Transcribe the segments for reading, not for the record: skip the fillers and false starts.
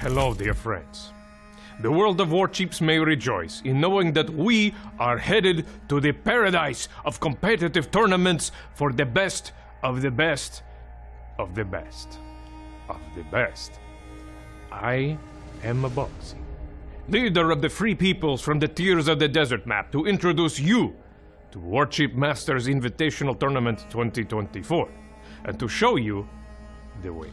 Hello, dear friends. The world of Warships may rejoice in knowing that we are headed to the paradise of competitive tournaments for the best of the best of the best of the best. I am a Boxy, leader of the free peoples from the Tears of the Desert map, to introduce you to Warship Masters Invitational Tournament 2024 and to show you the ways.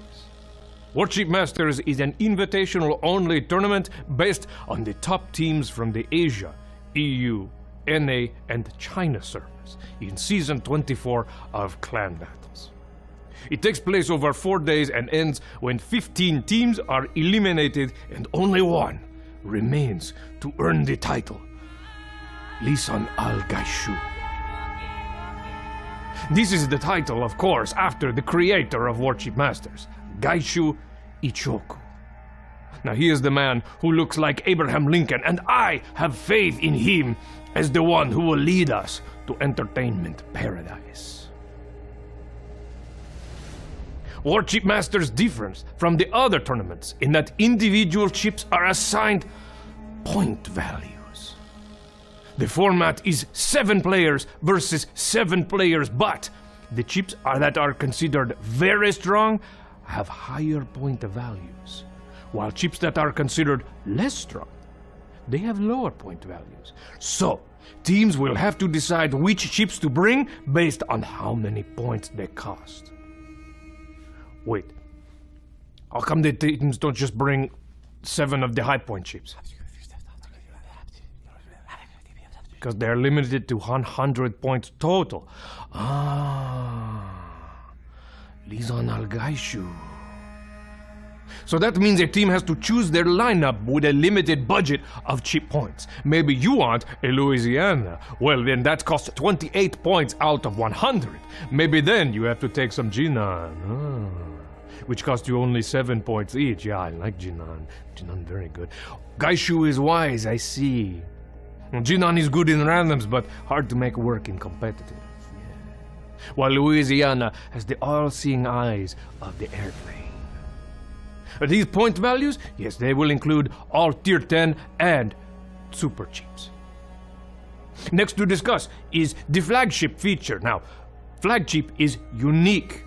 Warship Masters is an invitational-only tournament based on the top teams from the Asia, EU, NA, and China servers in Season 24 of Clan Battles. It takes place over 4 days and ends when 15 teams are eliminated and only one remains to earn the title, Lisan Al-Gaishu. This is the title, of course, after the creator of Warship Masters, Gaishu Ichoku. Now he is the man who looks like Abraham Lincoln, and I have faith in him as the one who will lead us to entertainment paradise. Warship Masters differs from the other tournaments in that individual ships are assigned point values. The format is 7 players versus 7 players, but the ships that are considered very strong have higher point values, while ships that are considered less strong, they have lower point values. So, teams will have to decide which ships to bring based on how many points they cost. Wait, how come the teams don't just bring 7 of the high point ships? Because they're limited to 100 points total. Lisan Al-Gaishu. So that means a team has to choose their lineup with a limited budget of chip points. Maybe you want a Louisiana. Well, then that costs 28 points out of 100. Maybe then you have to take some Jinan, which costs you only 7 points each. Yeah, I like Jinan. Jinan, very good. Gaishu is wise, I see. Jinan is good in randoms, but hard to make work in competitive. While Louisiana has the all-seeing eyes of the airplane. These point values, yes, they will include all Tier 10 and Super Chips. Next to discuss is the Flagship feature. Now, Flagship is unique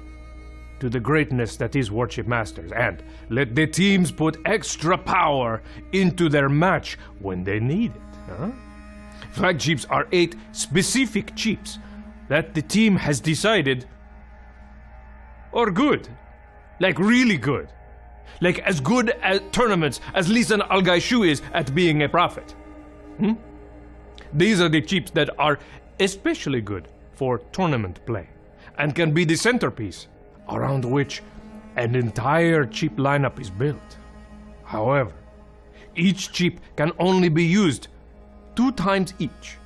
to the greatness that is Warship Masters, and let the teams put extra power into their match when they need it. Flagships are 8 specific chips that the team has decided are good. Like really good. Like as good at tournaments as Lisan Al-Gaishu is at being a prophet. These are the chips that are especially good for tournament play and can be the centerpiece around which an entire chip lineup is built. However, each chip can only be used 2 times each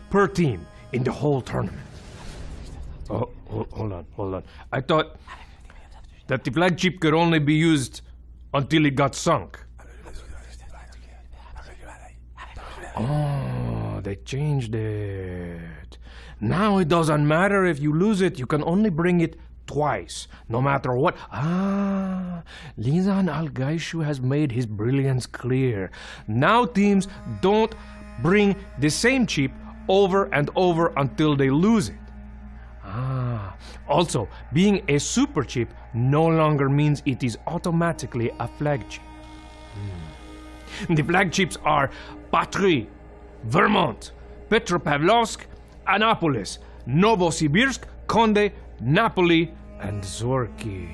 per team in the whole tournament. Oh, hold on. I thought that the flagship could only be used until it got sunk. Oh, they changed it. Now it doesn't matter if you lose it, you can only bring it twice, no matter what. Lisan Al-Gaishu has made his brilliance clear. Now teams don't bring the same chip over and over until they lose it. Also, being a super chip no longer means it is automatically a flagship. The flagships are Patry, Vermont, Petropavlovsk, Annapolis, Novosibirsk, Konde, Napoli, and Zorky.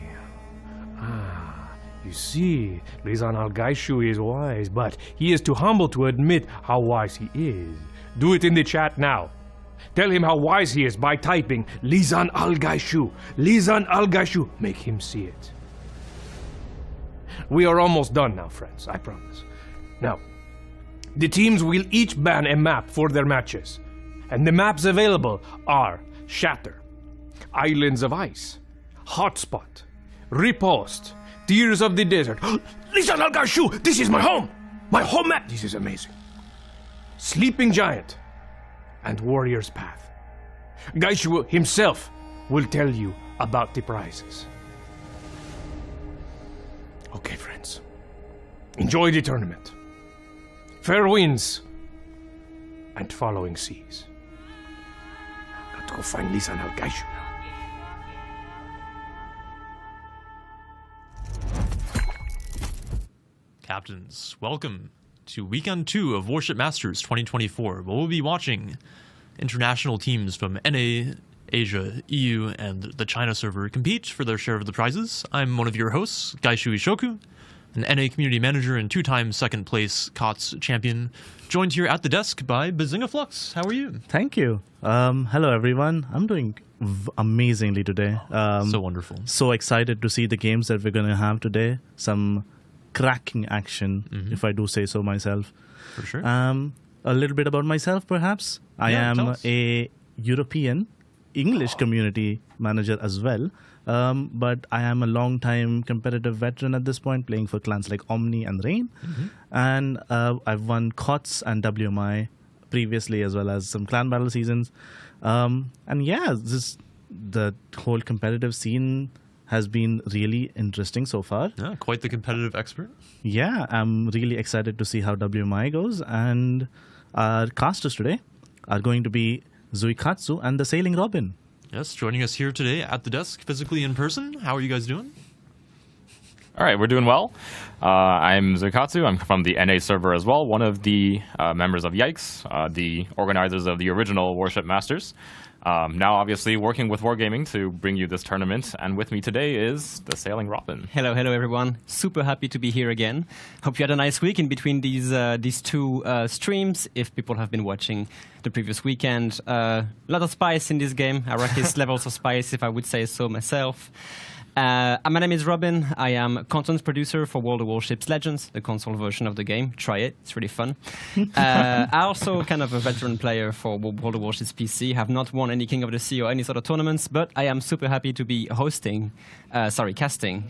You see, Lisan Al-Gaishu is wise, but he is too humble to admit how wise he is. Do it in the chat now. Tell him how wise he is by typing Lisan Al-Gaishu. Lisan Al-Gaishu. Make him see it. We are almost done now, friends, I promise. Now, the teams will each ban a map for their matches. And the maps available are Shatter, Islands of Ice, Hotspot, Riposte, Tears of the Desert. Lisan Al-Gaishu! This is my home! My home map! This is amazing. Sleeping Giant and Warrior's Path. Gaishu himself will tell you about the prizes. Okay, friends. Enjoy the tournament. Fair winds and following seas. Got to go find Lisan Al-Gaishu now. Captains, welcome to Weekend 2 of Warship Masters 2024, where we'll be watching international teams from NA, Asia, EU, and the China server compete for their share of the prizes. I'm one of your hosts, Gaishu Ishoku, an NA community manager and two-time second place COTS champion, joined here at the desk by Bazinga Flux. How are you? Thank you. Hello, everyone. I'm doing amazingly today. So wonderful. So excited to see the games that we're going to have today. Some cracking action, if I do say so myself. For sure. A little bit about myself, perhaps. I am a European English community manager as well. But I am a long-time competitive veteran at this point, playing for clans like Omni and Rain. And I've won COTS and WMI previously, as well as some clan battle seasons. And yeah, the whole competitive scene has been really interesting so far. Yeah, quite the competitive expert. Yeah, I'm really excited to see how WMI goes. And our casters today are going to be Zuikatsu and the Sailing Robin. Yes, joining us here today at the desk, physically in person. How are you guys doing? All right, we're doing well. I'm Zuikatsu. I'm from the NA server as well, one of the members of Yikes, the organizers of the original Warship Masters. Now, obviously, working with Wargaming to bring you this tournament. And with me today is the Sailing Robin. Hello, everyone. Super happy to be here again. Hope you had a nice week in between these two streams. If people have been watching the previous weekend, a lot of spice in this game. Arrakis levels of spice, if I would say so myself. My name is Robin. I am content producer for World of Warships Legends, the console version of the game. Try it; it's really fun. I also kind of a veteran player for World of Warships PC. Have not won any King of the Sea or any sort of tournaments, but I am super happy to be casting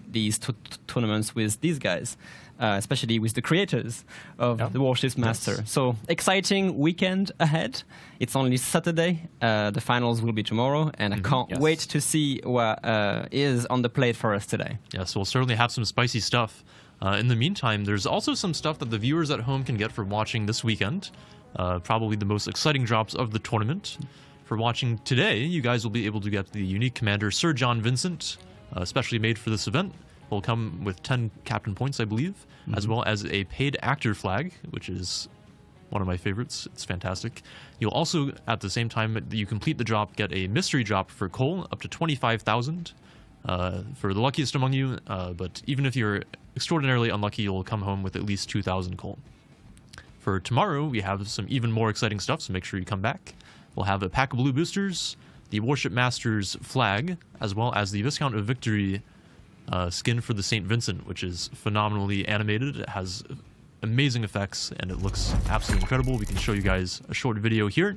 these tournaments with these guys. Especially with the creators of the Warship Masters. Yes. So, exciting weekend ahead. It's only Saturday. The finals will be tomorrow, and I can't wait to see what is on the plate for us today. Yes, we'll certainly have some spicy stuff. In the meantime, there's also some stuff that the viewers at home can get from watching this weekend. Probably the most exciting drops of the tournament. For watching today, you guys will be able to get the unique commander Sir John Vincent, especially made for this event. Will come with 10 captain points, I believe, as well as a paid actor flag, which is one of my favorites. It's fantastic. You'll also, at the same time that you complete the drop, get a mystery drop for coal, up to 25,000 for the luckiest among you. But even if you're extraordinarily unlucky, you'll come home with at least 2,000 coal. For tomorrow, we have some even more exciting stuff, so make sure you come back. We'll have a pack of blue boosters, the Warship Masters flag, as well as the Viscount of Victory skin for the St. Vincent, which is phenomenally animated. It has amazing effects, and it looks absolutely incredible. We can show you guys a short video here.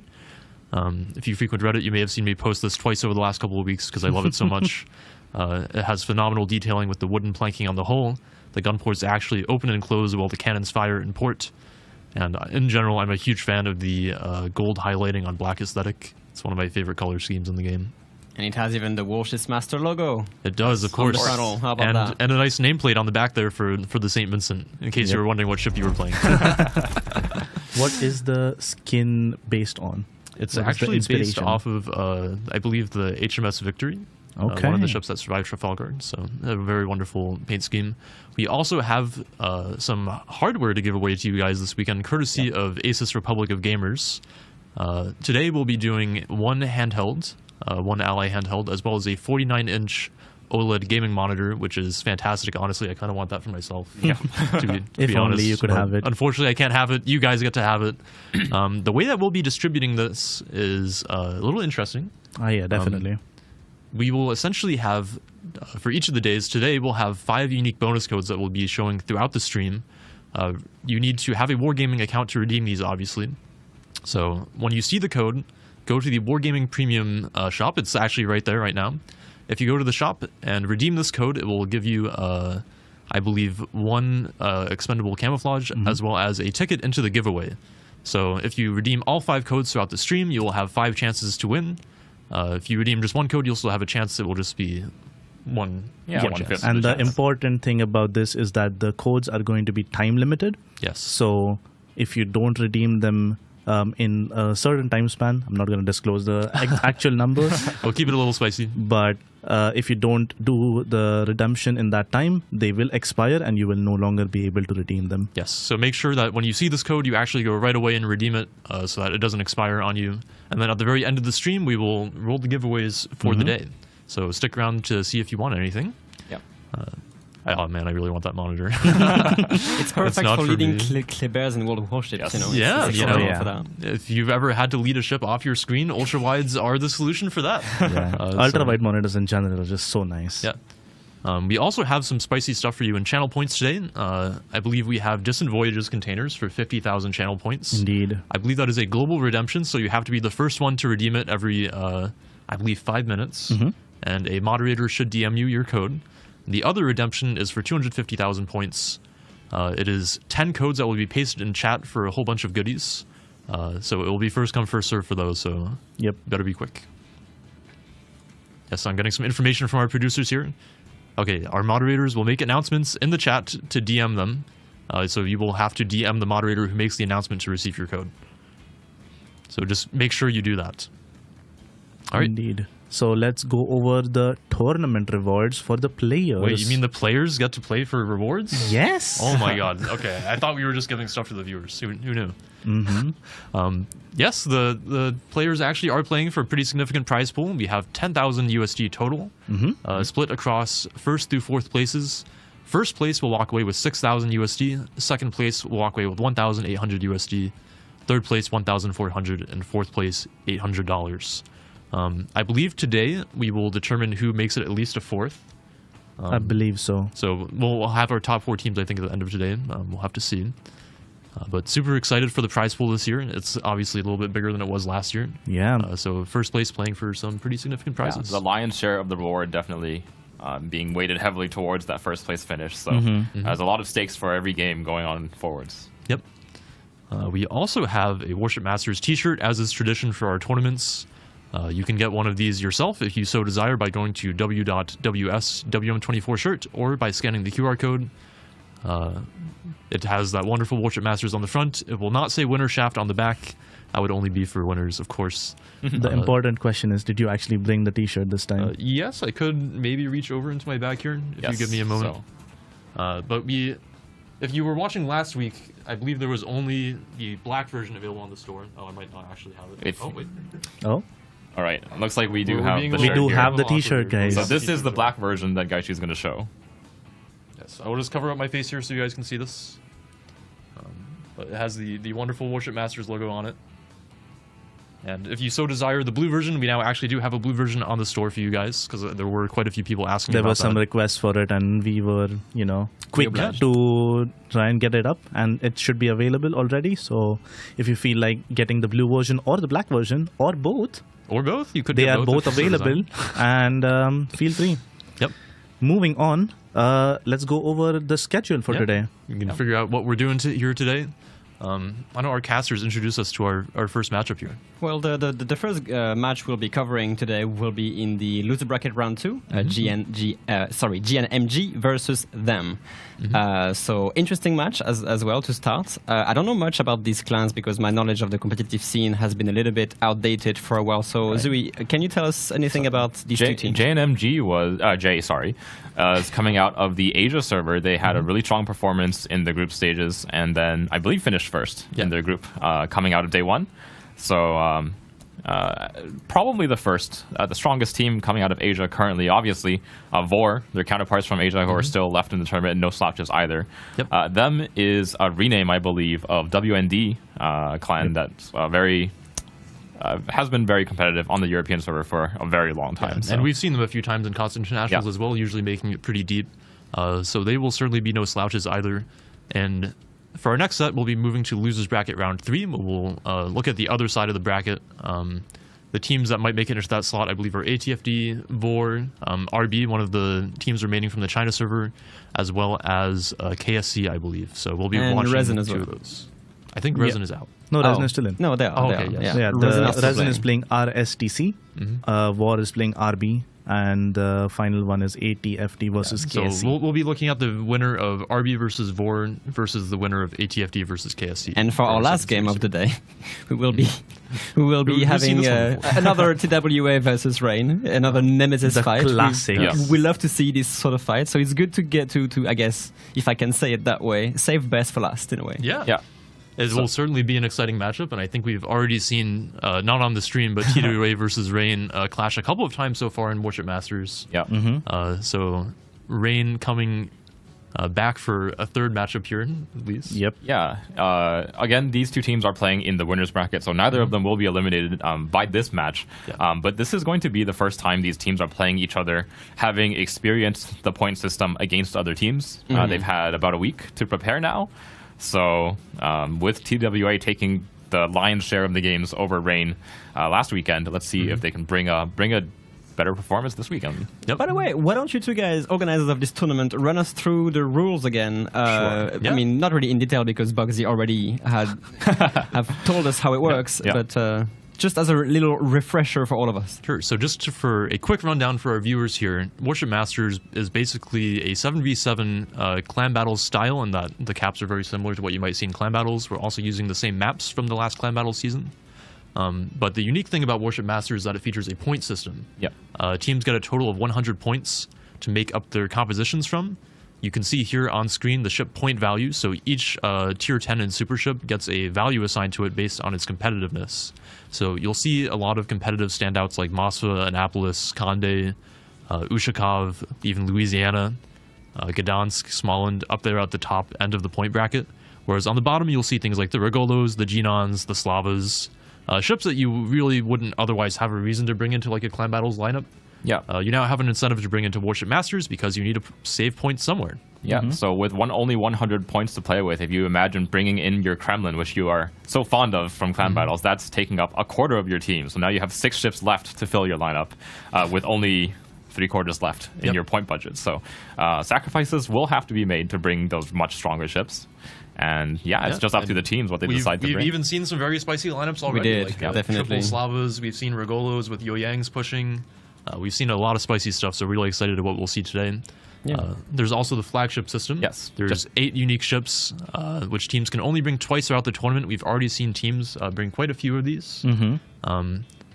If you frequent Reddit, you may have seen me post this twice over the last couple of weeks because I love it so much. It has phenomenal detailing with the wooden planking on the hull. The gun ports actually open and close while the cannons fire in port. And in general, I'm a huge fan of the gold highlighting on black aesthetic. It's one of my favorite color schemes in the game. And it has even the Warship Master logo. It does, of course. On the funnel. How about that? And a nice nameplate on the back there for the St. Vincent, in case you were wondering what ship you were playing. What is the skin based on? It's actually based off of, I believe, the HMS Victory. Okay. One of the ships that survived Trafalgar. So a very wonderful paint scheme. We also have some hardware to give away to you guys this weekend, courtesy of Asus Republic of Gamers. Today we'll be doing one handheld, one Ally handheld, as well as a 49-inch OLED gaming monitor, which is fantastic. Honestly, I kind of want that for myself. Yeah. to be if honest. Only you could have it. Unfortunately, I can't have it. You guys get to have it. The way that we'll be distributing this is a little interesting. Oh, yeah, definitely. We will essentially have, for each of the days, today we'll have 5 unique bonus codes that we'll be showing throughout the stream. You need to have a Wargaming account to redeem these, obviously. So when you see the code, go to the Wargaming Premium shop. It's actually right there right now. If you go to the shop and redeem this code, it will give you, I believe, 1 expendable camouflage, as well as a ticket into the giveaway. So if you redeem all 5 codes throughout the stream, you will have 5 chances to win. If you redeem just 1 code, you'll still have a chance. It will just be one. Yeah, one 1/5. chance. And the chance. important thing about this is that the codes are going to be time limited. Yes. So if you don't redeem them in a certain time span, I'm not going to disclose the actual number, We'll keep it a little spicy. but if you don't do the redemption in that time, they will expire and you will no longer be able to redeem them. Yes. So make sure that when you see this code, you actually go right away and redeem it so that it doesn't expire on you. And then at the very end of the stream, we will roll the giveaways for the day. So stick around to see if you want anything. Yep. Oh man, I really want that monitor. It's perfect not for for leading me. Clippers in World of Warships. Yes. You know, Yeah, it's you excellent know. for that. If you've ever had to lead a ship off your screen, ultra wides are the solution for that. Yeah. Ultra wide monitors in general are just so nice. Yeah. We also have some spicy stuff for you in channel points today. I believe we have Distant Voyages containers for 50,000 channel points. Indeed. I believe that is a global redemption, so you have to be the first one to redeem it every, I believe, 5 minutes. And a moderator should DM you your code. The other redemption is for 250,000 points. It is 10 codes that will be pasted in chat for a whole bunch of goodies. So it will be first come, first serve for those, so Yep. better be quick. Yes, I'm getting some information from our producers here. Okay, our moderators will make announcements in the chat to DM them. So you will have to DM the moderator who makes the announcement to receive your code. So just make sure you do that. All right. Indeed. So let's go over the tournament rewards for the players. Wait, you mean the players get to play for rewards? Yes. Oh my god. Okay, I thought we were just giving stuff to the viewers. Who knew? Yes, the players actually are playing for a pretty significant prize pool. We have 10,000 USD total, split across first through fourth places. First place will walk away with 6,000 USD. Second place will walk away with 1,800 USD. Third place 1,400, and fourth place $800. I believe today we will determine who makes it at least a fourth. I believe so. So we'll have our top 4 teams, I think, at the end of today. We'll have to see. But super excited for the prize pool this year. It's obviously a little bit bigger than it was last year. Yeah. So first place playing for some pretty significant Yeah, prizes. the lion's share of the reward definitely being weighted heavily towards that first place finish. So there's a lot of stakes for every game going on forwards. Yep. We also have a Warship Masters t-shirt, as is tradition for our tournaments. You can get one of these yourself if you so desire by going to w.ws/WM24shirt or by scanning the QR code. It has that wonderful Warship Masters on the front. It will not say winner shaft on the back. That would only be for winners, of course. The important question is, did you actually bring the t-shirt this time? Yes, I could maybe reach over into my bag here if you give me a moment. But if you were watching last week, I believe there was only the black version available on the store. Oh, I might not actually have it. Oh, wait. Oh? All right, it looks like we do We're have being the a We shirt do here. have the Awkward. t-shirt, guys. So this is the black version that Gaishu's going to show. Yes, I will just cover up my face here so you guys can see this. But it has the wonderful Warship Masters logo on it. And if you so desire the blue version, we now actually do have a blue version on the store for you guys, because there were quite a few people asking There about were some that. requests for it, and we were, quick obliged. to try and get it up, and it should be available already. So if you feel like getting the blue version or the black version or both, Or both. You could they get are both both if you so available, desire. and feel free. Yep. Moving on, let's go over the schedule for Yep. today. You can figure out what we're doing here today. I know our casters introduce us to our first matchup here. Well, the first match we'll be covering today will be in the loser bracket round 2, GNMG versus them. So interesting match as well to start. I don't know much about these clans because my knowledge of the competitive scene has been a little bit outdated for a while. So Zui, can you tell us anything about these two teams? JNMG was is coming out of the Asia server. They had a really strong performance in the group stages, and then I believe finished first in their group coming out of day 1. So probably the strongest team coming out of Asia currently. Obviously, Vor, their counterparts from Asia who are still left in the tournament, no slouches either. Yep. Them is a rename, I believe, of WND clan that's very has been very competitive on the European server for a very long time. And we've seen them a few times in COTS Internationals as well, usually making it pretty deep. So they will certainly be no slouches either. And for our next set, we'll be moving to losers bracket round 3. We'll look at the other side of the bracket. The teams that might make it into that slot, I believe, are ATFD, Vor, RB, one of the teams remaining from the China server, as well as KSC, I believe. So we'll be And watching Resin as 2 well. of those. I think Resin is out. No, Resin is still in. No, they are. Oh, they okay, are, yes. Yeah, Resin the are still Resin is playing RSTC, War is playing RB, and the final one is ATFT versus So KSC. we'll be looking at the winner of RB versus Vor versus the winner of ATFT versus KSC. And for our last game of the day, we will be We've seen having this one before. another TWA versus Rain, another Nemesis The fight. classic. Yes. We love to see this sort of fight, so it's good to get to I guess, if I can say it that way, save best for last in a way. Yeah. Yeah. It will certainly be an exciting matchup, and I think we've already seen, not on the stream, but TWA versus Rain clash a couple of times so far in Warship Masters. Yeah. So Rain coming back for a third matchup here, at least. Yep. Yeah. Again, these two teams are playing in the winners bracket, so neither of them will be eliminated by this match. Yeah. But this is going to be the first time these teams are playing each other, having experienced the point system against other teams. They've had about a week to prepare now. So with TWA taking the lion's share of the games over Rain last weekend, let's see if they can bring a better performance this weekend. Yep. By the way, why don't you two guys, organizers of this tournament, run us through the rules again? Yeah. I mean, not really in detail because Bugsy already have told us how it works, Yeah. but just as a little refresher for all of us. Sure. So just for a quick rundown for our viewers here, Warship Masters is basically a 7v7 clan battles style, and that the caps are very similar to what you might see in clan battles. We're also using the same maps from the last clan battle season. But the unique thing about Warship Masters is that it features a point system. Yeah. Teams get a total of 100 points to make up their compositions from. You can see here on screen the ship point value, so each tier 10 and super ship gets a value assigned to it based on its competitiveness. So you'll see a lot of competitive standouts like Moskva, Annapolis, Condé, Ushakov, even Louisiana, Gdansk, Smolensk, up there at the top end of the point bracket. Whereas on the bottom you'll see things like the Regolos, the Genons, the Slavas, ships that you really wouldn't otherwise have a reason to bring into like a clan battles lineup. Yeah. You now have an incentive to bring into Warship Masters because you need to save points somewhere. Yeah, so with only 100 points to play with, if you imagine bringing in your Kremlin, which you are so fond of from clan battles, that's taking up a quarter of your team. So now you have 6 ships left to fill your lineup with only 3/4 left in your point budget. So sacrifices will have to be made to bring those much stronger ships. And it's just up to the teams what they decide to We've bring. even seen some very spicy lineups already. did, like, definitely. Triple Slavas, we've seen Regolos with Yo-Yangs pushing. We've seen a lot of spicy stuff, so really excited to what we'll see today. There's also the flagship system. Yes. There's 8 unique ships, which teams can only bring twice throughout the tournament. We've already seen teams bring quite a few of these,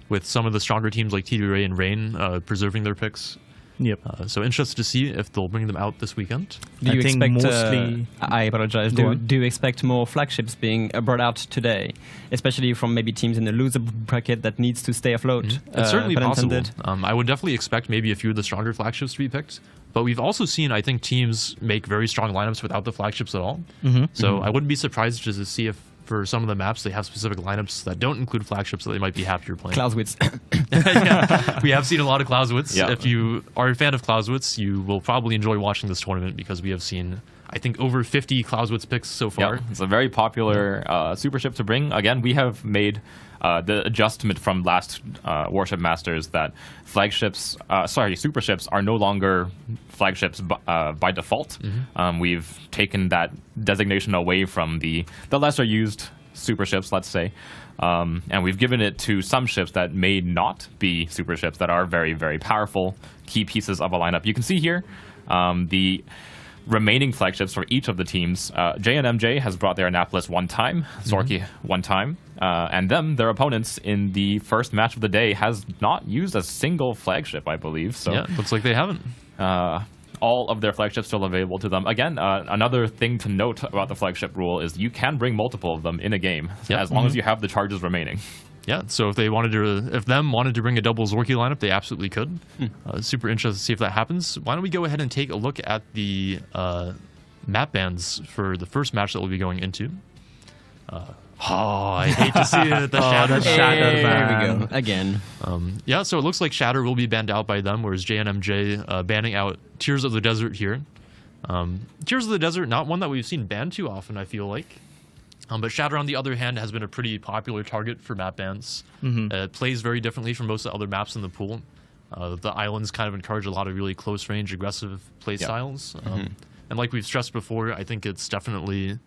with some of the stronger teams like TWA and Rain preserving their picks. Yep. So interested to see if they'll bring them out this weekend. Do you I think expect, mostly- I apologize. Go on. Do you expect more flagships being brought out today, especially from maybe teams in the loser bracket that needs to stay afloat? It's certainly pun possible. intended. I would definitely expect maybe a few of the stronger flagships to be picked. But we've also seen, I think, teams make very strong lineups without the flagships at all. So I wouldn't be surprised just to see if for some of the maps they have specific lineups that don't include flagships that they might be happier playing. Clausewitz. Yeah, we have seen a lot of Clausewitz. Yeah. If you are a fan of Clausewitz, you will probably enjoy watching this tournament because we have seen, I think, over 50 Clausewitz picks so far. Yeah, it's a very popular super ship to bring. Again, we have made the adjustment from last Warship Masters that super ships are no longer flagships by default. We've taken that designation away from the lesser used super ships, let's say, and we've given it to some ships that may not be super ships that are very, very powerful key pieces of a lineup. You can see here the remaining flagships for each of the teams. JNMJ has brought their Annapolis one time, Zorki one time, and their opponents in the first match of the day has not used a single flagship, I believe. So Yeah, looks like they haven't. all of their flagships still available to them. Again, another thing to note about the flagship rule is you can bring multiple of them in a game Yep. as long as you have the charges remaining. Yeah, so if them wanted to bring a double Zorki lineup, they absolutely could. Super interested to see if that happens. Why don't we go ahead and take a look at the map bans for the first match that we'll be going into. I hate to see it. The Shatter. Shatter There ban. we go. Again. Yeah, so it looks like Shatter will be banned out by them, whereas JNMJ banning out Tears of the Desert here. Tears of the Desert, not one that we've seen banned too often, I feel like. But Shatter, on the other hand, has been a pretty popular target for map bans. It plays very differently from most of the other maps in the pool. The islands kind of encourage a lot of really close-range, aggressive play styles. And like we've stressed before, I think it's definitely...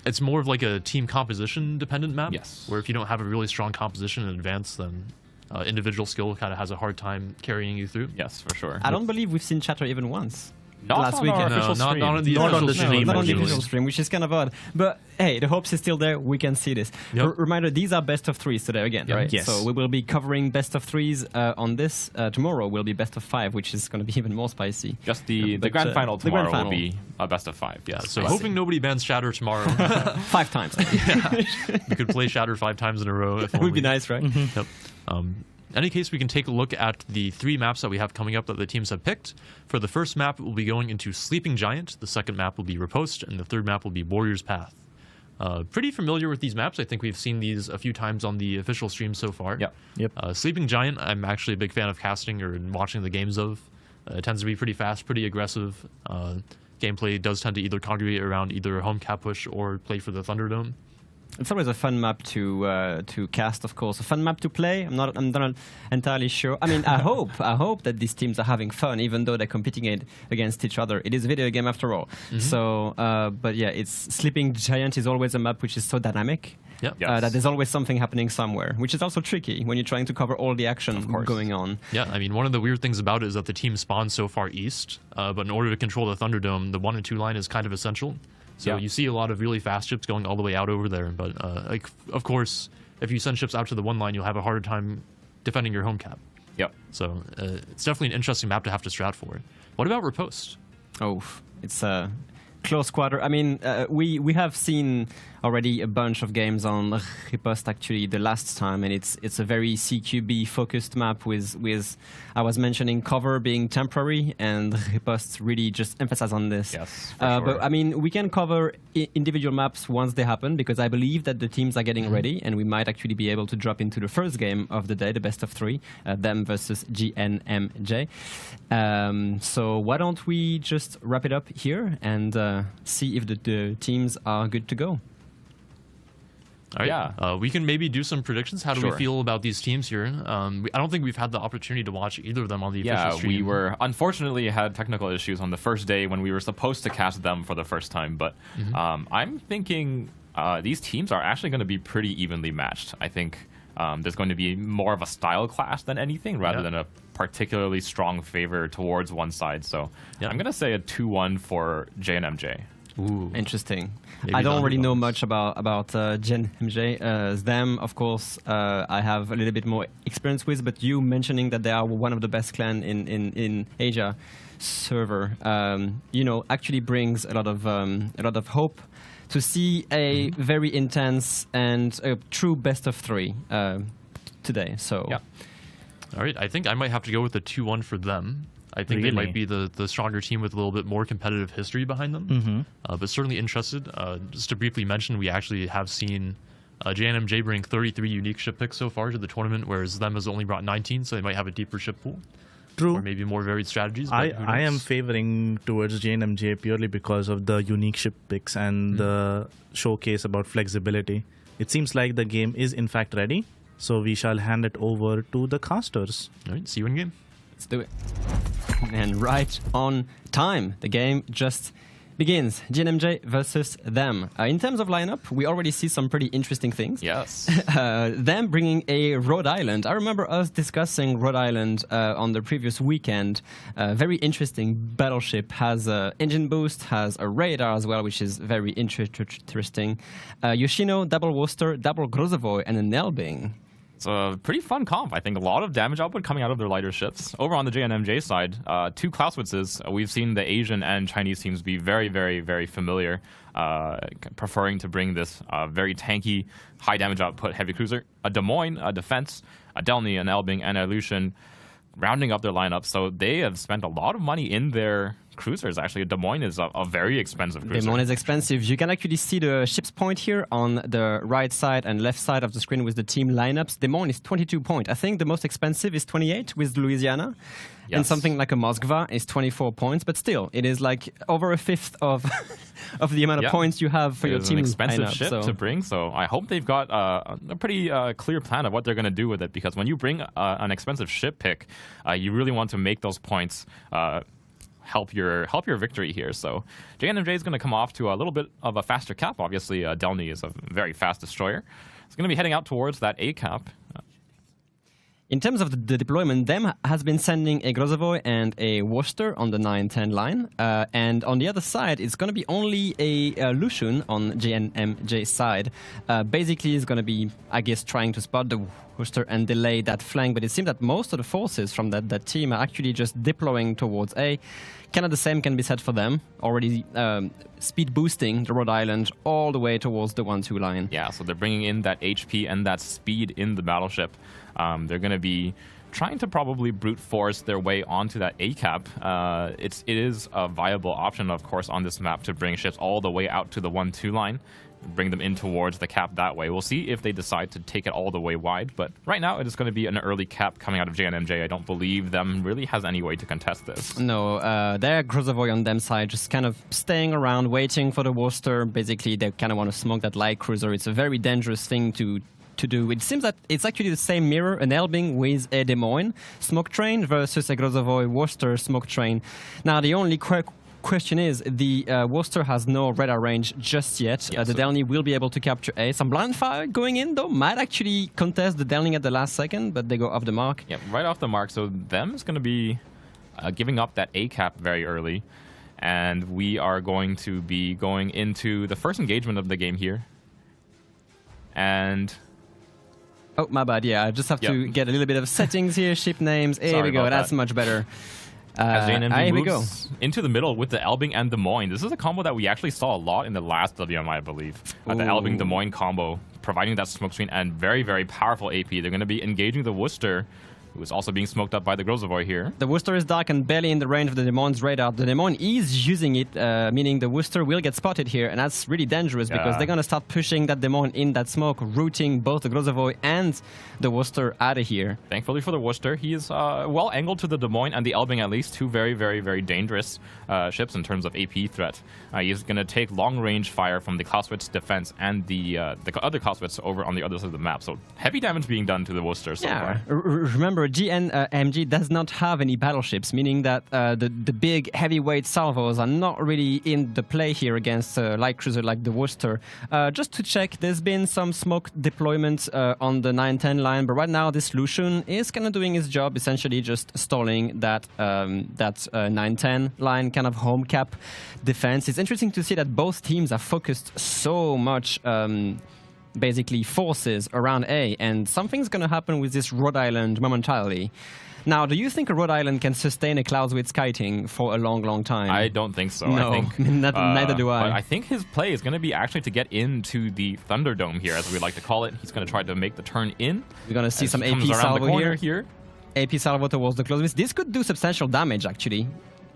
it's more of like a team composition dependent map. Yes. Where if you don't have a really strong composition in advance, then individual skill kind of has a hard time carrying you through. Yes, for sure. I don't believe we've seen Shatter even once. Not last on weekend. our official not stream. on the Not on official the stream, stream, Not on the unfortunately. official stream, which is kind of odd. But hey, the hopes is still there. We can see this. Yep. Reminder: these are best of threes today again, Yep. right? Yes. So we will be covering best of threes on this. Tomorrow will be best of 5, which is going to be even more spicy. Just the But, grand final the grand tomorrow will final. be a best of 5. Yeah, Yes. so I hoping see. nobody bans Shatter tomorrow. 5 times. We could play Shatter 5 times in a row. If That would only. be nice, right? Yep. In any case, we can take a look at the 3 maps that we have coming up that the teams have picked. For the first map, we'll be going into Sleeping Giant. The second map will be Riposte, and the third map will be Warrior's Path. Pretty familiar with these maps. I think we've seen these a few times on the official stream so far. Yep. Sleeping Giant, I'm actually a big fan of casting or watching the games of. It tends to be pretty fast, pretty aggressive. Gameplay does tend to either congregate around either a home cap push or play for the Thunderdome. It's always a fun map to cast, of course. A fun map to play. I'm not entirely sure. I mean, I hope that these teams are having fun, even though they're competing against each other. It is a video game after all. So, but yeah, it's Sleeping Giant is always a map which is so dynamic. Yep. Yes. That there's always something happening somewhere, which is also tricky when you're trying to cover all the action going on. Yeah, I mean, one of the weird things about it is that the team spawns so far east, but in order to control the Thunderdome, the 1 and 2 line is kind of essential. So Yeah. you see a lot of really fast ships going all the way out over there. But, like, of course, if you send ships out to the 1 line, you'll have a harder time defending your home cap. Yep. So it's definitely an interesting map to have to strat for. What about Riposte? Oh, it's a close quarter. I mean, we have seen already a bunch of games on Riposte actually the last time, and it's a very CQB focused map with I was mentioning cover being temporary, and Riposte really just emphasize on this. Yes, for sure. But I mean, we can cover individual maps once they happen, because I believe that the teams are getting ready, and we might actually be able to drop into the first game of the day, the best of 3, them versus GNMJ. So why don't we just wrap it up here and see if the teams are good to go. All right. Yeah. We can maybe do some predictions. How do we Sure. feel about these teams here? I don't think we've had the opportunity to watch either of them on the official Yeah, stream. we were unfortunately had technical issues on the first day when we were supposed to cast them for the first time. But I'm thinking these teams are actually going to be pretty evenly matched. I think there's going to be more of a style clash than anything, rather than a particularly strong favor towards one side. So I'm going to say a 2-1 for JNMJ. Ooh. Interesting. Maybe I don't the really know underdogs. much about Gen MJ. Them, of course, I have a little bit more experience with, but you mentioning that they are one of the best clan in Asia server, actually brings a lot of hope to see a very intense and a true best of 3 today. So Yeah. All right, I think I might have to go with the 2-1 for them. I think they Really? might be the stronger team with a little bit more competitive history behind them, but certainly interested. Just to briefly mention, we actually have seen JNMJ bring 33 unique ship picks so far to the tournament, whereas them has only brought 19, so they might have a deeper ship pool. True. Or maybe more varied strategies. But who I am knows? favoring towards JNMJ purely because of the unique ship picks and the showcase about flexibility. It seems like the game is in fact ready, so we shall hand it over to the casters. All right, see you in game. let's do it. And right on time, the game just begins. GNMJ versus them. In terms of lineup, we already see some pretty interesting things. Yes. Them bringing a Rhode Island. I remember us discussing Rhode Island on the previous weekend. Very interesting battleship. Has a engine boost, has a radar as well, which is very interesting. Yoshino, double Worcester, double Grozovoy, and a Nelbing. It's a pretty fun comp. I think a lot of damage output coming out of their lighter ships. Over on the JNMJ side, 2 Clausewitzes. We've seen the Asian and Chinese teams be very, very, very familiar, preferring to bring this very tanky, high damage output heavy cruiser. A Des Moines, a Defense, a Delny, an Elbing, and a Lucian, rounding up their lineup. So they have spent a lot of money in their cruisers. Actually, Des Moines is a very expensive cruiser. Des Moines is expensive. You can actually see the ship's point here on the right side and left side of the screen with the team lineups. Des Moines is 22 points. I think the most expensive is 28 with Louisiana. And Yes. something like a Moskva is 24 points. But still, it is like over a fifth of of the amount of Yeah. points you have for It your is team an expensive lineup. ship So to bring, so I hope they've got a pretty clear plan of what they're going to do with it. Because when you bring an expensive ship pick, you really want to make those points help your victory here. So JNMJ is going to come off to a little bit of a faster cap. Obviously, Delny is a very fast destroyer. It's going to be heading out towards that A cap. In terms of the deployment, them has been sending a Grozovoy and a Worcester on the 9-10 line. And on the other side, it's going to be only a Lucian on JNMJ side. Basically, it's going to be, I guess, trying to spot the Worcester and delay that flank. But it seems that most of the forces from that team are actually just deploying towards A. Kind of the same can be said for them, already speed boosting the Rhode Island all the way towards the 1-2 line. Yeah, so they're bringing in that HP and that speed in the battleship. They're going to be trying to probably brute force their way onto that A cap. It is a viable option, of course, on this map to bring ships all the way out to the 1-2 line, bring them in towards the cap that way. We'll see if they decide to take it all the way wide, but right now it is going to be an early cap coming out of JNMJ. I don't believe them really has any way to contest this. No, their Grozovoy on them side just kind of staying around, waiting for the Worcester. Basically, they kind of want to smoke that light cruiser. It's a very dangerous thing to do. It seems that it's actually the same mirror, an Elbing with a Des Moines smoke train versus a Grozovoy Worcester smoke train. Now, the only question is, the Worcester has no radar range just yet. Yeah, the Delny will be able to capture A. Some blind fire going in, though, might actually contest the Delny at the last second, but they go off the mark. Yeah, right off the mark. So them is going to be giving up that A cap very early. And we are going to be going into the first engagement of the game here. And... Oh, my bad. Yeah, I just have to get a little bit of settings here. Ship names. Here we go. That's much better. As JNMJ here we moves into the middle with the Elbing and Des Moines. This is a combo that we actually saw a lot in the last WMI, I believe. The Elbing Des Moines combo, providing that smoke screen and very, very powerful AP. They're going to be engaging the Worcester, who is also being smoked up by the Grozovoy here. The Worcester is dark and barely in the range of the Des Moines radar. The Des Moines is using it, meaning the Worcester will get spotted here, and that's really dangerous because they're going to start pushing that Des Moines in that smoke, routing both the Grozovoy and the Worcester out of here. Thankfully for the Worcester, he is well angled to the Des Moines and the Elbing, at least two very, very, very dangerous ships in terms of AP threat. He's going to take long-range fire from the Clausewitz defense and the other Clausewitz over on the other side of the map. So heavy damage being done to the Worcester so far. Remember, GNMG does not have any battleships, meaning that the big heavyweight salvos are not really in the play here against a light cruiser like the Worcester. Just to check, there's been some smoke deployment on the 9-10 line, but right now this Lucian is kind of doing his job, essentially just stalling that 9-10 line kind of home cap defense. It's interesting to see that both teams are focused so much basically forces around A, and something's going to happen with this Rhode Island momentarily. Now, do you think a Rhode Island can sustain a Clausewitz kiting for a long, long time? I don't think so. No, I think, neither do I. But I think his play is going to be actually to get into the Thunderdome here, as we like to call it. He's going to try to make the turn in. We're going to see some AP salvo here. AP salvo towards the Clausewitz. This could do substantial damage, actually.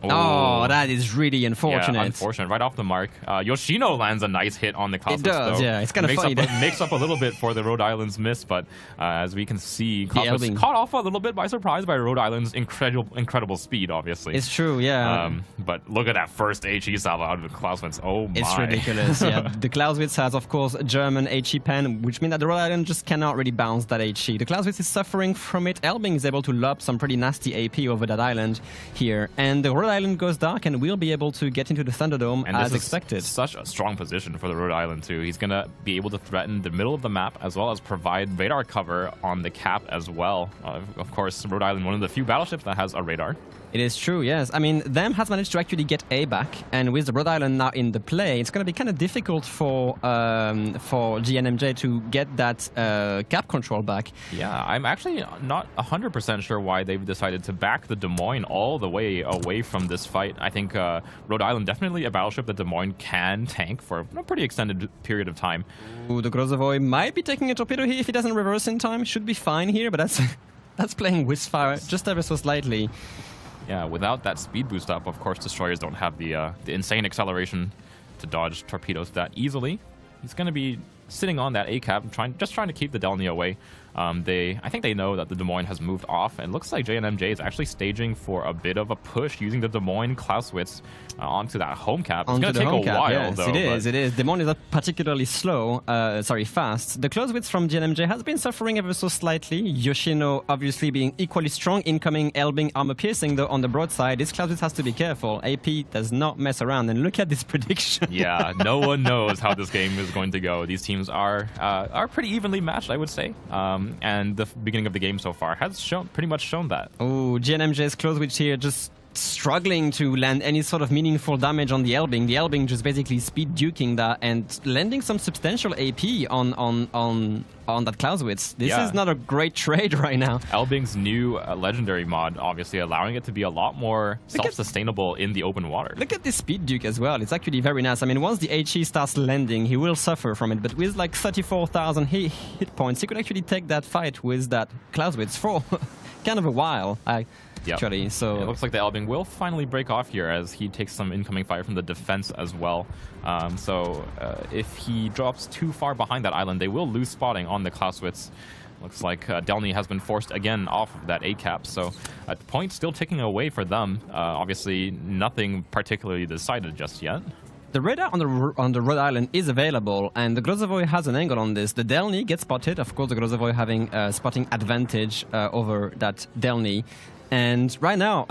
Oh, that is really unfortunate. Yeah, unfortunate. Right off the mark. Yoshino lands a nice hit on the Clausewitz, It does, though. yeah. It's kind of funny. Makes up a little bit for the Rhode Island's miss, but as we can see, Clausewitz caught off a little bit by surprise by Rhode Island's incredible speed, obviously. It's true, yeah. But look at that first HE salvo out of the Clausewitz. Oh, my. It's ridiculous, yeah. The Clausewitz has, of course, a German HE pen, which means that the Rhode Island just cannot really bounce that HE. The Clausewitz is suffering from it. Elbing is able to lob some pretty nasty AP over that island here, and the Rhode Island goes dark, and we'll be able to get into the Thunderdome as expected. Such a strong position for the Rhode Island, too. He's going to be able to threaten the middle of the map, as well as provide radar cover on the cap as well. Of course, Rhode Island, one of the few battleships that has a radar. It is true, yes. I mean, them has managed to actually get A back, and with the Rhode Island now in the play, it's going to be kind of difficult for GNMJ to get that cap control back. Yeah, I'm actually not 100% sure why they've decided to back the Des Moines all the way away from this fight. I think Rhode Island, definitely a battleship that Des Moines can tank for a pretty extended period of time. Ooh, the Grozovoy might be taking a torpedo here if he doesn't reverse in time. Should be fine here, but that's playing with fire just ever so slightly. Yeah, without that speed boost up, of course, destroyers don't have the insane acceleration to dodge torpedoes that easily. He's going to be sitting on that A cap, just trying to keep the Delny away. I think they know that the Des Moines has moved off, and it looks like JNMJ is actually staging for a bit of a push using the Des Moines Clausewitz onto that home cap. It's going to take a while, yes, though. It is. Des Moines is not particularly fast. The Clausewitz from JNMJ has been suffering ever so slightly. Yoshino obviously being equally strong, incoming Elbing armor piercing, though, on the broadside. This Clausewitz has to be careful. AP does not mess around, and look at this prediction. Yeah, no one knows how this game is going to go. These teams are pretty evenly matched, I would say. And the beginning of the game so far has pretty much shown that. Oh, GNMJ's Closewitch here just struggling to land any sort of meaningful damage on the Elbing. The Elbing just basically speed duking that and landing some substantial AP on that Clausewitz. This is not a great trade right now. Elbing's new legendary mod, obviously allowing it to be a lot more self-sustainable in the open water. Look at this speed duke as well. It's actually very nice. I mean, once the HE starts landing, he will suffer from it. But with like 34,000 hit points, he could actually take that fight with that Clausewitz for kind of a while. Actually, so it looks like the Elbing will finally break off here as he takes some incoming fire from the defense as well. If he drops too far behind that island, they will lose spotting on the Clausewitz. Looks like Delny has been forced again off of that A-cap, so point still ticking away for them. Obviously, nothing particularly decided just yet. The radar on the Rhode Island is available, and the Grozovoy has an angle on this. The Delny gets spotted, of course, the Grozovoy having spotting advantage over that Delny. And right now,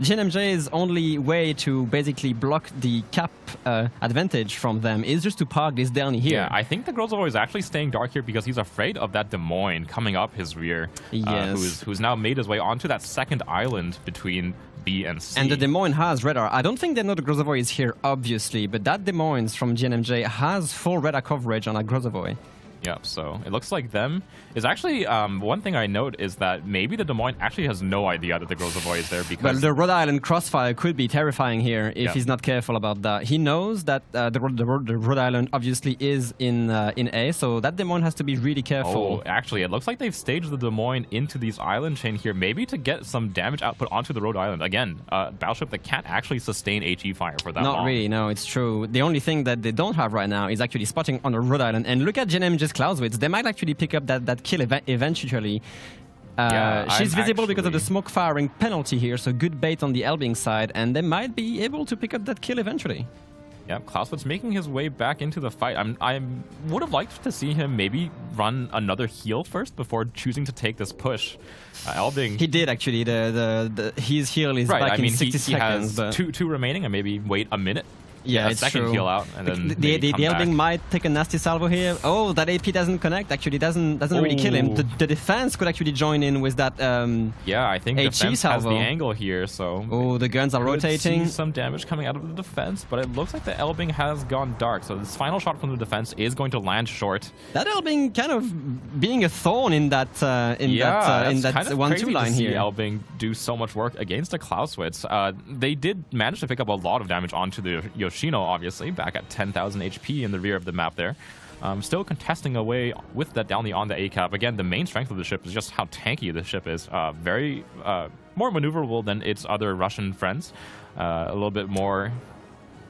GNMJ's only way to basically block the cap advantage from them is just to park this Delny here. Yeah, I think the Grozovoy is actually staying dark here because he's afraid of that Des Moines coming up his rear, who's now made his way onto that second island between B and C. And the Des Moines has radar. I don't think they know the Grozovoy is here, obviously, but that Des Moines from GNMJ has full radar coverage on a Grozovoy. Yep, so it looks like them is actually, one thing I note is that maybe the Des Moines actually has no idea that the Grozovoy is there because... Well, the Rhode Island crossfire could be terrifying here if he's not careful about that. He knows that the Rhode Island obviously is in A, so that Des Moines has to be really careful. Oh, actually, it looks like they've staged the Des Moines into these island chain here, maybe to get some damage output onto the Rhode Island. Again, battleship that can't actually sustain HE fire for that long. Not really, no, it's true. The only thing that they don't have right now is actually spotting on the Rhode Island. And look at GNMJ's Clausewitz. They might actually pick up that kill eventually. She's visible because of the smoke firing penalty here, so good bait on the Elbing side, and they might be able to pick up that kill eventually. Yeah, Clausewitz making his way back into the fight. I would have liked to see him maybe run another heal first before choosing to take this push. Elbing... He did actually. His heal is back in 60 seconds. He has two remaining, and maybe wait a minute. Yeah, it's second true. heal out, and then the Elbing might take a nasty salvo here. Oh, that AP doesn't connect. Actually, doesn't really kill him. The defense could actually join in with that. Yeah, I think defense has the angle here. So the guns are rotating. See some damage coming out of the defense, but it looks like the Elbing has gone dark. So this final shot from the defense is going to land short. That Elbing kind of being a thorn in that that 1-2 line to here. See Elbing do so much work against the Clausewitz. They did manage to pick up a lot of damage onto the Yoshino, obviously, back at 10,000 HP in the rear of the map there. Still contesting away with that Downey on the A-cap. Again, the main strength of the ship is just how tanky the ship is. Very more maneuverable than its other Russian friends. A little bit more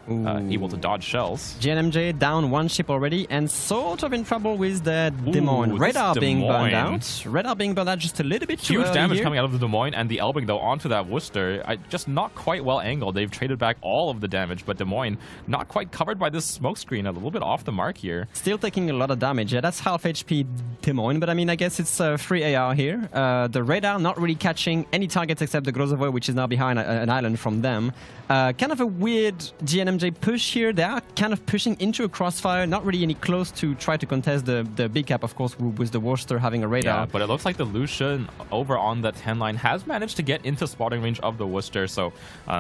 able to dodge shells. GNMJ down one ship already and sort of in trouble with the Des Moines. Radar being burned out. Radar being burned out just a little bit too early. Huge damage here. coming out of the Des Moines and the Elbing, though, onto that Worcester. Just not quite well angled. They've traded back all of the damage, but Des Moines not quite covered by this smoke screen. A little bit off the mark here. Still taking a lot of damage. Yeah, that's half HP Des Moines, but I mean, I guess it's free AR here. The radar not really catching any targets except the Grozovoy, which is now behind an island from them. Kind of a weird GNMJ push here. They are kind of pushing into a crossfire, not really any close to try to contest the big cap, of course, with the Worcester having a radar. Yeah, but it looks like the Lucian over on the 10 line has managed to get into spotting range of the Worcester, so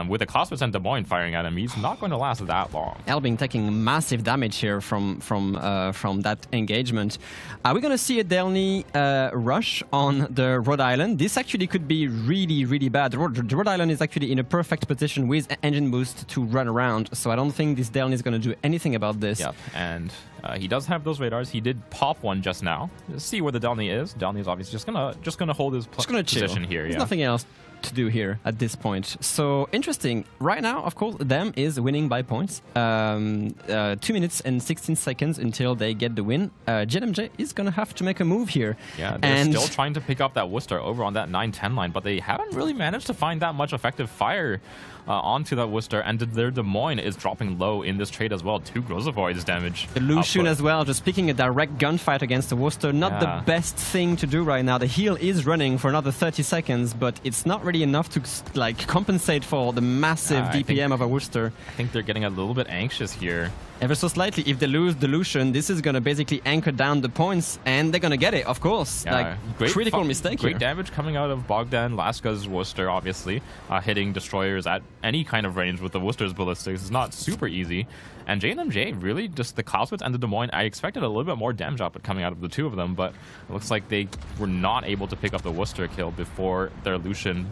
with the Clausewitz and Des Moines firing at him, he's not going to last that long. Elbing taking massive damage here from that engagement. We're going to see a Delny rush on the Rhode Island. This actually could be really, really bad. The Rhode Island is actually in a perfect position with engine boost to run around, so I don't think this Delny is going to do anything about this. Yep, and he does have those radars. He did pop one just now. Let's see where the Delny is. Delny is obviously just gonna hold his position here. There's yeah. nothing else to do here at this point. So interesting. Right now, of course, them is winning by points. 2 minutes and 16 seconds until they get the win. GNMJ is gonna have to make a move here. Yeah, they're still trying to pick up that Worcester over on that 9-10 line, but they haven't really managed to find that much effective fire onto that Worcester, and their Des Moines is dropping low in this trade as well. 2 Grozovoids damage. The Lucian as well, just picking a direct gunfight against the Worcester. Not the best thing to do right now. The heal is running for another 30 seconds, but it's not really already enough to like compensate for the massive DPM of a Worcester. I think they're getting a little bit anxious here. Ever so slightly. If they lose the Lucian, this is going to basically anchor down the points, and they're going to get it, of course. Yeah, like, critical mistake Great here. damage coming out of Bogdan Laska's Worcester, obviously. Hitting destroyers at any kind of range with the Worcester's ballistics is not super easy. And JNMJ, really, just the Clausewitz and the Des Moines, I expected a little bit more damage output coming out of the two of them, but it looks like they were not able to pick up the Worcester kill before their Lucian.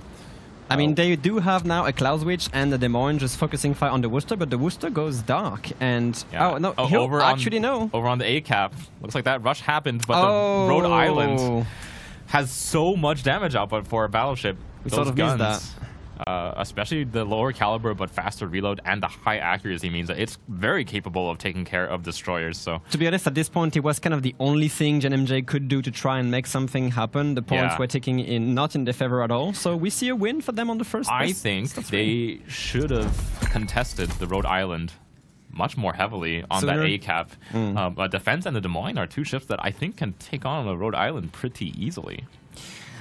I mean, they do have now a Clausewitz and the Des Moines just focusing fire on the Worcester, but the Worcester goes dark. And yeah. no, over on the A cap, looks like that rush happened, but the Rhode Island has so much damage output for a battleship. We Those sort of guns, missed that. Especially the lower caliber but faster reload and the high accuracy means that it's very capable of taking care of destroyers. So to be honest, at this point, it was kind of the only thing JNMJ could do to try and make something happen. The points were taking in not in their favor at all. So we see a win for them on the first. I think they should have contested the Rhode Island much more heavily on that A cap. But Defense and the Des Moines are two ships that I think can take on the Rhode Island pretty easily.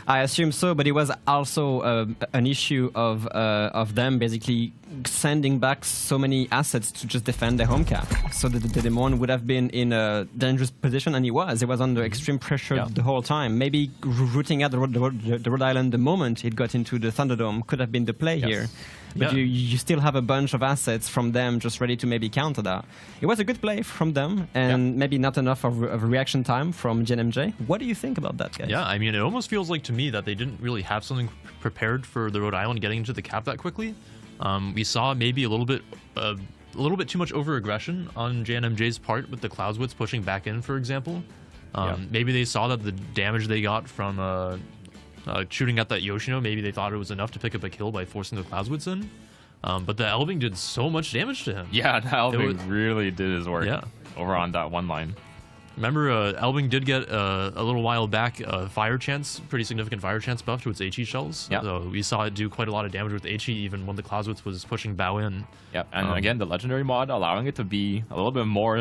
I assume so, but it was also an issue of them basically sending back so many assets to just defend their home cap. So the Des Moines would have been in a dangerous position, and it was. It was under extreme pressure the whole time. Maybe rooting out the Rhode Island the moment it got into the Thunderdome could have been the play here. But you still have a bunch of assets from them just ready to maybe counter that. It was a good play from them, and maybe not enough of a reaction time from JNMJ. What do you think about that, guys? Yeah, I mean, it almost feels like to me that they didn't really have something prepared for the Rhode Island getting into the cap that quickly. We saw maybe a little bit too much over-aggression on JNMJ's part with the Clausewitz pushing back in, for example. Maybe they saw that the damage they got from shooting at that Yoshino, maybe they thought it was enough to pick up a kill by forcing the Clausewitz in. But the Elving did so much damage to him. Yeah, the Elving really did his work over on that one line. Remember, Elving did get a little while back a fire chance, pretty significant fire chance buff to its HE shells. Yep. So we saw it do quite a lot of damage with HE even when the Clausewitz was pushing bow in. Yep, and again, the legendary mod allowing it to be a little bit more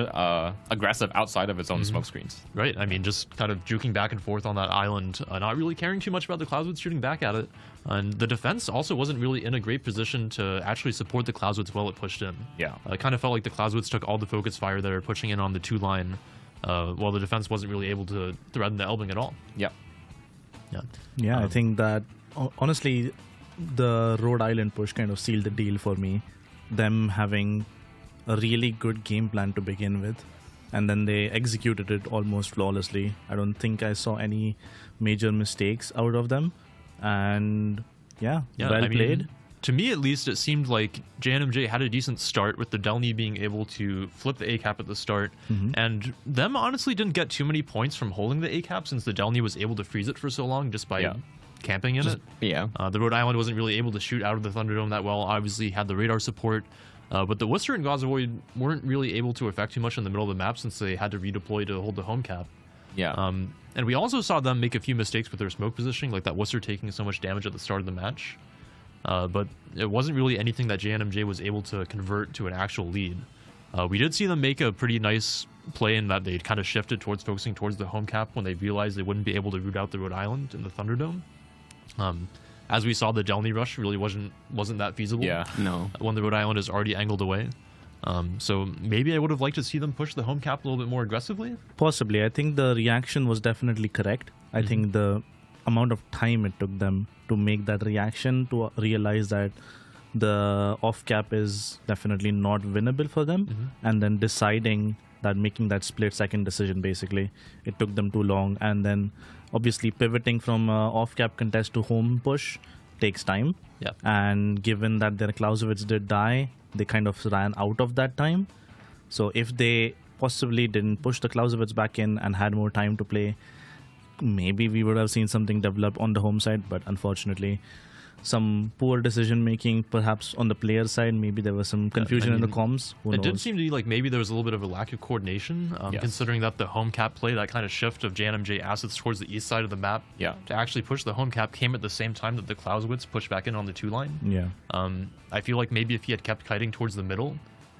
aggressive outside of its own smoke screens. Right, I mean, just kind of juking back and forth on that island, not really caring too much about the Clausewitz shooting back at it. And the defense also wasn't really in a great position to actually support the Clausewitz while it pushed in. Yeah. It kind of felt like the Clausewitz took all the focus fire there, pushing in on the 2-line. While the defense wasn't really able to threaten the Elbing at all. Yep. Yeah, I think that, honestly, the Rhode Island push kind of sealed the deal for me. Them having a really good game plan to begin with, and then they executed it almost flawlessly. I don't think I saw any major mistakes out of them. And well played. To me, at least, it seemed like JNMJ had a decent start with the Delny being able to flip the A-cap at the start, and them honestly didn't get too many points from holding the A-cap since the Delny was able to freeze it for so long just by camping in it. Yeah. The Rhode Island wasn't really able to shoot out of the Thunderdome that well, obviously had the radar support, but the Worcester and Gazavoid weren't really able to affect too much in the middle of the map since they had to redeploy to hold the home cap. Yeah. And we also saw them make a few mistakes with their smoke positioning, like that Worcester taking so much damage at the start of the match. But it wasn't really anything that JNMJ was able to convert to an actual lead. We did see them make a pretty nice play in that they kind of shifted towards focusing towards the home cap when they realized they wouldn't be able to root out the Rhode Island in the Thunderdome. As we saw, the Delny rush really wasn't that feasible. Yeah, no. When the Rhode Island is already angled away. So maybe I would have liked to see them push the home cap a little bit more aggressively. Possibly. I think the reaction was definitely correct. I think the amount of time it took them to make that reaction, to realize that the off cap is definitely not winnable for them, and then deciding that, making that split second decision, basically it took them too long. And then obviously pivoting from off cap contest to home push takes time, and given that their Clausewitz did die, they kind of ran out of that time. So if they possibly didn't push the Clausewitz back in and had more time to play, maybe we would have seen something develop on the home side. But unfortunately, some poor decision making perhaps on the player side. Maybe there was some confusion in the comms. Who knows? It did seem to be like maybe there was a little bit of a lack of coordination, considering that the home cap play, that kind of shift of JNMJ assets towards the east side of the map to actually push the home cap, came at the same time that the Clausewitz pushed back in on the 2-line. I feel like maybe if he had kept kiting towards the middle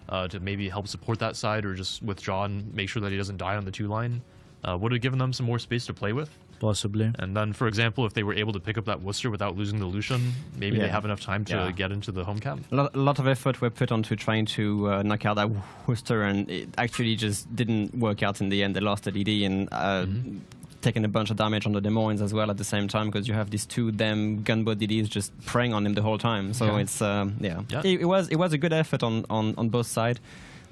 to maybe help support that side, or just withdraw and make sure that he doesn't die on the 2-line, would have given them some more space to play with. Possibly. And then, for example, if they were able to pick up that Worcester without losing the Lucian, maybe they have enough time to get into the home camp. A lot of effort were put onto trying to knock out that Worcester, and it actually just didn't work out in the end. They lost the DD and taken a bunch of damage on the Des Moines as well at the same time, because you have these two damn gunboat DDs just preying on him the whole time. So it's it was a good effort on both sides.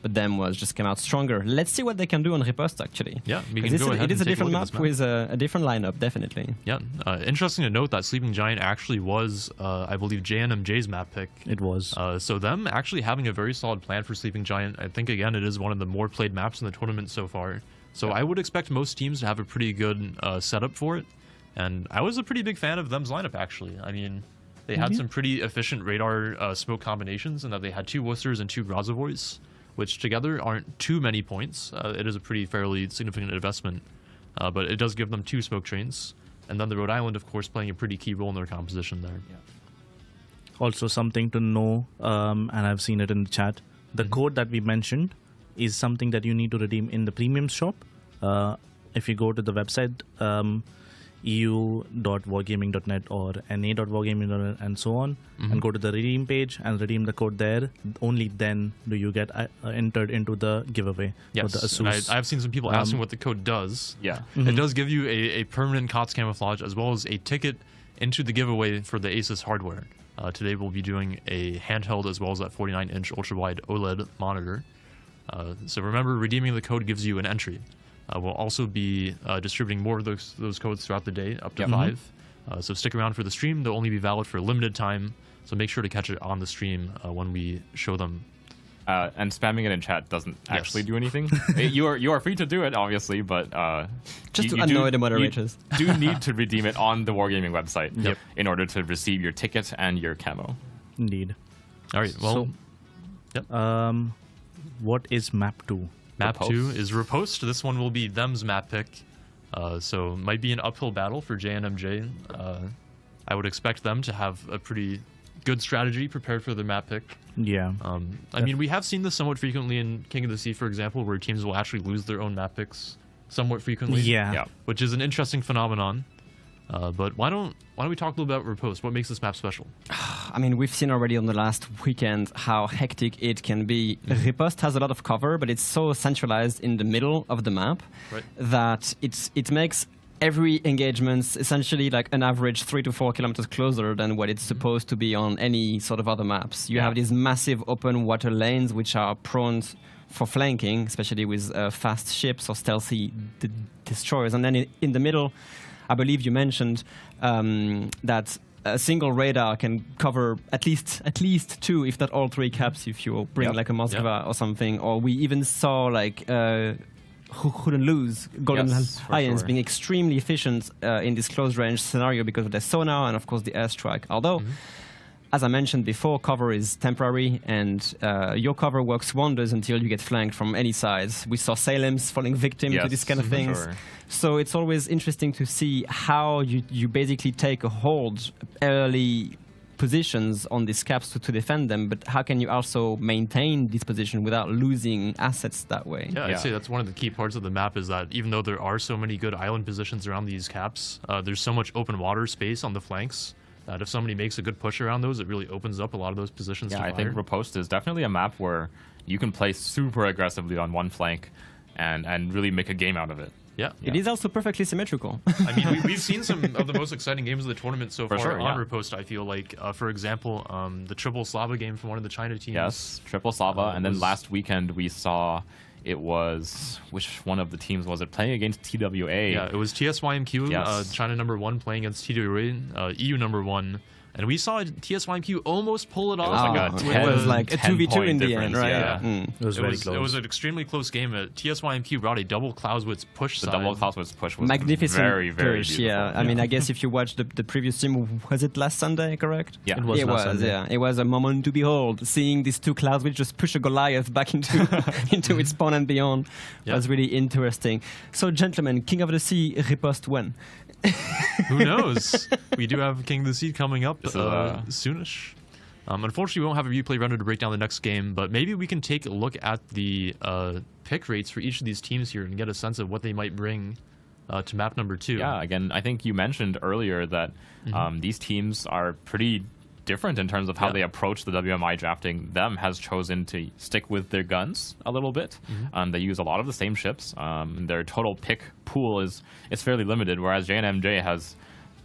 But them just came out stronger. Let's see what they can do on Riposte, actually. Yeah, we can go ahead. It is and a take different look at map with a different lineup, definitely. Yeah, interesting to note that Sleeping Giant actually was, I believe, JNMJ's map pick. It was. So them actually having a very solid plan for Sleeping Giant. I think, again, it is one of the more played maps in the tournament so far. So I would expect most teams to have a pretty good setup for it. And I was a pretty big fan of them's lineup, actually. I mean, they had some pretty efficient radar smoke combinations, and that they had 2 Worcesters and 2 Grazovois, which together aren't too many points. It is a pretty fairly significant investment, but it does give them 2 smoke trains. And then the Rhode Island, of course, playing a pretty key role in their composition there. Yeah. Also something to know, and I've seen it in the chat, the code that we mentioned is something that you need to redeem in the premium shop. If you go to the website, eu.wargaming.net or na.wargaming.net and so on, and go to the redeem page and redeem the code there, only then do you get entered into the giveaway. Yes, for the and Asus. I've seen some people asking what the code does. Yeah. It does give you a permanent COTS camouflage as well as a ticket into the giveaway for the Asus hardware. Today we'll be doing a handheld as well as that 49-inch ultra-wide OLED monitor. So remember, redeeming the code gives you an entry. We'll also be distributing more of those codes throughout the day, up to 5. So stick around for the stream. They'll only be valid for a limited time, so make sure to catch it on the stream when we show them. And spamming it in chat doesn't actually do anything. You are free to do it, obviously, but just to annoy the moderators. You do need to redeem it on the Wargaming website in order to receive your ticket and your camo. Indeed. All right. Well, what is map 2? Map Riposte. 2 is Riposte. This one will be them's map pick. So might be an uphill battle for JNMJ. I would expect them to have a pretty good strategy prepared for their map pick. Yeah. I mean, we have seen this somewhat frequently in King of the Sea, for example, where teams will actually lose their own map picks somewhat frequently. Yeah. Which is an interesting phenomenon. But why don't we talk a little about Riposte? What makes this map special? I mean, we've seen already on the last weekend how hectic it can be. Riposte has a lot of cover, but it's so centralized in the middle of the map that it makes every engagement essentially like an average 3 to 4 kilometers closer than what it's supposed to be on any sort of other maps. You have these massive open water lanes which are prone for flanking, especially with fast ships or stealthy destroyers. And then in the middle, I believe you mentioned that a single radar can cover at least 2, if not all 3 caps, if you bring like a Moskva or something. Or we even saw like who couldn't lose Golden Alliance being extremely efficient in this close range scenario because of their sonar and of course the airstrike. Although, as I mentioned before, cover is temporary, and your cover works wonders until you get flanked from any sides. We saw Salem's falling victim to these kind of things. Sure. So it's always interesting to see how you basically take a hold early positions on these caps to defend them, but how can you also maintain this position without losing assets that way? Yeah, I'd say that's one of the key parts of the map, is that even though there are so many good island positions around these caps, there's so much open water space on the flanks that if somebody makes a good push around those, it really opens up a lot of those positions to fire. I think Riposte is definitely a map where you can play super aggressively on one flank and really make a game out of it. Yeah. It is also perfectly symmetrical. I mean, we've seen some of the most exciting games of the tournament so far on Riposte, I feel like. For example, the Triple Slava game from one of the China teams. Yes, Triple Slava. And then last weekend we saw it was, which one of the teams was it, playing against TWA? Yeah, it was TSYMQ, China #1 playing against TWA, EU #1. And we saw TSYMQ almost pull it off. It was like a 2v2 in the end, right? Yeah. It was very close. It was an extremely close game. TSYMQ brought a double Clausewitz push side. The double Clausewitz push was magnificent, very, very push, beautiful. I mean, I guess if you watched the previous stream, was it last Sunday, correct? Yeah, it was last Sunday. Yeah. It was a moment to behold, seeing these two Clausewitz just push a Goliath back into its spawn and beyond. Yeah. Was really interesting. So, gentlemen, King of the Sea Riposte when? Who knows? We do have King of the Sea coming up soonish. Unfortunately, we won't have a replay render to break down the next game, but maybe we can take a look at the pick rates for each of these teams here and get a sense of what they might bring to map number 2. Yeah, again, I think you mentioned earlier that these teams are pretty different in terms of how they approach the WMI drafting. Them has chosen to stick with their guns a little bit. They use a lot of the same ships. Their total pick pool is fairly limited, whereas JNMJ has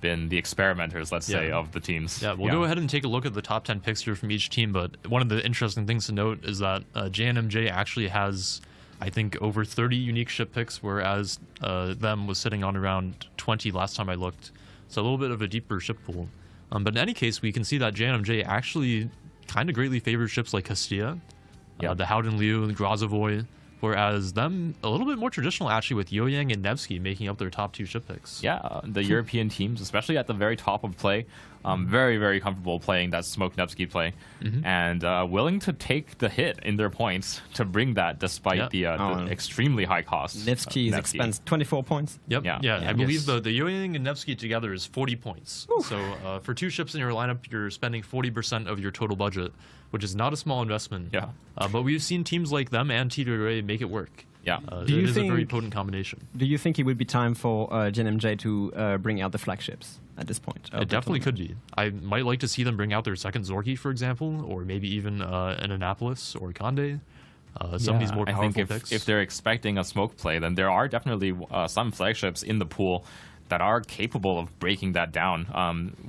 been the experimenters, let's say, of the teams. Yeah, we'll go ahead and take a look at the top 10 picks here from each team, but one of the interesting things to note is that JNMJ actually has, I think, over 30 unique ship picks, whereas them was sitting on around 20 last time I looked. So a little bit of a deeper ship pool. But in any case, we can see that JNMJ actually kind of greatly favors ships like Castilla, the Howden Liu, the Grozovoy, whereas them a little bit more traditional actually with Yoyang and Nevsky making up their top 2 ship picks. Yeah, the European teams, especially at the very top of play, very, very comfortable playing that Smoke Nevsky play, and willing to take the hit in their points to bring that despite the extremely high cost. Nevsky is expensive, 24 points. Yep. Yeah. I believe the Yoyang and Nevsky together is 40 points. Oof. So for 2 ships in your lineup, you're spending 40% of your total budget, which is not a small investment. Yeah. But we've seen teams like them and TWA make it work. Yeah. It is a very potent combination. Do you think it would be time for JNMJ to bring out the flagships at this point? It definitely could be. I might like to see them bring out their second Zorky, for example, or maybe even an Annapolis or Conde. Some of these more powerful I think picks. if they're expecting a smoke play, then there are definitely some flagships in the pool that are capable of breaking that down.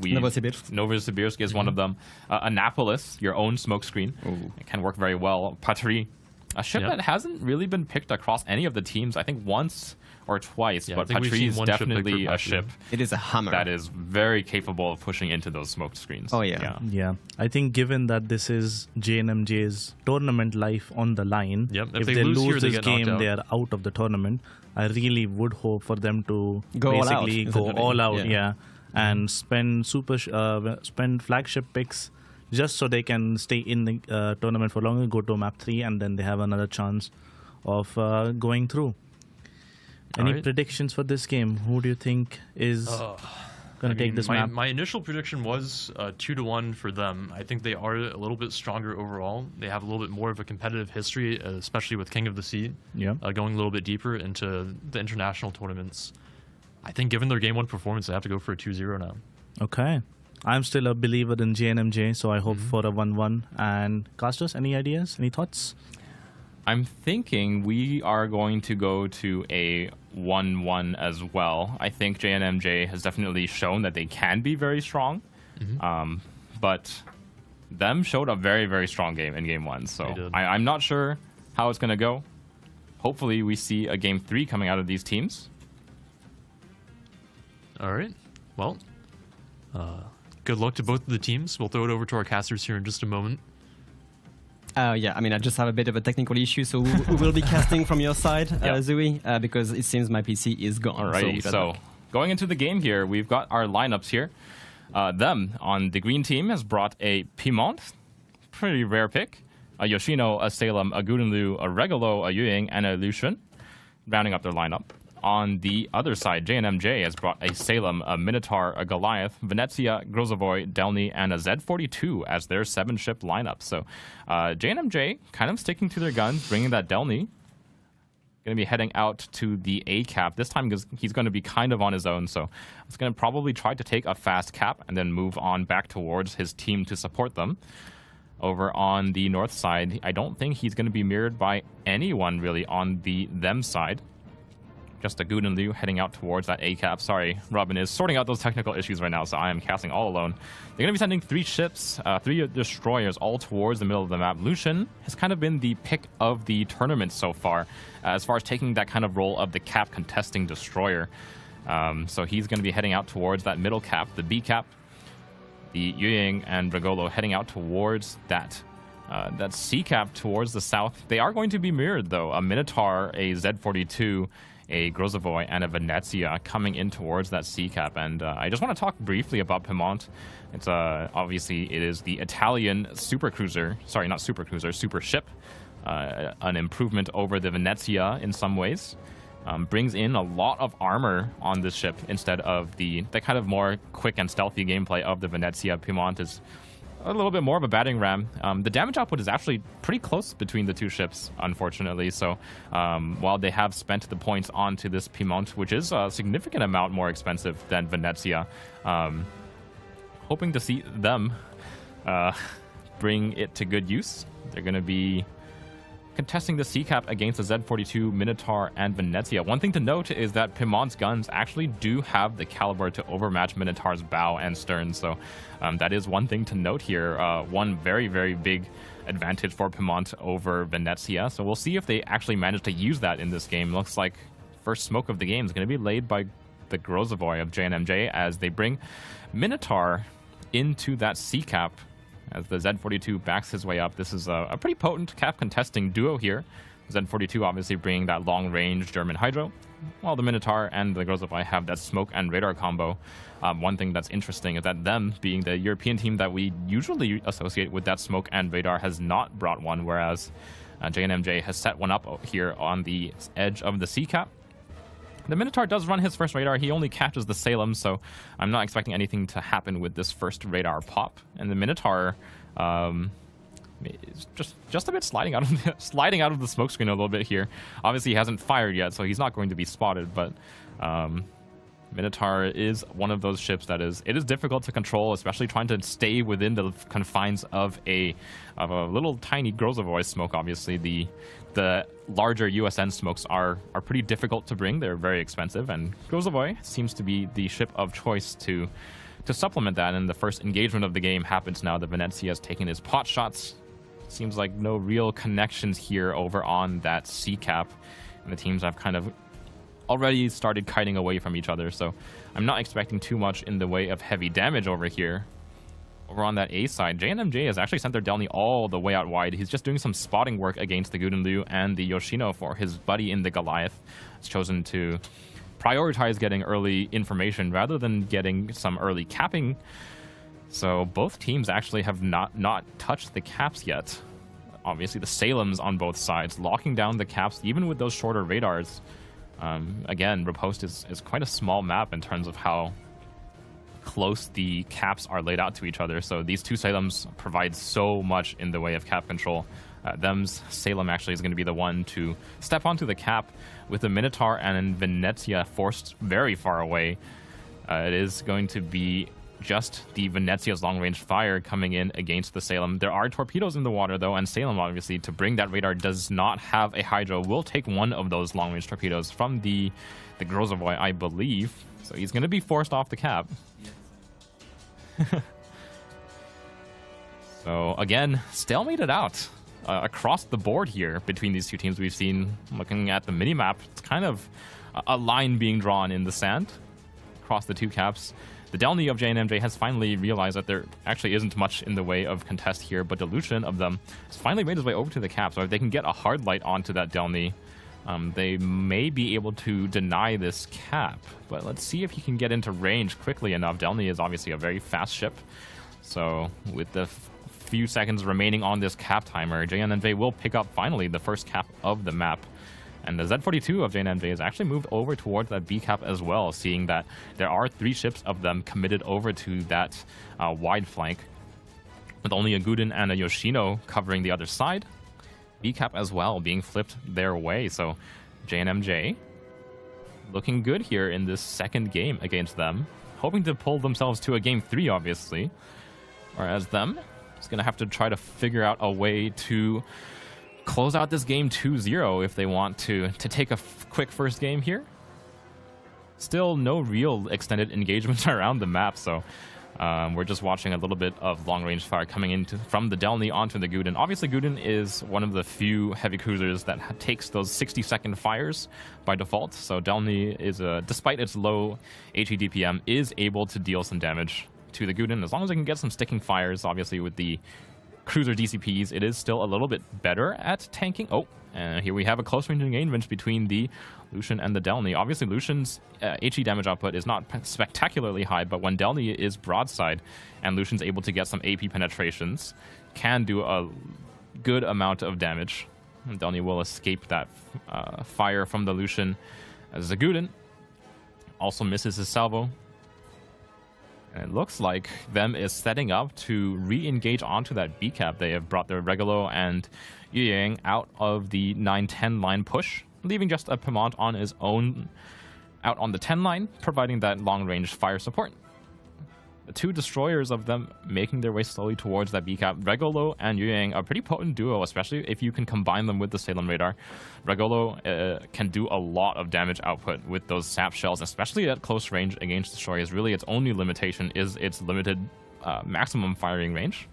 Novosibirsk is one of them. Annapolis, your own smokescreen, it can work very well. Patry, a ship that hasn't really been picked across any of the teams, I think once or twice, but Patry is definitely a ship. It is a hammer. That is very capable of pushing into those smoked screens. Oh, yeah. Yeah. I think given that this is JNMJ's tournament life on the line, if they lose this game, they are out of the tournament. I really would hope for them to go all out, and spend spend flagship picks just so they can stay in the tournament for longer, go to map 3, and then they have another chance of going through. Any predictions for this game? Who do you think is going to take this map? My initial prediction was 2-1 for them. I think they are a little bit stronger overall. They have a little bit more of a competitive history, especially with King of the Sea, going a little bit deeper into the international tournaments. I think given their Game 1 performance, they have to go for a 2-0 now. Okay. I'm still a believer in JNMJ, so I hope for a 1-1. And Casters, any ideas? Any thoughts? I'm thinking we are going to go to a 1-1 as well. I think JNMJ has definitely shown that they can be very strong, but them showed a very, very strong game in Game 1. So I'm not sure how it's going to go. Hopefully we see a Game 3 coming out of these teams. All right. Well, good luck to both of the teams. We'll throw it over to our casters here in just a moment. I just have a bit of a technical issue, so we will be casting from your side, Zui, because it seems my PC is gone. Alrighty, so going into the game here, we've got our lineups here. Them on the green team has brought a Piedmont, pretty rare pick, a Yoshino, a Salem, a Gudenlu, a Regalo, a Yuying, and a Lucian, rounding up their lineup. On the other side, JNMJ has brought a Salem, a Minotaur, a Goliath, Venezia, Grozovoy, Delny, and a Z42 as their 7-ship lineup. So JNMJ kind of sticking to their guns, bringing that Delny. Going to be heading out to the A cap. This time he's going to be kind of on his own, so he's going to probably try to take a fast cap and then move on back towards his team to support them. Over on the north side, I don't think he's going to be mirrored by anyone really on the them side. Just a Guden Liu heading out towards that A cap. Sorry, Robin is sorting out those technical issues right now, so I am casting all alone. They're going to be sending 3 ships, 3 destroyers all towards the middle of the map. Lucian has kind of been the pick of the tournament so far as taking that kind of role of the cap contesting destroyer. So he's going to be heading out towards that middle cap, the B cap. The Yuying and Regolo heading out towards that C cap towards the south. They are going to be mirrored, though. A Minotaur, a Z42, a Grozovoy, and a Venezia coming in towards that C cap. And I just want to talk briefly about Piedmont. It's obviously it is the Italian supercruiser. Sorry, not supercruiser, super ship. An improvement over the Venezia in some ways. Brings in a lot of armor on this ship instead of the kind of more quick and stealthy gameplay of the Venezia. Piedmont is a little bit more of a battering ram. The damage output is actually pretty close between the two ships, unfortunately. So while they have spent the points onto this Piemont, which is a significant amount more expensive than Venezia, hoping to see them bring it to good use. They're going to be contesting the C-Cap against the Z-42, Minotaur, and Venezia. One thing to note is that Piemont's guns actually do have the caliber to overmatch Minotaur's bow and stern, so that is one thing to note here. One very, very big advantage for Piemont over Venezia, so we'll see if they actually manage to use that in this game. Looks like first smoke of the game is going to be laid by the Grozovoy of JNMJ as they bring Minotaur into that C-Cap. As the Z-42 backs his way up. This is a pretty potent cap contesting duo here. Z-42 obviously bringing that long-range German Hydro, while the Minotaur and the Grozovoy have that smoke and radar combo. One thing that's interesting is that them, being the European team that we usually associate with that smoke and radar, has not brought one, whereas JNMJ has set one up here on the edge of the C-Cap. The Minotaur does run his first radar. He only catches the Salem, so I'm not expecting anything to happen with this first radar pop. And the Minotaur is just a bit sliding out of the smoke screen a little bit here. Obviously, he hasn't fired yet, so he's not going to be spotted. But Minotaur is one of those ships that is difficult to control, especially trying to stay within the confines of a little tiny Grozovoy smoke. Obviously, the larger USN smokes are pretty difficult to bring. They're very expensive, and Grozovoy seems to be the ship of choice to supplement that. And the first engagement of the game happens now. The Venezia has taken his pot shots. Seems like no real connections here over on that C-Cap, and the teams have kind of already started kiting away from each other, so I'm not expecting too much in the way of heavy damage over here. Over on that A side, JNMJ has actually sent their Delny all the way out wide. He's just doing some spotting work against the Gudenliu and the Yoshino for his buddy in the Goliath. He's chosen to prioritize getting early information rather than getting some early capping. So both teams actually have not touched the caps yet. Obviously the Salems on both sides, locking down the caps even with those shorter radars. Again, Riposte is quite a small map in terms of how close the caps are laid out to each other. So these two Salems provide so much in the way of cap control. Them's Salem actually is going to be the one to step onto the cap with the Minotaur and Venezia forced very far away. It is going to be just the Venezia's long-range fire coming in against the Salem. There are torpedoes in the water, though, and Salem, obviously, to bring that radar, does not have a Hydro. Will take one of those long-range torpedoes from the Grozovoy, I believe. So he's going to be forced off the cap. So, again, stalemated out across the board here between these two teams. We've seen, looking at the mini-map, it's kind of a line being drawn in the sand across the two caps. The Delny of JNMJ has finally realized that there actually isn't much in the way of contest here, but Delusion of them has finally made his way over to the cap. So if they can get a hard light onto that Delny, they may be able to deny this cap. But let's see if he can get into range quickly enough. Delny is obviously a very fast ship. So with the few seconds remaining on this cap timer, JNMJ will pick up finally the first cap of the map. And the Z-42 of JNMJ has actually moved over towards that B cap as well, seeing that there are 3 ships of them committed over to that wide flank, with only a Guden and a Yoshino covering the other side. B cap as well being flipped their way. So JNMJ looking good here in this second game against them, hoping to pull themselves to a game 3, obviously. Whereas them is going to have to try to figure out a way to close out this game 2-0 if they want to take a quick first game here. Still no real extended engagement around the map, so we're just watching a little bit of long-range fire coming into from the Delny onto the Guden. Obviously, Guden is one of the few heavy cruisers that takes those 60-second fires by default, so Delny is, despite its low HE DPM, is able to deal some damage to the Guden, as long as it can get some sticking fires. Obviously, with the cruiser DCPs, it is still a little bit better at tanking. Oh, and here we have a close range engagement between the Lucian and the Delny. Obviously, Lucian's HE damage output is not spectacularly high, but when Delny is broadside and Lucian's able to get some AP penetrations, can do a good amount of damage. And Delny will escape that fire from the Lucian, as Zaguden also misses his salvo. And it looks like them is setting up to re-engage onto that B cap. They have brought their Regulo and Yuyang out of the 9-10 line push, leaving just a Pimont on his own out on the 10 line, providing that long-range fire support. The two destroyers of them making their way slowly towards that B cap. Regulo and Yuyang are a pretty potent duo, especially if you can combine them with the Salem radar. Regulo can do a lot of damage output with those sap shells, especially at close range against destroyers. Really, its only limitation is its limited maximum firing range.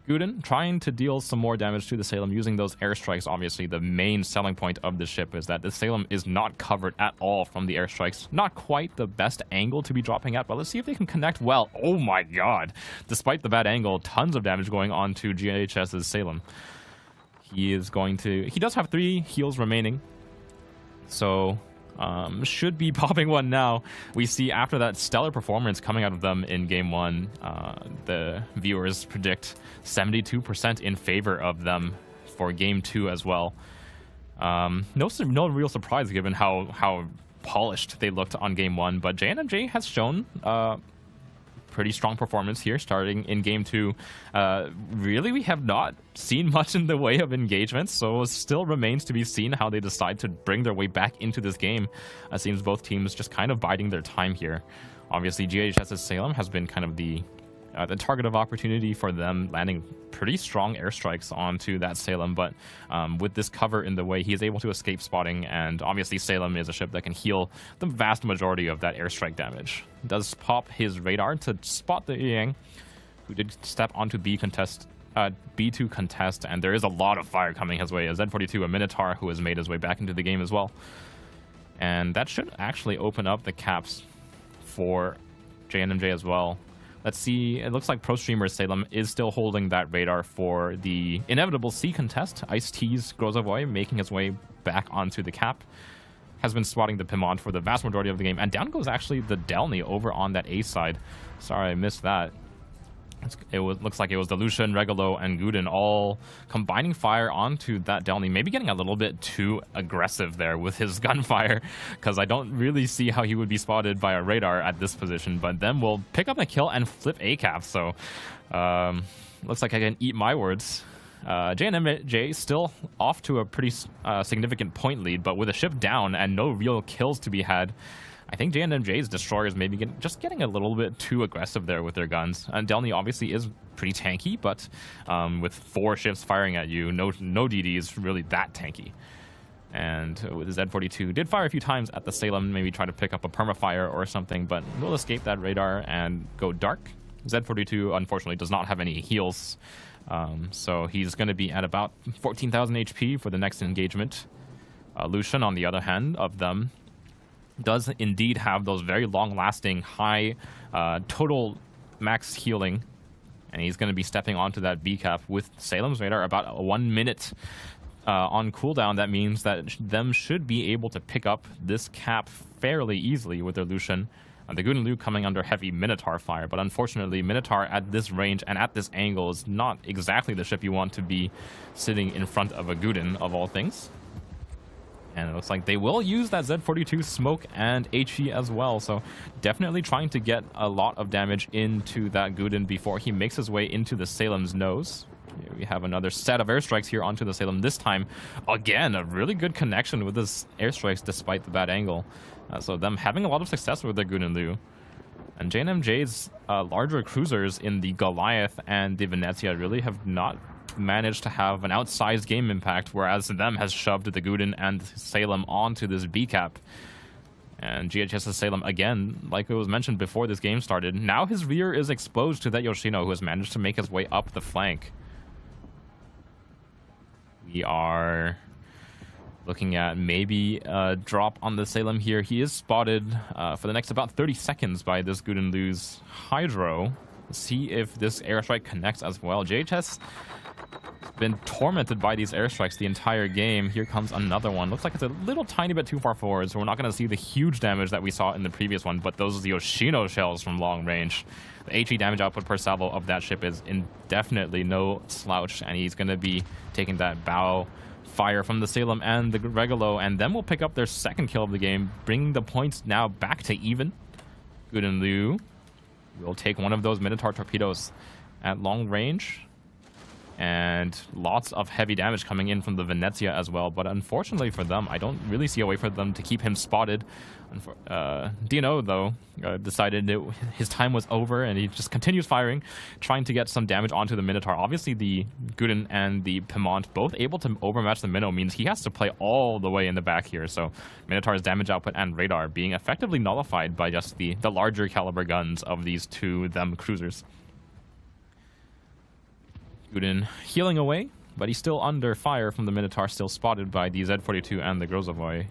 Guden trying to deal some more damage to the Salem using those airstrikes. Obviously, the main selling point of the ship is that the Salem is not covered at all from the airstrikes. Not quite the best angle to be dropping at, but let's see if they can connect well. Oh my god! Despite the bad angle, tons of damage going on to GHS's Salem. He does have 3 heals remaining, so should be popping one now. We see after that stellar performance coming out of them in Game 1, the viewers predict 72% in favor of them for Game 2 as well. No real surprise given how polished they looked on Game 1, but JNMJ has shown pretty strong performance here starting in Game 2. Really, we have not seen much in the way of engagements, so it still remains to be seen how they decide to bring their way back into this game. It seems both teams just kind of biding their time here. Obviously, GHS's Salem has been kind of the target of opportunity for them, landing pretty strong airstrikes onto that Salem, but with this cover in the way, he is able to escape spotting, and obviously Salem is a ship that can heal the vast majority of that airstrike damage. Does pop his radar to spot the Yang, who did step onto B2 contest, and there is a lot of fire coming his way. A Z42, a Minotaur, who has made his way back into the game as well. And that should actually open up the caps for JNMJ as well. Let's see, it looks like Pro Streamer Salem is still holding that radar for the inevitable C contest. Ice-T's Grozavoy making his way back onto the cap. Has been spotting the Pimont for the vast majority of the game. And down goes actually the Delny over on that A side. Sorry, I missed that. Looks like it was the Lucian, Regulo, and Guden all combining fire onto that Delny. Maybe getting a little bit too aggressive there with his gunfire, because I don't really see how he would be spotted by a radar at this position. But then we'll pick up a kill and flip A cap. So looks like I can eat my words. JNMJ still off to a pretty significant point lead, but with a ship down and no real kills to be had, I think JNMJ's destroyers maybe getting a little bit too aggressive there with their guns. And Delny obviously is pretty tanky, but with 4 ships firing at you, no DD is really that tanky. And with the Z42, did fire a few times at the Salem, maybe try to pick up a permafire or something, but will escape that radar and go dark. Z42 unfortunately does not have any heals, so he's going to be at about 14,000 HP for the next engagement. Lucian, on the other hand, of them, does indeed have those very long-lasting, high total max healing, and he's going to be stepping onto that B cap with Salem's radar about 1 minute on cooldown. That means that them should be able to pick up this cap fairly easily with their Lucian. The Guden Liu coming under heavy Minotaur fire, but unfortunately Minotaur at this range and at this angle is not exactly the ship you want to be sitting in front of a Guden, of all things. And it looks like they will use that Z42 smoke and HE as well, so definitely trying to get a lot of damage into that Guden before he makes his way into the Salem's nose. Here we have another set of airstrikes here onto the Salem. This time, again, a really good connection with this airstrikes despite the bad angle. So them having a lot of success with their Guden Liu. And JNMJ's larger cruisers in the Goliath and the Venezia really have not managed to have an outsized game impact, whereas them has shoved the Guden and Salem onto this B cap. And GHS's Salem, again, like it was mentioned before this game started, now his rear is exposed to that Yoshino, who has managed to make his way up the flank. We are looking at maybe a drop on the Salem here. He is spotted for the next about 30 seconds by this Guden Liu's Hydro. Let's see if this airstrike connects as well. JHS been tormented by these airstrikes the entire game. Here comes another one. Looks like it's a little tiny bit too far forward, so we're not going to see the huge damage that we saw in the previous one, but those are the Yoshino shells from long range. The HE damage output per salvo of that ship is indefinitely no slouch, and he's going to be taking that bow fire from the Salem and the Regulo, and then we'll pick up their second kill of the game, bringing the points now back to even. Guden Liu will take one of those Minotaur torpedoes at long range. And lots of heavy damage coming in from the Venezia as well. But unfortunately for them, I don't really see a way for them to keep him spotted. Dino, though, decided his time was over, and he just continues firing, trying to get some damage onto the Minotaur. Obviously, the Guden and the Pimont, both able to overmatch the Minnow, means he has to play all the way in the back here. So Minotaur's damage output and radar being effectively nullified by just the larger caliber guns of these two cruisers. Guden healing away, but he's still under fire from the Minotaur, still spotted by the Z-42 and the Grozavoy.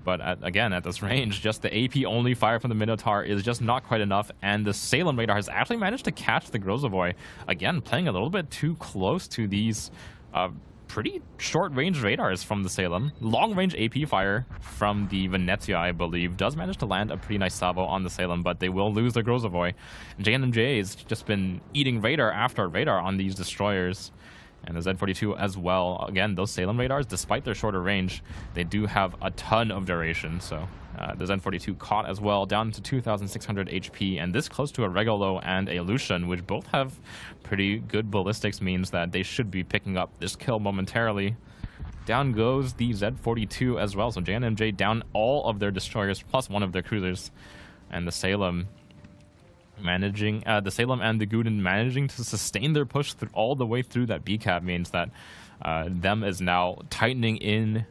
But again, at this range, just the AP-only fire from the Minotaur is just not quite enough, and the Salem radar has actually managed to catch the Grozavoy. Again, playing a little bit too close to these pretty short-range radars from the Salem. Long-range AP fire from the Venezia, I believe, does manage to land a pretty nice salvo on the Salem, but they will lose the Grozavoy. JNMJ has just been eating radar after radar on these destroyers. And the Z-42 as well. Again, those Salem radars, despite their shorter range, they do have a ton of duration. So the Z-42 caught as well, down to 2,600 HP. And this close to a Regolo and a Lucian, which both have pretty good ballistics, means that they should be picking up this kill momentarily. Down goes the Z-42 as well. So JNMJ down all of their destroyers, plus one of their cruisers. And the Salem managing the Salem and the Guden managing to sustain their push all the way through that B cap means that them is now tightening in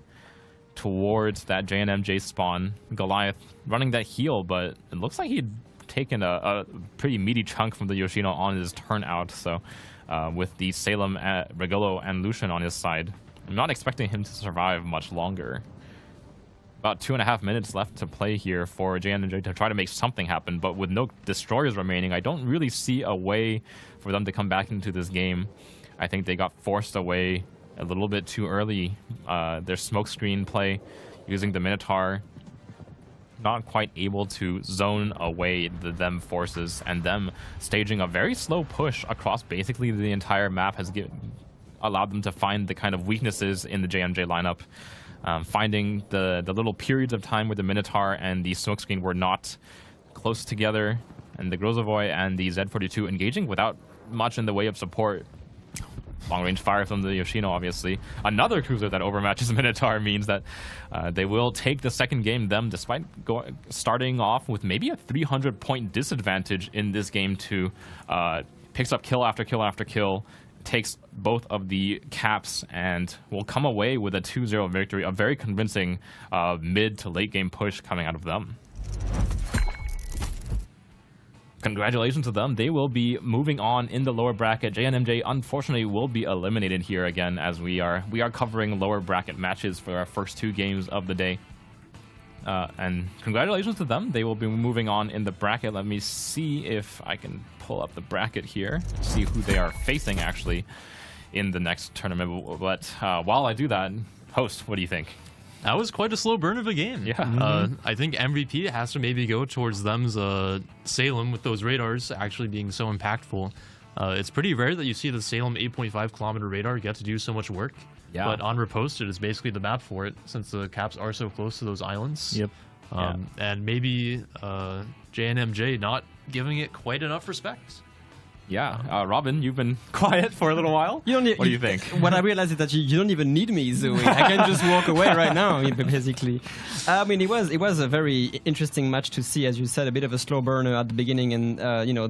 towards that JNMJ spawn. Goliath running that heal, but it looks like he'd taken a pretty meaty chunk from the Yoshino on his turn out. So with the Salem, Regolo, and Lucian on his side, I'm not expecting him to survive much longer. About 2.5 minutes left to play here for JNMJ to try to make something happen, but with no destroyers remaining, I don't really see a way for them to come back into this game. I think they got forced away a little bit too early. Their smokescreen play using the Minotaur, not quite able to zone away them forces, and them staging a very slow push across basically the entire map has allowed them to find the kind of weaknesses in the JMJ lineup. Finding the little periods of time where the Minotaur and the smokescreen were not close together, and the Grozavoy and the Z-42 engaging without much in the way of support. Long-range fire from the Yoshino, obviously. Another cruiser that overmatches the Minotaur means that they will take the second game, them, despite starting off with maybe a 300-point disadvantage in this game to picks up kill after kill after kill, takes both of the caps, and will come away with a 2-0 victory. A very convincing mid to late game push coming out of them. Congratulations to them. They will be moving on in the lower bracket. JNMJ unfortunately will be eliminated here again, as we are covering lower bracket matches for our first two games of the day. And congratulations to them. They will be moving on in the bracket. Let me see if I can pull up the bracket here, see who they are facing actually in the next tournament. But while I do that, host, what do you think? That was quite a slow burn of a game. Yeah. I think MVP has to maybe go towards them's Salem, with those radars actually being so impactful. It's pretty rare that you see the Salem 8.5 kilometer radar get to do so much work. Yeah. But on Reposted is basically the map for it, since the caps are so close to those islands. Yep. And maybe JNMJ not giving it quite enough respect. Yeah, Robin, you've been quiet for a little while. What do you think? What I realized is that you don't even need me, Zoe. I can just walk away right now, basically. I mean, it was a very interesting match to see, as you said, a bit of a slow burner at the beginning, and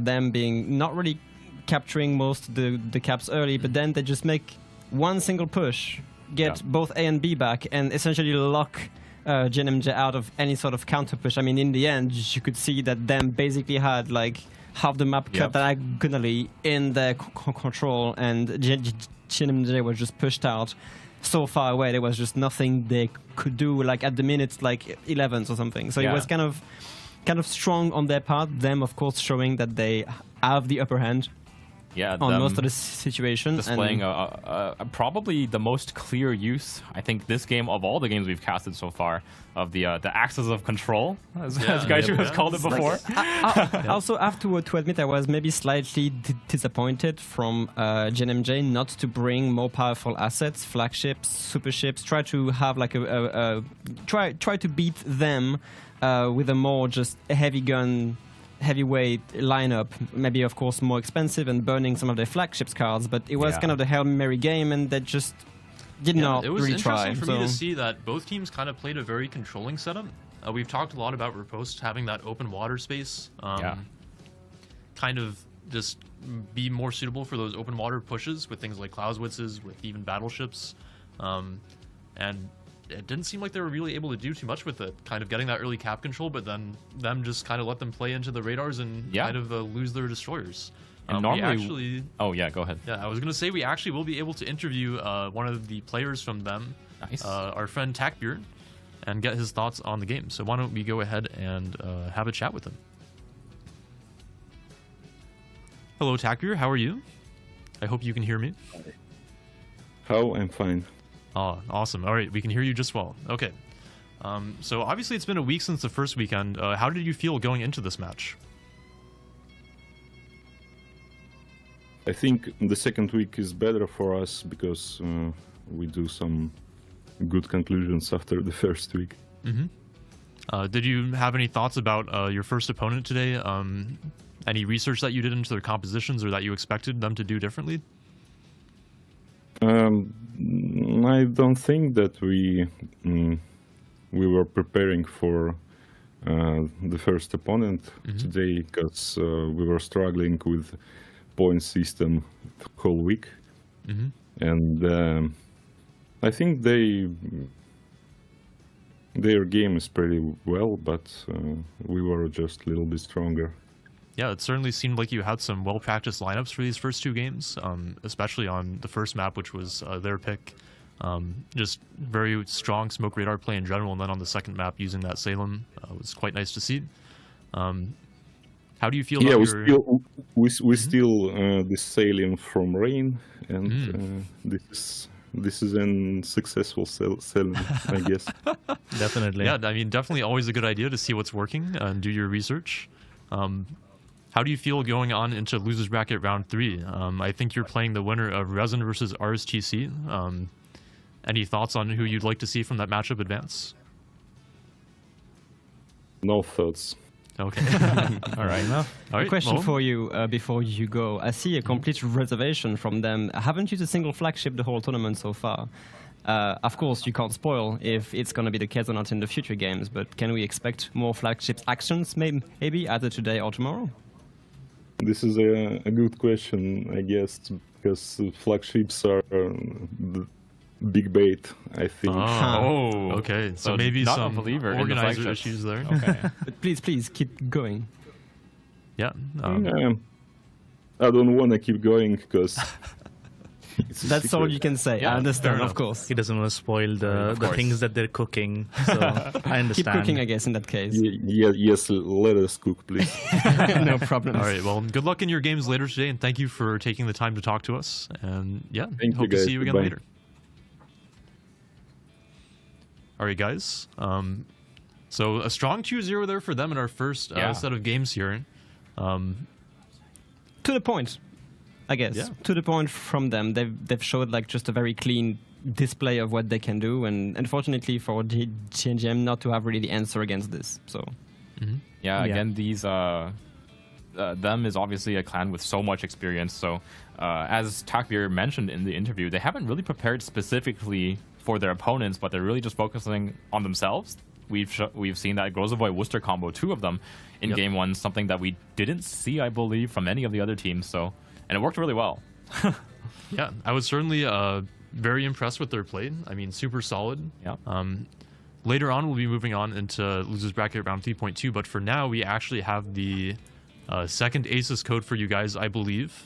them being not really capturing most of the caps early, but then they just make one single push, get both A and B back, and essentially lock JNMJ out of any sort of counter push. I mean, in the end, you could see that them basically had like half the map cut diagonally in their control, and JNMJ was just pushed out so far away. There was just nothing they could do, like at the minutes, like 11th or something. So it was kind of strong on their part. Them, of course, showing that they have the upper hand. Yeah, on them most of the situation. displaying and probably the most clear use, I think, this game of all the games we've casted so far, of the axis of control, as Gaishu has called it before. I also have to admit I was maybe slightly disappointed from GNMJ not to bring more powerful assets, flagships, super ships. Try to have like try to beat them with a more just heavy gun, heavyweight lineup. Maybe of course more expensive and burning some of their flagships cards, but it was kind of the Hail Mary game, and they just did not it was really try. interesting for me to see that both teams kind of played a very controlling setup. We've talked a lot about Riposte having that open water space, kind of just be more suitable for those open water pushes with things like Clauswitzes, with even battleships, and it didn't seem like they were really able to do too much with it, kind of getting that early cap control, but then them just kind of let them play into the radars and kind of lose their destroyers. And normally, go ahead. Yeah, I was going to say we actually will be able to interview one of the players from them, our friend Takbeer, and get his thoughts on the game. So why don't we go ahead and have a chat with him. Hello, Takbeer. How are you? I hope you can hear me. How? I'm fine. Oh, awesome. All right, we can hear you just well. Okay. So obviously it's been a week since the first weekend. How did you feel going into this match? I think the second week is better for us because we do some good conclusions after the first week. Did you have any thoughts about your first opponent today? Any research that you did into their compositions or that you expected them to do differently? I don't think that we were preparing for the first opponent today because we were struggling with point system the whole week, and I think their game is pretty well, but we were just a little bit stronger. Yeah, it certainly seemed like you had some well-practiced lineups for these first two games, especially on the first map, which was their pick. Just very strong smoke radar play in general, and then on the second map using that Salem was quite nice to see. How do you feel about your... we still this Salem from Rain, and this is a successful Salem, I guess. Definitely. Yeah, I mean, definitely always a good idea to see what's working and do your research. How do you feel going on into losers bracket round 3? I think you're playing the winner of Resin versus RSTC. Any thoughts on who you'd like to see from that matchup advance? No thoughts. Okay. All right. Enough. All right. Question for you before you go. I see a complete reservation from them. Haven't used a single flagship the whole tournament so far. Of course, you can't spoil if it's going to be the case or not in the future games, but can we expect more flagships actions maybe either today or tomorrow? This is a good question, I guess, because flagships are the big bait, I think. Oh, okay. So maybe not some a believer in the organizer flagships. issues there. Okay. But please keep going. Yeah. I don't want to keep going because That's all you can say. Yeah, I fair understand, enough. of course. He doesn't want to spoil the course. things that they're cooking. So I understand. Keep cooking, I guess, in that case. yes, let us cook, please. No problem. All right. Well, good luck in your games later today, and thank you for taking the time to talk to us. And yeah, Thank hope you, to guys. see you again Goodbye. later. All right, guys. So a strong 2-0 there for them in our first set of games here. To the point, I guess. Yeah. To the point from them. They've showed like just a very clean display of what they can do, and unfortunately for GNGM not to have really the answer against this. So Yeah, again, these them is obviously a clan with so much experience. So as Takbeer mentioned in the interview, they haven't really prepared specifically for their opponents, but they're really just focusing on themselves. We've seen that Grozovoy Worcester combo, 2 of them in game 1, something that we didn't see, I believe, from any of the other teams. So, and it worked really well. Yeah, I was certainly very impressed with their play. I mean, super solid. Yeah. Later on, we'll be moving on into losers bracket round 3.2, but for now, we actually have the second ACES code for you guys, I believe.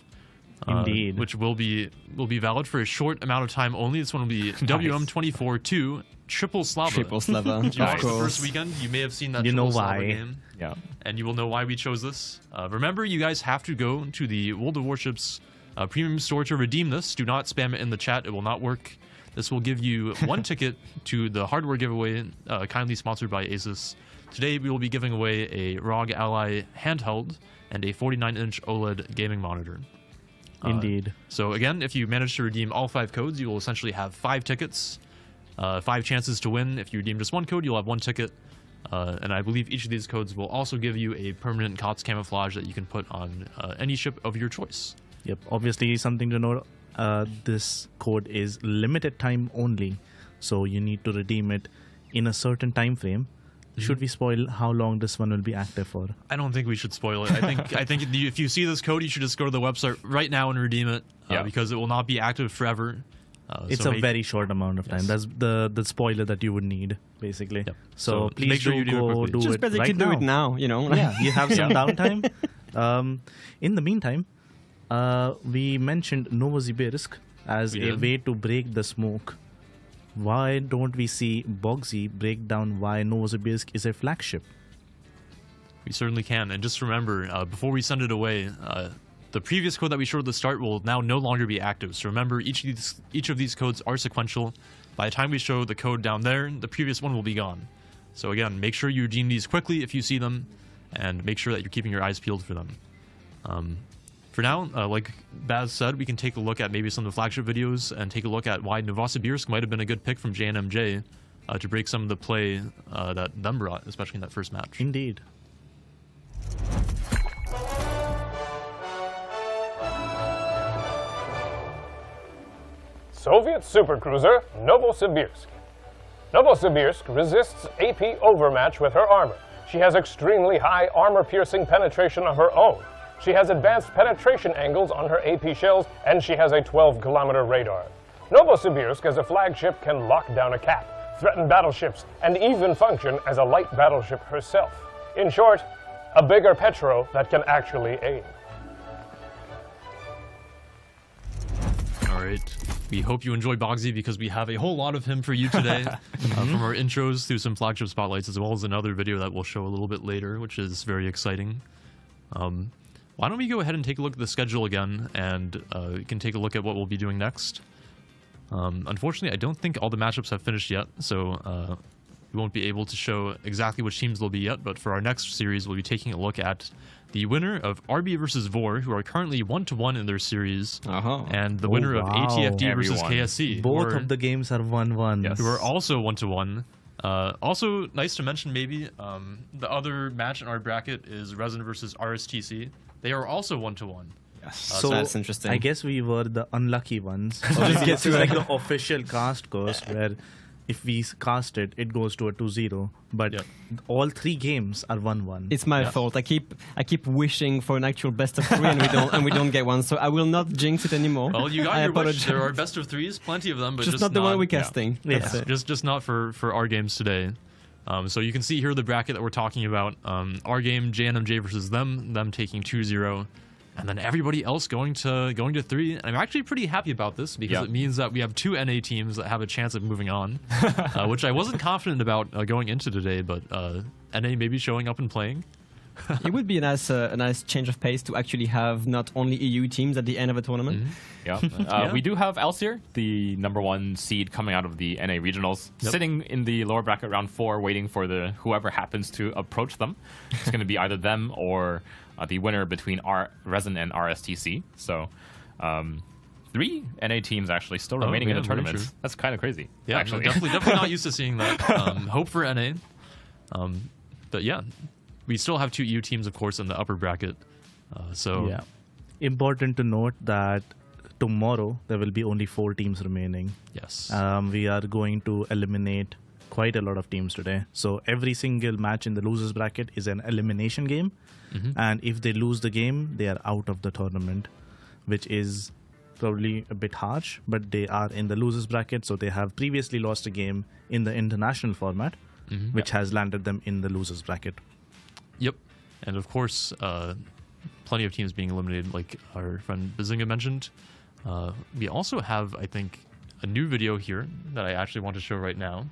Indeed. Which will be valid for a short amount of time only. This one will be WM242 Triple Slava. Triple Slava, If you of watched the course. first weekend, you may have seen that You Triple know Slava why. game. Yeah. And you will know why we chose this. Remember, you guys have to go to the World of Warships Premium store to redeem this. Do not spam it in the chat. It will not work. This will give you 1 ticket to the hardware giveaway, kindly sponsored by Asus. Today we will be giving away a ROG Ally handheld and a 49-inch OLED gaming monitor. Indeed. So again, if you manage to redeem all 5 codes, you will essentially have 5 tickets, 5 chances to win. If you redeem just 1 code, you'll have 1 ticket. And I believe each of these codes will also give you a permanent COTS camouflage that you can put on any ship of your choice. Yep. Obviously, something to note, this code is limited time only, so you need to redeem it in a certain time frame. Should we spoil how long this one will be active for? I don't think we should spoil it. I think if you see this code, you should just go to the website right now and redeem it, because it will not be active forever. It's a very short amount of time. That's the spoiler that you would need, basically. Yep. So please make sure do you do it go quickly. do Just it basically right do now. it now, you know. Yeah, you have some downtime. In the meantime, we mentioned Novosibirsk as a way to break the smoke. Why don't we see Bogsy break down why Novosibirsk is a flagship? We certainly can. And just remember, before we send it away, the previous code that we showed at the start will now no longer be active. So remember, each of these codes are sequential. By the time we show the code down there, the previous one will be gone. So again, make sure you redeem these quickly if you see them, and make sure that you're keeping your eyes peeled for them. For now, like Baz said, we can take a look at maybe some of the flagship videos and take a look at why Novosibirsk might have been a good pick from JNMJ to break some of the play that them brought, especially in that first match. Indeed. Soviet supercruiser Novosibirsk. Novosibirsk resists AP overmatch with her armor. She has extremely high armor-piercing penetration of her own. She has advanced penetration angles on her AP shells, and she has a 12-kilometer radar. Novosibirsk as a flagship can lock down a cap, threaten battleships, and even function as a light battleship herself. In short, a bigger Petro that can actually aim. Alright, we hope you enjoy Bogsy because we have a whole lot of him for you today from our intros through some flagship spotlights, as well as another video that we'll show a little bit later, which is very exciting. Why don't we go ahead and take a look at the schedule again, and we can take a look at what we'll be doing next. Unfortunately, I don't think all the matchups have finished yet, so we won't be able to show exactly which teams they'll be yet, but for our next series, we'll be taking a look at the winner of RB versus Vor, who are currently 1-1 in their series, and the winner of ATFD versus KSC. Both of the games are 1-1. Who are also 1-1. Also, nice to mention maybe, the other match in our bracket is Resin versus RSTC. They are also 1-1. So that's interesting. I guess we were the unlucky ones. It's like the official cast goes, where if we cast it, it goes to a 2-0. But all 3 games are 1-1. It's my fault. I keep wishing for an actual best of 3, and we don't get one. So I will not jinx it anymore. Well, you got your wish. There are best of 3s, plenty of them, but just not the one we're casting. That's it. Just not for our games today. So you can see here the bracket that we're talking about. Our game, JNMJ versus them taking 2-0. And then everybody else going to 3. And I'm actually pretty happy about this because it means that we have 2 NA teams that have a chance of moving on, which I wasn't confident about going into today, but NA may be showing up and playing. It would be a nice change of pace to actually have not only EU teams at the end of a tournament. We do have Elsier, the #1 seed coming out of the NA regionals, sitting in the lower bracket round 4, waiting for whoever happens to approach them. It's going to be either them or the winner between Resin and RSTC. So 3 NA teams actually still remaining in the tournament. That's kind of crazy. Yeah, actually. definitely not used to seeing that. Hope for NA. But yeah, we still have 2 EU teams, of course, in the upper bracket. Important to note that tomorrow there will be only 4 teams remaining. Yes. We are going to eliminate quite a lot of teams today. So every single match in the losers bracket is an elimination game. And if they lose the game, they are out of the tournament, which is probably a bit harsh, but they are in the losers bracket, so they have previously lost a game in the international format, which has landed them in the losers bracket. Yep. And of course, plenty of teams being eliminated, like our friend Bazinga mentioned. We also have, I think, a new video here that I actually want to show right now.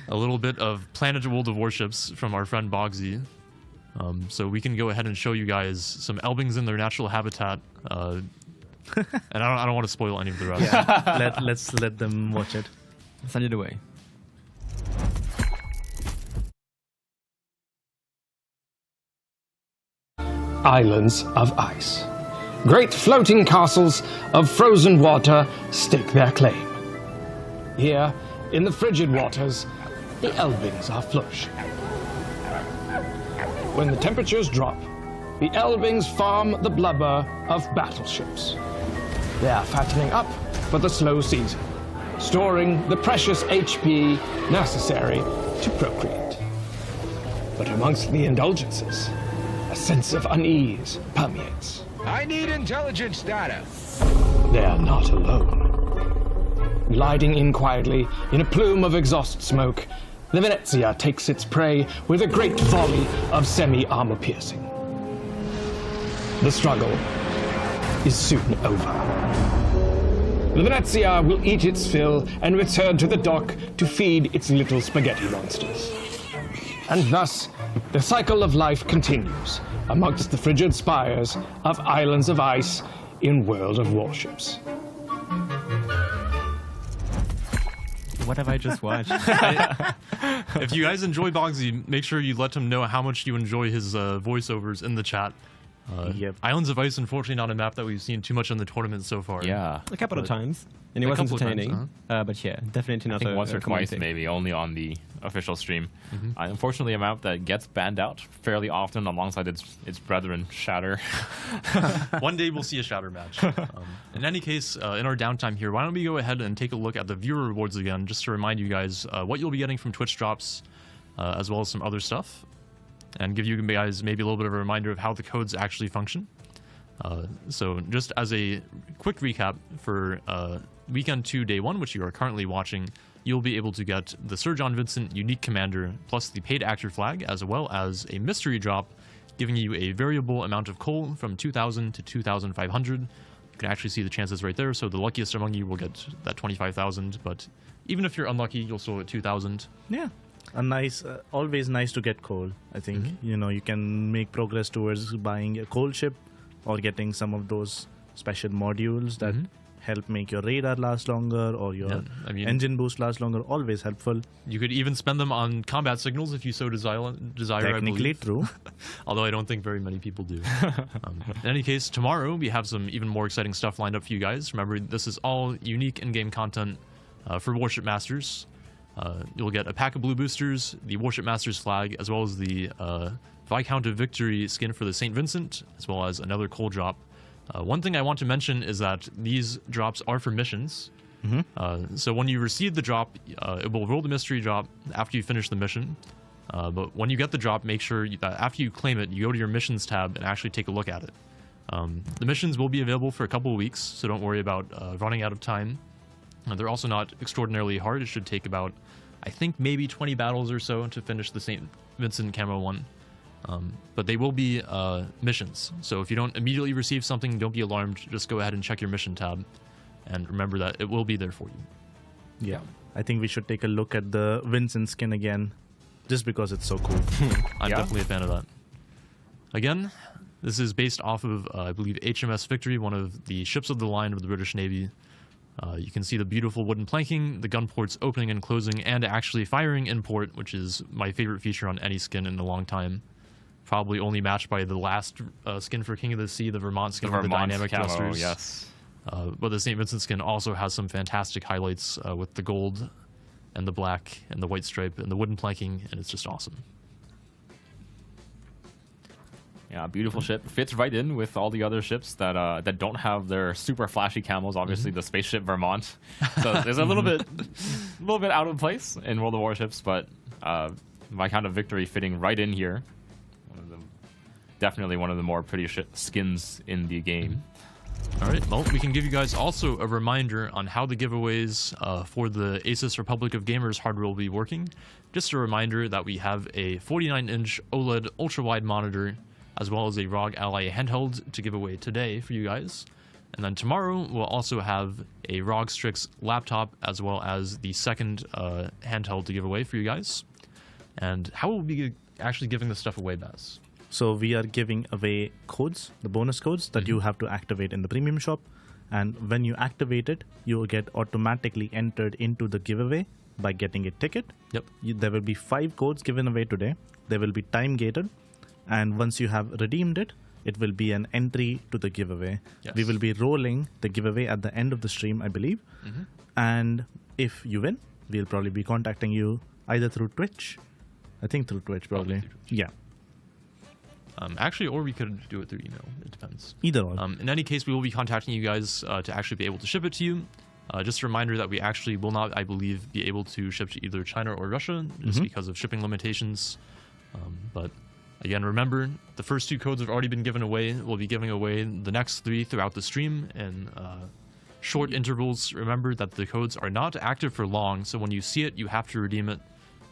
A little bit of Planet World of Warships from our friend Bogsy. So we can go ahead and show you guys some Elbings in their natural habitat. And I don't want to spoil any of the rest. Yeah. Let's let them watch it. Send it away. Islands of ice. Great floating castles of frozen water stake their claim. Here, in the frigid waters, the Elbings are flourishing. When the temperatures drop, the Elbings farm the blubber of battleships. They are fattening up for the slow season, storing the precious HP necessary to procreate. But amongst the indulgences, a sense of unease permeates. I need intelligence data. They are not alone. Gliding in quietly in a plume of exhaust smoke, the Venezia takes its prey with a great volley of semi-armor piercing. The struggle is soon over. The Venezia will eat its fill and return to the dock to feed its little spaghetti monsters. And thus, the cycle of life continues amongst the frigid spires of islands of ice in World of Warships. What have I just watched? If you guys enjoy Bogsy, make sure you let him know how much you enjoy his voiceovers in the chat. Yep. Islands of Ice, unfortunately, not a map that we've seen too much in the tournament so far. Yeah. A couple of times. And it A was couple of times, entertaining. But yeah, definitely I not think once or twice, commodity. maybe, only on the official stream. Unfortunately, a map that gets banned out fairly often alongside its brethren, Shatter. One day we'll see a Shatter match. In any case, in our downtime here, why don't we go ahead and take a look at the viewer rewards again, just to remind you guys what you'll be getting from Twitch drops, as well as some other stuff, and give you guys maybe a little bit of a reminder of how the codes actually function. So just as a quick recap for Weekend 2, Day 1, which you are currently watching, you'll be able to get the Sir John Vincent Unique Commander plus the Paid Actor flag, as well as a mystery drop, giving you a variable amount of coal from 2,000 to 2,500. You can actually see the chances right there, so the luckiest among you will get that 25,000, but even if you're unlucky, you'll still get 2,000. Yeah. A nice, always nice to get coal. I think, you can make progress towards buying a coal ship or getting some of those special modules that help make your radar last longer or your engine boost last longer. Always helpful. You could even spend them on combat signals if you so desire. Technically I believe. true. Although I don't think very many people do. In any case, tomorrow we have some even more exciting stuff lined up for you guys. Remember, this is all unique in-game content for Warship Masters. You'll get a pack of blue boosters, the Warship Masters flag, as well as the Viscount of Victory skin for the St. Vincent, as well as another coal drop. One thing I want to mention is that these drops are for missions. So when you receive the drop, it will roll the mystery drop after you finish the mission. But when you get the drop, make sure that after you claim it, you go to your missions tab and actually take a look at it. The missions will be available for a couple of weeks, so don't worry about running out of time. They're also not extraordinarily hard. It should take about, I think, maybe 20 battles or so to finish the St. Vincent Camo one. But they will be missions. So if you don't immediately receive something, don't be alarmed. Just go ahead and check your mission tab. And remember that it will be there for you. Yeah. I think we should take a look at the Vincent skin again, just because it's so cool. I'm definitely a fan of that. Again, this is based off of, I believe, HMS Victory, one of the ships of the line of the British Navy. You can see the beautiful wooden planking, the gun ports opening and closing, and actually firing in port, which is my favorite feature on any skin in a long time. Probably only matched by the last skin for King of the Sea, the Vermont skin with the dynamic camo, thrusters. yes. But the St. Vincent skin also has some fantastic highlights with the gold and the black and the white stripe and the wooden planking, and it's just awesome. Yeah, beautiful ship. Fits right in with all the other ships that that don't have their super flashy camos. Obviously, the spaceship Vermont. So there's a little bit out of place in World of Warships, but Viscount of Victory fitting right in here. Definitely one of the more pretty skins in the game. All right, well, we can give you guys also a reminder on how the giveaways for the Asus Republic of Gamers hardware will be working. Just a reminder that we have a 49-inch OLED ultra-wide monitor, as well as a ROG Ally handheld to give away today for you guys. And then tomorrow, we'll also have a ROG Strix laptop, as well as the second handheld to give away for you guys. And how will we be actually giving this stuff away, Baz? So we are giving away codes, the bonus codes that you have to activate in the premium shop. And when you activate it, you will get automatically entered into the giveaway by getting a ticket. Yep. There will be 5 codes given away today. They will be time gated. And once you have redeemed it, it will be an entry to the giveaway. Yes. We will be rolling the giveaway at the end of the stream, I believe. And if you win, we'll probably be contacting you either through Twitch. I think through Twitch, probably. Through Twitch. Yeah. Actually, or we could do it through email. It depends. Either or. In any case, we will be contacting you guys to actually be able to ship it to you. Just a reminder that we actually will not, I believe, be able to ship to either China or Russia just because of shipping limitations. But again, remember, the first 2 codes have already been given away. We'll be giving away the next 3 throughout the stream in short intervals. Remember that the codes are not active for long, so when you see it, you have to redeem it.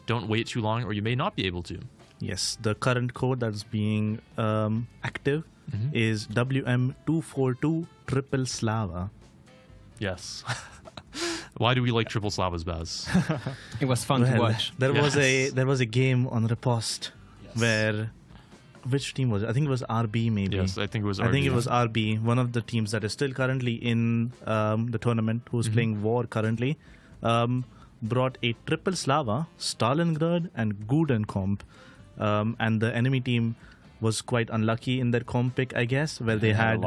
Don't wait too long, or you may not be able to. Yes, the current code that's being active is WM242 Triple Slava. Yes. Why do we like triple Slavas, Baz? It was fun to watch. There was a game on Riposte where, which team was it? I think it was RB maybe. Yes, I think it was RB. I think it was RB, one of the teams that is still currently in the tournament, who's playing War currently, brought a triple Slava, Stalingrad and Guden comp. And the enemy team was quite unlucky in their comp pick, I guess, where they had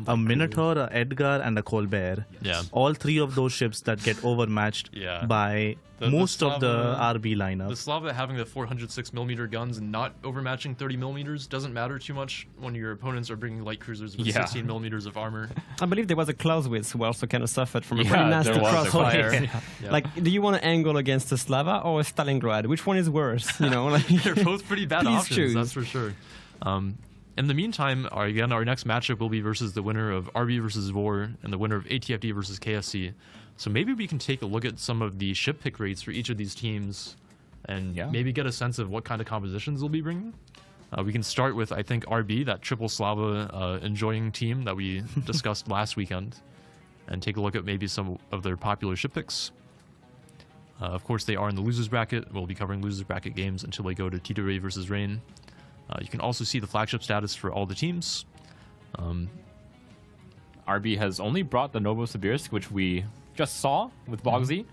a Minotaur, a Edgar, and a Colbert. Yeah. All 3 of those ships that get overmatched by most of the RB lineup. The Slava having the 406mm guns and not overmatching 30mm doesn't matter too much when your opponents are bringing light cruisers with 16mm of armor. I believe there was a Clausewitz who also kind of suffered from a pretty nasty crossfire. Like, do you want to angle against a Slava or a Stalingrad? Which one is worse? You know, like they're both pretty bad options. Choose. That's for sure. In the meantime, our next matchup will be versus the winner of RB versus Vor and the winner of ATFD versus KSC. So maybe we can take a look at some of the ship pick rates for each of these teams and maybe get a sense of what kind of compositions they'll be bringing. We can start with, I think, RB, that triple Slava enjoying team that we discussed last weekend, and take a look at maybe some of their popular ship picks. Of course, they are in the losers bracket. We'll be covering losers bracket games until they go to Tito versus Rain. You can also see the flagship status for all the teams. RB has only brought the Novosibirsk, which we just saw with Bogsy.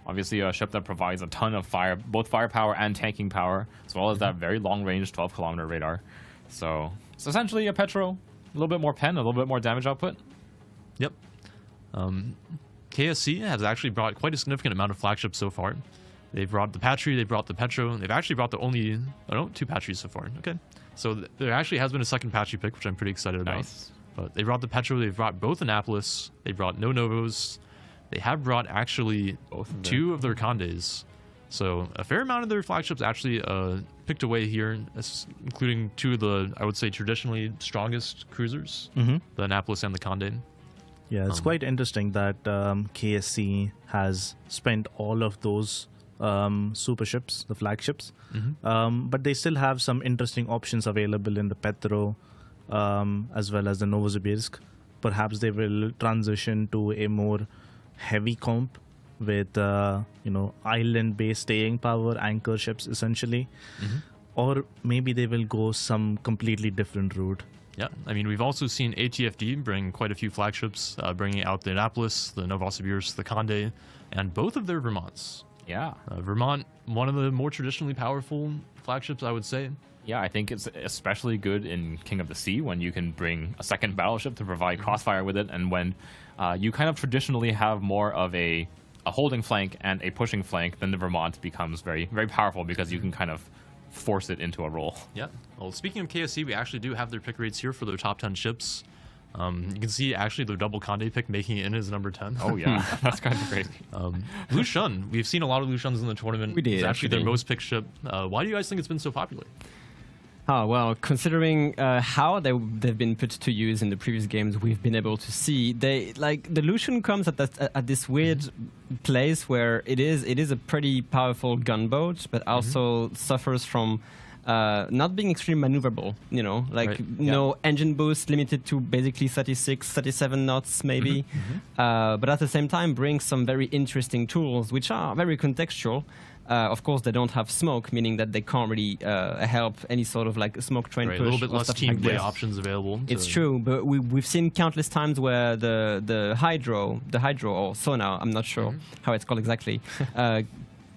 Obviously, a ship that provides a ton of both firepower and tanking power, as well as that very long-range 12-kilometer radar. So it's essentially a Petro, a little bit more pen, a little bit more damage output. Yep. KSC has actually brought quite a significant amount of flagships so far. They've brought the Patry, they've brought the Petro, they've actually brought the only, 2 Patrys so far. Okay. So there actually has been a second Patry pick, which I'm pretty excited about. But they brought the Petro, they've brought both Annapolis, they brought no Novos, they have brought actually 2 of their Condes. So a fair amount of their flagships actually picked away here, including 2 of the, I would say, traditionally strongest cruisers, the Annapolis and the Conde. Yeah, it's quite interesting that KSC has spent all of those super ships, the flagships, but they still have some interesting options available in the Petro as well as the Novosibirsk. Perhaps they will transition to a more heavy comp with island-based staying power anchor ships essentially, or maybe they will go some completely different route. Yeah, I mean, we've also seen ATFD bring quite a few flagships, bringing out the Annapolis, the Novosibirsk, the Conde, and both of their Vermonts. Yeah. Vermont, one of the more traditionally powerful flagships, I would say. Yeah, I think it's especially good in King of the Sea when you can bring a second battleship to provide crossfire with it, and when you kind of traditionally have more of a holding flank and a pushing flank, then the Vermont becomes very, very powerful because you can kind of force it into a roll. Yeah. Well, speaking of KSC, we actually do have their pick rates here for their top 10 ships. You can see actually the double Conde pick making it in as number 10. Oh yeah, that's kind of crazy. Lu Shun, we've seen a lot of Lu Shuns in the tournament. We did. It's actually their most picked ship. Why do you guys think it's been so popular? Oh, well, considering how they've been put to use in the previous games, we've been able to see the Lucian comes at this weird place where it is a pretty powerful gunboat, but also suffers from not being extremely maneuverable, no engine boost, limited to basically 36, 37 knots maybe, but at the same time brings some very interesting tools which are very contextual. Of course, they don't have smoke, meaning that they can't really help any sort of like smoke train Right, push. a little bit or less stuff team like play this. options available. It's true, but we've seen countless times where the hydro or sonar, I'm not sure how it's called exactly,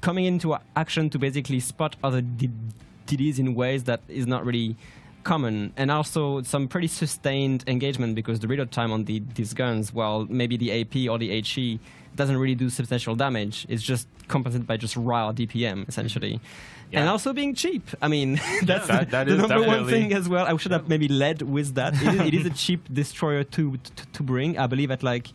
coming into action to basically spot other DDs in ways that is not really common, and also some pretty sustained engagement because the reload time on these guns, while maybe the AP or the HE doesn't really do substantial damage, it's just compensated by just raw DPM essentially. Yeah. And also being cheap. I mean, that's that the is number one definitely- thing as well. I should have maybe led with that. It is a cheap destroyer to bring. I believe at like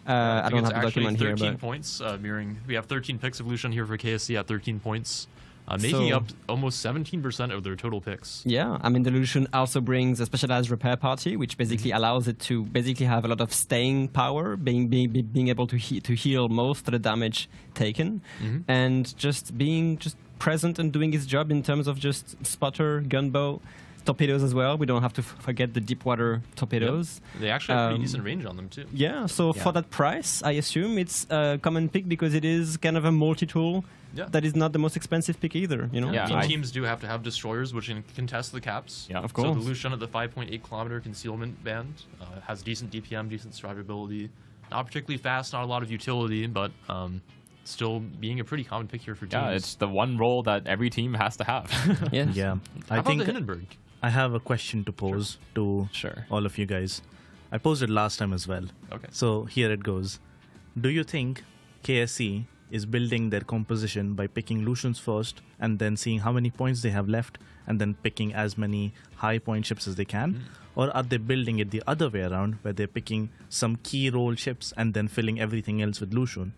I don't it's have the actually document here, 13 but points, mirroring. We have 13 picks of Lucian here for KSC at 13 points, making So- up almost 17% of their total picks. yeah, I mean the Lucian also brings a specialized repair party, which basically allows it to basically have a lot of staying power, being able to heal most of the damage taken, and just being present and doing his job in terms of just spotter, gunbow, torpedoes as well. We don't have to forget the deep water torpedoes. They actually have pretty Um, decent range on them too. Yeah, so for that price, I assume it's a common pick because it is kind of a multi-tool Yeah. that is not the most expensive pick either, you know? Yeah, Some I- teams do have to have destroyers which can contest the caps. Yeah. Of So course. the Lucian at the 5.8 kilometer concealment band has decent DPM, decent survivability. Not particularly fast, not a lot of utility, but still being a pretty common pick here for teams. Yeah, it's the one role that every team has to have. Yes. Yeah, How I about think the Hindenburg? I have a question to pose to Sure. all of you guys. I posed it last time as well. Okay. So here it goes. Do you think KSC is building their composition by picking Lucians first and then seeing how many points they have left and then picking as many high point ships as they can? Or are they building it the other way around where they're picking some key role ships and then filling everything else with Lucian?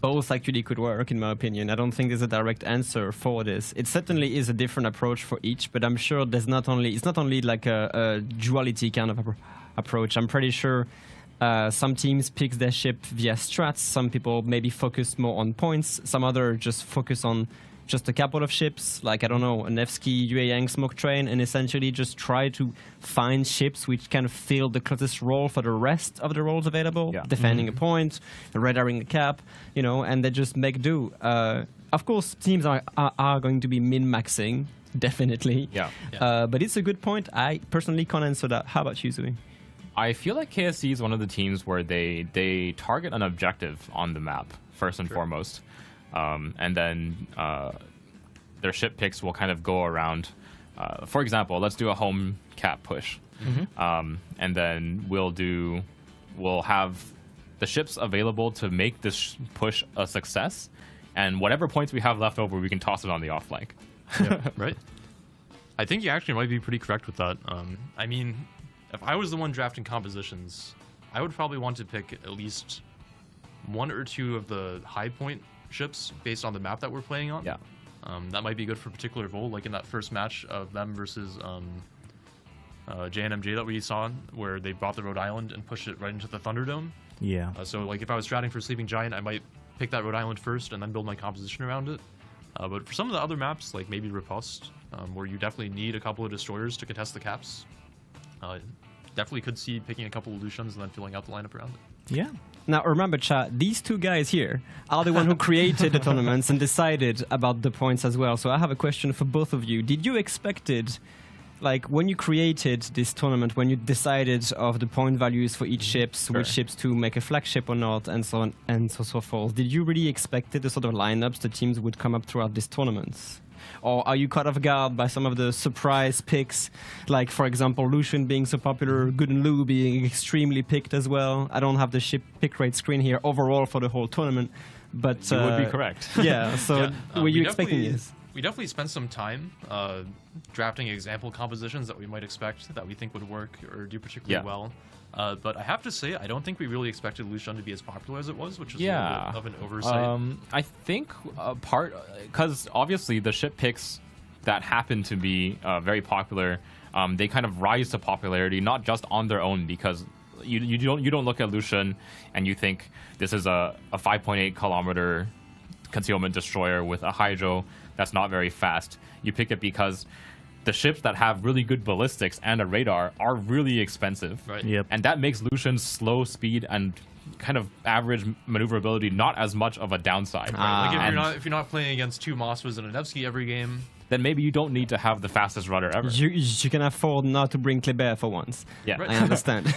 Both actually could work, in my opinion. I don't think there's a direct answer for this. It certainly is a different approach for each, but I'm sure it's not only like a duality kind of approach. I'm pretty sure some teams pick their ship via strats. Some people maybe focus more on points. Some other just focus on just a couple of ships, like, I don't know, a Nevsky, Yueyang smoke train, and essentially just try to find ships which kind of fill the closest role for the rest of the roles available, Yeah. defending a point, radaring a cap, you know, and they just make do. Of course, teams are going to be min-maxing, definitely. Yeah. But it's a good point. I personally can't answer that. How about you, Zui? I feel like KSC is one of the teams where they target an objective on the map first and foremost, and then their ship picks will kind of go around. For example, let's do a home cap push, and then we'll have the ships available to make this push a success, and whatever points we have left over, we can toss it on the off flank. Right. I think you actually might be pretty correct with that. I mean, if I was the one drafting compositions, I would probably want to pick at least one or two of the high point ships based on the map that we're playing on. Yeah. That might be good for a particular role, like in that first match of them versus JNMJ that we saw, where they brought the Rhode Island and pushed it right into the Thunderdome. Yeah. So, like, if I was stratting for Sleeping Giant, I might pick that Rhode Island first and then build my composition around it. But for some of the other maps, like maybe Riposte, where you definitely need a couple of destroyers to contest the caps, definitely could see picking a couple of Lucians and then filling out the lineup around it. Yeah. Now, remember, chat, these two guys here are the one who created the tournaments and decided about the points as well. So I have a question for both of you. Did you expect it, like, when you created this tournament, when you decided of the point values for each ships, which ships to make a flagship or not, and so on and so forth, did you really expect the sort of lineups the teams would come up throughout these tournaments? Or are you caught off guard by some of the surprise picks, like, for example, Lucian being so popular, Good and Lu being extremely picked as well? I don't have the ship pick rate screen here overall for the whole tournament, but... You would be correct. Yeah, so were you we expecting definitely- this? We definitely spent some time drafting example compositions that we might expect that we think would work or do particularly well. But I have to say, I don't think we really expected Lucian to be as popular as it was, which is a little bit of an oversight. I think because obviously the ship picks that happen to be very popular, they kind of rise to popularity not just on their own, because you don't look at Lucian and you think this is a 5.8 kilometer concealment destroyer with a hydro that's not very fast. You pick it because the ships that have really good ballistics and a radar are really expensive. Right. Yep. And that makes Lucian's slow speed and kind of average maneuverability, not as much of a downside. Like And if you're not playing against two Mosfas and a Nevsky every game, then maybe you don't need to have the fastest rudder ever. You can afford not to bring Kleber for once. Yeah. Right. I understand.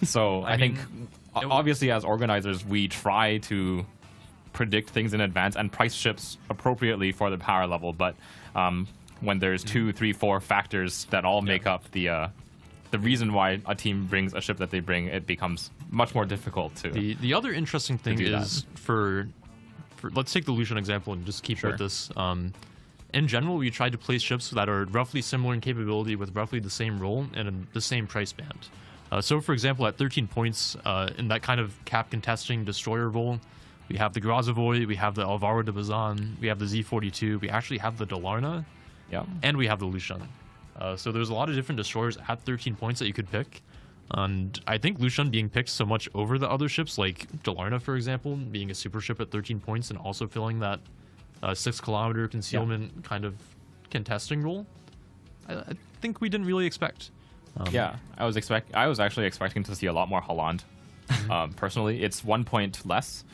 So I think, mean, obviously, as organizers, we try to predict things in advance and price ships appropriately for the power level. But when there's 2, 3, 4 factors that all make up the reason why a team brings a ship that they bring, it becomes much more difficult to. the other interesting thing do that. is for let's take the Lucian example and just keep Sure. with this. In general, we tried to place ships that are roughly similar in capability with roughly the same role and in the same price band. So, for example, at 13 points, in that kind of cap contesting destroyer role, we have the Grazovoy, we have the Alvaro de Bazan, we have the Z-42, we actually have the Dalarna, Yeah. and we have the Lucian. So there's a lot of different destroyers at 13 points that you could pick. And I think Lucian being picked so much over the other ships, like Dalarna, for example, being a super ship at 13 points and also filling that 6-kilometer concealment kind of contesting role, I think we didn't really expect. Yeah, I was actually expecting to see a lot more Holland. Personally, it's 1 point less.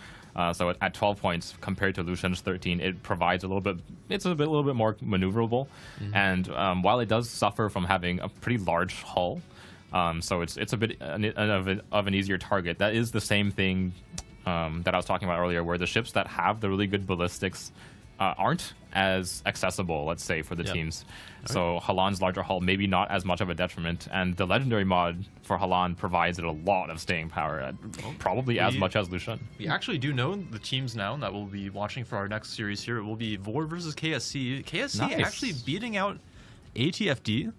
So at 12 points compared to Lucian's 13, it provides a little bit more maneuverable. And while it does suffer from having a pretty large hull, so it's a bit of an easier target. That is the same thing that I was talking about earlier, where the ships that have the really good ballistics aren't as accessible, let's say, for the teams. So Holland's larger hull, maybe not as much of a detriment, and the legendary mod for Holland provides it a lot of staying power, probably as much as Lucian. We actually do know the teams now that we'll be watching for our next series here. It will be Vor versus KSC. KSC Nice. actually beating out ATFD,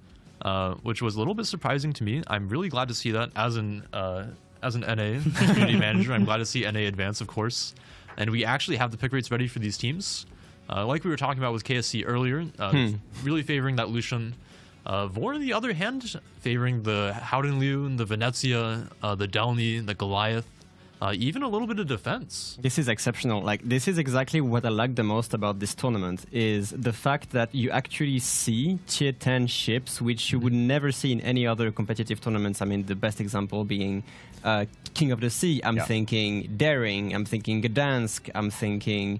which was a little bit surprising to me. I'm really glad to see that as an NA community manager. I'm glad to see NA advance, of course. And we actually have the pick rates ready for these teams. Like we were talking about with KSC earlier, really favoring that Lucian. Vor, on the other hand, favoring the Howdenliu, the Venezia, the Delny, the Goliath, even a little bit of defense. This is exceptional. Like, this is exactly what I like the most about this tournament, is the fact that you actually see tier 10 ships, which you would never see in any other competitive tournaments. I mean, the best example being King of the Sea. I'm thinking Daring, I'm thinking Gdansk, I'm thinking...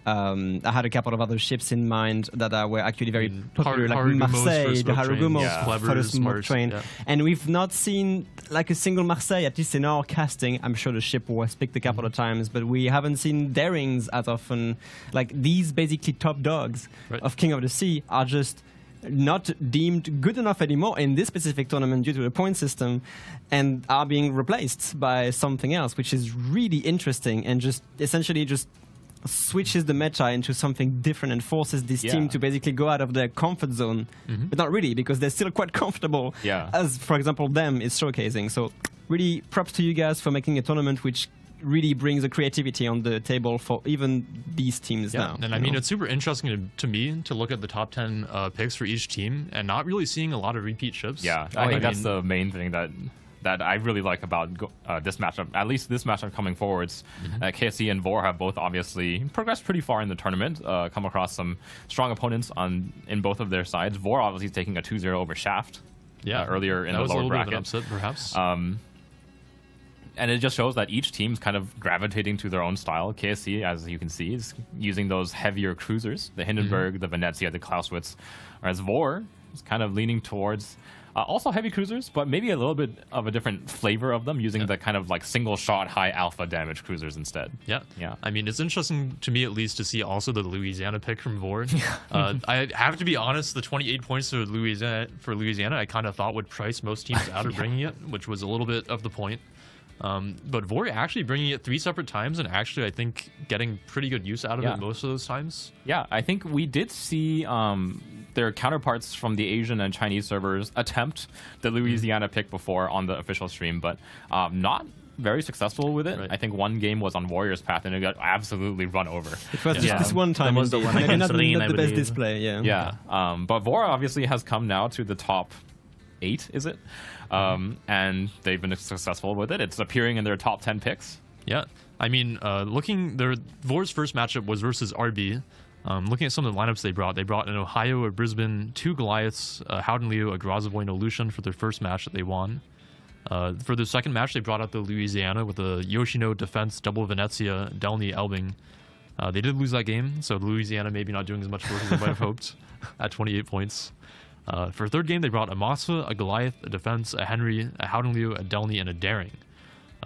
I had a couple of other ships in mind that were actually very popular, like Marseille, the Harugumos, for the smoke train. Yeah. And we've not seen like a single Marseille, at least in our casting. I'm sure the ship was picked a couple of times, but we haven't seen Darings as often. Like, these basically top dogs of King of the Sea are just not deemed good enough anymore in this specific tournament due to the point system, and are being replaced by something else, which is really interesting and just essentially just switches the meta into something different and forces this team to basically go out of their comfort zone, but not really, because they're still quite comfortable, as, for example, them is showcasing. So really props to you guys for making a tournament which really brings a creativity on the table for even these teams now. And I mean, it's super interesting to me to look at the top 10 picks for each team and not really seeing a lot of repeat ships. Yeah, I think that's the main thing that I really like about this matchup, at least this matchup coming forwards. KSC and Vor have both obviously progressed pretty far in the tournament, come across some strong opponents in both of their sides. Vor obviously taking a 2-0 over Shaft earlier in the lower bracket. That was a little bit of an upset, perhaps. And it just shows that each team's kind of gravitating to their own style. KSC, as you can see, is using those heavier cruisers, the Hindenburg, the Venezia, the Clausewitz, whereas Vor is kind of leaning towards also heavy cruisers, but maybe a little bit of a different flavor of them, using the kind of like single shot high alpha damage cruisers instead. Yeah. I mean, it's interesting to me at least to see also the Louisiana pick from Vor. I have to be honest, the 28 points for Louisiana, I kind of thought would price most teams out of bringing it, which was a little bit of the point. But Vor actually bringing it 3 separate times and actually, I think, getting pretty good use out of it most of those times. Yeah, I think we did see their counterparts from the Asian and Chinese servers attempt the Louisiana pick before on the official stream, but not very successful with it. I think one game was on Warriors Path and it got absolutely run over. It was just this one time. Was the one maybe not Serene, the best display. But Vor obviously has come now to the top 8, is it? And they've been successful with it. It's appearing in their top 10 picks. Yeah, I mean, Vor's first matchup was versus RB. Looking at some of the lineups they brought an Ohio, a Brisbane, 2 Goliaths, a Howdenliu, a Grazovoy, and a Lucian for their first match that they won. For the second match, they brought out the Louisiana with a Yoshino defense, double Venezia, Delny Elbing. They did lose that game, so Louisiana maybe not doing as much work as they might have hoped at 28 points. For third game, they brought a Masa, a Goliath, a defense, a Henry, a Howdenliu, a Delny, and a Daring.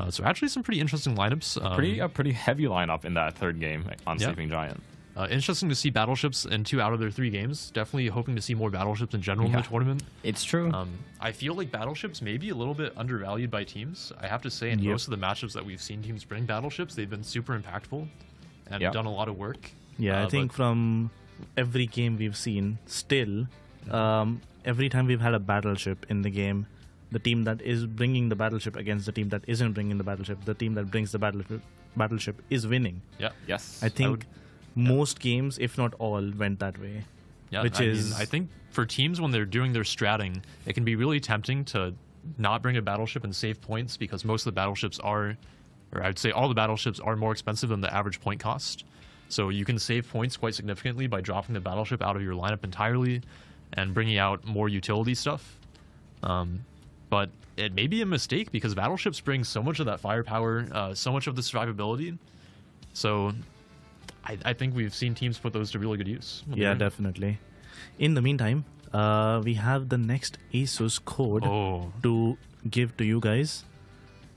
So actually some pretty interesting lineups. A pretty heavy lineup in that third game on Sleeping Giant. Interesting to see battleships in 2 out of their 3 games. Definitely hoping to see more battleships in general in the tournament. It's true. I feel like battleships may be a little bit undervalued by teams. I have to say, in most of the matchups that we've seen teams bring battleships, they've been super impactful and done a lot of work. Yeah, I think from every game we've seen, still, every time we've had a battleship in the game, the team that is bringing the battleship against the team that isn't bringing the battleship, the team that brings the battleship is winning. Yeah. Yes. I think most games, if not all, went that way. Yeah, I I think for teams when they're doing their stratting, it can be really tempting to not bring a battleship and save points because most of the battleships are, or I'd say all the battleships are more expensive than the average point cost. So you can save points quite significantly by dropping the battleship out of your lineup entirely and bringing out more utility stuff. But it may be a mistake because battleships bring so much of that firepower, so much of the survivability. So I think we've seen teams put those to really good use. Yeah, definitely. In the meantime, we have the next ASUS code to give to you guys.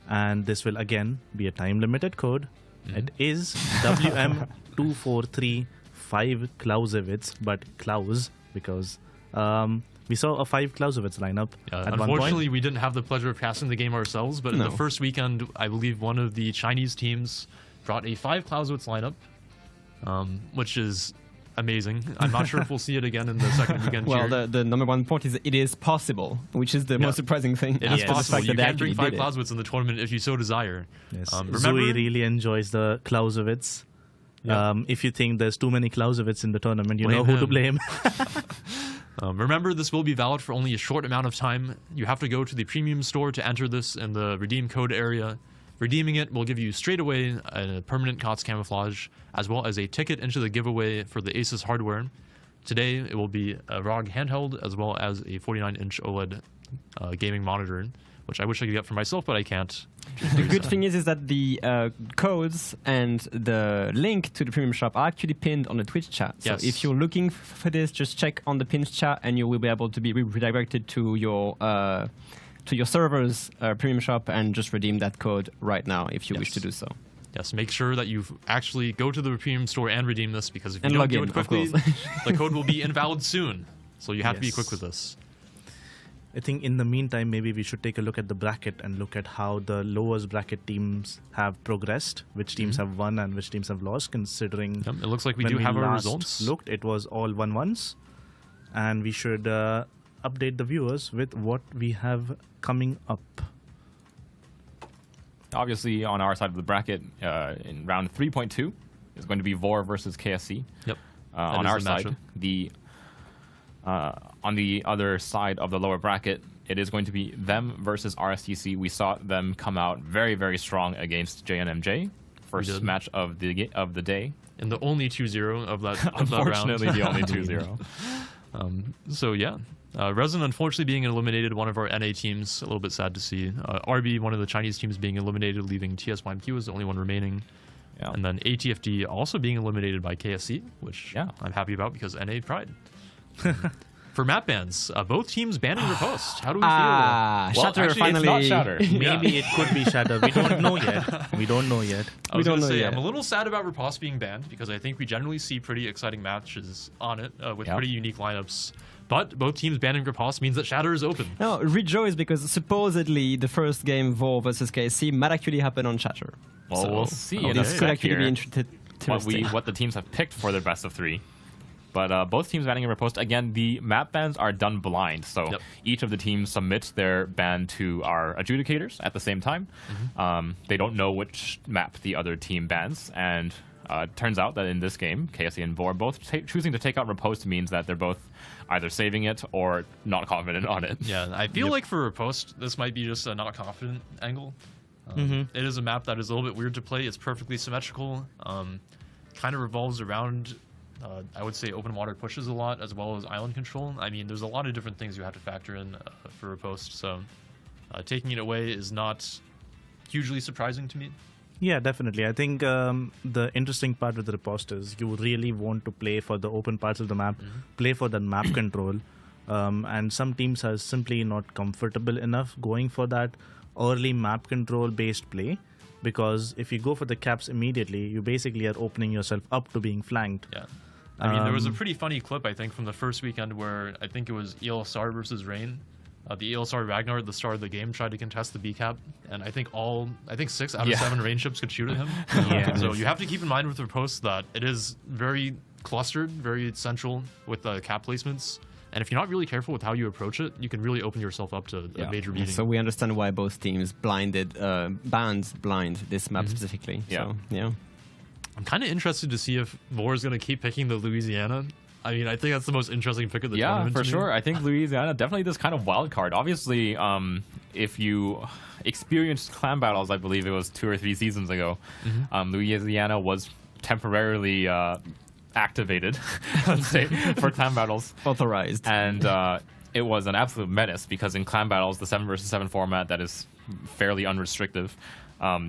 And this will again be a time-limited code. It is WM2435 Clausewitz, but Klaus because we saw a 5 Clausewitz lineup at one point. Unfortunately, we didn't have the pleasure of casting the game ourselves, but in the first weekend, I believe one of the Chinese teams brought a 5 Clausewitz lineup, which is amazing. I'm not sure if we'll see it again in the second weekend. Well, the number one point is it is possible, which is the most surprising thing. It is possible. You can bring 5 did Clausewitz in the tournament if you so desire. Yes. Remember, Zoe really enjoys the Clausewitz. If you think there's too many Clausewitz in the tournament, you know who to blame. Remember, this will be valid for only a short amount of time. You have to go to the premium store to enter this in the redeem code area. Redeeming it will give you straight away a permanent COTS camouflage, as well as a ticket into the giveaway for the ASUS hardware. Today, it will be a ROG handheld, as well as a 49-inch OLED gaming monitor, which I wish I could get for myself, but I can't. The good thing is that the codes and the link to the premium shop are actually pinned on the Twitch chat. So if you're looking for this, just check on the pinned chat, and you will be able to be redirected to your server's premium shop and just redeem that code right now if you wish to do so. Yes, make sure that you actually go to the premium store and redeem this, because if you don't do it quickly, the code will be invalid soon. So you have to be quick with this. I think in the meantime, maybe we should take a look at the bracket and look at how the lowest bracket teams have progressed, which teams have won and which teams have lost, considering it looks like we do have our results. Looked, it was all 1-1s. And we should update the viewers with what we have coming up. Obviously, on our side of the bracket, in round 3.2 is going to be VOR versus KSC. Yep. On our side, on the other side of the lower bracket, it is going to be them versus RSTC. We saw them come out very, very strong against JNMJ. First match of the day. And the only 2-0 of that Unfortunately, round. the only 2-0. So, yeah. Resin, unfortunately, being eliminated, one of our NA teams, a little bit sad to see. RB, one of the Chinese teams, being eliminated, leaving TSYMQ as the only one remaining. Yeah. And then ATFD also being eliminated by KSC, which I'm happy about because NA pride. For map bans, both teams banning Riposte. How do we feel? Shatter actually, finally. it's not Shatter. Maybe it could be Shatter. We don't know yet. We don't know yet. I was going to say, I'm a little sad about Riposte being banned because I think we generally see pretty exciting matches on it with pretty unique lineups. But both teams banning Riposte means that Shatter is open. No, rejoice, because supposedly the first game, VOR versus KSC, might actually happen on Shatter. Well, so we'll see. This could actually be interesting. What the teams have picked for their best of 3. But both teams banning a Riposte. Again, the map bans are done blind. So each of the teams submits their ban to our adjudicators at the same time. They don't know which map the other team bans. And it turns out that in this game, KSC and VOR both choosing to take out Riposte means that they're both either saving it or not confident on it. Yeah, I feel like for Riposte, this might be just a not confident angle. It is a map that is a little bit weird to play. It's perfectly symmetrical. Kind of revolves around... I would say open water pushes a lot, as well as island control. I mean, there's a lot of different things you have to factor in for Riposte, so taking it away is not hugely surprising to me. Yeah, definitely. I think the interesting part with the riposte is you really want to play for the open parts of the map, play for the map control, and some teams are simply not comfortable enough going for that early map control based play, because if you go for the caps immediately, you basically are opening yourself up to being flanked. Yeah. I mean, there was a pretty funny clip, I think, from the first weekend where I think it was ELSR versus Rain. The ELSR Ragnar at the start of the game tried to contest the B cap, and I think 6 out of 7 rain ships could shoot at him. Yeah. So you have to keep in mind with the riposte that it is very clustered, very central with the cap placements. And if you're not really careful with how you approach it, you can really open yourself up to a major beating. So we understand why both teams banned this map specifically. Yeah. So, yeah. I'm kind of interested to see if Vor is going to keep picking the Louisiana. I mean, I think that's the most interesting pick of the tournament. Yeah, for to me. sure. I think Louisiana definitely this kind of wild card. Obviously, if you experienced clan battles, I believe it was 2 or 3 seasons ago, Louisiana was temporarily activated, let's say, for clan battles. Authorized. And it was an absolute menace because in clan battles, the 7 versus 7 format that is fairly unrestrictive,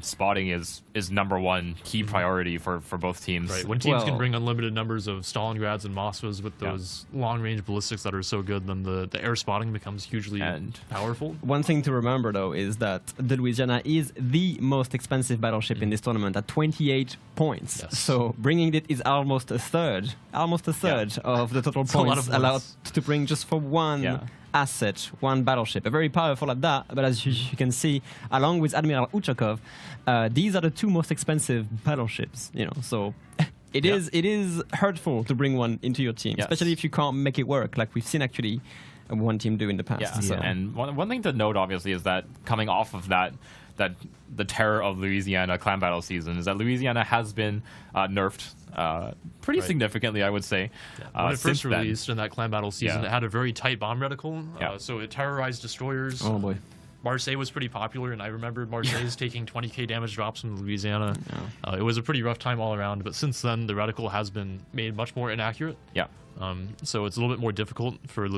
spotting is number one key priority for both teams. Right. When teams can bring unlimited numbers of Stalingrads and Moskvas with those long-range ballistics that are so good, then the air spotting becomes hugely powerful. One thing to remember, though, is that the Louisiana is the most expensive battleship in this tournament at 28 points. Yes. So bringing it is almost a third of the total points allowed to bring just for one asset, one battleship. Very powerful at that, but as you can see, along with Admiral Uchakov, these are the 2 most expensive battleships, so it is hurtful to bring one into your team, especially if you can't make it work, like we've seen actually one team do in the past. Yeah. So. And one thing to note, obviously, is that coming off of that the terror of Louisiana clan battle season is that Louisiana has been nerfed pretty significantly, I would say. When it first released in that clan battle season, it had a very tight bomb reticle, so it terrorized destroyers. Oh boy. Marseille was pretty popular, and I remember Marseille's taking 20k damage drops from Louisiana. It was a pretty rough time all around, but since then, the reticle has been made much more inaccurate. Yeah. So it's a little bit more difficult for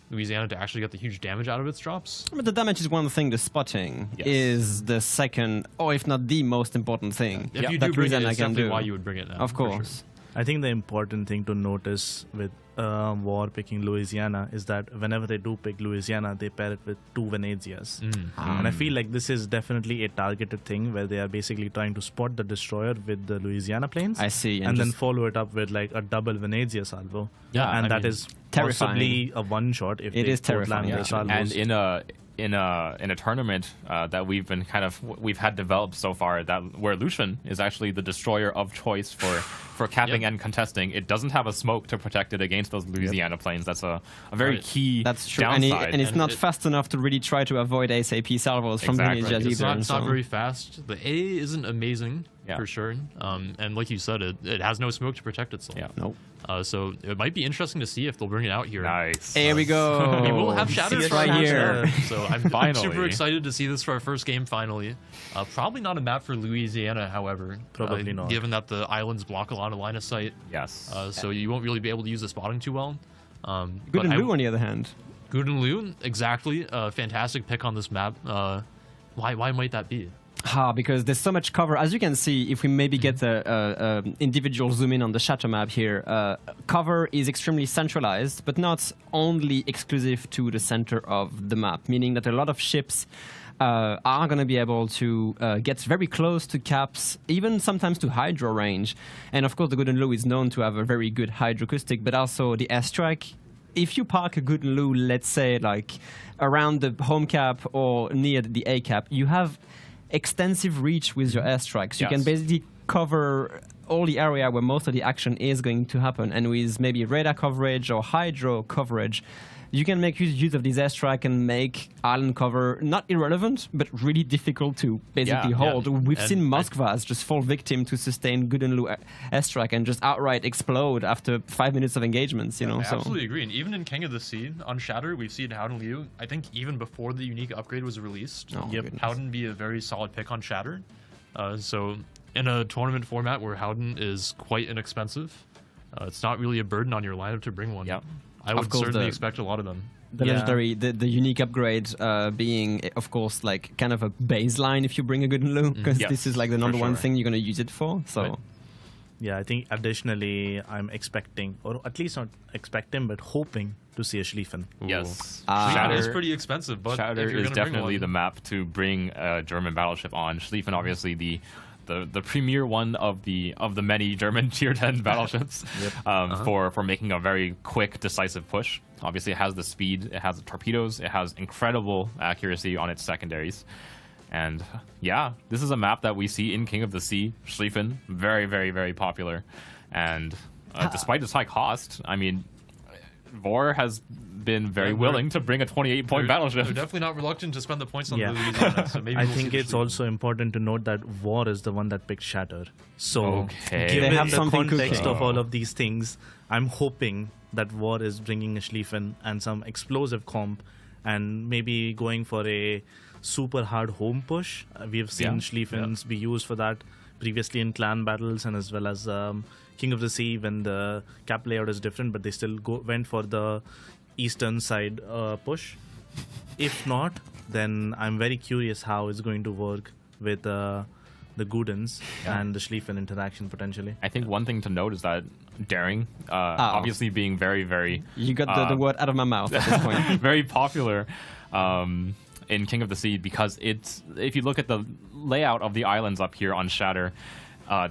Louisiana to actually get the huge damage out of its drops. But the damage is one thing. The spotting is the second, or if not the most important thing. If you do bring it, it's definitely why you would bring it now. Of course. Sure. I think the important thing to notice with War picking Louisiana is that whenever they do pick Louisiana, they pair it with 2 Venezias. And I feel like this is definitely a targeted thing where they are basically trying to spot the destroyer with the Louisiana planes. I see. And then follow it up with like a double Venezia salvo. Yeah, and that is terrifying. possibly a one-shot if it they is terrifying. land the salvos. And in a tournament that we've had developed so far, that where Lucian is actually the destroyer of choice for capping and contesting, it doesn't have a smoke to protect it against those Louisiana planes. That's a very key That's true. downside. And it's not fast enough to really try to avoid ASAP salvos from Venezia either. It's not very fast. The A isn't amazing for sure. And like you said, it has no smoke to protect itself. Yeah. Nope. So it might be interesting to see if they'll bring it out here. Nice. Here we go. We will have Shatter See it for our right match here. there. So I'm Finally. super excited to see this for our first game finally. Probably not a map for Louisiana, however. Probably not. Given that the islands block a lot of line of sight. Yes. So you won't really be able to use the spotting too well. Good and Blue, on the other hand. Good and Liu, exactly. Fantastic pick on this map. Why might that be? Because there's so much cover. As you can see, if we maybe get the individual zoom in on the Shatter map here, cover is extremely centralized, but not only exclusive to the center of the map, meaning that a lot of ships are going to be able to get very close to caps, even sometimes to hydro range. And of course, the Good and Low is known to have a very good hydroacoustic, but also the airstrike. If you park a Good and Low, let's say like around the home cap or near the A cap, you have extensive reach with your airstrikes. You can basically cover all the area where most of the action is going to happen, and with maybe radar coverage or hydro coverage, you can make use of this airstrike and make island cover not irrelevant, but really difficult to basically hold. We've seen Moskvas just fall victim to sustain Good and Low airstrike and just outright explode after 5 minutes of engagements. I absolutely agree. And even in King of the Sea on Shatter, we've seen Howden Liu. I think even before the unique upgrade was released, Howden be a very solid pick on Shatter. So in a tournament format where Howden is quite inexpensive, it's not really a burden on your lineup to bring one. I would certainly expect a lot of them. The legendary, the unique upgrade being, of course, like kind of a baseline if you bring a good Lu, because this is like the number one thing you're going to use it for. So, right. Yeah, I think additionally, I'm expecting, or at least not expecting, but hoping to see a Schlieffen. Yes. Shatter is pretty expensive, but Shatter if you're is gonna bring definitely one, the map to bring a German battleship on. Schlieffen, obviously, the premier one of the many German tier 10 battleships for making a very quick, decisive push. Obviously, it has the speed, it has the torpedoes, it has incredible accuracy on its secondaries. And yeah, this is a map that we see in King of the Sea, Schlieffen, very, very, very popular. And despite its high cost, I mean, Vor has been very willing to bring a 28-point battleship. They're definitely not reluctant to spend the points on Louisiana, so maybe I we'll think see it's the also important to note that War is the one that picked Shatter. So, Okay. given They have the something context cooking. of all of these things, I'm hoping that War is bringing a Schlieffen and some explosive comp, and maybe going for a super hard home push. We have seen Schlieffens be used for that previously in clan battles, and as well as King of the Sea when the cap layout is different, but they still went for the eastern side push. If not, then I'm very curious how it's going to work with the Gudens and the Schlieffen interaction potentially. I think one thing to note is that Daring, obviously being very, very... You got the word out of my mouth at this point. very popular in King of the Sea, because if you look at the layout of the islands up here on Shatter,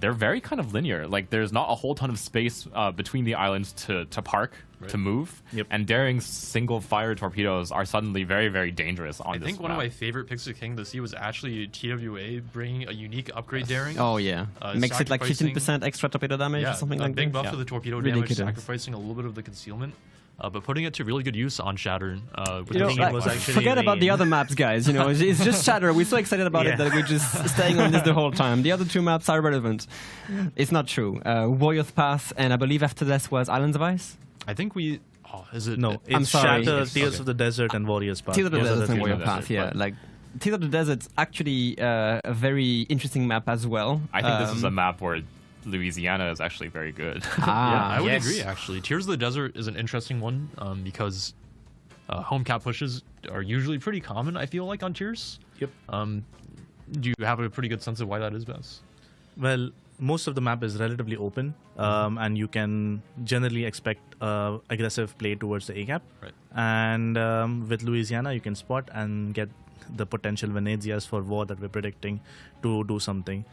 they're very kind of linear. Like, there's not a whole ton of space between the islands to park, to move. Yep. And Daring's single-fire torpedoes are suddenly very, very dangerous on this I think one of map. my favorite picks of King of the Sea was actually TWA bringing a unique upgrade Daring. Oh yeah, makes it like sacrificing- 15% extra torpedo damage or something like that. big buff for the torpedo damage, Ridiculous. sacrificing a little bit of the concealment. But putting it to really good use on Shatter. You know, think it was actually forget about the the- other maps, guys. You know, it's just Shatter. We're so excited about it that we're just staying on this the whole time. The other two maps are irrelevant. It's not true. Warrior's Path, and I believe after this was Islands of Ice. I think we... Oh, is it? No, I'm it's sorry. Shatter, It's- Tears of the Desert, and Warriors Path. Tears of the Those are Desert and three Warrior maps. Path, yeah. Like, Tears of the Desert's actually a very interesting map as well. I think this is a map where Louisiana is actually very good. Yeah, I would yes. agree, actually. Tears of the Desert is an interesting one because home cap pushes are usually pretty common, I feel like, on Tears. Yep. Do you have a pretty good sense of why that is, Bess? Well, most of the map is relatively open, and you can generally expect aggressive play towards the A-gap. Right. And with Louisiana, you can spot and get the potential Venezias for War that we're predicting to do something.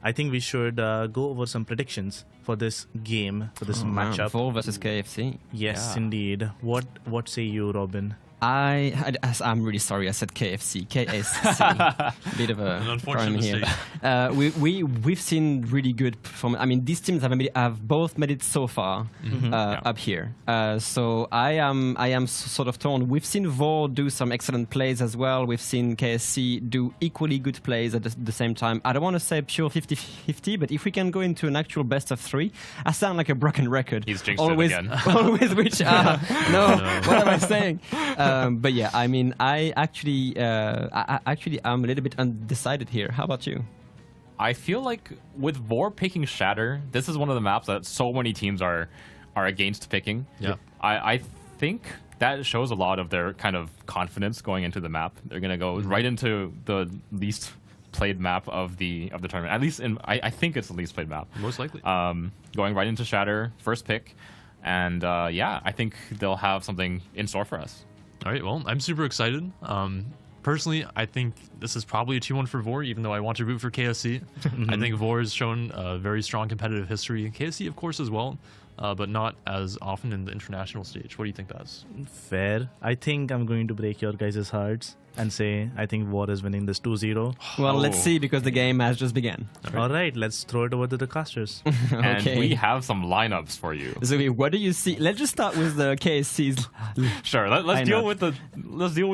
I think we should go over some predictions for this game, for this matchup. Vol versus KFC. Yes, indeed. What say you, Robin? I'm really sorry. I said KFC. KSC. Bit of An a unfortunate crime here. We've seen really good performance. I mean, these teams have both made it so far up here. So I am sort of torn. We've seen Vor do some excellent plays as well. We've seen KSC do equally good plays at the same time. I don't want to say pure 50-50, but if we can go into an actual best of three, I sound like a broken record. He's jinxed always, it again. always, which no, what am I saying? But yeah, I mean, I actually I'm a little bit undecided here. How about you? I feel like with Vor picking Shatter, this is one of the maps that so many teams are against picking. Yeah. I think that shows a lot of their kind of confidence going into the map. They're gonna go right into the least played map of the tournament. At least I think it's the least played map. Most likely. Going right into Shatter, first pick, and I think they'll have something in store for us. All right, well, I'm super excited. Personally, I think this is probably a 2-1 for Vor, even though I want to root for KSC. I think Vor has shown a very strong competitive history. KSC, of course, as well, but not as often in the international stage. What do you think, Baz? Fair. I think I'm going to break your guys' hearts and say I think War is winning this 2-0. Well, let's see, because the game has just begun. All right, let's throw it over to the casters. And Okay. we have some lineups for you. Zoe, what do you see? Let's just start with the KSC's. Sure, let's deal with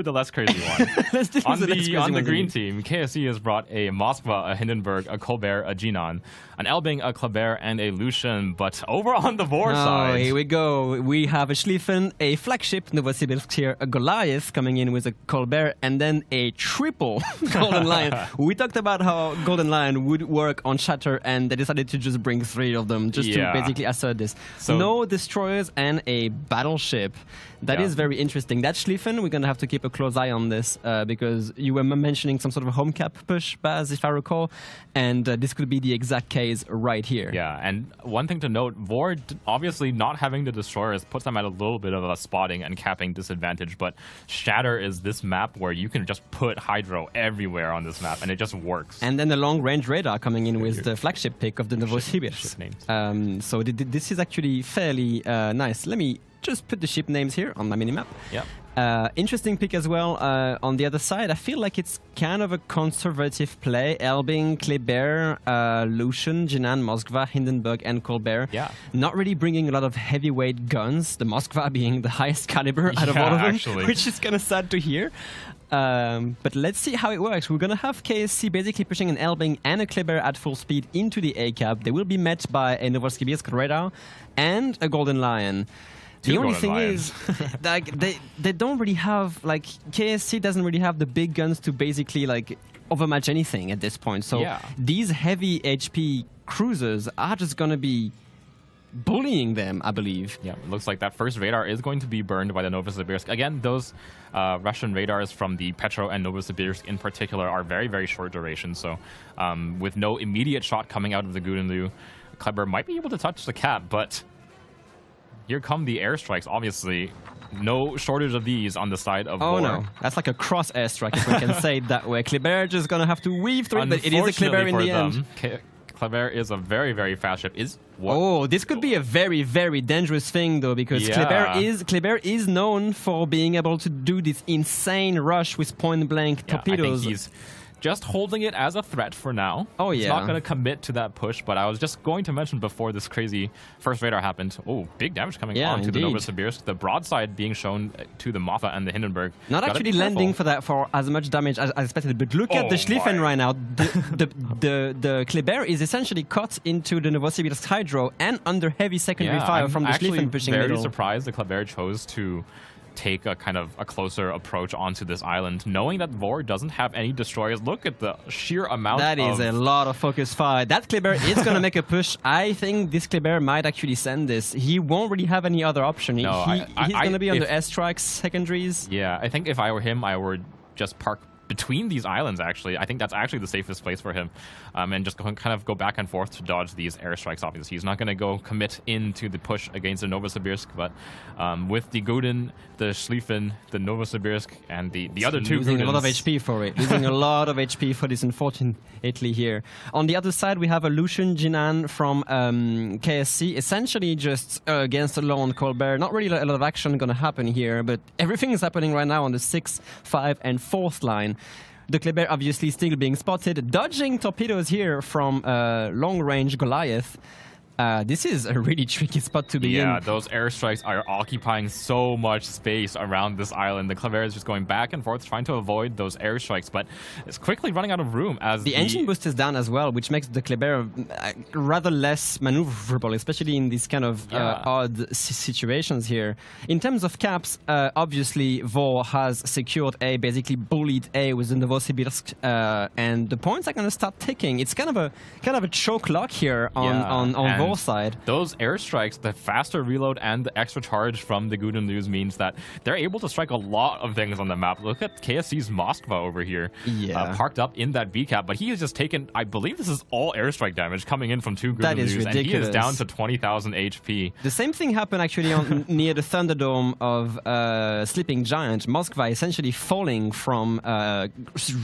the less crazy one. Let's do on the next crazy the one, green Zoe. team, KSC has brought a Moskva, a Hindenburg, a Colbert, a Jinan, an Elbing, a Kleber, and a Lucian. But over on the Vor Oh, side, here we go. We have a Schlieffen, a Flagship, Novosibirsk here, a Goliath coming in with a Colbert and then a triple Golden Lion. We talked about how Golden Lion would work on Shatter, and they decided to just bring 3 of them just to basically assert this. So, no destroyers and a battleship. That is very interesting. That Schlieffen, we're going to have to keep a close eye on this because you were mentioning some sort of a home cap push, Baz, if I recall, and this could be the exact case right here. Yeah, and one thing to note, Vord obviously not having the destroyers puts them at a little bit of a spotting and capping disadvantage, but Shatter is this map where you can just put Hydro everywhere on this map, and it just works. And then the long-range radar coming in with the flagship pick of the Novosibirsk. So this is actually fairly nice. Let me just put the ship names here on my minimap. Yeah. Interesting pick as well. On the other side, I feel like it's kind of a conservative play. Elbing, Kleber, Lucian, Jinan, Moskva, Hindenburg, and Colbert. Yeah. Not really bringing a lot of heavyweight guns, the Moskva being the highest caliber out of all of them, actually. which is kind of sad to hear. But let's see how it works. We're going to have KSC basically pushing an Elbing and a Kleber at full speed into the A-cap. They will be met by a Novosibirsk radar and a Golden Lion. The only thing is, like, they don't really have, like, KSC doesn't really have the big guns to basically, like, overmatch anything at this point. So these heavy HP cruisers are just going to be bullying them, I believe. Yeah, it looks like that first radar is going to be burned by the Novosibirsk. Again, those Russian radars from the Petro and Novosibirsk in particular are very, very short duration. So with no immediate shot coming out of the Gudenlu, Kleber might be able to touch the cap, but here come the airstrikes, obviously. No shortage of these on the side of Vord. No. That's like a cross airstrike, if we can say it that way. Kleber just going to have to weave through it, but it is a Kleber in the end. Kleber is a very, very fast ship. This could be a very, very dangerous thing, though, because Kleber is known for being able to do this insane rush with point-blank torpedoes. I think he's just holding it as a threat for now. He's not going to commit to that push, but I was just going to mention before this crazy first radar happened. Oh, big damage coming onto the Novosibirsk. The broadside being shown to the Mothra and the Hindenburg. Not actually landing for as much damage as expected, but look at the Schlieffen right now. The Kleber is essentially caught into the Novosibirsk Hydro and under heavy secondary fire from the Schlieffen pushing middle. I'm very surprised the Kleber chose to take a kind of a closer approach onto this island, knowing that Vord doesn't have any destroyers. Look at the sheer amount That is a lot of focus fire. That Kleber is going to make a push. I think this Kleber might actually send this. He won't really have any other option. No, he's going to be under airstrikes, secondaries. Yeah, I think if I were him, I would just park between these islands, actually. I think that's actually the safest place for him. And just kind of go back and forth to dodge these airstrikes, obviously. He's not going to go commit into the push against the Novosibirsk, but with the Guden, the Schlieffen, the Novosibirsk, and the other two losing Gudens. a lot of HP for it. Losing a lot of HP for this, unfortunately, here. On the other side, we have a Lucian Jinan from KSC, essentially just against alone Colbert. Not really a lot of action going to happen here, but everything is happening right now on the 6th, 5th, and 4th line. The Kleber obviously still being spotted, dodging torpedoes here from long-range Goliath. This is a really tricky spot to be in. Yeah, those airstrikes are occupying so much space around this island. The Kleber is just going back and forth, trying to avoid those airstrikes, but it's quickly running out of room as the engine boost is down as well, which makes the Kleber rather less maneuverable, especially in these kind of odd situations here. In terms of caps, obviously Vord has secured A, basically bullied A with the Novosibirsk, and the points are going to start ticking. It's kind of a choke lock here on Vord side. Those airstrikes, the faster reload and the extra charge from the Gudenlus means that they're able to strike a lot of things on the map. Look at KSC's Moskva over here, parked up in that B-cap, but he has just taken, I believe this is all airstrike damage coming in from two Gudenlus, and he is down to 20,000 HP. The same thing happened actually near the Thunderdome of Sleeping Giant. Moskva essentially falling from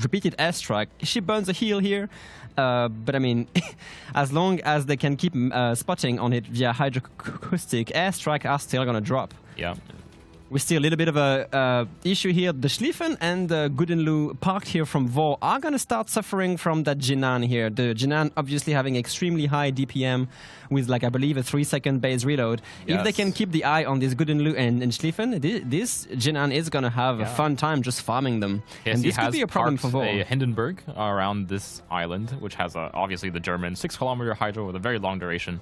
repeated airstrike. She burns a heel here. But I mean, as long as they can keep spotting on it via hydroacoustic, airstrike are still going to drop. Yeah. We see a little bit of a issue here. The Schlieffen and the Gudenlu parked here from Vord are going to start suffering from that Jinan here. The Jinan obviously having extremely high DPM with, like, I believe a 3-second base reload. Yes. If they can keep the eye on this Gudenlu and Schlieffen, this Jinan is going to have a fun time just farming them. Yes, and this could be a problem for Vord. A Hindenburg around this island, which has obviously the German 6-kilometer hydro with a very long duration.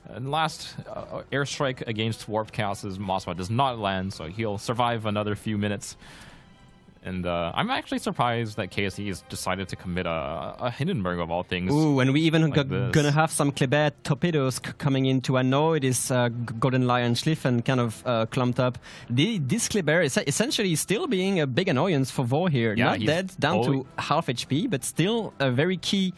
And last airstrike against Warp Chaos's Moskva does not land, so he'll survive another few minutes. And I'm actually surprised that KSC has decided to commit a Hindenburg of all things. Ooh, and we even like this. gonna have some Kleber torpedoes coming in to annoy this Golden Lion Schlieffen kind of clumped up. This Kleber is essentially still being a big annoyance for Vor here. Yeah, Not dead, down to half HP, but still a very key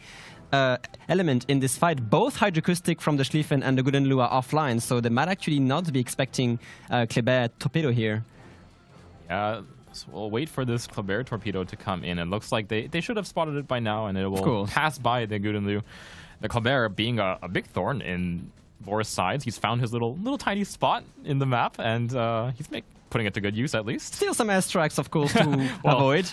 element in this fight. Both Hydroacoustic from the Schlieffen and the Golden are offline, so they might actually not be expecting Kleber torpedo here. Yeah. So we'll wait for this Kleber torpedo to come in. It looks like they should have spotted it by now, and it will pass by the Gudenlu. The Kleber being a big thorn in Vor's sides. He's found his little tiny spot in the map, and he's putting it to good use at least. Still some airstrikes, of course, to avoid.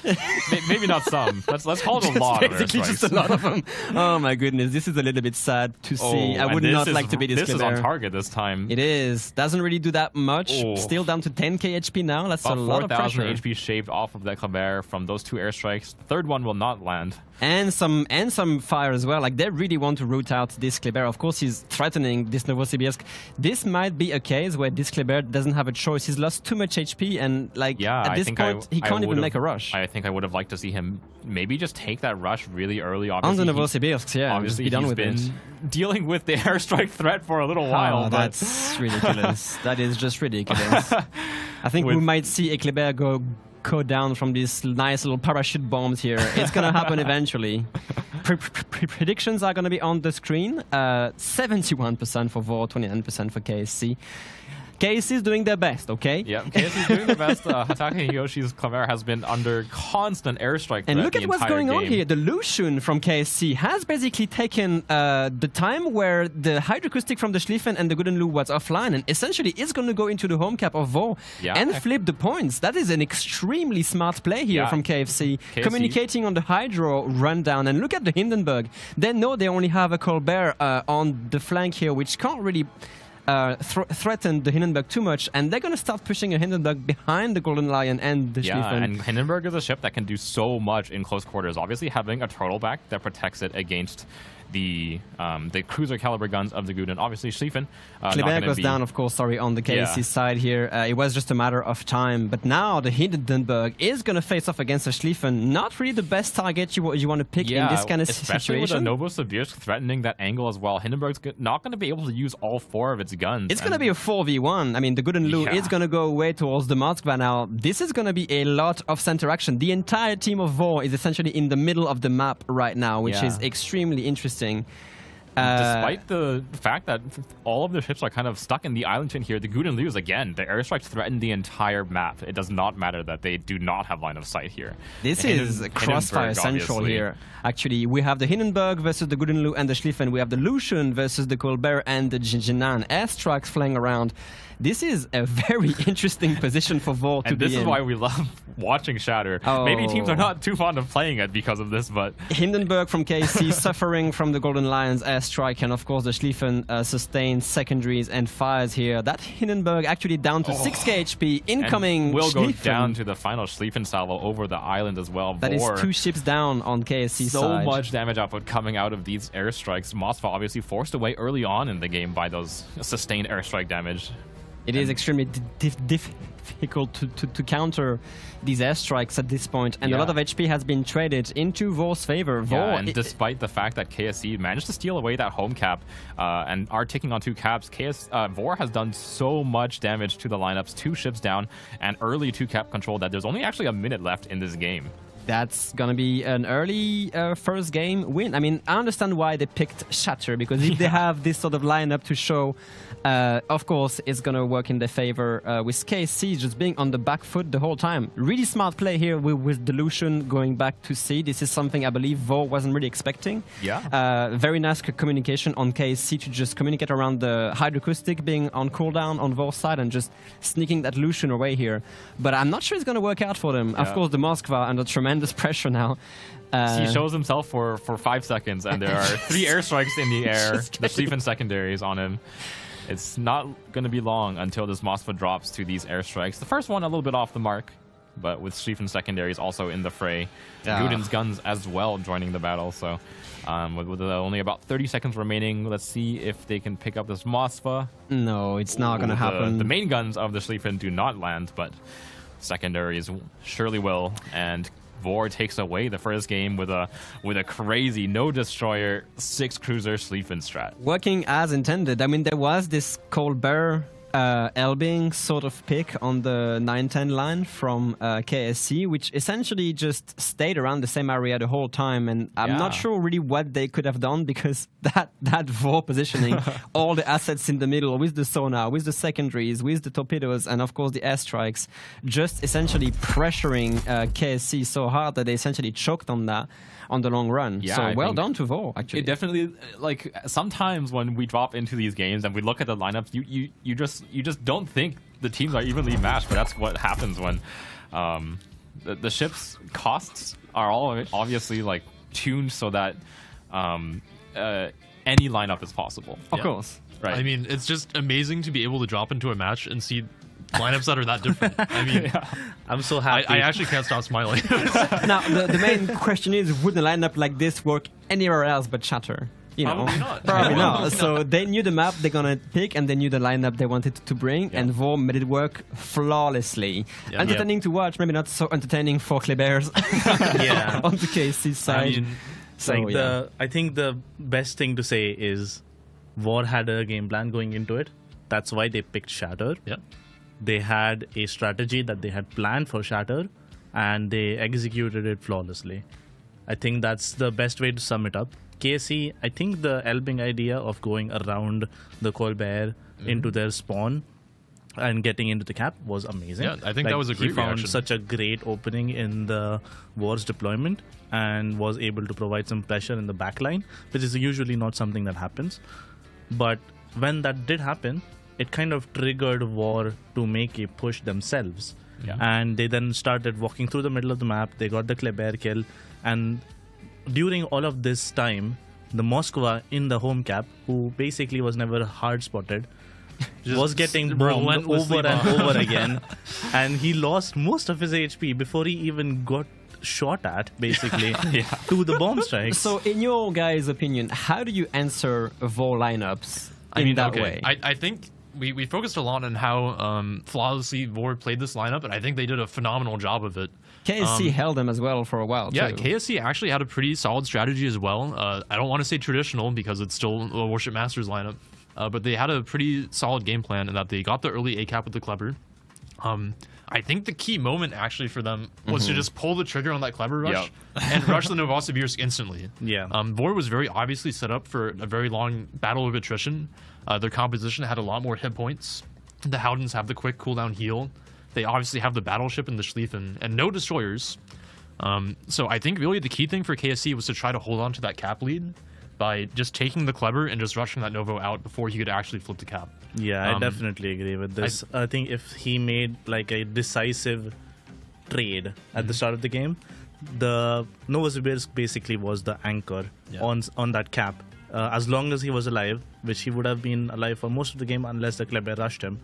Maybe not some. Let's call it a lot of airstrikes. Just a lot of them. Oh my goodness, this is a little bit sad to see. I would not like to be this This is on target this time. It is. Doesn't really do that much. Oh. Still down to 10k HP now. That's about a lot of 4,000 pressure. HP shaved off of that Kleber from those 2 airstrikes. Third one will not land. And some fire as well. Like, they really want to root out this Kleber. Of course, he's threatening this Novosibirsk. This might be a case where this Kleber doesn't have a choice. He's lost too much HP, and at this point, he can't even make a rush. I think I would have liked to see him maybe just take that rush really early. On the Novosibirsk, yeah. Obviously, be done he's with been dealing with the airstrike threat for a little while. That's ridiculous. That is just ridiculous. I think we might see a Kleber go down from these nice little parachute bombs here. It's going to happen eventually. Predictions are going to be on the screen. 71% for Vor, 29% for KSC. KSC is doing their best, okay? Yeah, KSC is doing their best. Hatake Hiyoshi's Kleber has been under constant airstrike threat. And look at what's going on here. The Lucian from KSC has basically taken the time where the Hydroacoustic from the Schlieffen and the Gudenlu was offline, and essentially is going to go into the home cap of Vor and flip the points. That is an extremely smart play here from KFC. Communicating on the Hydro rundown. And look at the Hindenburg. They know they only have a Colbert on the flank here, which can't really threaten the Hindenburg too much, and they're going to start pushing a Hindenburg behind the Golden Lion and the Schlieffen. And Hindenburg is a ship that can do so much in close quarters. Obviously, having a turtleback that protects it against the cruiser caliber guns of the Guden. Obviously, Schlieffen. Kleber goes down, of course, on the KSC side here. It was just a matter of time. But now the Hindenburg is going to face off against a Schlieffen. Not really the best target you want to pick in this kind of especially situation. with a Novosibirsk threatening that angle as well. Hindenburg's not going to be able to use all 4 of its guns. It's going to be a 4v1. I mean, the Gudenlu is going to go away towards the Moskva now. This is going to be a lot of center action. The entire team of Vor is essentially in the middle of the map right now, which is extremely interesting. Despite the fact that all of the ships are kind of stuck in the island chain here, the Gudenlus, again, the airstrikes threaten the entire map. It does not matter that they do not have line of sight here. This is crossfire central here. Actually, we have the Hindenburg versus the Gudenlu and the Schlieffen. We have the Lucian versus the Colbert and the Jinan. Airstrikes flying around. This is a very interesting position for Vor to be in. And this is why we love watching Shatter. Maybe teams are not too fond of playing it because of this, but... Hindenburg from KC suffering from the Golden Lions airstrike, and of course the Schlieffen sustains secondaries and fires here. That Hindenburg actually down to 6k HP, incoming will go Schlieffen. down to the final Schlieffen salvo over the island as well. That is 2 ships down on KSC so side. much damage output coming out of these airstrikes. Moskva obviously forced away early on in the game by those sustained airstrike damage. It is extremely difficult to counter these airstrikes at this point, and a lot of HP has been traded into Vor's favor. And despite the fact that KSC managed to steal away that home cap and are taking on 2 caps, Vor has done so much damage to the lineups, 2 ships down, and early 2 cap control that there's only actually a minute left in this game. That's going to be an early first game win. I mean, I understand why they picked Shatter, because if they have this sort of lineup to show, of course, it's going to work in their favor. With KC just being on the back foot the whole time. Really smart play here with Delusion going back to C. This is something I believe Vor wasn't really expecting. Very nice communication on KC to just communicate around the Hydroacoustic being on cooldown on Vor's side and just sneaking that Lucian away here. But I'm not sure it's going to work out for them. Of course, the Moskva under tremendous pressure now. He shows himself for 5 seconds, and there are 3 airstrikes in the air. The Schlieffen secondaries on him. It's not going to be long until this Moskva drops to these airstrikes. The first one a little bit off the mark, but with Schlieffen secondaries also in the fray. Guden's guns as well joining the battle. So with only about 30 seconds remaining, let's see if they can pick up this Moskva. No, it's not going to happen. The main guns of the Schlieffen do not land, but secondaries surely will, and Vor takes away the first game with a crazy no destroyer 6 cruiser Schlieffen strat. Working as intended. I mean, there was this Colbert Elbing sort of pick on the 9-10 line from KSC, which essentially just stayed around the same area the whole time, and I'm not sure really what they could have done, because that Vor positioning, all the assets in the middle with the sonar, with the secondaries, with the torpedoes, and of course the airstrikes, just essentially pressuring KSC so hard that they essentially choked on that on the long run. Yeah, so well done to Vor, actually. It definitely, like, sometimes when we drop into these games and we look at the lineups, you just don't think the teams are evenly matched, but that's what happens when the ship's costs are all obviously like tuned so that any lineup is possible. Of course. Right. I mean, it's just amazing to be able to drop into a match and see lineups that are that different. I mean, I'm so happy. I actually can't stop smiling. Now, the main question is, would a lineup like this work anywhere else but Shatter? You know, Probably not. Probably not. So they knew the map they're gonna pick, and they knew the lineup they wanted to bring, and Vor made it work flawlessly. Yeah. Entertaining to watch, maybe not so entertaining for Kleber's Yeah. on the KC side. I mean, So, I think the best thing to say is Vor had a game plan going into it. That's why they picked Shatter. yeah. They had a strategy that they had planned for Shatter, and they executed it flawlessly. I think that's the best way to sum it up. KSC, I think the Elbing idea of going around the Colbert into their spawn and getting into the cap was amazing. Yeah, I think that was a He great found reaction. such a great opening in the War's deployment and was able to provide some pressure in the backline, which is usually not something that happens. But when that did happen, it kind of triggered War to make a push themselves. Yeah. And they then started walking through the middle of the map. They got the Kleber kill. And during all of this time, the Moskva in the home cap, who basically was never hard spotted, was getting bombed relentlessly over and over again. And he lost most of his HP before he even got shot at, basically, to the bomb strikes. So, in your guys' opinion, how do you answer Vor lineups in that way? I think we focused a lot on how flawlessly Vor played this lineup, and I think they did a phenomenal job of it. KSC held them as well for a while, Yeah, too. KSC actually had a pretty solid strategy as well. I don't want to say traditional because it's still a Warship Masters lineup, but they had a pretty solid game plan in that they got the early A-cap with the Kleber. I think the key moment actually for them was to just pull the trigger on that Kleber rush and rush the Novosibirsk instantly. Yeah. Vor was very obviously set up for a very long battle of attrition. Their composition had a lot more hit points. The Howdens have the quick cooldown heal. They obviously have the battleship and the Schlieffen and no destroyers. So I think really the key thing for KSC was to try to hold on to that cap lead by just taking the Kleber and just rushing that Novo out before he could actually flip the cap. Yeah, I definitely agree with this. I think if he made like a decisive trade at the start of the game, the Novosibirsk basically was the anchor on that cap. As long as he was alive, which he would have been alive for most of the game unless the Kleber rushed him,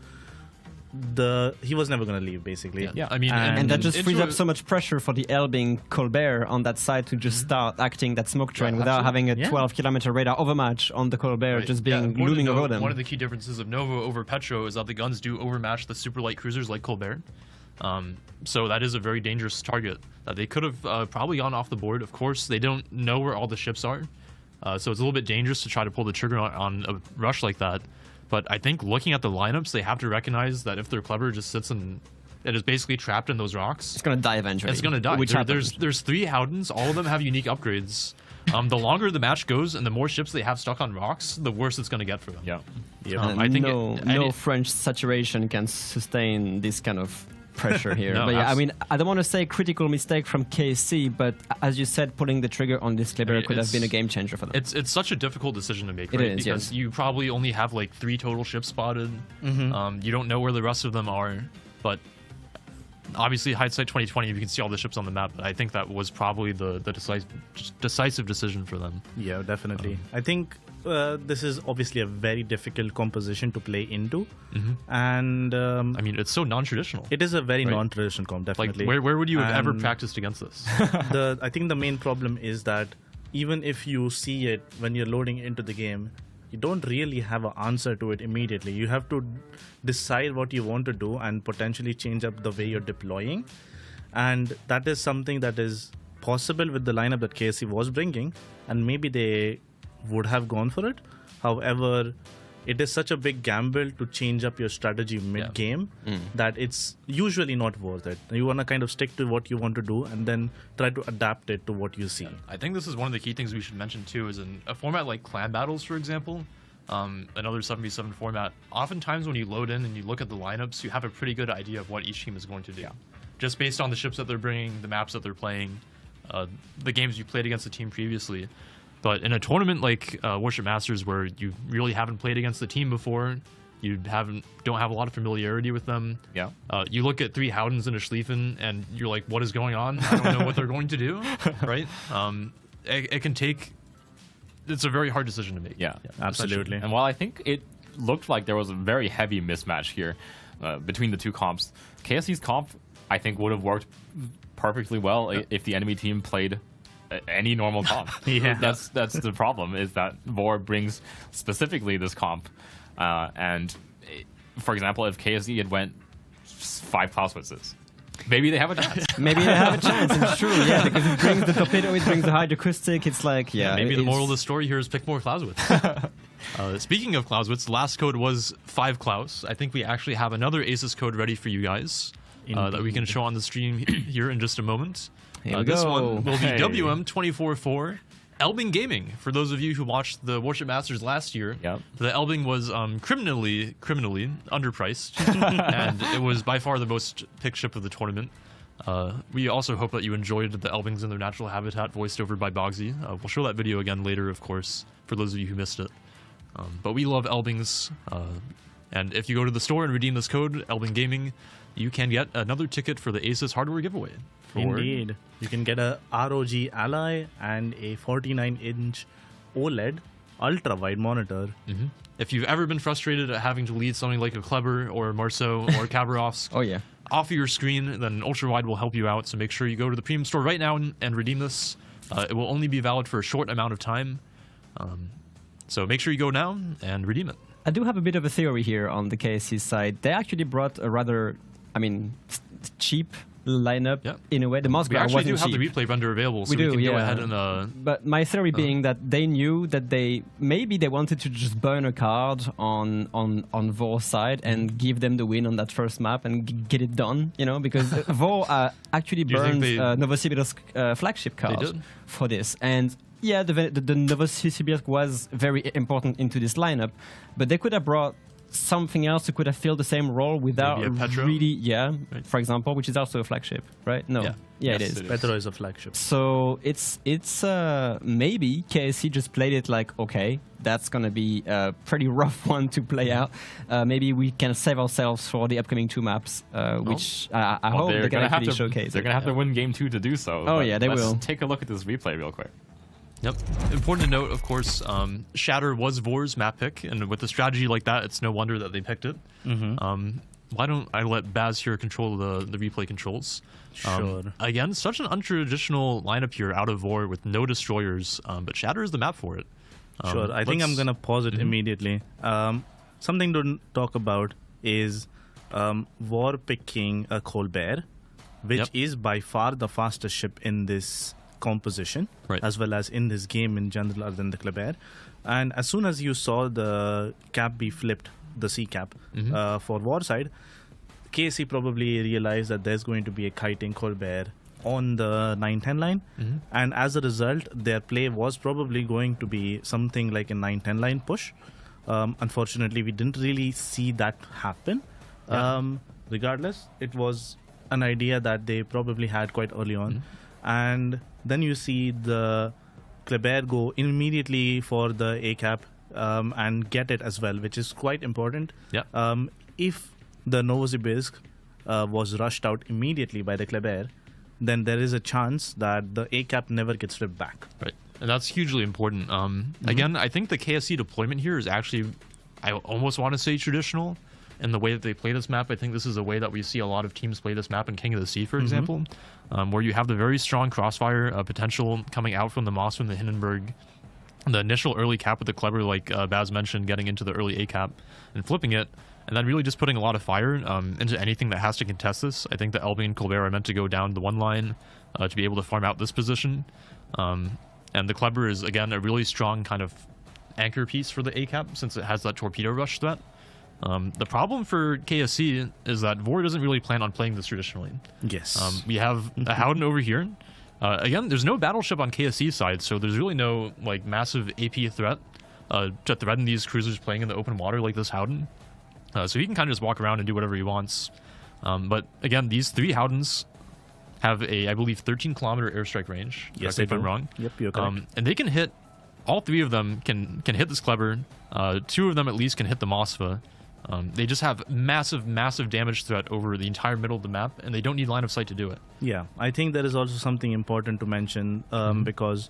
he was never going to leave, basically. Yeah, I mean, And that just frees into up so much pressure for the Elbing Colbert on that side to just start acting that smoke train without having a 12-kilometer radar overmatch on the Colbert Right. just being Important looming to over note, them. One of the key differences of Novo over Petro is that the guns do overmatch the super light cruisers like Colbert. So that is a very dangerous target that they could have probably gone off the board. Of course, they don't know where all the ships are. So it's a little bit dangerous to try to pull the trigger on a rush like that. But I think looking at the lineups, they have to recognize that if their Kleber just sits and it is basically trapped in those rocks, It's going to die eventually. it's going to die. Which happens. There's 3 Howdens. All of them have unique upgrades. The longer the match goes and the more ships they have stuck on rocks, the worse it's going to get for them. Yeah. I think no French saturation can sustain this kind of pressure here. No, But yeah, I mean, I don't want to say critical mistake from KSC, but as you said, pulling the trigger on this Kleber could have been a game changer for them. It's such a difficult decision to make, It right? is, because yes. you probably only have like 3 total ships spotted. You don't know where the rest of them are, but obviously hindsight 2020, you can see all the ships on the map. But I think that was probably the decisive decision for them. Yeah, definitely. I think this is obviously a very difficult composition to play into. And I mean, it's so non-traditional. it is a very Right. non-traditional comp, Like, definitely. where would you have ever And practiced against this? I think the main problem is that even if you see it when you're loading into the game, you don't really have an answer to it immediately. You have to decide what you want to do and potentially change up the way you're deploying. And that is something that is possible with the lineup that KSC was bringing, and maybe they would have gone for it. However, it is such a big gamble to change up your strategy mid-game that it's usually not worth it. You want to kind of stick to what you want to do and then try to adapt it to what you see. I think this is one of the key things we should mention too, is in a format like clan battles, for example, another 7v7 format, oftentimes when you load in and you look at the lineups, you have a pretty good idea of what each team is going to do. Just based on the ships that they're bringing, the maps that they're playing, the games you played against the team previously. But in a tournament like Warship Masters, where you really haven't played against the team before, you don't have a lot of familiarity with them. Yeah. You look at 3 Howdens and a Schlieffen, and you're like, what is going on? I don't know what they're going to do, right? It can take... It's a very hard decision to make. Yeah, absolutely. And while I think it looked like there was a very heavy mismatch here between the two comps, KSC's comp, I think, would have worked perfectly well if the enemy team played any normal comp. That's the problem, is that Vor brings specifically this comp. And for example, if KSC had went 5 Clauswitzes, maybe they have a chance. Maybe they have a chance, it's true, yeah, because it brings the torpedo, it brings the hydroacoustic, it's like, maybe the moral of the story here is pick more Clausewitz. Speaking of Clausewitz, the last code was 5 Klaus. I think we actually have another Asus code ready for you guys that we can show on the stream here in just a moment. This one will be WM244 Elbing Gaming. For those of you who watched the Warship Masters last year, the Elbing was criminally underpriced, and it was by far the most picked ship of the tournament. We also hope that you enjoyed the Elbings in their natural habitat, voiced over by Bogsy. We'll show that video again later, of course, for those of you who missed it. But we love Elbings, and if you go to the store and redeem this code, Elbing Gaming, you can get another ticket for the Asus hardware giveaway. Indeed. You can get a ROG Ally and a 49-inch OLED ultra-wide monitor. If you've ever been frustrated at having to lead something like a Kleber or Marceau or Khabarovsk off of your screen, then ultra-wide will help you out. So make sure you go to the premium store right now and redeem this. It will only be valid for a short amount of time. So make sure you go now and redeem it. I do have a bit of a theory here on the KSC side. They actually brought a rather, cheap lineup in a way. The Moskva we actually do have cheap. the replay render available, so we can go ahead and... But my theory being that they knew that maybe they wanted to just burn a card on Vor's side and give them the win on that first map and get it done, because Vor actually burned Novosibirsk flagship card for this. And yeah, the Novosibirsk was very important into this lineup, but they could have brought something else who could have filled the same role without really, for example, which is also a flagship, right? No, it is. Petro is a flagship. So it's maybe KSC just played it like, okay, that's gonna be a pretty rough one to play out. Maybe we can save ourselves for the upcoming 2 maps, which I hope they're gonna actually showcase. They're gonna have to win game 2 to do so. Oh yeah, they will. Let's take a look at this replay real quick. Yep. Important to note, of course, Shatter was Vor's map pick, and with a strategy like that, it's no wonder that they picked it. Why don't I let Baz here control the replay controls? Sure. Again, such an untraditional lineup here out of Vor with no destroyers, but Shatter is the map for it. Sure, I think I'm going to pause it immediately. Something to talk about is Vor picking a Colbert, which is by far the fastest ship in this composition, as well as in this game in general, other than the Kleber. And as soon as you saw the cap be flipped, the C cap for Vor side, KSC probably realized that there's going to be a kiting Colbert on the 9-10 line, and as a result, their play was probably going to be something like a 9-10 line push. Unfortunately, we didn't really see that happen. Regardless, it was an idea that they probably had quite early on. And then you see the Kleber go immediately for the A cap and get it as well, which is quite important. If the Novosibirsk was rushed out immediately by the Kleber, then there is a chance that the A cap never gets flipped back. Right, and that's hugely important. Again, I think the KSC deployment here is actually, I almost want to say traditional in the way that they play this map. I think this is a way that we see a lot of teams play this map in King of the Sea, for example, where you have the very strong crossfire potential coming out from the Moss and the Hindenburg, the initial early cap with the Clever, like Baz mentioned, getting into the early A cap and flipping it, and then really just putting a lot of fire into anything that has to contest this. I think that Elby and Colbert are meant to go down the one line to be able to farm out this position. And the Clever is, again, a really strong kind of anchor piece for the A cap since it has that torpedo rush threat. The problem for KSC is that Vor doesn't really plan on playing this traditionally. Yes. We have a Howden over here. Again, there's no battleship on KSC side, so there's really no like massive AP threat to threaten these cruisers playing in the open water like this Howden. So he can kind of just walk around and do whatever he wants. But again, these 3 Howdens have a, I believe, 13-kilometer airstrike range. Yes, if I'm wrong. Yep, you're correct. And they can hit. All 3 of them can hit this Clever. 2 of them at least can hit the Moskva. They just have massive damage threat over the entire middle of the map, and they don't need line of sight to do it. Yeah, I think there is also something important to mention because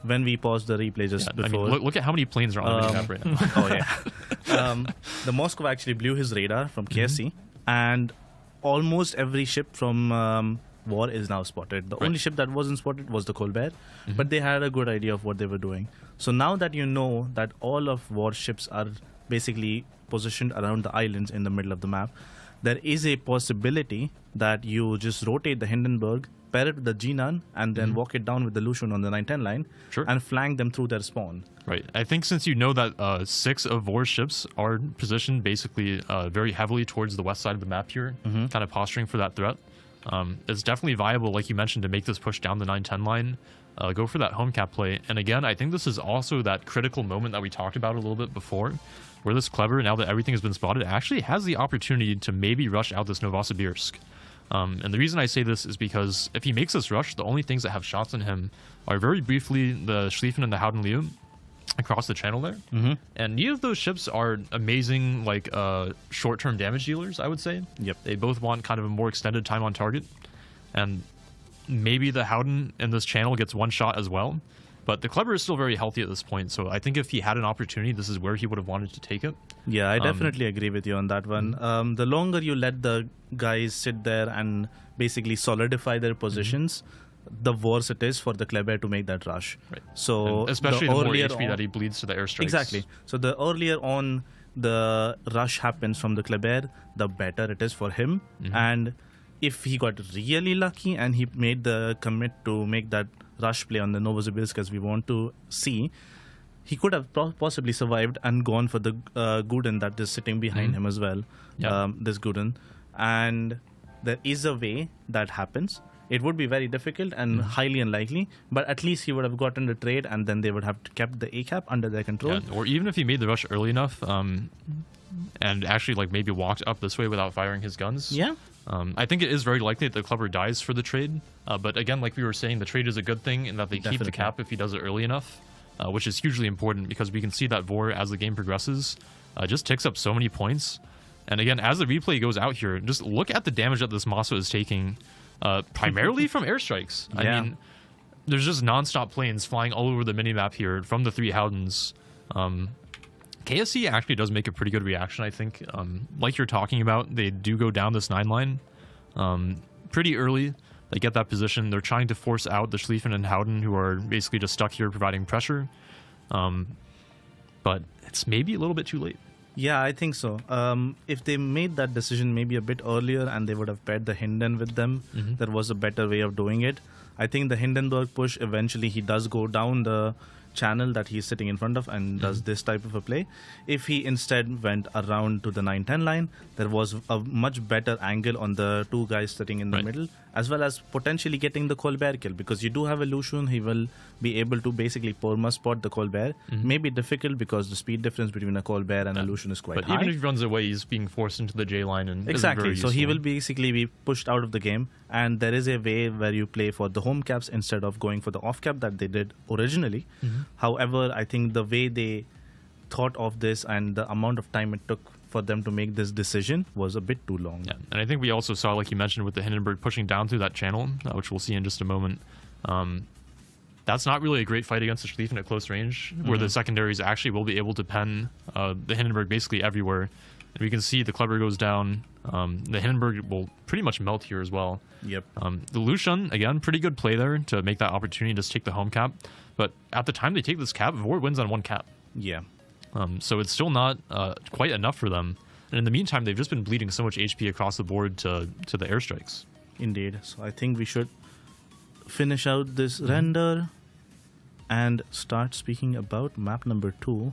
when we paused the replay just before... I mean, look at how many planes are on the map right now. Oh, yeah. The Moscow actually blew his radar from KSC, and almost every ship from War is now spotted. The only ship that wasn't spotted was the Colbert, but they had a good idea of what they were doing. So now that you know that all of Warships are basically positioned around the islands in the middle of the map, there is a possibility that you just rotate the Hindenburg, pair it with the Jinan, and then walk it down with the Lucian on the 910 line, and flank them through their spawn. Right. I think since you know that 6 of Vor's ships are positioned basically very heavily towards the west side of the map here, kind of posturing for that threat, it's definitely viable, like you mentioned, to make this push down the 910 line, go for that home cap play. And again, I think this is also that critical moment that we talked about a little bit before, where this Clever, now that everything has been spotted, actually has the opportunity to maybe rush out this Novosibirsk. And the reason I say this is because if he makes this rush, the only things that have shots on him are very briefly the Schlieffen and the Howden Liu across the channel there. And neither of those ships are amazing, like, short-term damage dealers, I would say. Yep. They both want kind of a more extended time on target. And maybe the Howden in this channel gets one shot as well. But the Clever is still very healthy at this point, so I think if he had an opportunity, this is where he would have wanted to take it. Yeah, I definitely agree with you on that one. The longer you let the guys sit there and basically solidify their positions, the worse it is for the Kleber to make that rush. Right. So and especially the more HP that he bleeds to the airstrikes. Exactly. So the earlier on the rush happens from the Kleber, the better it is for him. And if he got really lucky and he made the commit to make that rush play on the Novosibirsk as we want to see, he could have possibly survived and gone for the Guden that is sitting behind him as well, this Guden. And there is a way that happens. It would be very difficult and highly unlikely, but at least he would have gotten the trade and then they would have kept the A-cap under their control. Yeah, or even if he made the rush early enough and actually like maybe walked up this way without firing his guns. Yeah. I think it is very likely that the Clever dies for the trade. But again, like we were saying, the trade is a good thing in that they keep the cap if he does it early enough, which is hugely important because we can see that Vor, as the game progresses, just ticks up so many points. And again, as the replay goes out here, just look at the damage that this Moskva is taking, primarily from airstrikes. I mean, there's just non-stop planes flying all over the minimap here from the 3 Howdens. KSC actually does make a pretty good reaction, I think. Like you're talking about, they do go down this 9 line pretty early. They get that position. They're trying to force out the Schlieffen and Howden, who are basically just stuck here providing pressure. But it's maybe a little bit too late. Yeah, I think so. If they made that decision maybe a bit earlier and they would have paired the Hinden with them, there was a better way of doing it. I think the Hindenburg push, eventually he does go down the channel that he's sitting in front of and does this type of a play. If he instead went around to the 910 line, there was a much better angle on the 2 guys sitting in the middle, as well as potentially getting the Colbert kill, because you do have a Lucian. He will be able to basically perma spot the Colbert. Maybe difficult because the speed difference between a Colbert and a Lucian is quite high. But even if he runs away, he's being forced into the J line. And exactly. So he will basically be pushed out of the game. And there is a way where you play for the home caps instead of going for the off cap that they did originally. However, I think the way they thought of this and the amount of time it took for them to make this decision was a bit too long. Yeah, and I think we also saw, like you mentioned, with the Hindenburg pushing down through that channel, which we'll see in just a moment. that's not really a great fight against the Schlieffen at close range, where the secondaries actually will be able to pen the Hindenburg basically everywhere. And we can see the Kleber goes down. The Hindenburg will pretty much melt here as well. Yep. The Lucian, again, pretty good play there to make that opportunity to just take the home cap. But at the time they take this cap, Vor wins on 1 cap. Yeah. So it's still not quite enough for them. And in the meantime, they've just been bleeding so much HP across the board to the airstrikes. Indeed. So I think we should finish out this render and start speaking about map number 2.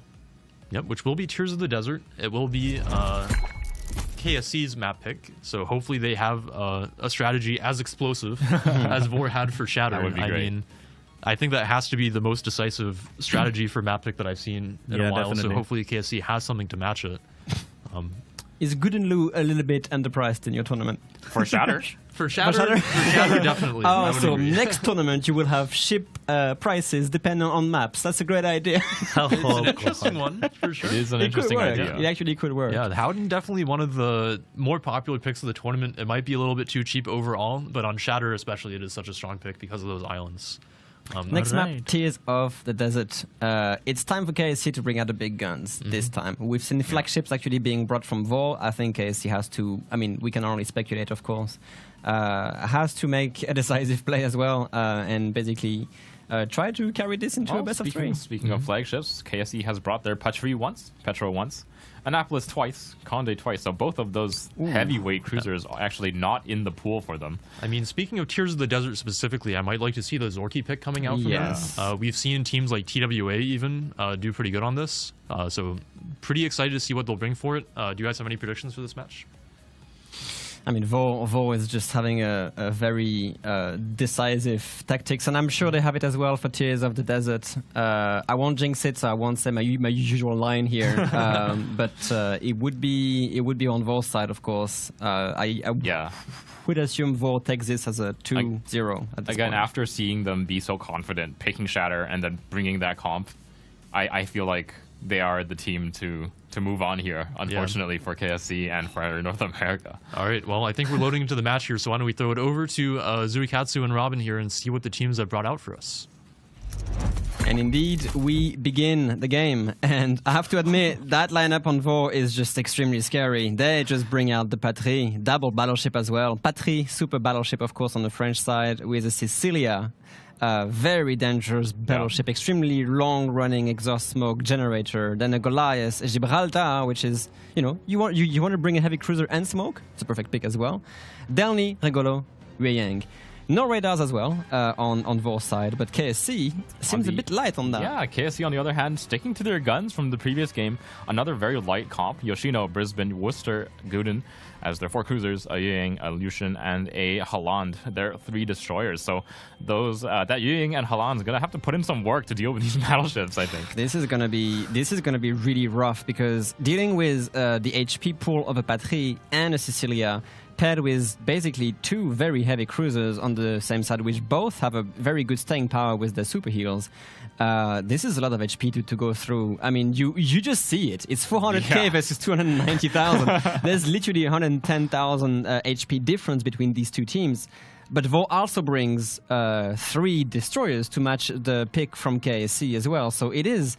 Yep, which will be Tears of the Desert. It will be KSC's map pick, so hopefully they have a strategy as explosive as Vor had for Shatter. That would be great. I mean, I think that has to be the most decisive strategy for map pick that I've seen in a while, definitely. so hopefully KSC has something to match it. Is Goodenloo a little bit underpriced in your tournament? For Shatter? For Shatter, definitely. I Oh, would so agree. next tournament you will have ship prices depending on maps. That's a great idea. It's an interesting one, for sure. It is an It could interesting work. idea. It actually could work. Yeah, Howden definitely one of the more popular picks of the tournament. It might be a little bit too cheap overall, but on Shatter especially, it is such a strong pick because of those islands. Next Alright. map, Tears of the Desert. It's time for KSC to bring out the big guns this time. We've seen the flagships actually being brought from Vor. I think KSC has to, I mean, we can only speculate, of course, has to make a decisive play as well and basically try to carry this into a best of 3. Speaking of flagships, KSE has brought their Patrie once, Petro once, Annapolis twice, Condé twice. So both of those heavyweight cruisers are actually not in the pool for them. I mean, speaking of Tears of the Desert specifically, I might like to see the Zorky pick coming out from Yes. them. We've seen teams like TWA even do pretty good on this. So pretty excited to see what they'll bring for it. Do you guys have any predictions for this match? I mean, Vor is just having a very decisive tactics, and I'm sure they have it as well for Tears of the Desert. I won't jinx it, so I won't say my usual line here, but it would be on Vor's side, of course. I would assume Vor takes this as a 2-0 at this Again, point. after seeing them be so confident, picking Shatter and then bringing that comp, I feel like they are the team to move on here, unfortunately, for KSC and for North America. All right, well, I think we're loading into the match here, so why don't we throw it over to Zuikatsu and Robin here and see what the teams have brought out for us. And indeed, we begin the game. And I have to admit, that lineup on Vor is just extremely scary. They just bring out the Patrie, double battleship as well. Patrie, super battleship, of course, on the French side, with a Sicilia. Very dangerous battleship, extremely long-running exhaust smoke generator. Then a Goliath, a Gibraltar, which is, you want to bring a heavy cruiser and smoke. It's a perfect pick as well. Delny, Regolo, Yueyang. No radars as well on Vor's side, but KSC seems a bit light on that. Yeah, KSC on the other hand, sticking to their guns from the previous game. Another very light comp. Yoshino, Brisbane, Worcester, Guden as their 4 cruisers, a Yueyang, a Lucian, and a Holland. They're 3 destroyers. So those that Yueyang and Holland's gonna have to put in some work to deal with these battleships, I think. This is gonna be really rough because dealing with the HP pool of a Patrie and a Sicilia, paired with basically 2 very heavy cruisers on the same side, which both have a very good staying power with their super heals. This is a lot of HP to go through. I mean, you just see it. It's 400k versus 290,000. There's literally 110,000 HP difference between these 2 teams. But Vor also brings 3 destroyers to match the pick from KSC as well. So it is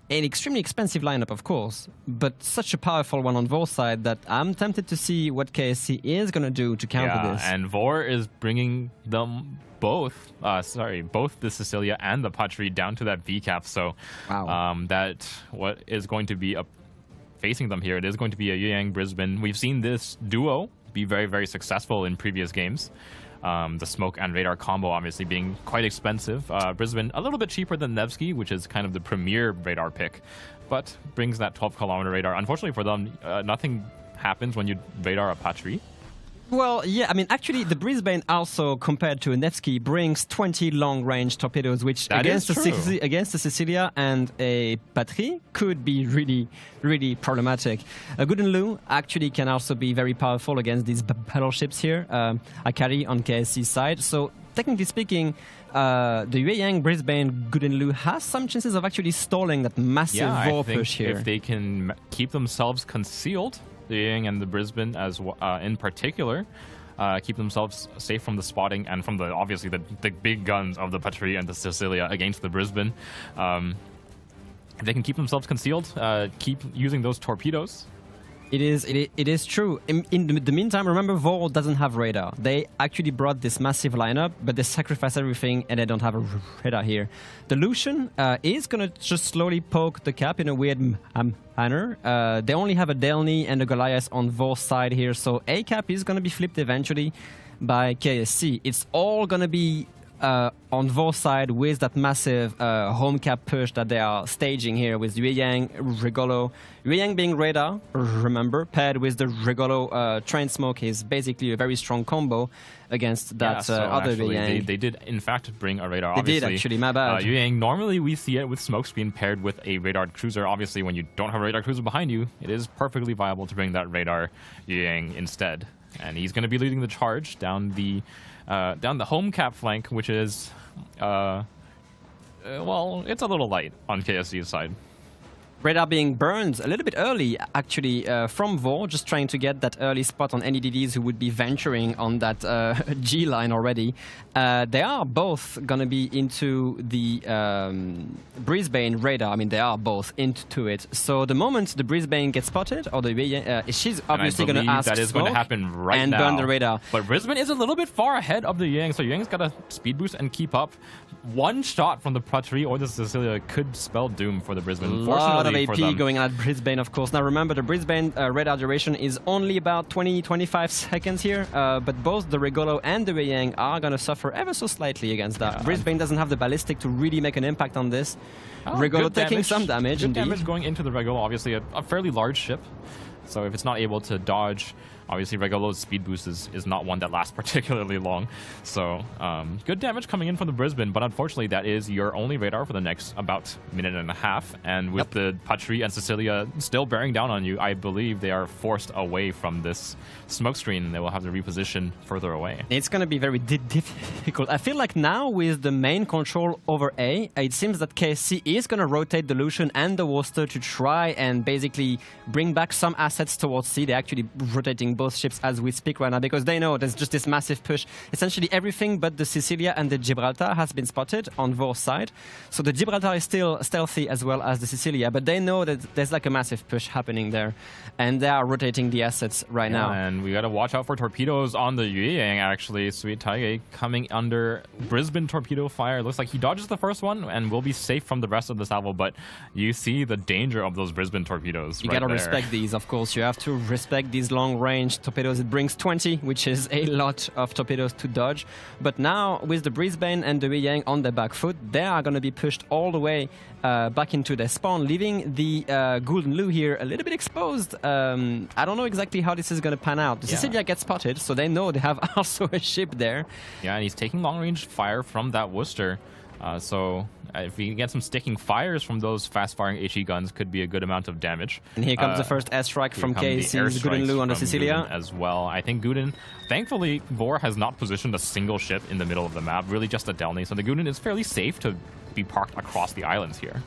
an extremely expensive lineup, of course, but such a powerful one on Vor's side that I'm tempted to see what KSC is going to do to counter this. And Vor is bringing them both the Sicilia and the Patrie down to that V cap. So that what is going to be facing them here, it is going to be a Yueyang Brisbane. We've seen this duo be very, very successful in previous games. The smoke and radar combo obviously being quite expensive. Brisbane a little bit cheaper than Nevsky, which is kind of the premier radar pick, but brings that 12-kilometer radar. Unfortunately for them, nothing happens when you radar a Patrie. Well, yeah, I mean, actually, the Brisbane also, compared to a Nevsky, brings 20 long-range torpedoes, which against the Sicilia and a Patrie could be really, really problematic. A Goodenloo actually can also be very powerful against these battleships here. Akari on KSC's side. So, technically speaking, the Yueyang Brisbane Goodenloo has some chances of actually stalling that massive Vor push here. If they can keep themselves concealed, the Yueyang and the Brisbane in particular, keep themselves safe from the spotting and from obviously the big guns of the Patrie and the Cecilia against the Brisbane. If they can keep themselves concealed, keep using those torpedoes. It is true. In the meantime, remember, Vor doesn't have radar. They actually brought this massive lineup, but they sacrifice everything and they don't have a radar here. The Lucian is going to just slowly poke the cap in a weird manner. They only have a Delny and a Goliath on Vor's side here, so A cap is going to be flipped eventually by KSC. It's all going to be on Vor's side with that massive home cap push that they are staging here with Yue Yang, Rigolo. Yue Yang being radar, remember, paired with the Rigolo train smoke is basically a very strong combo against that other Yue Yang. They did, in fact, bring a radar, They obviously. did, actually, my bad. Yue Yang, normally we see it with smokescreen paired with a radar cruiser. Obviously, when you don't have a radar cruiser behind you, it is perfectly viable to bring that radar Yue Yang instead. And he's going to be leading the charge down the home cap flank, which is, well, it's a little light on KSC's side. Radar being burned a little bit early, actually, from Vor, just trying to get that early spot on any DDs who would be venturing on that G line already. They are both going to be into the Brisbane radar. I mean, they are both into it. So the moment the Brisbane gets spotted, or she's obviously going to ask that is going to happen right and now. burn the radar. But Brisbane is a little bit far ahead of the Yang, so Yang's got to speed boost and keep up. One shot from the Patrie or the Cecilia could spell doom for the Brisbane. Lot of AP going at Brisbane, of course. Now remember, the Brisbane radar duration is only about 20-25 seconds here, but both the Rigolo and the Wei Yang are going to suffer ever so slightly against that. Brisbane doesn't have the ballistic to really make an impact on this. Rigolo taking some damage, Good indeed. damage going into the Rigolo, obviously a fairly large ship. So if it's not able to dodge, obviously Rigolo's speed boost is not one that lasts particularly long. So good damage coming in from the Brisbane, but unfortunately that is your only radar for the next about minute and a half. And with the Patrie and Cecilia still bearing down on you, I believe they are forced away from this smoke screen. They will have to reposition further away. It's going to be very difficult. I feel like now with the main control over A, it seems that KSC is going to rotate the Lucian and the Worcester to try and basically bring back some assets towards C. They're actually rotating both ships as we speak right now because they know there's just this massive push. Essentially everything but the Sicilia and the Gibraltar has been spotted on Vor's side. So the Gibraltar is still stealthy as well as the Sicilia, but they know that there's like a massive push happening there and they are rotating the assets right now. And we got to watch out for torpedoes on the Yue Yang, actually. Sweet Taige coming under Brisbane torpedo fire. Looks like he dodges the first one and will be safe from the rest of the salvo, but you see the danger of those Brisbane torpedoes. You gotta respect these, of course. You have to respect these long-range torpedoes. It brings 20, which is a lot of torpedoes to dodge. But now, with the Brisbane and the Wei Yang on their back foot, they are going to be pushed all the way back into their spawn, leaving the Golden Lou here a little bit exposed. I don't know exactly how this is going to pan out. The Sicilia gets spotted, so they know they have also a ship there. Yeah, and he's taking long-range fire from that Worcester. So if we can get some sticking fires from those fast-firing HE guns, could be a good amount of damage. And here comes the first airstrike from KSC's Guden Lu on the Sicilia. As well. I think Guden, thankfully, Vor has not positioned a single ship in the middle of the map, really just a Delny. So the Guden is fairly safe to be parked across the islands here.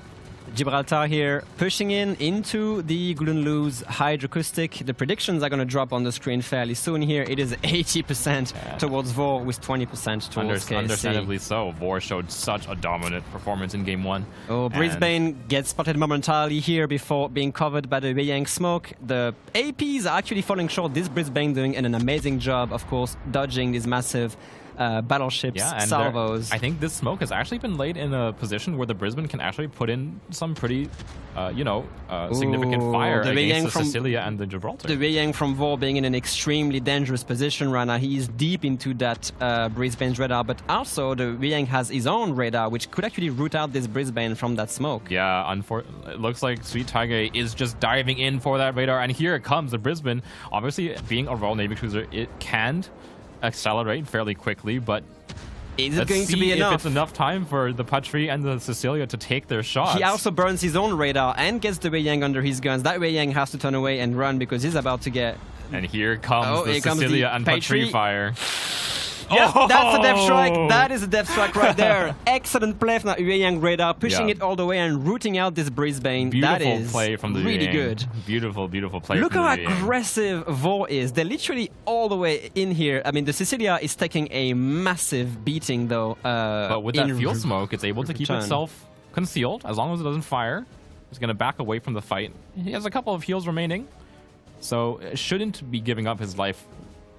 Gibraltar here pushing into the Guden Lu's hydroacoustic. The predictions are going to drop on the screen fairly soon here. It is 80% towards Vor with 20% towards KSC. Understandably so. Vor showed such a dominant performance in Game 1. Oh, Brisbane gets spotted momentarily here before being covered by the Wei Yang smoke. The APs are actually falling short. This Brisbane doing an amazing job, of course, dodging these massive battleships, salvos. I think this smoke has actually been laid in a position where the Brisbane can actually put in some pretty, significant fire against the Sicilia and the Gibraltar. The Wei Yang from Vor being in an extremely dangerous position right now. He is deep into that Brisbane's radar, but also the Wei Yang has his own radar, which could actually root out this Brisbane from that smoke. Yeah, it looks like Sweet Taige is just diving in for that radar, and here it comes. The Brisbane, obviously being a Royal Navy cruiser, it can accelerate fairly quickly, but is it going to be enough? If it's enough time for the Patrie and the Cecilia to take their shots. He also burns his own radar and gets the Wei Yang under his guns. That Wei Yang has to turn away and run because he's about to get... And here comes the Cecilia and Patrie fire. Yep, that's a death strike. That is a death strike right there. Excellent play from that Yueyang radar, pushing it all the way and rooting out this Brisbane. Beautiful that is play from the really Yueyang. good. Beautiful play. Look from how the Yueyang. aggressive Vor is. They're literally all the way in here. I mean, the Sicilia is taking a massive beating, though. But with that fuel smoke, it's able to keep return. itself concealed as long as it doesn't fire. It's going to back away from the fight. He has a couple of heals remaining, so shouldn't be giving up his life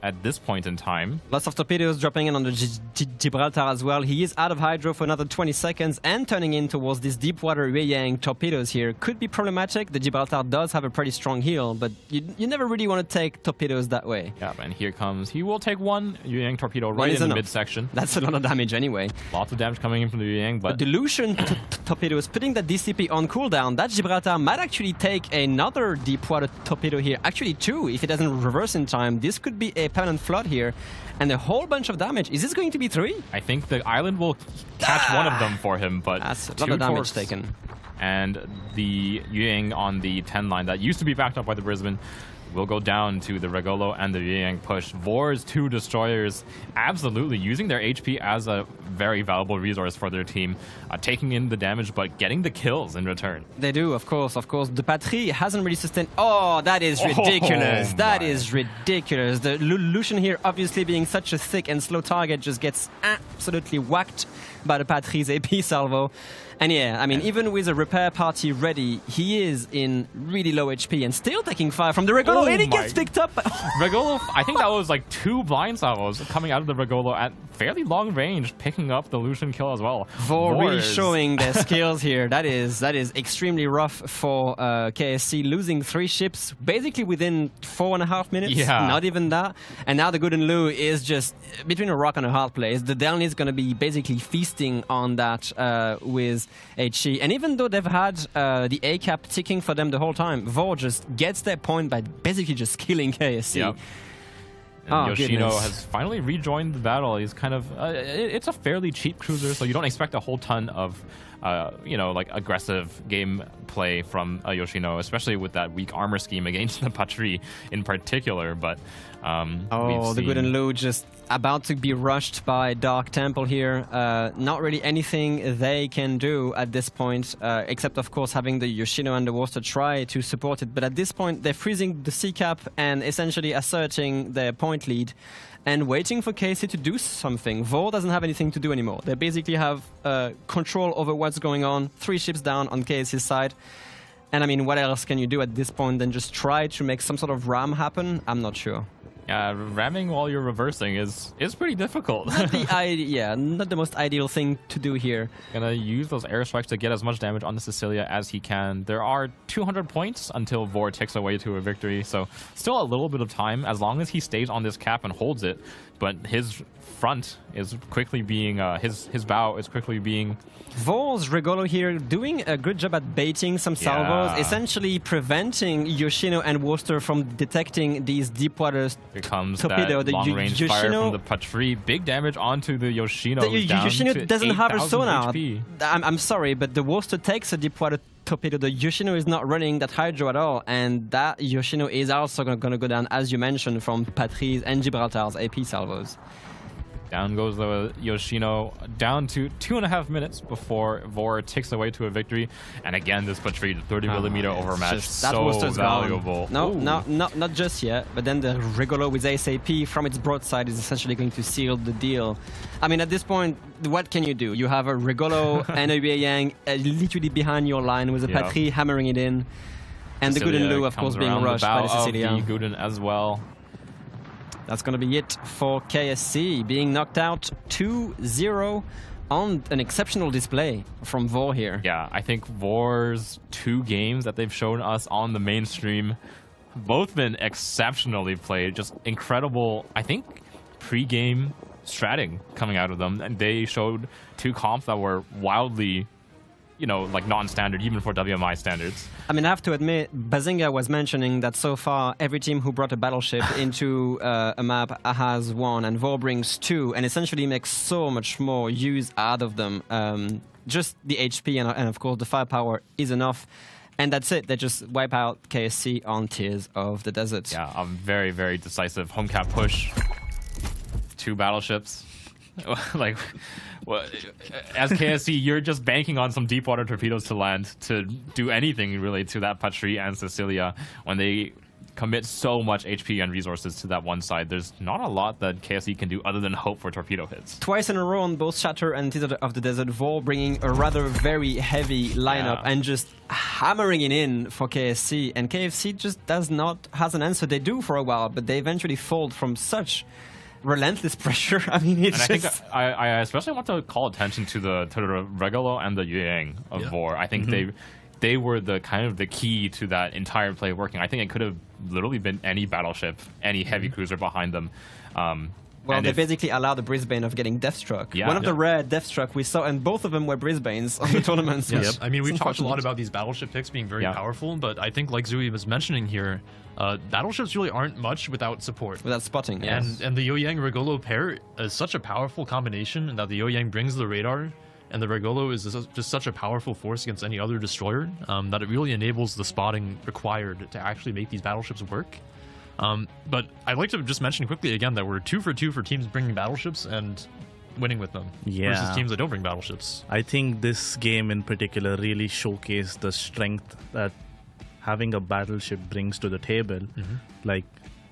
at this point in time. Lots of torpedoes dropping in on the Gibraltar as well. He is out of hydro for another 20 seconds and turning in towards these deep water Yueyang torpedoes here. Could be problematic. The Gibraltar does have a pretty strong heal, but you never really want to take torpedoes that way. Yeah, and here comes. He will take one Yueyang torpedo right in the midsection. That's a lot of damage anyway. Lots of damage coming in from the Yueyang, but the Lucian torpedoes putting that DCP on cooldown. That Gibraltar might actually take another deep water torpedo here. Actually, two, if it doesn't reverse in time. This could be a permanent flood here, and a whole bunch of damage. Is this going to be 3? I think the island will catch one of them for him, but that's a lot of damage taken. And the Yueyang on the 10 line that used to be backed up by the Brisbane will go down to the Regolo and the Yueyang push. Vor's 2 destroyers absolutely using their HP as a very valuable resource for their team, taking in the damage but getting the kills in return. They do, of course. The Patrie hasn't really sustained. Oh, that is ridiculous. That is ridiculous. The Lucian here, obviously being such a thick and slow target, just gets absolutely whacked by the Patrie's AP salvo. And yeah, I mean, even with a repair party ready, he is in really low HP and still taking fire from the Regolo, and he gets picked up. Regolo, I think that was like 2 blind salvos coming out of the Regolo at fairly long range, picking up the Lucian kill as well. Vor really showing their skills here. That is extremely rough for KSC, losing 3 ships basically within 4.5 minutes. Yeah. Not even that. And now the Gooden Lu is just between a rock and a hard place. The Delny is going to be basically feasting on that with HE. And even though they've had the A cap ticking for them the whole time, Vor just gets their point by basically just killing KSC. Yep. And Yoshino goodness. has finally rejoined the battle. He's kind of it's a fairly cheap cruiser, so you don't expect a whole ton of like aggressive game play from Yoshino, especially with that weak armor scheme against the Patrie in particular. But the Gooden Lu just about to be rushed by Dark Temple here. Not really anything they can do at this point, except of course having the Yoshino and the Worcester try to support it. But at this point, they're freezing the C-cap and essentially asserting their point lead and waiting for KSC to do something. Vor doesn't have anything to do anymore. They basically have control over what's going on. 3 ships down on KSC's side. And I mean, what else can you do at this point than just try to make some sort of ram happen? I'm not sure. Ramming while you're reversing is pretty difficult. Not the most ideal thing to do here. Gonna use those airstrikes to get as much damage on the Sicilia as he can. There are 200 points until Vor ticks away to a victory, so still a little bit of time as long as he stays on this cap and holds it. But his front is quickly being, his bow is quickly being... Vor's Regolo here doing a good job at baiting some salvos, essentially preventing Yoshino and Worcester from detecting these deep water becomes torpedo. That long-range fire from the Patrie. Big damage onto the Yoshino. The Yoshino doesn't have a sonar. HP. I'm sorry, but the Worcester takes a deep water torpedo. The Yoshino is not running that hydro at all, and that Yoshino is also going to go down, as you mentioned, from Patrie's and Gibraltar's AP salvos. Down goes the Yoshino, down to 2.5 minutes before Vor takes away to a victory. And again, this Patrie, the 30mm overmatch, so valuable. No, not just yet. But then the Regolo with ASAP from its broadside is essentially going to seal the deal. I mean, at this point, what can you do? You have a Regolo and a Yueyang literally behind your line with a Patrie hammering it in. And Sicilia, the Gooden Lu, of course, being rushed by the Sicilia. The Gooden as well. That's going to be it for KSC, being knocked out 2-0 on an exceptional display from Vor here. Yeah, I think Vor's 2 games that they've shown us on the mainstream have both been exceptionally played. Just incredible, I think, pre-game stratting coming out of them. And they showed 2 comps that were wildly, like non-standard, even for WMI standards. I mean, I have to admit, Bazinga was mentioning that so far, every team who brought a battleship into a map has won, and Vor brings 2, and essentially makes so much more use out of them. Just the HP and of course, the firepower is enough. And that's it. They just wipe out KSC on Tears of the Desert. Yeah, a very, very decisive home cap push. 2 battleships. Like, well, as KSC, you're just banking on some deep water torpedoes to land to do anything really to that Patrie and Cecilia when they commit so much HP and resources to that one side. There's not a lot that KSC can do other than hope for torpedo hits. Twice in a row on both Shatter and Tears of the Desert, Vol bringing a rather very heavy lineup and just hammering it in for KSC. And KFC just has an answer. They do for a while, but they eventually fold from such relentless pressure. I mean, it's and just... I especially want to call attention to the Regolo and the Yueyang of Vor. I think they were the kind of the key to that entire play working. I think it could have literally been any battleship, any heavy cruiser behind them. Well, they basically allowed the Brisbane of getting Deathstruck. Yeah. One of the rare Deathstruck we saw, and both of them were Brisbanes on the tournaments. Yes. I mean, we've talked a lot about these battleship picks being very powerful, but I think, like Zui was mentioning here, battleships really aren't much without support. Without spotting, yes. And the Yueyang Regolo pair is such a powerful combination that the Yueyang brings the radar, and the Regolo is just such a powerful force against any other destroyer that it really enables the spotting required to actually make these battleships work. But I'd like to just mention quickly again that we're 2 for 2 for teams bringing battleships and winning with them versus teams that don't bring battleships. I think this game in particular really showcased the strength that having a battleship brings to the table. Like,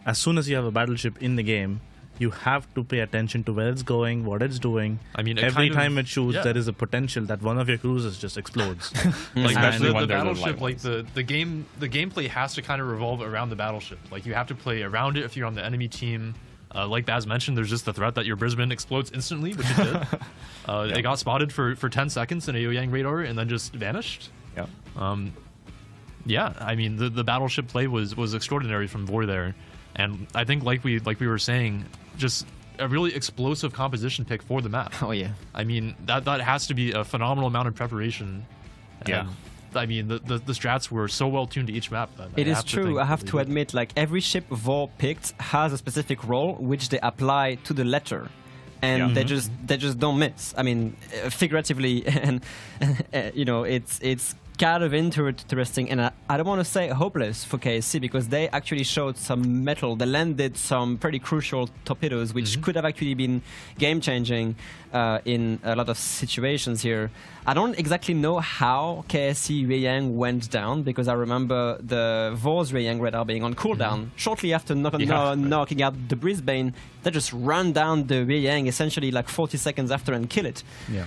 as soon as you have a battleship in the game, you have to pay attention to where it's going, what it's doing. I mean, every time it shoots, there is a potential that one of your cruisers just explodes. Like Especially when the there's a battleship, light like the gameplay has to kind of revolve around the battleship. Like you have to play around it if you're on the enemy team. Like Baz mentioned, there's just the threat that your Brisbane explodes instantly, which it did. It got spotted for 10 seconds in a Yueyang radar and then just vanished. Yeah. I mean, the battleship play was extraordinary from Vor there, and I think like we were saying, just a really explosive composition pick for the map. Oh yeah. I mean, that has to be a phenomenal amount of preparation. Yeah. I mean, the strats were so well tuned to each map. That It is true. I have to admit, like every ship Vor picked has a specific role which they apply to the letter, and they just don't miss. I mean, figuratively, and you know, it's kind of interesting, and I don't want to say hopeless for KSC because they actually showed some metal. They landed some pretty crucial torpedoes, which could have actually been game-changing in a lot of situations here. I don't exactly know how KSC Yueyang went down because I remember the Vor's Yueyang radar being on cooldown. Shortly after knocking out the Brisbane, they just run down the Yueyang essentially like 40 seconds after and kill it,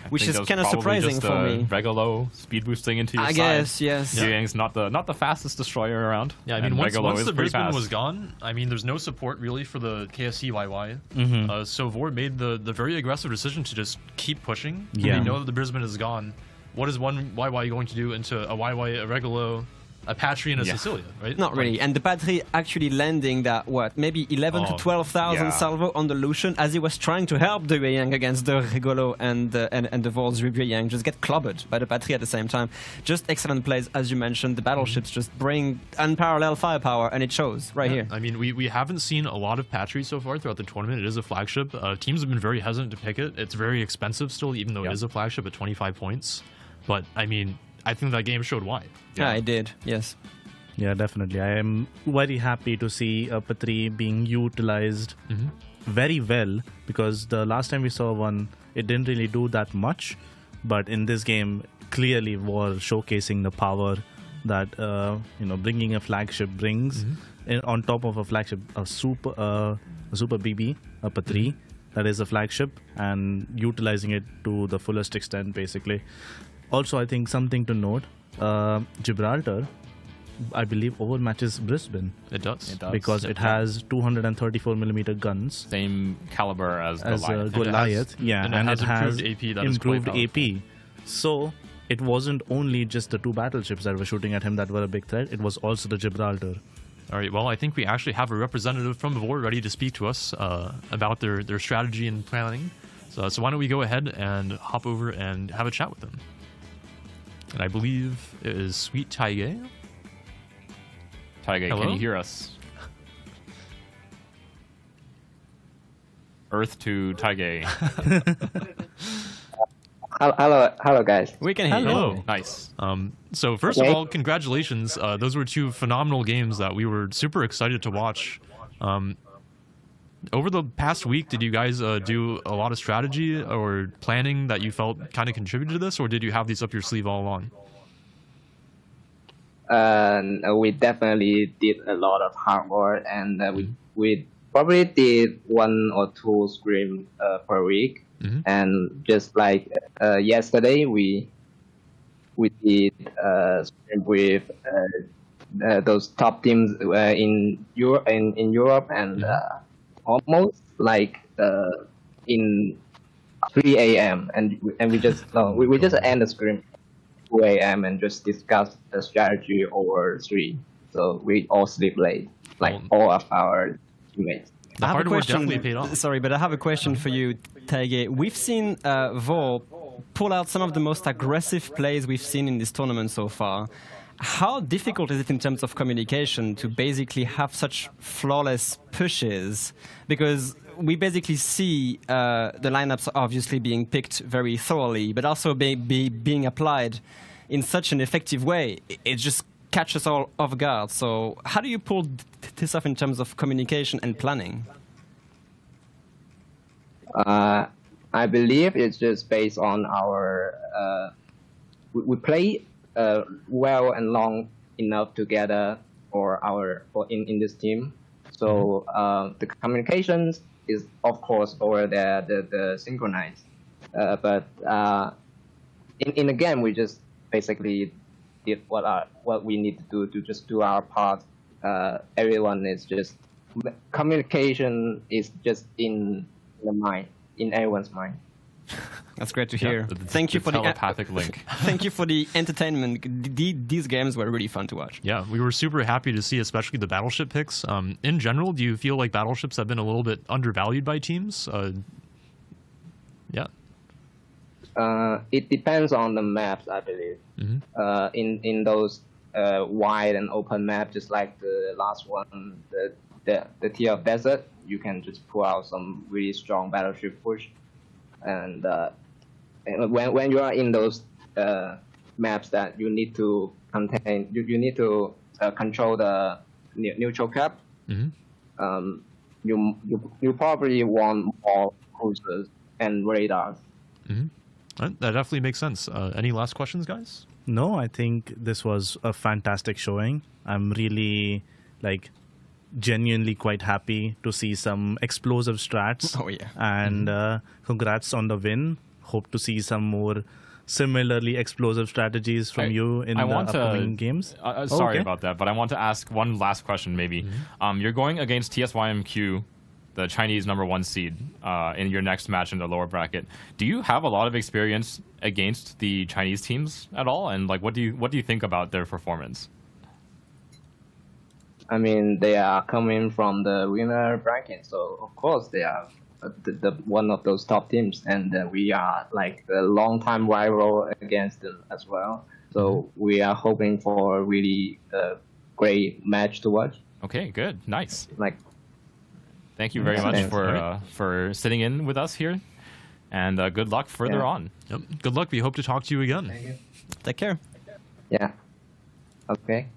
which is kind of surprising for me. Regolo speed boosting into your I guess, yes. Yueyang's not the fastest destroyer around. Yeah, I mean, once the Brisbane was gone, I mean, there's no support really for the KSC YY. So Vor made the very aggressive decision to just keep pushing. Yeah. They know that the Brisbane is gone. What is one YY going to do into a YY, a Regolo, a Patrie, and a Cecilia, right? Not really. And the Patrie actually landing that, maybe 11 to 12,000 salvo on the Lucian as he was trying to help the Yueyang against the Regolo and the Vor's Yueyang just get clobbered by the Patrie at the same time. Just excellent plays, as you mentioned. The battleships just bring unparalleled firepower, and it shows right here. I mean, we haven't seen a lot of Patrie so far throughout the tournament. It is a flagship. Teams have been very hesitant to pick it. It's very expensive still, even though it is a flagship at 25 points. But, I mean, I think that game showed why. Yeah, it did. Yes. Yeah, definitely. I am very happy to see a Patrie being utilized very well because the last time we saw one, it didn't really do that much. But in this game, clearly was showcasing the power that bringing a flagship brings. And on top of a flagship, a super BB, a Patrie that is a flagship, and utilizing it to the fullest extent, basically. Also, I think something to note, Gibraltar, I believe, overmatches Brisbane. It does. Because it has 234mm guns. Same caliber as Goliath. Goliath. And it has improved AP. So, it wasn't only just the 2 battleships that were shooting at him that were a big threat, it was also the Gibraltar. All right, well, I think we actually have a representative from Vor ready to speak to us about their strategy and planning. So why don't we go ahead and hop over and have a chat with them. And I believe it is Sweet Taige. Taige, Hello? can you hear us? Earth to Taige. Hello, guys. We can hear you. Hello. Nice. So first of all, congratulations. Those were 2 phenomenal games that we were super excited to watch. Over the past week, did you guys do a lot of strategy or planning that you felt kind of contributed to this, or did you have these up your sleeve all along? We definitely did a lot of hard work, and we probably did 1 or 2 streams per week. And just like yesterday, we did stream with those top teams in Europe, and almost like in 3 a.m. and we just we just end the stream 2 a.m. and just discuss the strategy over 3. So we all sleep late, like all of our teammates. The hard work definitely paid off. Sorry, but I have a question for you, Taige. We've seen Vor pull out some of the most aggressive plays we've seen in this tournament so far. How difficult is it in terms of communication to basically have such flawless pushes? Because we basically see the lineups obviously being picked very thoroughly, but also being applied in such an effective way. It just catches us all off guard. So how do you pull this off in terms of communication and planning? I believe it's just based on our... we play well and long enough together in this team. So the communications is of course over the synchronized. But in the game we just basically did what we need to do to just do our part. Everyone is just communication is just in the mind, in everyone's mind. That's great to hear. Yeah, Thank you for the telepathic link. Thank you for the entertainment. These games were really fun to watch. Yeah, we were super happy to see, especially the battleship picks. In general, do you feel like battleships have been a little bit undervalued by teams? Yeah. It depends on the maps, I believe. In those wide and open maps, just like the last one, the tier of desert, you can just pull out some really strong battleship push. And when you are in those maps that you need to contain, you need to control the neutral cap. You probably want more cruisers and radars. That definitely makes sense. Any last questions, guys? No, I think this was a fantastic showing. I'm really genuinely quite happy to see some explosive strats. Oh yeah. And congrats on the win. Hope to see some more similarly explosive strategies from you in the upcoming games. Sorry about that, but I want to ask one last question maybe. You're going against TSYMQ, the Chinese #1 seed, in your next match in the lower bracket. Do you have a lot of experience against the Chinese teams at all? And what do you think about their performance? I mean, they are coming from the winner bracket, so of course they are the one of those top teams, and we are like a long-time rival against them as well. So we are hoping for a really great match to watch. Okay, good, nice. Thank you very much for sitting in with us here, and good luck further on. Yep. Good luck. We hope to talk to you again. Thank you. Take care. Yeah. Okay.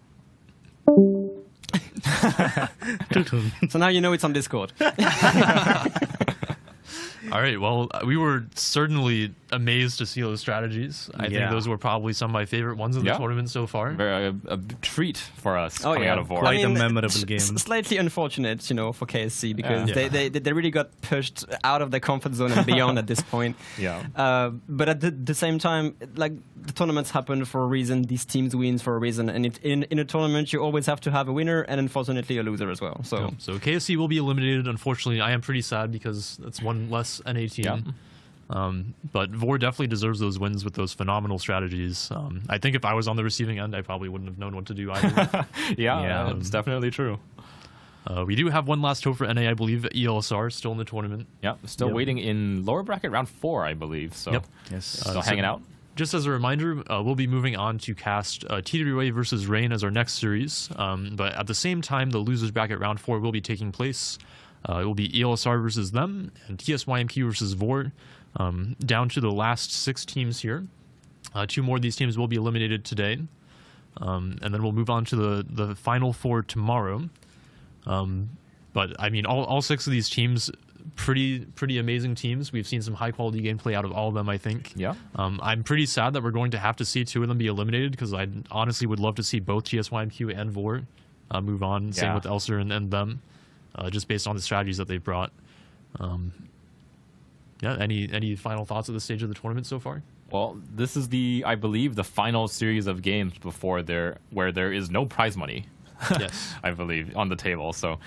So now you know it's on Discord. All right. Well, we were certainly amazed to see those strategies. I think those were probably some of my favorite ones in the tournament so far. Very a treat for us coming out of Vor. Quite a memorable game. Slightly unfortunate, for KSC because they really got pushed out of their comfort zone and beyond at this point. But at the same time, the tournaments happen for a reason. These teams win for a reason, and in a tournament you always have to have a winner and unfortunately a loser as well. So KSC will be eliminated. Unfortunately, I am pretty sad because that's one less NA team. But Vor definitely deserves those wins with those phenomenal strategies. I think if I was on the receiving end, I probably wouldn't have known what to do either. It's definitely true. We do have one last hope for NA, I believe. ELSR still in the tournament. Still waiting in lower bracket round 4, I believe. So still hanging out. Just as a reminder, we'll be moving on to cast TWA versus Rain as our next series. But at the same time, the losers bracket round 4 will be taking place. It will be ELSR versus them and TSYMQ versus Vor. Down to the last 6 teams here. 2 more of these teams will be eliminated today. And then we'll move on to the final 4 tomorrow. But I mean, all 6 of these teams, pretty amazing teams. We've seen some high quality gameplay out of all of them, I think. Yeah. I'm pretty sad that we're going to have to see 2 of them be eliminated, because I honestly would love to see both TSYMQ and Vor move on. Same Yeah. with Elser and them, just based on the strategies that they've brought. Yeah. Any final thoughts at this stage of the tournament so far? Well, this is I believe, the final series of games where there is no prize money. Yes. I believe, on the table. So,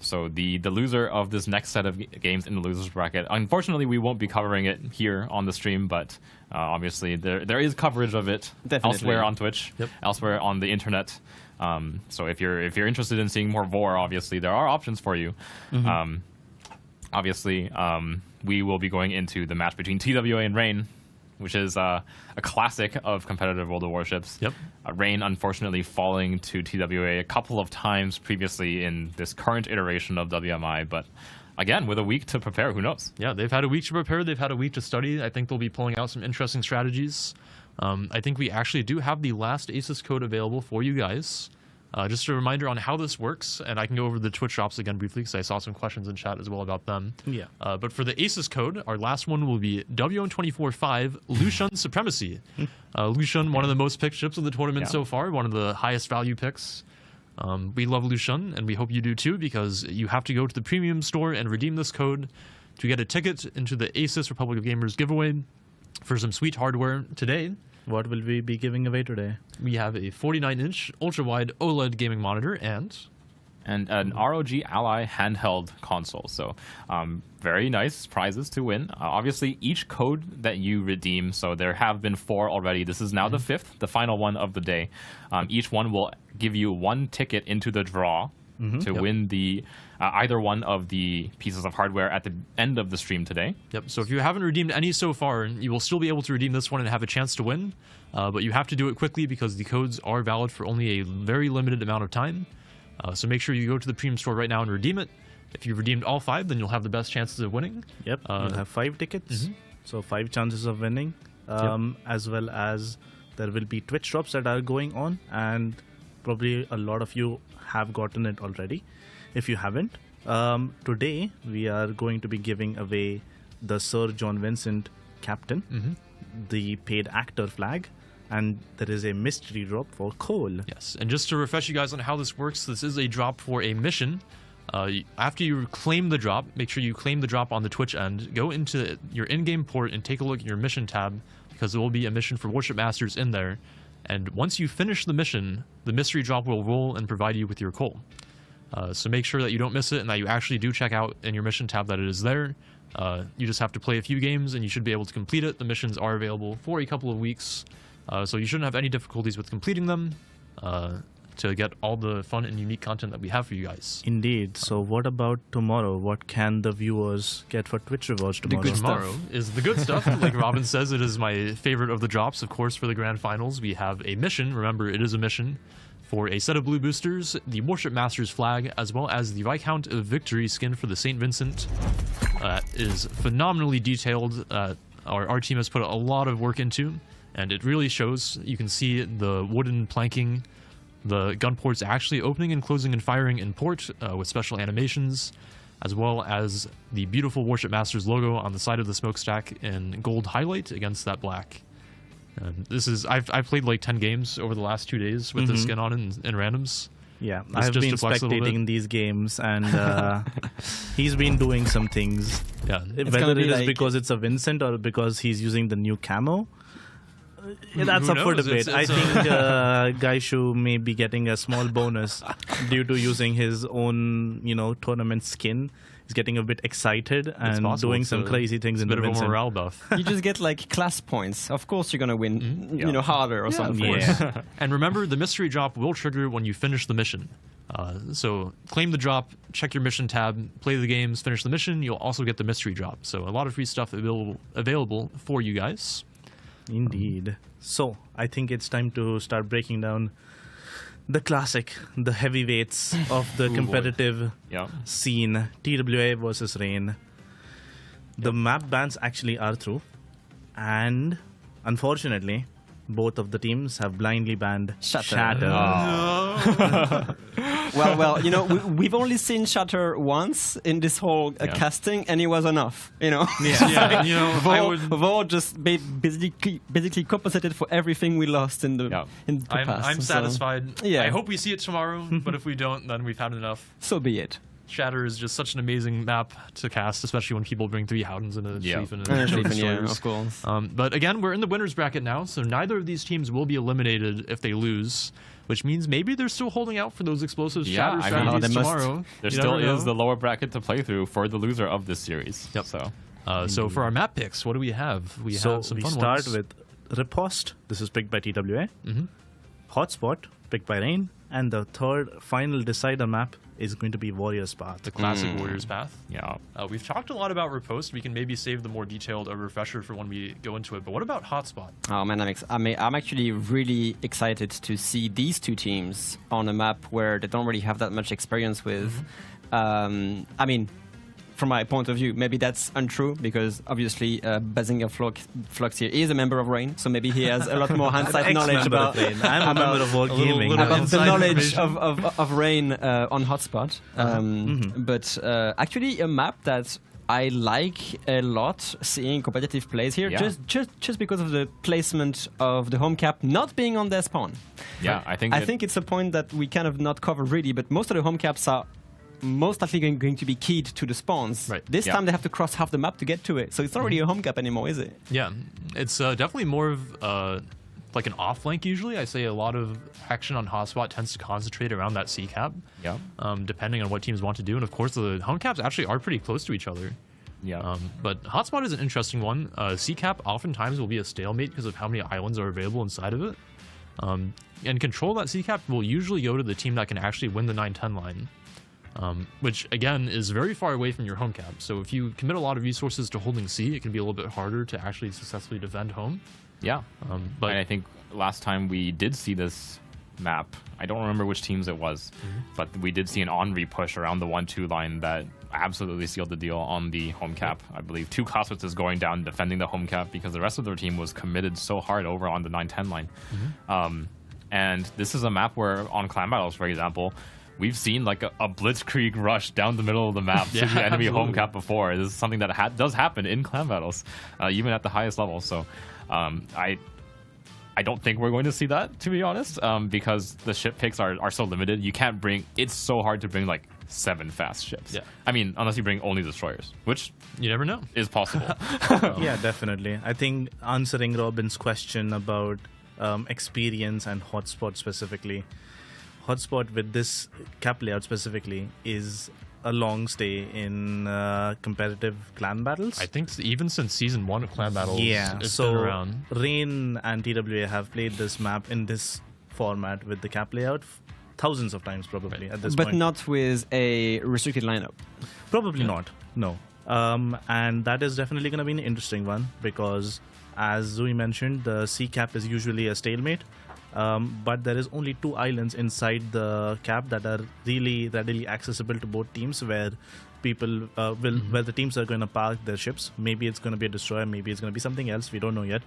so the loser of this next set of games in the losers bracket. Unfortunately, we won't be covering it here on the stream, but obviously there is coverage of it Definitely. elsewhere on Twitch, elsewhere on the internet. So if you're interested in seeing more Vor, obviously there are options for you. Obviously, we will be going into the match between TWA and Rain, which is a classic of competitive World of Warships. Yep. Rain, unfortunately, falling to TWA a couple of times previously in this current iteration of WMI, but again, with a week to prepare, who knows? Yeah, they've had a week to prepare. They've had a week to study. I think they'll be pulling out some interesting strategies. I think we actually do have the last ACES code available for you guys. Just a reminder on how this works, and I can go over the Twitch drops again briefly because I saw some questions in chat as well about them. Yeah. But for the ACES code, our last one will be WN245 Lucian Supremacy. Lucian, one of the most picked ships of the tournament so far, one of the highest value picks. We love Lucian, and we hope you do too, because you have to go to the premium store and redeem this code to get a ticket into the ACES Republic of Gamers giveaway for some sweet hardware today. What will we be giving away today? We have a 49-inch ultra-wide OLED gaming monitor and an ROG Ally handheld console. So very nice prizes to win. Obviously, each code that you redeem, so there have been 4 already. This is now the 5th, the final one of the day. Each one will give you 1 ticket into the draw to win the either one of the pieces of hardware at the end of the stream today. Yep. So if you haven't redeemed any so far, you will still be able to redeem this one and have a chance to win. But you have to do it quickly because the codes are valid for only a very limited amount of time. So make sure you go to the premium store right now and redeem it. If you've redeemed all 5, then you'll have the best chances of winning. Yep. You'll have 5 tickets, so 5 chances of winning, as well as there will be Twitch drops that are going on, and probably a lot of you have gotten it already. If you haven't, today we are going to be giving away the Sir John Vincent Captain, the paid actor flag, and there is a mystery drop for Cole. Yes, and just to refresh you guys on how this works, this is a drop for a mission. After you claim the drop, make sure you claim the drop on the Twitch end. Go into your in-game port and take a look at your mission tab, because there will be a mission for Warship Masters in there. And once you finish the mission, the mystery drop will roll and provide you with your coal. So make sure that you don't miss it and that you actually do check out in your mission tab that it is there. You just have to play a few games and you should be able to complete it. The missions are available for a couple of weeks, so you shouldn't have any difficulties with completing them to get all the fun and unique content that we have for you guys. Indeed. So what about tomorrow? What can the viewers get for Twitch rewards tomorrow? The good tomorrow is the good stuff. Like Robin says, it is my favorite of the drops. Of course, for the grand finals, we have a mission. Remember, it is a mission for a set of blue boosters, the Warship Masters flag, as well as the Viscount of Victory skin for the St. Vincent. Is phenomenally detailed. Our team has put a lot of work into, and it really shows. You can see the wooden planking, the gun ports actually opening and closing and firing in port with special animations, as well as the beautiful Warship Masters logo on the side of the smokestack in gold highlight against that black. This is I've played like 10 games over the last 2 days with this skin on in randoms. Yeah, I've been spectating these games, and he's been doing some things. Yeah, whether it is because it's a Vincent or because he's using the new camo, that's up for debate. I think Gaishu may be getting a small bonus due to using his own, tournament skin. He's getting a bit excited and doing some crazy things in the Vincent. Bit of a morale buff. You just get like class points. Of course you're gonna win, harder or something. Yeah. And remember, the mystery drop will trigger when you finish the mission. So claim the drop, check your mission tab, play the games, finish the mission. You'll also get the mystery drop. So a lot of free stuff available for you guys. Indeed. So I think it's time to start breaking down the classic, the heavyweights of the competitive scene, TWA versus Rain. The map bans actually are through, and unfortunately, both of the teams have blindly banned Shatter. Well, you know, we've only seen Shatter once in this whole casting, and it was enough. You know, Yeah, you know, Vor just basically compensated for everything we lost in the past. I'm satisfied. Yeah. I hope we see it tomorrow, but if we don't, then we've had enough. So be it. Shatter is just such an amazing map to cast, especially when people bring 3 Howdens and a Schlieffen and Schlieffen, Destroyers. of course. But again, we're in the winner's bracket now, so neither of these teams will be eliminated if they lose, which means maybe they're still holding out for those explosive Shatter strategies tomorrow. There still is the lower bracket to play through for the loser of this series. Yep. So for our map picks, what do we have? We have some fun start ones. with Riposte. This is picked by TWA. Hotspot, picked by Rain. And the third final decider map is going to be Warrior's Path. The classic Warrior's Path. Yeah. We've talked a lot about Riposte. We can maybe save the more detailed refresher for when we go into it. But what about Hotspot? Oh man, I'm actually really excited to see these two teams on a map where they don't really have that much experience with. I mean, from my point of view, maybe that's untrue because obviously Bazinga Flux here is a member of Rain, so maybe he has a lot more hindsight knowledge about. I'm a member of War Gaming. About the knowledge of Rain on Hotspot. But actually, a map that I like a lot seeing competitive plays here, just because of the placement of the home cap not being on their spawn. Yeah, I think it's a point that we kind of not cover really, but most of the home caps are most likely going to be keyed to the spawns. Right. This time they have to cross half the map to get to it, so it's not really a home cap anymore, is it? Yeah, it's definitely more of like an off flank usually. I say a lot of action on Hotspot tends to concentrate around that C cap. Yeah. Depending on what teams want to do, and of course the home caps actually are pretty close to each other. Yeah. But Hotspot is an interesting one. C cap oftentimes will be a stalemate because of how many islands are available inside of it. And control that C cap will usually go to the team that can actually win the 9-10 line. Which again is very far away from your home cap. So if you commit a lot of resources to holding C, it can be a little bit harder to actually successfully defend home. Yeah. But and I think last time we did see this map, I don't remember which teams it was, but we did see an Henri push around the 1-2 line that absolutely sealed the deal on the home cap. I believe 2 Clausewitz is going down defending the home cap because the rest of their team was committed so hard over on the 9-10 line. And this is a map where on clan battles, for example, we've seen like a blitzkrieg rush down the middle of the map to the enemy home cap before. This is something that does happen in clan battles, even at the highest level. So I don't think we're going to see that, to be honest, because the ship picks are so limited. You can't bring. It's so hard to bring like 7 fast ships. Yeah. I mean, unless you bring only destroyers, which you never know is possible. Yeah, definitely. I think answering Robin's question about experience and Hotspot specifically. Hotspot with this cap layout specifically is a long stay in competitive clan battles. I think even since season 1 of clan battles, it's so been around. Rain and TWA have played this map in this format with the cap layout thousands of times probably at this point. But not with a restricted lineup. Probably not, no. And that is definitely going to be an interesting one because as Zui mentioned, the C cap is usually a stalemate. But there is only 2 islands inside the cap that are really readily accessible to both teams, where people where the teams are going to park their ships. Maybe it's going to be a destroyer, maybe it's going to be something else. We don't know yet.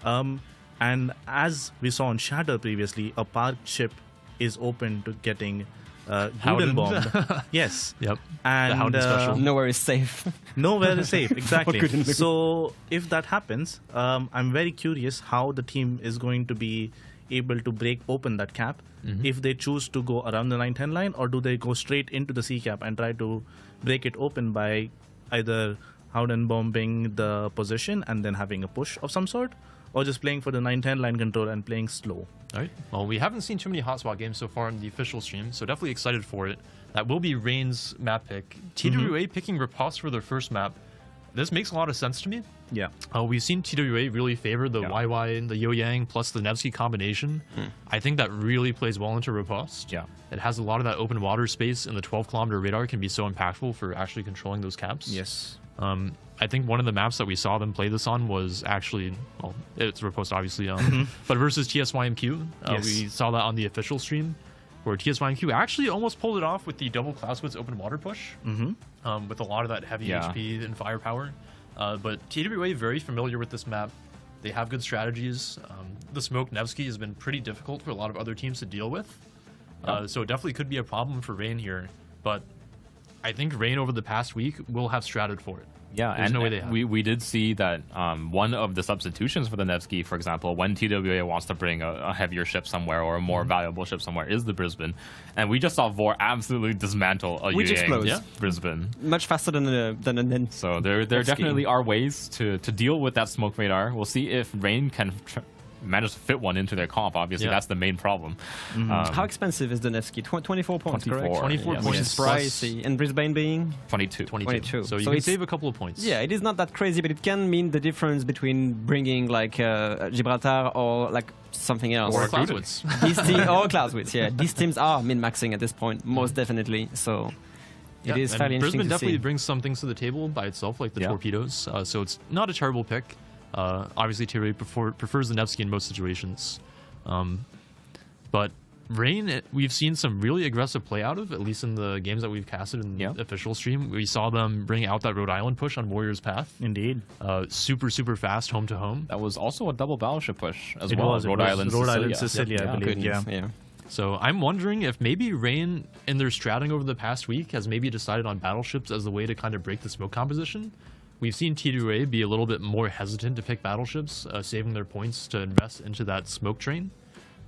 And as we saw on Shatter previously, a parked ship is open to getting Howden bombed. Yes. Yep. And the Howden special. Nowhere is safe. Nowhere is safe, exactly. So if that happens, I'm very curious how the team is going to be able to break open that cap, if they choose to go around the 9-10 line, or do they go straight into the C cap and try to break it open by either Howden bombing the position and then having a push of some sort, or just playing for the 9-10 line control and playing slow. All right. Well, we haven't seen too many Hotspot games so far in the official stream, so definitely excited for it. That will be Rain's map pick. TWA picking Riposte for their first map. This makes a lot of sense to me. Yeah. We've seen TWA really favor the YY and the Yo Yang plus the Nevsky combination. I think that really plays well into Riposte. Yeah. It has a lot of that open water space, and the 12-kilometer radar can be so impactful for actually controlling those caps. Yes. I think one of the maps that we saw them play this on was actually, well, it's Riposte obviously, but versus TSYMQ. We saw that on the official stream, where TSYMQ actually almost pulled it off with the double Clausewitz open water push, with a lot of that heavy HP and firepower. But TWA very familiar with this map. They have good strategies. The smoke Nevsky has been pretty difficult for a lot of other teams to deal with. So it definitely could be a problem for Rain here. But I think Rain over the past week will have stratted for it. Yeah, There's and no way they have. we did see that one of the substitutions for the Nevsky, for example, when TWA wants to bring a heavier ship somewhere or a more valuable ship somewhere, is the Brisbane. And we just saw Vor absolutely dismantle a Which Yuyang explodes. Brisbane. Much faster than a So there definitely are ways to deal with that smoke radar. We'll see if Rain can manage to fit one into their comp. Obviously, that's the main problem. How expensive is the Nevsky? 24 points, 24, correct? 24 yes. points. Which is plus pricey. And Brisbane being? 22. 22. So you So can it's- save a couple of points. Yeah, it is not that crazy, but it can mean the difference between bringing like Gibraltar or like something else. Or Clausewitz. These teams, or Clausewitz, yeah. These teams are min-maxing at this point, most definitely. So it is and fairly interesting Brisbane to definitely see. brings some things to the table by itself, like the Yeah. torpedoes. So it's not a terrible pick. Obviously, TRA prefers the Nevsky in most situations. But Rain, we've seen some really aggressive play out of, at least in the games that we've casted in the official stream. We saw them bring out that Rhode Island push on Warrior's Path. Indeed. Super, super fast home to home. That was also a double battleship push as It well. was. Rhode Island, Sicilia, Yep. I believe. Goodness, Yeah. So I'm wondering if maybe Rain, in their stratting over the past week, has maybe decided on battleships as the way to kind of break the smoke composition. We've seen T2A be a little bit more hesitant to pick battleships, saving their points to invest into that smoke train.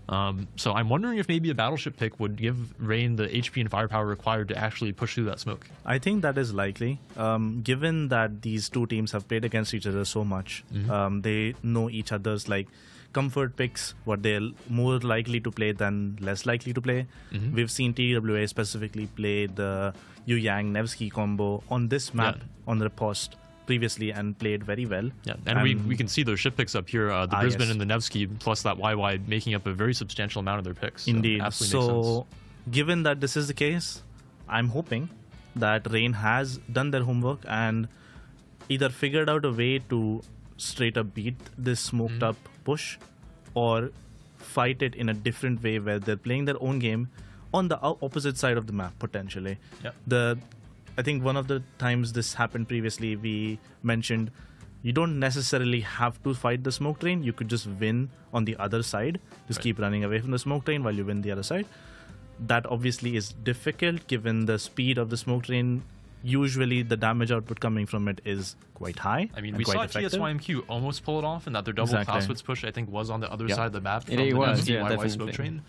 So I'm wondering if maybe a battleship pick would give Rain the HP and firepower required to actually push through that smoke. I think that is likely, given that these two teams have played against each other so much. They know each other's like comfort picks, what they're more likely to play than less likely to play. We've seen TWA specifically play the Yuyang Nevsky combo on this map on the post previously and played very well. Yeah, and we can see those ship picks up here, the Brisbane yes. and the Nevsky, plus that YY making up a very substantial amount of their picks. Indeed. So, absolutely makes sense. Given that this is the case, I'm hoping that Rain has done their homework and either figured out a way to straight up beat this smoked up push or fight it in a different way where they're playing their own game on the opposite side of the map, potentially. Yeah. I think one of the times this happened previously, we mentioned you don't necessarily have to fight the smoke train. You could just win on the other side. Just keep running away from the smoke train while you win the other side. That obviously is difficult given the speed of the smoke train. Usually the damage output coming from it is quite high. I mean, and we quite saw effective. TSYMQ almost pull it off, and that their double Exactly. Clausewitz push, I think, was on the other side of the map. From It the was, Nevsky yeah, YY smoke definitely. train.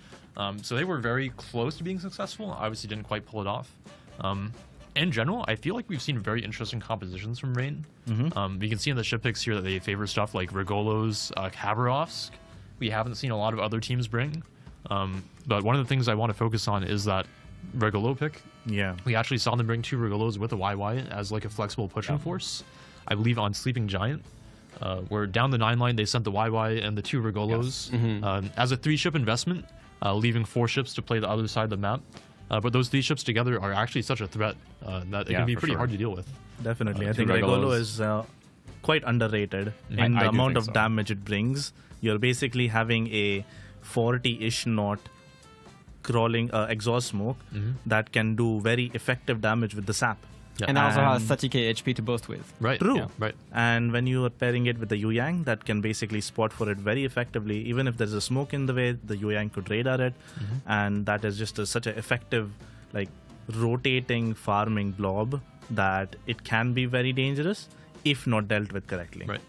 So they were very close to being successful. Obviously, didn't quite pull it off. In general, I feel like we've seen very interesting compositions from Rain. We can see in the ship picks here that they favor stuff like Regolos, Khabarovsk. We haven't seen a lot of other teams bring. But one of the things I want to focus on is that Regolo pick. Yeah. We actually saw them bring 2 Regolos with a YY as like a flexible pushing force. I believe on Sleeping Giant, where down the 9 line they sent the YY and the 2 Regolos as a 3-ship investment, leaving 4 ships to play the other side of the map. But those 3 ships together are actually such a threat that it can be for pretty sure. hard to deal with. Definitely. I two think Regolo Regolos. is quite underrated in I the do amount think of so. damage it brings. You're basically having a 40-ish knot crawling exhaust smoke that can do very effective damage with the sap. Yeah. And also has And- 30k HP to boast with. Right. True. Yeah, right. And when you are pairing it with the Yuyang, that can basically spot for it very effectively. Even if there's a smoke in the way, the Yuyang could radar it. And that is just such an effective, like, rotating farming blob that it can be very dangerous if not dealt with correctly. Right.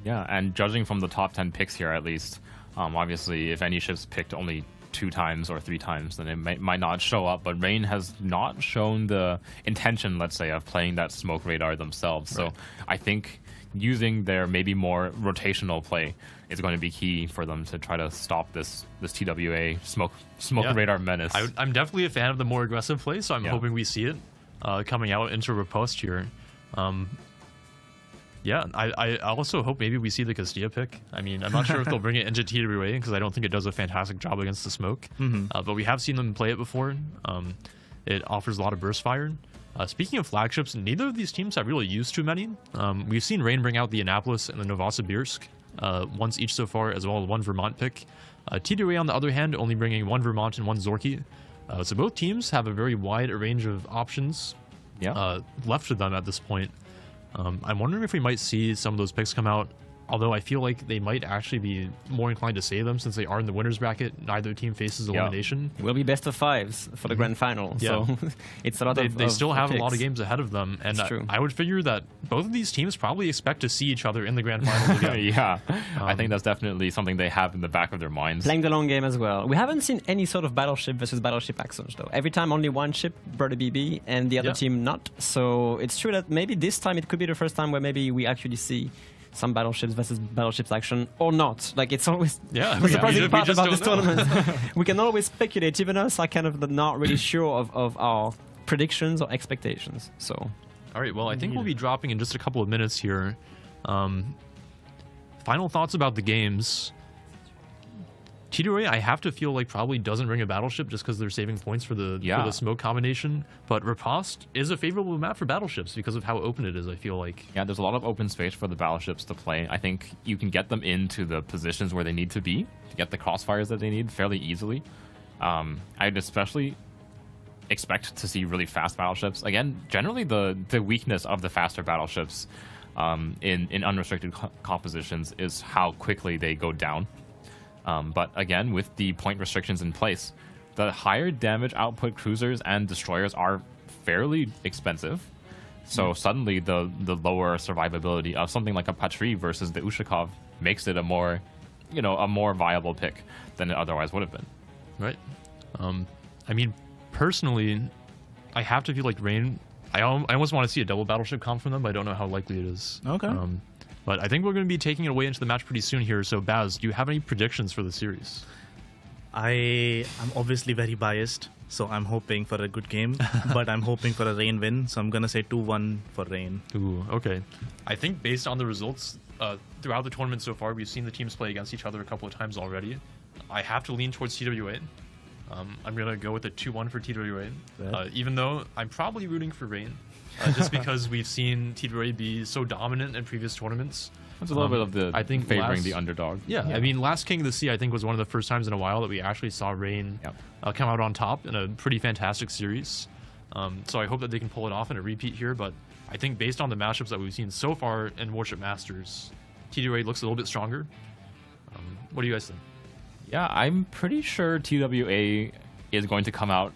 Yeah, and judging from the top 10 picks here at least, obviously if any ship's picked only 2 times or 3 times, then it might not show up. But Rain has not shown the intention, let's say, of playing that smoke radar themselves. So I think using their maybe more rotational play is going to be key for them to try to stop this TWA smoke Yeah. radar menace. I'm definitely a fan of the more aggressive play, so I'm Yeah. hoping we see it coming out into Riposte here. Yeah, I also hope maybe we see the Castilla pick. I mean, I'm not sure if they'll bring it into TWA because I don't think it does a fantastic job against the smoke. But we have seen them play it before. It offers a lot of burst fire. Speaking of flagships, neither of these teams have really used too many. We've seen Rain bring out the Annapolis and the Novosibirsk once each so far, as well as 1 Vermont pick. TWA, on the other hand, only bringing 1 Vermont and 1 Zorki. So both teams have a very wide range of options left to them at this point. I'm wondering if we might see some of those picks come out Although I feel like they might actually be more inclined to save them since they are in the winner's bracket. Neither team faces elimination. Will be best of 5s for the grand final. Yeah. So it's a lot of They still have a lot of picks. games ahead of them. And It's true. I would figure that both of these teams probably expect to see each other in the grand final again. Yeah, I think that's definitely something they have in the back of their minds. Playing the long game as well. We haven't seen any sort of battleship versus battleship actions though. Every time only one ship brought a BB and the other team not. So it's true that maybe this time it could be the first time where maybe we actually see some battleships versus battleships action or not. Like it's always the surprising part about this tournament. We can always speculate. Even us are kind of not really sure of our predictions or expectations. So, all right. Well, I think we'll be dropping in just a couple of minutes here. Final thoughts about the games. TWA, I have to feel like probably doesn't bring a battleship just because they're saving points for the smoke combination. But Riposte is a favorable map for battleships because of how open it is, I feel like. Yeah, there's a lot of open space for the battleships to play. I think you can get them into the positions where they need to be to get the crossfires that they need fairly easily. I'd especially expect to see really fast battleships. Again, generally the weakness of the faster battleships in unrestricted compositions is how quickly they go down. But again, with the point restrictions in place, the higher damage output cruisers and destroyers are fairly expensive. So suddenly the lower survivability of something like a Patrie versus the Ushakov makes it a more viable pick than it otherwise would have been. Right. I mean, personally, I have to feel like Rain. I almost want to see a double battleship comp from them, but I don't know how likely it is. Okay. But I think we're going to be taking it away into the match pretty soon here. So, Baz, do you have any predictions for the series? I am obviously very biased, so I'm hoping for a good game, but I'm hoping for a Rain win, so I'm going to say 2-1 for Rain. Ooh, okay. I think based on the results throughout the tournament so far, we've seen the teams play against each other a couple of times already. I have to lean towards TWA. I'm going to go with a 2-1 for TWA, even though I'm probably rooting for Rain. Just because we've seen TWA be so dominant in previous tournaments. It's a little bit of the I think favoring the underdog. Yeah, I mean, last King of the Sea, I think, was one of the first times in a while that we actually saw Rain come out on top in a pretty fantastic series. So I hope that they can pull it off in a repeat here. But I think based on the matchups that we've seen so far in Warship Masters, TWA looks a little bit stronger. What do you guys think? Yeah, I'm pretty sure TWA is going to come out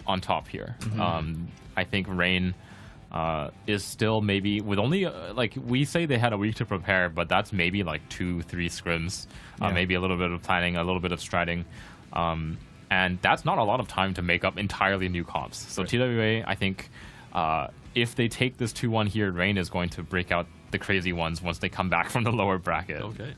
on top here. I think Rain is still maybe with only like we say they had a week to prepare, but that's maybe like 2-3 scrims, maybe a little bit of planning, a little bit of striding, and that's not a lot of time to make up entirely new comps. So TWA, I think if they take this 2-1 here, Rain is going to break out the crazy ones once they come back from the lower bracket. Okay.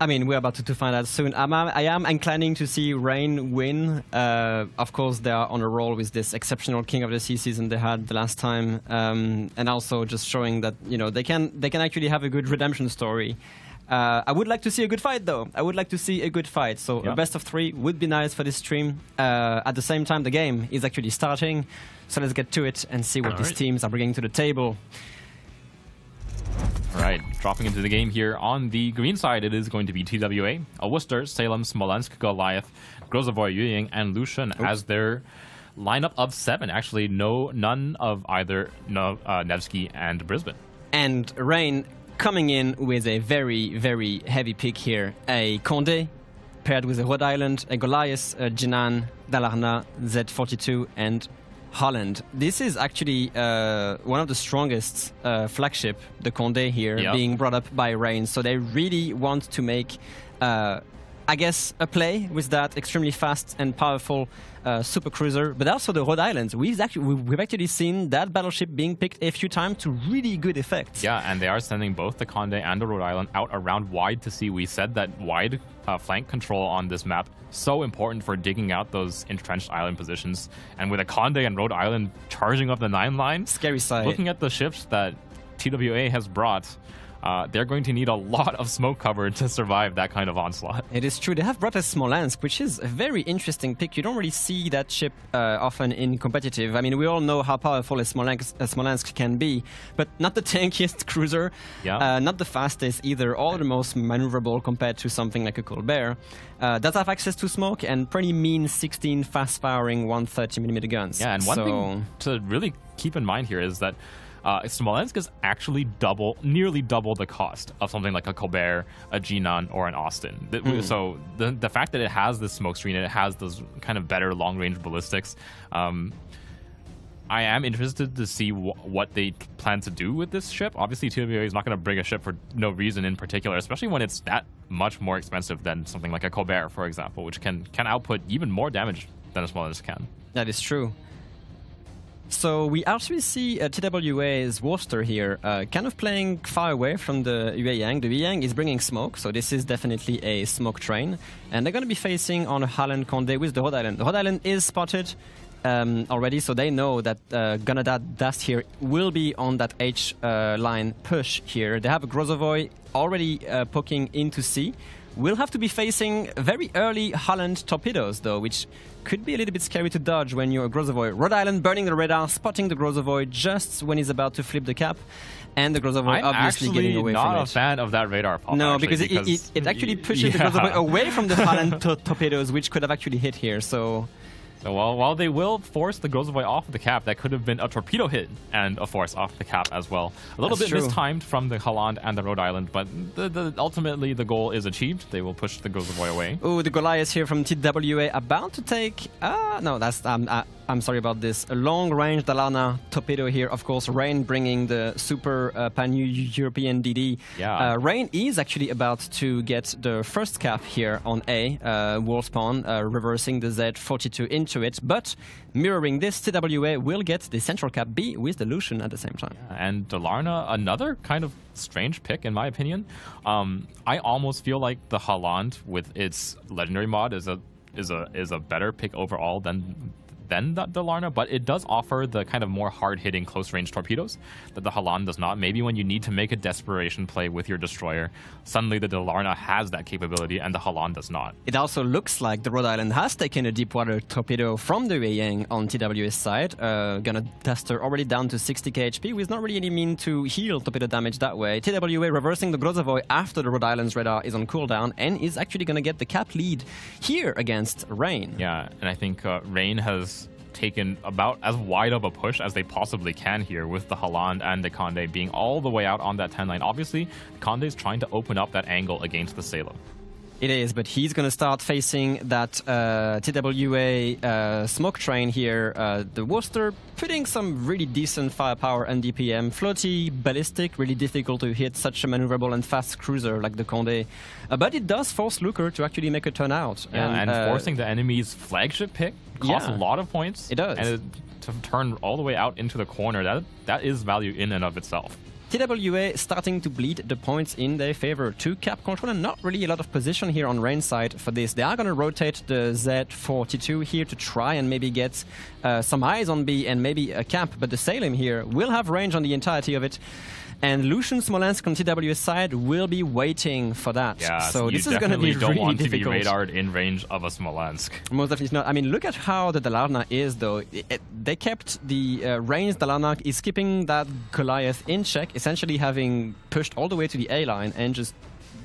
I mean, we're about to find out soon. I am inclining to see Rain win. Of course, they are on a roll with this exceptional King of the Sea season they had the last time, and also just showing that they can actually have a good redemption story. I would like to see a good fight, though. I would like to see a good fight. So a best of 3 would be nice for this stream. At the same time, the game is actually starting. So let's get to it and see what these teams are bringing to the table. All right, dropping into the game here. On the green side, it is going to be TWA, a Worcester, Salem, Smolensk, Goliath, Grozovoy, Yuying, and Lucian as their lineup of 7. Actually, none of either Nevsky and Brisbane. And Rain coming in with a very, very heavy pick here. A Condé paired with a Rhode Island, a Goliath, a Jinan, Dalarna, Z42, and Holland. This is actually one of the strongest flagship, the Condé here, being brought up by Rain. So they really want to make, I guess, a play with that extremely fast and powerful super cruiser, but also the Rhode Island. We've actually seen that battleship being picked a few times to really good effect. Yeah, and they are sending both the Condé and the Rhode Island out around wide to see. We said that wide flank control on this map so important for digging out those entrenched island positions. And with a Condé and Rhode Island charging up the 9 line, scary sight. Looking at the ships that TWA has brought, they're going to need a lot of smoke cover to survive that kind of onslaught. It is true. They have brought us Smolensk, which is a very interesting pick. You don't really see that ship often in competitive. I mean, we all know how powerful a Smolensk can be, but not the tankiest cruiser, not the fastest either, or the most maneuverable compared to something like a Colbert. Does have access to smoke and pretty mean 16 fast-firing 130mm guns. Yeah, and one thing to really keep in mind here is that Smolensk is actually nearly double the cost of something like a Colbert, a Jinan, or an Austin. So the fact that it has this smoke screen and it has those kind of better long-range ballistics, I am interested to see what they plan to do with this ship. Obviously, TWA is not going to bring a ship for no reason in particular, especially when it's that much more expensive than something like a Colbert, for example, which can output even more damage than a Smolensk can. That is true. So we actually see TWA's Worcester here kind of playing far away from the Yueyang. The Yueyang is bringing smoke, so this is definitely a smoke train. And they're going to be facing on a Harlan Condé with the Rhode Island. The Rhode Island is spotted already, so they know that Gunnedat Dast here will be on that H line push here. They have a Grozovoy already poking into C. We'll have to be facing very early Holland torpedoes, though, which could be a little bit scary to dodge when you're a Grozovoy. Rhode Island burning the radar, spotting the Grozovoy just when he's about to flip the cap, and the Grozovoy obviously getting away from it. I'm actually not a fan of that radar pop. No, because it actually pushes the Grozovoy away from the Holland torpedoes, which could have actually hit here, so... So while they will force the Grozovoy off the cap, that could have been a torpedo hit and a force off the cap as well. A little bit mistimed from the Holland and the Rhode Island, but ultimately the goal is achieved. They will push the Grozovoy away. Oh, the Goliath here from TWA about to take... no, that's... I'm sorry about this. A long-range Dalana torpedo here. Of course, Rain bringing the super pan-European DD. Yeah. Rain is actually about to get the first cap here on A, War Spawn, reversing the Z42 into it. But mirroring this, TWA will get the central cap B with the Lucian at the same time. Yeah, and Dalarna, another kind of strange pick in my opinion. I almost feel like the Holland with its legendary mod is a better pick overall than the Dalarna, but it does offer the kind of more hard-hitting close-range torpedoes that the Holland does not. Maybe when you need to make a desperation play with your destroyer, suddenly the Dalarna has that capability and the Holland does not. It also looks like the Rhode Island has taken a deep-water torpedo from the Yueyang on TWA's side. Gonna Duster already down to 60k HP with not really any mean to heal torpedo damage that way. TWA reversing the Grozovoy after the Rhode Island's radar is on cooldown and is actually gonna get the cap lead here against Rain. Yeah, and I think Rain has taken about as wide of a push as they possibly can here with the Holland and the Condé being all the way out on that 10 line. Obviously, Condé is trying to open up that angle against the Salem. It is, but he's going to start facing that TWA smoke train here. The Worcester putting some really decent firepower and DPM. Floaty, ballistic, really difficult to hit such a maneuverable and fast cruiser like the Condé. But it does force Looker to actually make a turn out. Yeah, and forcing the enemy's flagship pick costs a lot of points. It does. And to turn all the way out into the corner, that is value in and of itself. TWA starting to bleed the points in their favor. 2 cap control and not really a lot of position here on Rain's side for this. They are going to rotate the Z42 here to try and maybe get some eyes on B and maybe a cap, but the Salem here will have range on the entirety of it. And Lucian Smolensk on TW's side will be waiting for that. Yeah, so this is going to be don't really want difficult. to be radared in range of a Smolensk. Most definitely not. I mean, look at how the Dalarna is, though. They kept the range. Dalarna is keeping that Goliath in check, essentially having pushed all the way to the A line and just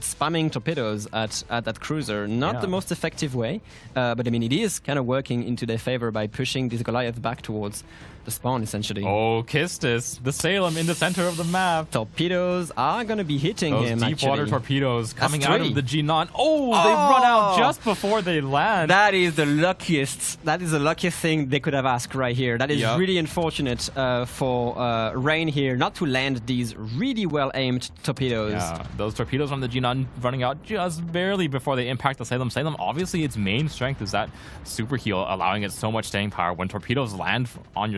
spamming torpedoes at that cruiser. Not the most effective way, but I mean, it is kind of working into their favor by pushing this Goliath back towards the spawn, essentially. Oh, Kistis, the Salem in the center of the map. Torpedoes are going to be hitting him, Those deep water actually. torpedoes coming That's out of the Jinan. Oh, they run out just before they land. That is the luckiest. That is the luckiest thing they could have asked right here. That is really unfortunate for Rain here not to land these really well-aimed torpedoes. Yeah, those torpedoes from the Jinan running out just barely before they impact the Salem. Salem, obviously, its main strength is that super heal, allowing it so much staying power. When torpedoes land on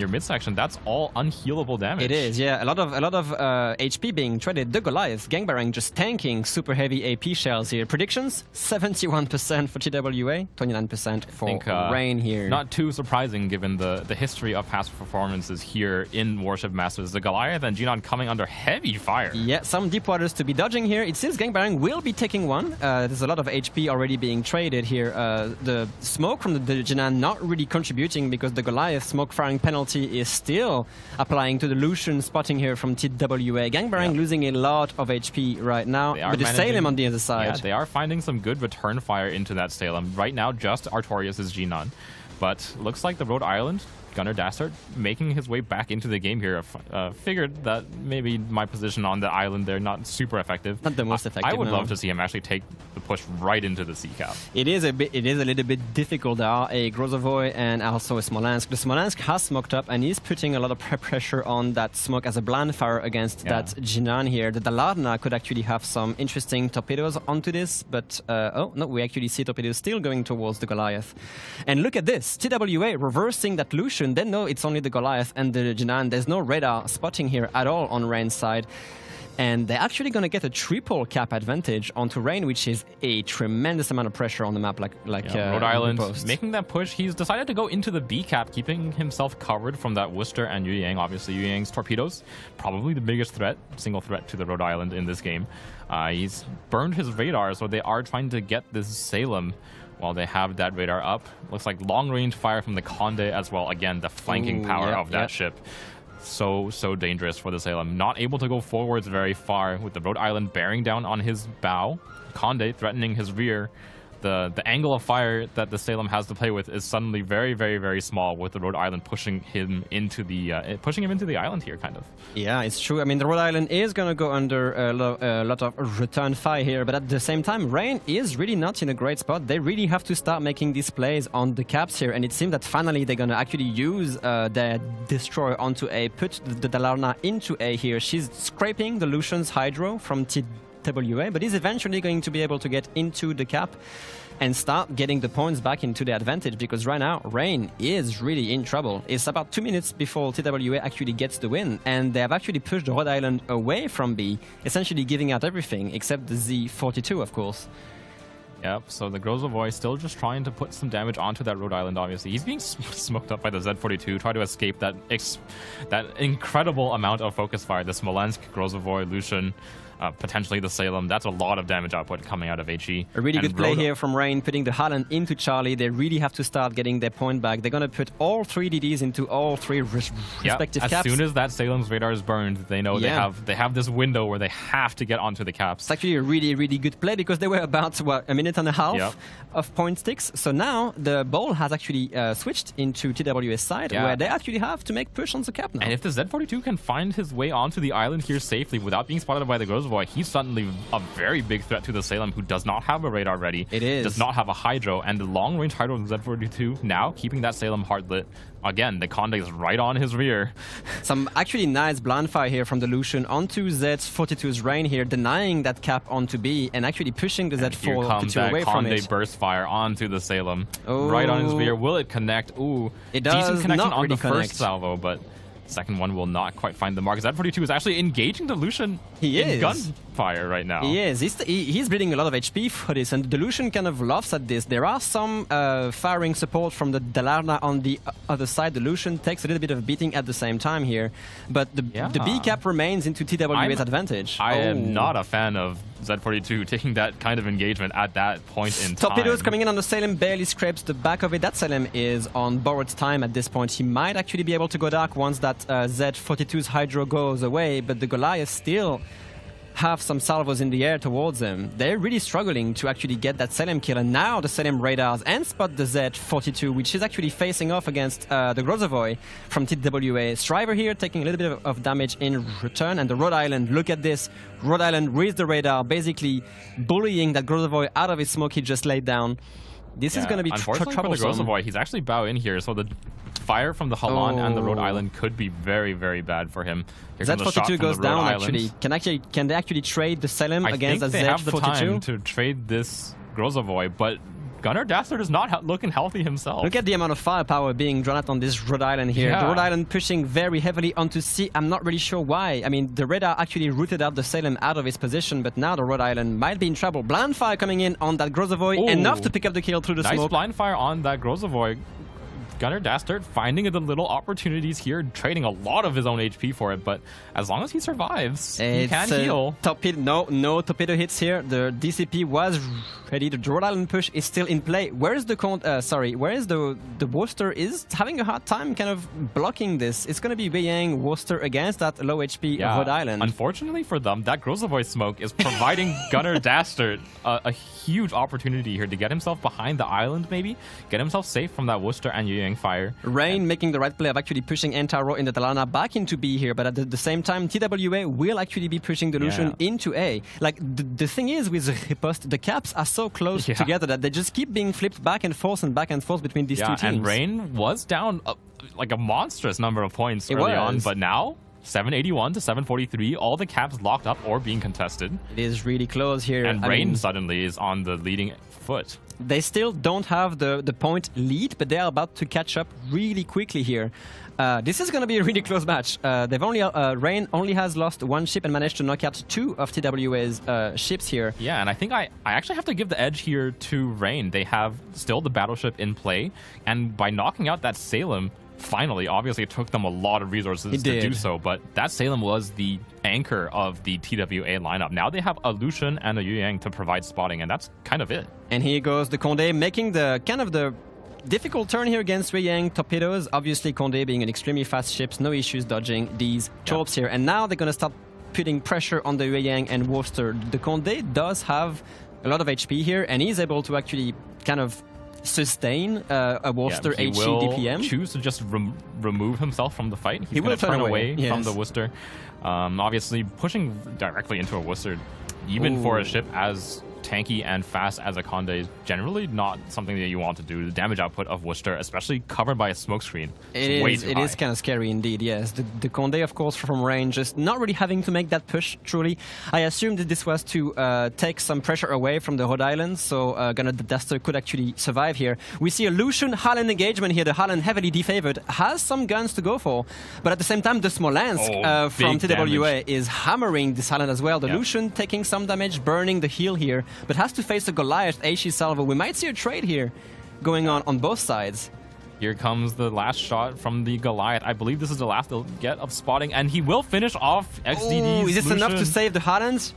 your midsection, that's all unhealable damage. It is, yeah. A lot of HP being traded. The Goliath, Gangbarang just tanking super heavy AP shells here. Predictions: 71% for TWA, 29% for Rain here. Not too surprising given the history of past performances here in Warship Masters. The Goliath and Jinan coming under heavy fire. Yeah, some deep waters to be dodging here. It seems Gangbarang will be taking one. There's a lot of HP already being traded here. The smoke from the Jinan not really contributing because the Goliath smoke firing penalty is still applying to the Lucian spotting here from TWA. Gangbarang losing a lot of HP right now, but the Salem on the other side. Yeah, they are finding some good return fire into that Salem. Right now, just Artorias' Jinan. But looks like the Rhode Island, Gunnar Dastard, making his way back into the game here. Figured that maybe my position on the island there not super effective. Not the most effective. I would no. love to see him actually take the push right into the sea cap. It is a little bit difficult. There are a Grozovoy and also a Smolensk. The Smolensk has smoked up and is putting a lot of pressure on that smoke as a blind fire against that Jinan here. The Dalarna could actually have some interesting torpedoes onto this, but oh no, we actually see torpedoes still going towards the Goliath. And look at this, TWA reversing that Lucian. Then no, it's only the Goliath and the Jinan. There's no radar spotting here at all on Rain's side. And they're actually going to get a triple cap advantage onto Rain, which is a tremendous amount of pressure on the map. Like Rhode Island making that push. He's decided to go into the B cap, keeping himself covered from that Worcester and Yu Yang. Obviously, Yu Yang's torpedoes, probably the biggest threat, single threat to the Rhode Island in this game. He's burned his radar, so they are trying to get this Salem while they have that radar up. Looks like long-range fire from the Conde as well. Again, the flanking power of that ship. So dangerous for the Salem. Not able to go forwards very far with the Rhode Island bearing down on his bow. Conde threatening his rear. The angle of fire that the Salem has to play with is suddenly very, very, very small, with the Rhode Island pushing him into the island here, kind of. Yeah, it's true. I mean, the Rhode Island is going to go under a lot of return fire here, but at the same time, Rain is really not in a great spot. They really have to start making these plays on the caps here, and it seems that finally they're going to actually use their destroyer onto A, put the Dalarna into A here. She's scraping the Lucian's Hydro from TWA, but is eventually going to be able to get into the cap and start getting the points back into the advantage, because right now Rain is really in trouble. It's about 2 minutes before TWA actually gets the win, and they have actually pushed Rhode Island away from B, essentially giving out everything except the Z42, of course. Yep, so the Grozovoy still just trying to put some damage onto that Rhode Island, obviously. He's being smoked up by the Z42, try to escape that incredible amount of focus fire. The Smolensk, Grozovoy, Lucian, potentially the Salem. That's a lot of damage output coming out of HE. A really good play here from Rain, putting the Highland into Charlie. They really have to start getting their point back. They're going to put all 3 DDs into all 3 respective caps. As soon as that Salem's radar is burned, they know they have this window where they have to get onto the caps. It's actually a really, really good play, because they were about, what, a minute and a half of point sticks. So now the ball has actually switched into TWA's side, where they actually have to make push on the cap now. And if the Z42 can find his way onto the island here safely without being spotted by the Grozovoy, he's suddenly a very big threat to the Salem, who does not have a radar ready. It is. Does not have a Hydro, and the long-range Hydro of the Z42 now keeping that Salem hard lit. Again, the Conde is right on his rear. Some actually nice blind fire here from the Lucian onto Z42's Rain here, denying that cap onto B and actually pushing the Z42 away from it. Conde burst fire onto the Salem. Right on his rear. Will it connect? Ooh. It does. Decent connection not on really the connect. first salvo, but second one will not quite find the mark. Z42 is actually engaging the Lucian in gunfire right now. He is. He's bleeding a lot of HP for this, and the Lucian kind of laughs at this. There are some firing support from the Dalarna on the other side. The Lucian takes a little bit of beating at the same time here, but the B cap remains into TWA's advantage. I am not a fan of Z42 taking that kind of engagement at that point in time. Torpedoes coming in on the Salem, barely scrapes the back of it. That Salem is on borrowed time at this point. He might actually be able to go dark once that Z42's Hydro goes away, but the Goliath still have some salvos in the air towards them. They're really struggling to actually get that Salem kill, and now the Salem radars and spot the Z42, which is actually facing off against the Grozovoy from TWA. Striver here taking a little bit of damage in return, and the Rhode Island, look at this. Rhode Island with the radar, basically bullying that Grozovoy out of his smoke he just laid down. This is going to be troublesome. For the Grozovoy, he's actually bow in here, so the fire from the Halan and the Rhode Island could be very, very bad for him. Z42 goes down, actually. Can they actually trade the Salem against a Z42? I think they have the time to trade this Grozovoy, but Gunnar Dastard is not looking healthy himself. Look at the amount of firepower being drawn out on this Rhode Island here. The Rhode Island pushing very heavily onto C. I'm not really sure why. I mean, the radar actually rooted out the Salem out of his position, but now the Rhode Island might be in trouble. Blind fire coming in on that Grozovoy, enough to pick up the kill through the smoke. Nice blind fire on that Grozovoy. Gunnar Dastard finding the little opportunities here, trading a lot of his own HP for it, but as long as he survives, he can heal. No torpedo hits here. The DCP was ready. The Rhode Island push is still in play. Where is the Worcester is having a hard time kind of blocking this. It's going to be Wei Yang Worcester against that low HP Rhode Island. Unfortunately for them, that Grozavoy smoke is providing Gunnar Dastard a huge opportunity here to get himself behind the island, maybe get himself safe from that Worcester and Yang fire. Rain making the right play of actually pushing Entaro in the Talana back into B here, but at the same time, TWA will actually be pushing the Lucian into A. Like, the thing is, with Riposte, the caps are so close together that they just keep being flipped back and forth between these two teams. And Rain was down like a monstrous number of points early on, but now 781 to 743, all the caps locked up or being contested. It is really close here. And Rain suddenly is on the leading foot. They still don't have the point lead, but they are about to catch up really quickly here. This is going to be a really close match. Rain only has lost one ship and managed to knock out 2 of TWA's ships here. Yeah, and I think I actually have to give the edge here to Rain. They have still the battleship in play, and by knocking out that Salem, finally, obviously it took them a lot of resources to do so, but that Salem was the anchor of the TWA lineup. Now they have a Lucian and a Yu Yang to provide spotting, and that's kind of it. And here goes the Condé making the difficult turn here against Wei Yang torpedoes. Obviously, Condé being an extremely fast ship, no issues dodging these torps here. And now they're going to start putting pressure on the Wei Yang and Worcester. The Condé does have a lot of HP here, and he's able to actually kind of sustain a Worcester HC DPM. Choose to just remove himself from the fight. He will turn away from the Worcester. Obviously, pushing directly into a Worcester, even for a ship as tanky and fast as a Condé, is generally not something that you want to do. The damage output of Worcester, especially covered by a smokescreen, it is kind of scary indeed, yes. The Condé, of course, from range, just not really having to make that push, truly. I assumed that this was to take some pressure away from the Rhode Island, so Gunnar Dastard could actually survive here. We see a Lucian Harlan engagement here. The Harlan, heavily defavored, has some guns to go for, but at the same time, the Smolensk from TWA is hammering this Harlan as well. The Lucian taking some damage, burning the heel here, but has to face a Goliath HE salvo. We might see a trade here going on both sides. Here comes the last shot from the Goliath. I believe this is the last they'll get of spotting, and he will finish off XDD's Is this Lucian. enough to save the Harans?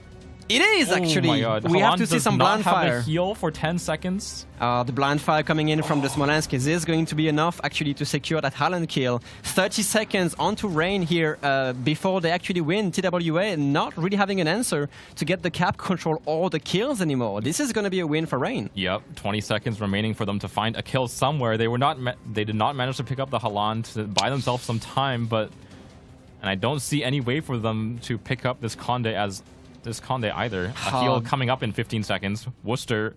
It is, actually. Oh my God. We have to see some blind fire. Have a heal for 10 seconds. The blind fire coming in from the Smolensk is going to be enough actually to secure that Harlan kill. 30 seconds onto Rain here before they actually win. TWA not really having an answer to get the cap control or the kills anymore. This is going to be a win for Rain. Yep, 20 seconds remaining for them to find a kill somewhere. They did not manage to pick up the Halan to buy themselves some time, and I don't see any way for them to pick up this Condé either. A heal coming up in 15 seconds. Worcester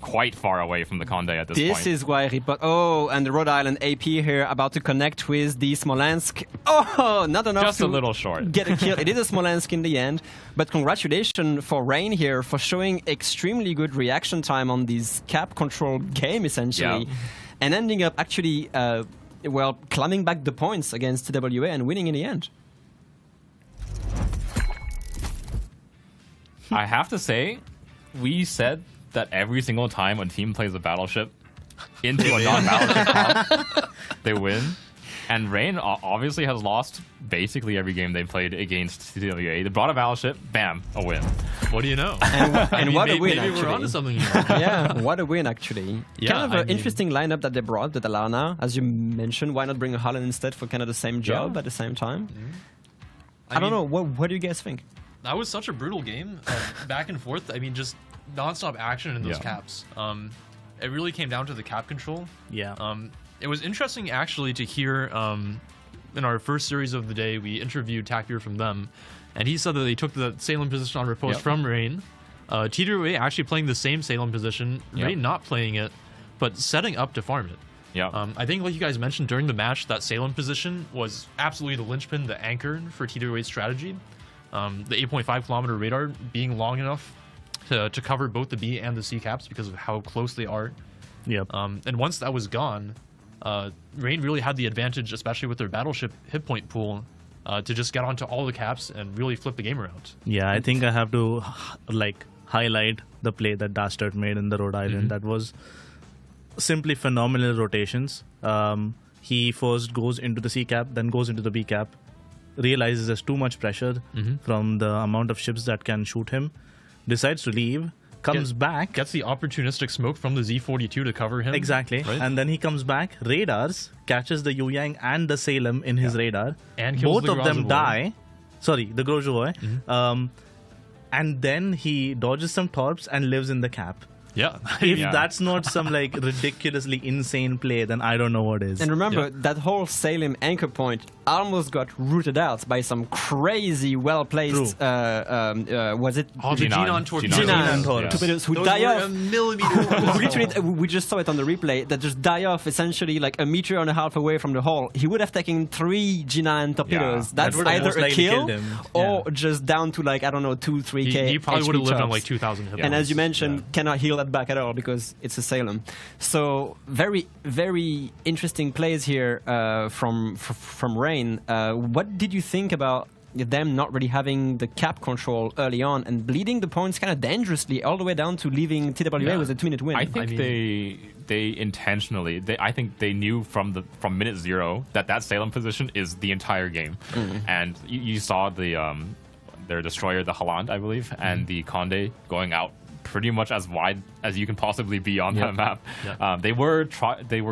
quite far away from the Condé at this point. This is why and the Rhode Island AP here about to connect with the Smolensk. Oh, not enough. Just a little short. Get a kill. It is a Smolensk in the end, but congratulations for Rain here for showing extremely good reaction time on this cap control game essentially, and ending up actually climbing back the points against TWA and winning in the end. I have to say, we said that every single time a team plays a battleship into a non-battleship comp, they win. And Rain obviously has lost basically every game they've played against TWA. They brought a battleship, bam, a win. What do you know? And what a win, maybe actually. We're onto something here. Yeah, what a win, actually. Yeah, kind of an interesting lineup that they brought, the Dalana. As you mentioned, why not bring a Harlan instead for kind of the same job at the same time? I don't know. What do you guys think? That was such a brutal game, back and forth. I mean, just non-stop action in those caps. It really came down to the cap control. Yeah. It was interesting actually to hear in our first series of the day, we interviewed Takbir from them, and he said that they took the Salem position on riposte from Rain. TWA actually playing the same Salem position, Rain not playing it, but setting up to farm it. Yeah. I think, like you guys mentioned during the match, that Salem position was absolutely the linchpin, the anchor for TWA's strategy. The 8.5 kilometer radar being long enough to cover both the B and the C caps because of how close they are. Yep. And once that was gone, Rain really had the advantage, especially with their battleship hit point pool, to just get onto all the caps and really flip the game around. Yeah, I think I have to highlight the play that Dastard made in the Rhode Island. That was simply phenomenal rotations. He first goes into the C cap, then goes into the B cap, realizes there's too much pressure from the amount of ships that can shoot him, decides to leave, comes back. Gets the opportunistic smoke from the Z-42 to cover him. Exactly. Right? And then he comes back, radars, catches the Yu Yang and the Salem in his radar. And kills both the of them Grozavoy. die. Sorry, the Grozavoy. And then he dodges some torps and lives in the cap. Yeah. If that's not some like ridiculously insane play, then I don't know what is. And remember, that whole Salem anchor point almost got rooted out by some crazy, well-placed, was it? Oh, the Genon torpedoes. Genon torpedoes. torpedoes who Those die were off. a millimeter. Who literally, we just saw it on the replay, that just die off essentially like a meter and a half away from the hull. He would have taken 3 G9 torpedoes. That That's would have either most a likely kill killed him. or just down to like, I don't know, 2-3k. He probably would have HP lived on chops. like 2,000 hit points. And as you mentioned, cannot heal that back at all because it's a Salem. So very, very interesting plays here from Rain. What did you think about them not really having the cap control early on and bleeding the points kind of dangerously all the way down to leaving TWA with a 2-minute win? I think they intentionally. I think they knew from minute 0 that Salem position is the entire game, and you saw their destroyer, the Holland, I believe, and the Conde going out pretty much as wide as you can possibly be on that map. They were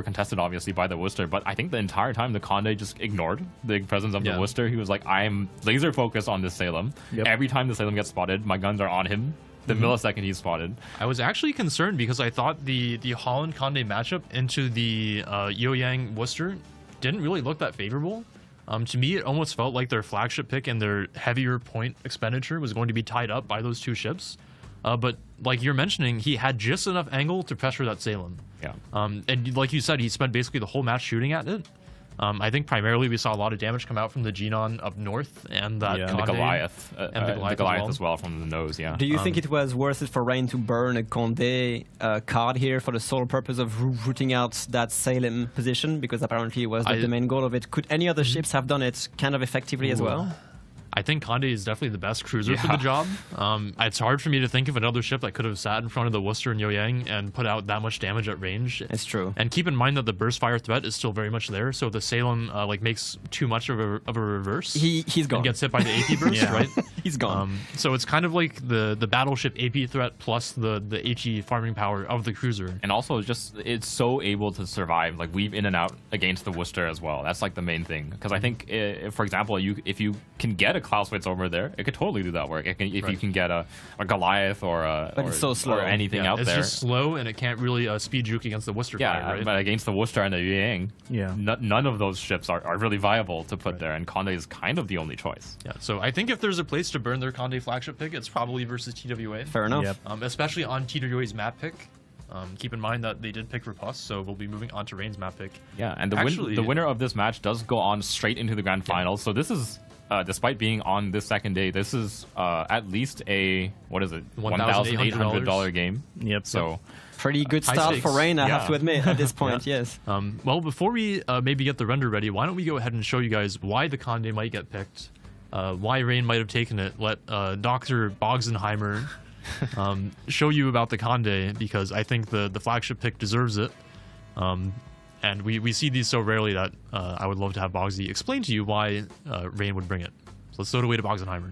contested obviously by the Worcester, but I think the entire time the Conde just ignored the presence of the Worcester. He was like, I'm laser focused on this Salem. Every time the Salem gets spotted, my guns are on him. The millisecond he's spotted. I was actually concerned because I thought the Holland Conde matchup into the Yo-Yang Worcester didn't really look that favorable. To me, it almost felt like their flagship pick and their heavier point expenditure was going to be tied up by those 2 ships. But like you're mentioning, he had just enough angle to pressure that Salem. Yeah. And like you said, he spent basically the whole match shooting at it. I think primarily we saw a lot of damage come out from the Genon up north and that And the Conde Goliath. and the Goliath, as well from the nose, yeah. Do you think it was worth it for Rain to burn a Conde card here for the sole purpose of rooting out that Salem position? Because apparently it was the main goal of it. Could any other ships have done it kind of effectively as well? I think Conde is definitely the best cruiser for the job. It's hard for me to think of another ship that could have sat in front of the Worcester and Yo-Yang and put out that much damage at range. It's true. And keep in mind that the burst fire threat is still very much there, so if the Salem makes too much of a reverse, he's gone. And gets hit by the AP burst, right? He's gone. So it's kind of like the battleship AP threat plus the HE farming power of the cruiser. And also it's so able to survive, like weave in and out against the Worcester as well. That's like the main thing. Because I think, for example, if you can get a Clausewitz over there, it could totally do that work. If you can get a Goliath or it's so slow. or anything out it's there. It's just slow and it can't really speed juke against the Worcester fire, right? But against the Worcester and the Yang, none of those ships are really viable to put there, and Conde is kind of the only choice. Yeah, so I think if there's a place to burn their Conde flagship pick, it's probably versus TWA. Fair enough. Especially on TWA's map pick. Keep in mind that they did pick Riposte, so we'll be moving on to Rain's map pick. Yeah, and the winner of this match does go on straight into the grand finals. So this is, despite being on this second day, this is at least a, what is it, $1,800 game. Yep. So pretty good high start stakes. for Rain, I have to admit, at this point, yes. Well, before we maybe get the render ready, why don't we go ahead and show you guys why the Conde might get picked, why Rain might have taken it. Let Dr. Bogsenheimer show you about the Conde, because I think the flagship pick deserves it. And we see these so rarely that I would love to have Bogsy explain to you why Rain would bring it. So let's throw it away to Bogsenheimer.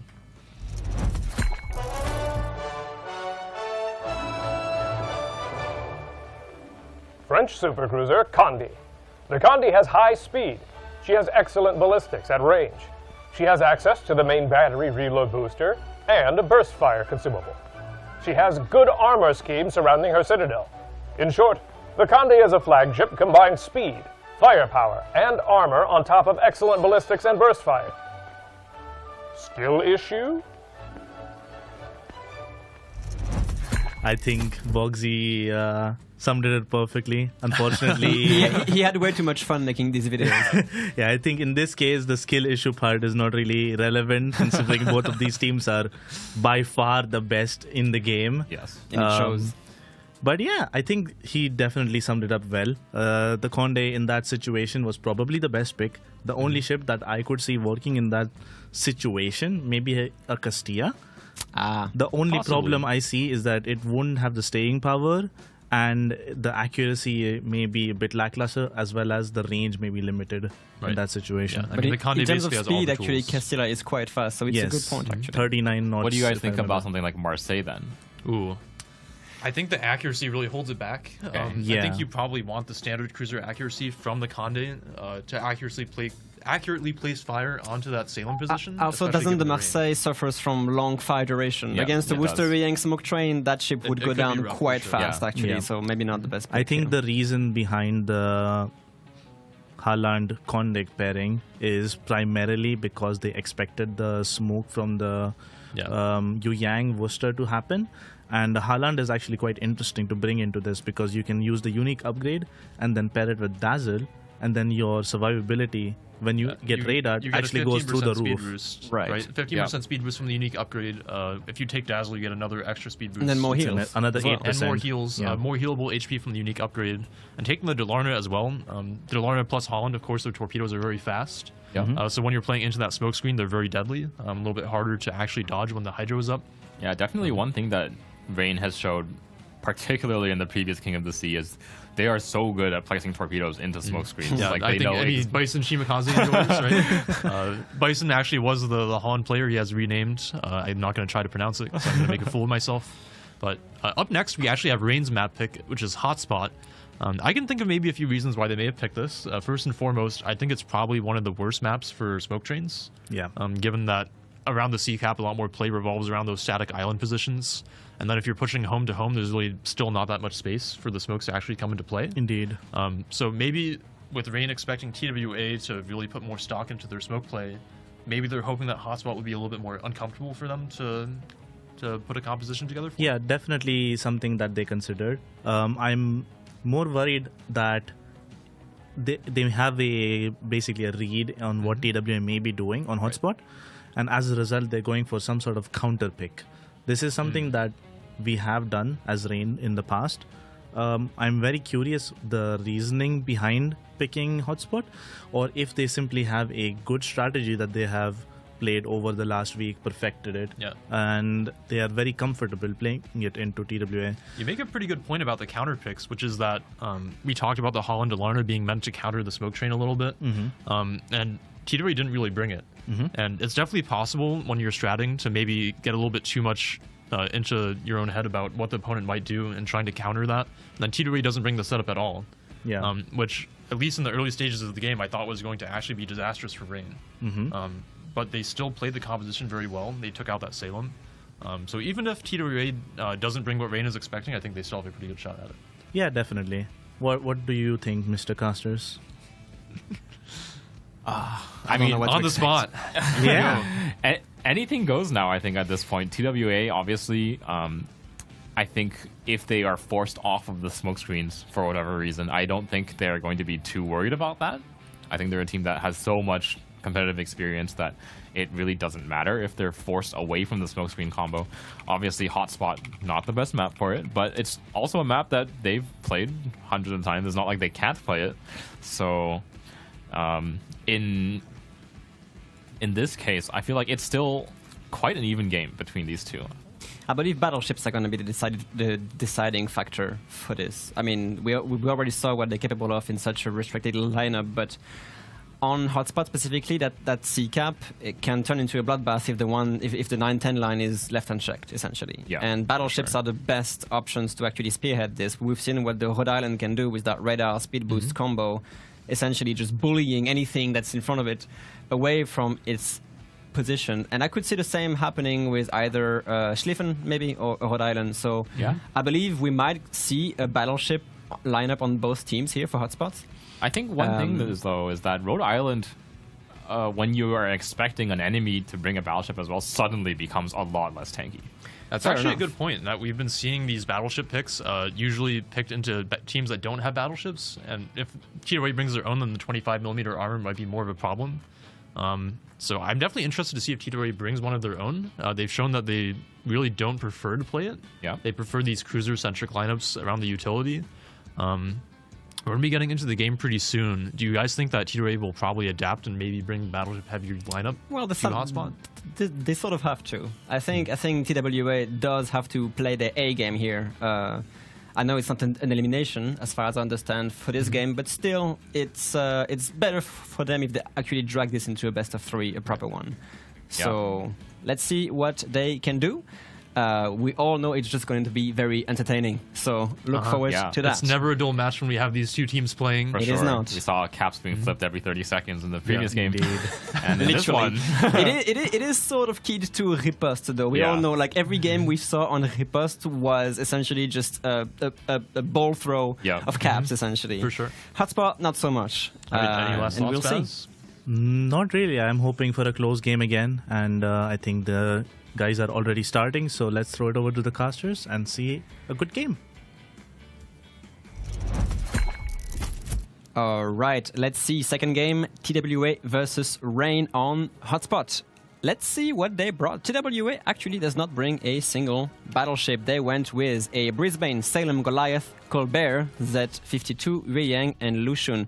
French supercruiser Conde. The Conde has high speed. She has excellent ballistics at range. She has access to the main battery reload booster and a burst fire consumable. She has good armor scheme surrounding her citadel. In short, the Conde as a flagship combines speed, firepower, and armor on top of excellent ballistics and burst fire. Skill issue? I think Bogsy summed it up perfectly. Unfortunately, he had way too much fun making these videos. Yeah, I think in this case, the skill issue part is not really relevant, considering both of these teams are by far the best in the game. yes. And it shows. But yeah, I think he definitely summed it up well. The Conde in that situation was probably the best pick. The only ship that I could see working in that situation, maybe a Castilla. The only Possibly. problem I see is that it wouldn't have the staying power and the accuracy may be a bit lackluster, as well as the range may be limited in that situation. Yeah, I But mean, the Conde in terms of basically has all speed, the actually, tools. Castilla is quite fast, so it's a good point, actually. 39 knots. What do you guys if think I about remember. something like Marseille then? Ooh. I think the accuracy really holds it back. I Yeah. think you probably want the standard cruiser accuracy from the Conde to accurately place fire onto that Salem position. Also, especially doesn't given the range. Marseille suffers from long fire duration? Yeah, Against the it Worcester does. Yang smoke train, that ship would it go could be down rough for quite sure. fast, Yeah. actually, Yeah. so maybe not the best I pick, think you know. the reason behind the Haaland Kondik pairing is primarily because they expected the smoke from the Yu Yang Worcester to happen. And Haaland is actually quite interesting to bring into this because you can use the unique upgrade and then pair it with Dazzle, and then your survivability when you get radar you get actually a goes through the 15% speed roof. boost, Right. 15% speed boost from the unique upgrade. If you take Dazzle, you get another extra speed boost. And then more And heals. another as well. 8%. And more heals, Yeah. more healable HP from the unique upgrade. And taking the Delarna as well. Delarna plus Holland, of course, their torpedoes are very fast. Yeah. So when you're playing into that smoke screen, they're very deadly. A little bit harder to actually dodge when the Hydro is up. Yeah, definitely one thing that Rain has showed, particularly in the previous King of the Sea, is they are so good at placing torpedoes into smoke screens. Yeah, like I they think know any Bison Shimakaze enjoys, right? Bison actually was the Holland player he has renamed. I'm not going to try to pronounce it because I'm going to make a fool of myself. But up next, we actually have Rain's map pick, which is Hotspot. I can think of maybe a few reasons why they may have picked this. First and foremost, I think it's probably one of the worst maps for smoke trains. Yeah. Given that around the sea cap, a lot more play revolves around those static island positions. And then if you're pushing home to home, there's really still not that much space for the smokes to actually come into play. Indeed. So maybe with Rain expecting TWA to really put more stock into their smoke play, maybe they're hoping that Hotspot would be a little bit more uncomfortable for them to put a composition together for. Yeah, definitely something that they considered. I'm more worried that they have basically a read on what TWA may be doing on Hotspot, and as a result, they're going for some sort of counter pick. This is something that we have done as Rain in the past. I'm very curious the reasoning behind picking Hotspot, or if they simply have a good strategy that they have played over the last week, perfected it, and they are very comfortable playing it into TWA. You make a pretty good point about the counter picks, which is that we talked about the Holland Delarna being meant to counter the smoke train a little bit, and TWA didn't really bring it. And it's definitely possible when you're stratting to maybe get a little bit too much into your own head about what the opponent might do and trying to counter that. And then TWA doesn't bring the setup at all. Yeah. Which, at least in the early stages of the game, I thought was going to actually be disastrous for Rain. But they still played the composition very well. They took out that Salem. So even if TWA doesn't bring what Rain is expecting, I think they still have a pretty good shot at it. Yeah, definitely. What do you think, Mr. Casters? I mean, on the spot. Yeah. Anything goes now, I think, at this point. TWA, obviously, I think if they are forced off of the smoke screens for whatever reason, I don't think they're going to be too worried about that. I think they're a team that has so much competitive experience that it really doesn't matter if they're forced away from the smokescreen combo. Obviously, Hotspot, not the best map for it, but it's also a map that they've played hundreds of times. It's not like they can't play it. So, in this case, I feel like it's still quite an even game between these two. I believe battleships are going to be the deciding factor for this. I mean, we already saw what they're capable of in such a restricted lineup, but on Hotspot specifically, that C cap, it can turn into a bloodbath if the 9-10 line is left unchecked, essentially. Yeah, and battleships are the best options to actually spearhead this. We've seen what the Rhode Island can do with that radar speed boost combo, essentially just bullying anything that's in front of it away from its position. And I could see the same happening with either Schlieffen maybe or Rhode Island. So I believe we might see a battleship lineup on both teams here for Hotspots. I think one thing is that Rhode Island, when you are expecting an enemy to bring a battleship as well, suddenly becomes a lot less tanky. That's actually a good point. That we've been seeing these battleship picks usually picked into teams that don't have battleships, and if TWA brings their own, then the 25mm armor might be more of a problem. So I'm definitely interested to see if TWA brings one of their own. They've shown that they really don't prefer to play it. Yeah, they prefer these cruiser-centric lineups around the utility. We're going to be getting into the game pretty soon. Do you guys think that TWA will probably adapt and maybe bring battleship-heavier lineup to Hotspot? They sort of have to. I think TWA does have to play the A game here. I know it's not an elimination, as far as I understand, for this game, but still, it's better for them if they actually drag this into a best of 3, a proper one. So let's see what they can do. We all know it's just going to be very entertaining. So look forward to that. It's never a dull match when we have these two teams playing. For It sure. is not. We saw caps being flipped every 30 seconds in the previous game. Indeed. And in this Literally. one... it is sort of keyed to riposte, though. We all know, like, every game we saw on riposte was essentially just a ball throw of caps, essentially. For sure. Hotspot, not so much. Any last and thoughts, we'll Baz? see. Not really. I'm hoping for a close game again, and I think the guys are already starting, so let's throw it over to the casters and see a good game. All right, let's see. Second game, TWA versus Rain on Hotspot. Let's see what they brought. TWA actually does not bring a single battleship. They went with a Brisbane, Salem, Goliath, Colbert, Z-52, Ruiyang, and Lushun.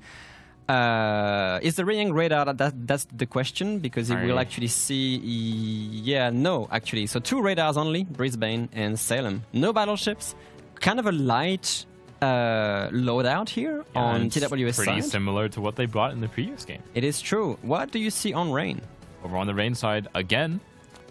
Is the Ruiyang radar? That's the question, because it will actually see... Yeah, no, actually. So 2 radars only, Brisbane and Salem. No battleships. Kind of a light loadout here on TWS side. Pretty similar to what they brought in the previous game. It is true. What do you see on Rain? Over on the Rain side, again,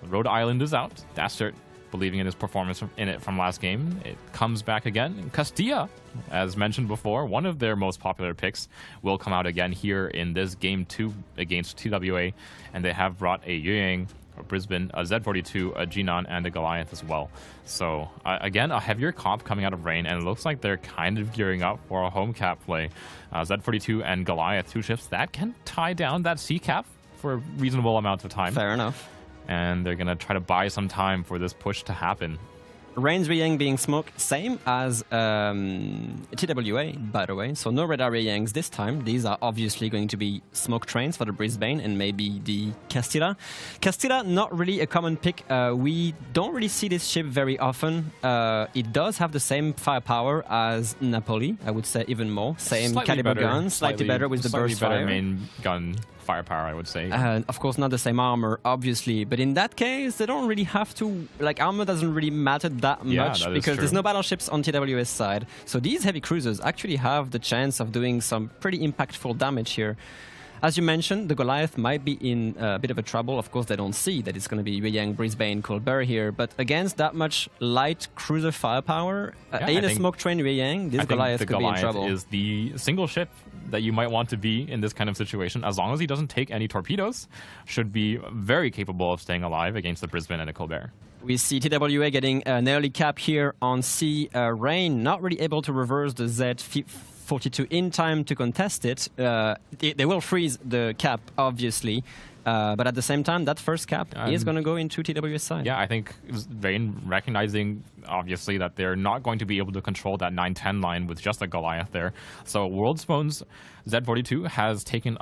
Rhode Island is out. Dastert, believing in his performance in it from last game. It comes back again. And Castilla, as mentioned before, one of their most popular picks, will come out again here in this game 2 against TWA. And they have brought a Yueyang, a Brisbane, a Z42, a Jinan, and a Goliath as well. So, again, a heavier comp coming out of Rain, and it looks like they're kind of gearing up for a home cap play. Z42 and Goliath, 2 ships that can tie down that C cap for a reasonable amount of time. Fair enough. And they're going to try to buy some time for this push to happen. Rain's Ruiyang being smoked, same as TWA, by the way. So no radar Ruiyangs this time. These are obviously going to be smoke trains for the Brisbane and maybe the Castilla. Castilla, not really a common pick. We don't really see this ship very often. It does have the same firepower as Napoli, I would say even more. Same Slightly caliber better, gun, slightly better with the burst better fire. main gun firepower, I would say. Of course, not the same armor, obviously, but in that case, they don't really have to. Like, armor doesn't really matter that much that is because there's true. no battleships on TWS side. So these heavy cruisers actually have the chance of doing some pretty impactful damage here. As you mentioned, the Goliath might be in a bit of a trouble. Of course, they don't see that it's going to be Ruiyang, Brisbane, Colbert here, but against that much light cruiser firepower, in a smoke train Ruiyang, this Goliath could be in trouble. The Goliath is the single ship that you might want to be in this kind of situation. As long as he doesn't take any torpedoes, should be very capable of staying alive against the Brisbane and the Colbert. We see TWA getting an early cap here on C. Rain, not really able to reverse the Z42 in time to contest it. They will freeze the cap, obviously. But at the same time, that first cap is going to go into TWS side. Yeah, I think Rain recognizing, obviously, that they're not going to be able to control that 9-10 line with just a Goliath there. So Worldspone's Z42 has taken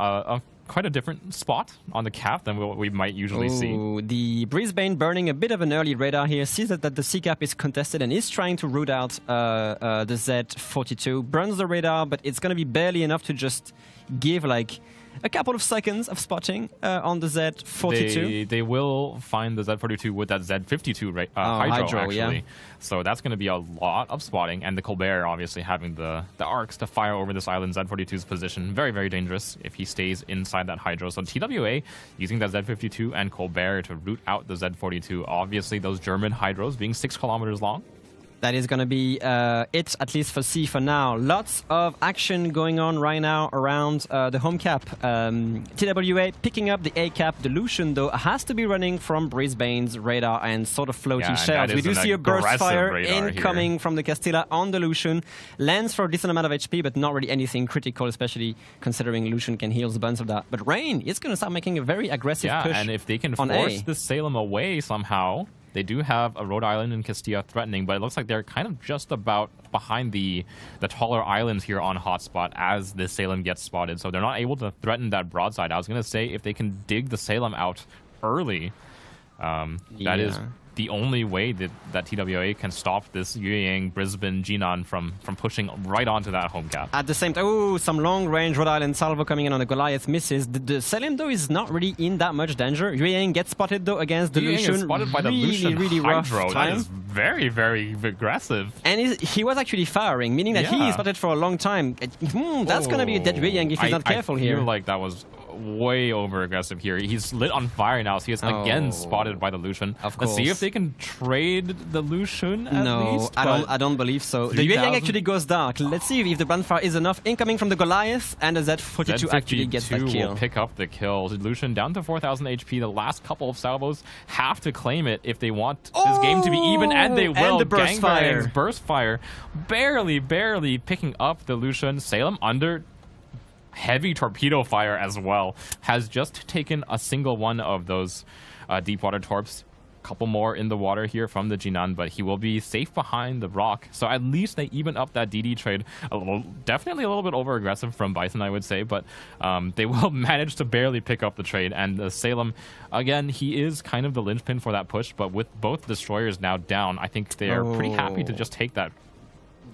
quite a different spot on the cap than what we might usually see. The Brisbane burning a bit of an early radar here, sees that the C cap is contested and is trying to root out the Z42. Burns the radar, but it's going to be barely enough to just give like a couple of seconds of spotting on the Z42. They will find the Z42 with that Z52 Hydro, actually. Yeah. So that's going to be a lot of spotting. And the Colbert obviously having the arcs to fire over this island. Z42's position, very, very dangerous if he stays inside that Hydro. So TWA using that Z52 and Colbert to root out the Z42. Obviously, those German Hydros being 6 kilometers long. That is going to be it, at least for C for now. Lots of action going on right now around the home cap. TWA picking up the A cap. The Lucian, though, has to be running from Brisbane's radar and sort of floating shells. We do see a burst fire incoming from the Castilla on the Lucian. Lands for a decent amount of HP, but not really anything critical, especially considering Lucian can heal a bunch of that. But Rain is going to start making a very aggressive push. And if they can force the Salem away somehow... They do have a Rhode Island and Castilla threatening, but it looks like they're kind of just about behind the taller islands here on Hotspot as the Salem gets spotted. So they're not able to threaten that broadside. I was going to say if they can dig the Salem out early, that is the only way that TWA can stop this Yueyang, Brisbane, Jinan from pushing right onto that home cap. At the same time, oh, some long-range Rhode Island salvo coming in on the Goliath misses. The Selim, though, is not really in that much danger. Yueyang gets spotted, though, against the Lucian. Is spotted by the Lucian really rough Hydro. time. That is very, very aggressive. And he was actually firing, meaning that he is spotted for a long time. That's going to be a dead Yueyang if he's not careful here. I feel like that was way over aggressive here. He's lit on fire now, so he is again spotted by the Lucian. Of Let's see course. if they can trade the Lucian at least. I don't believe so. The Yueyang actually goes dark. Let's see if the Brandfire is enough. Incoming from the Goliath, and the Z42 actually gets that kill. Will pick up the kill. Lucian down to 4,000 HP. The last couple of salvos have to claim it if they want this game to be even, and they will. And the burst fire. Burst fire. Barely picking up the Lucian. Salem under heavy torpedo fire as well. Has just taken a single one of those deep water torps. Couple more in the water here from the Jinan, but he will be safe behind the rock. So at least they even up that DD trade. Definitely a little bit over aggressive from Bison, I would say, but they will manage to barely pick up the trade. And Salem, again, he is kind of the linchpin for that push, but with both destroyers now down, I think they are pretty happy to just take that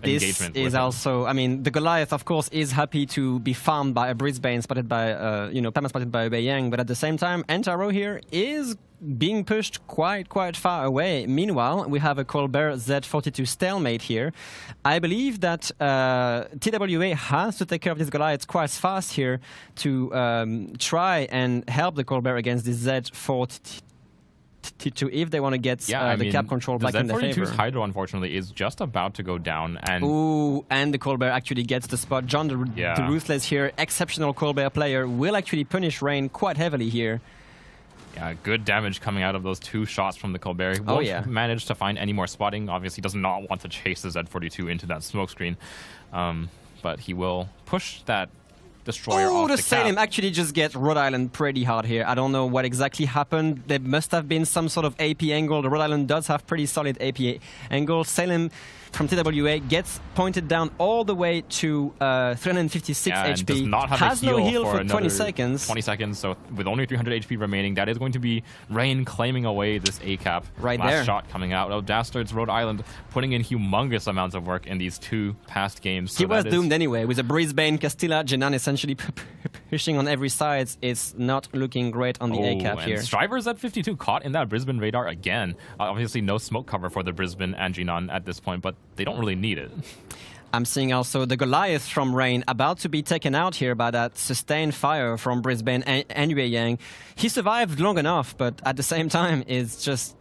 engagement. This is also, I mean, the Goliath, of course, is happy to be farmed by a Brisbane, spotted by, perma spotted by a Beiyang, but at the same time, Entaro here is being pushed quite far away. Meanwhile, we have a Colbert Z42 stalemate here. I believe that TWA has to take care of this Goliath quite fast here to try and help the Colbert against this Z42 if they want to get the cap control back in their favor. The Z42's Hydro, unfortunately, is just about to go down. And and the Colbert actually gets the spot. John the Ruthless here, exceptional Colbert player, will actually punish Rain quite heavily here. Yeah, good damage coming out of those two shots from the Colbert. He won't manage to find any more spotting. Obviously, does not want to chase the Z42 into that smoke screen. But he will push that destroyer off the cap. Salem actually just gets Rhode Island pretty hard here. I don't know what exactly happened. There must have been some sort of AP angle. The Rhode Island does have pretty solid AP angle. Salem from TWA gets pointed down all the way to 356 HP. Does not have has a heal no heal for 20 seconds. 20 seconds, so with only 300 HP remaining, that is going to be Rain claiming away this A cap. Right Last there. shot coming out. Oh, Dastard's Rhode Island putting in humongous amounts of work in these two past games. He was doomed anyway, with a Brisbane, Castilla, Jinan essentially pushing on every side. It's not looking great on the A cap here. Strivers at 52 caught in that Brisbane radar again. Obviously no smoke cover for the Brisbane and Jinan at this point, but they don't really need it. I'm seeing also the Goliath from Rain about to be taken out here by that sustained fire from Brisbane and Yueyang. He survived long enough, but at the same time, it's just,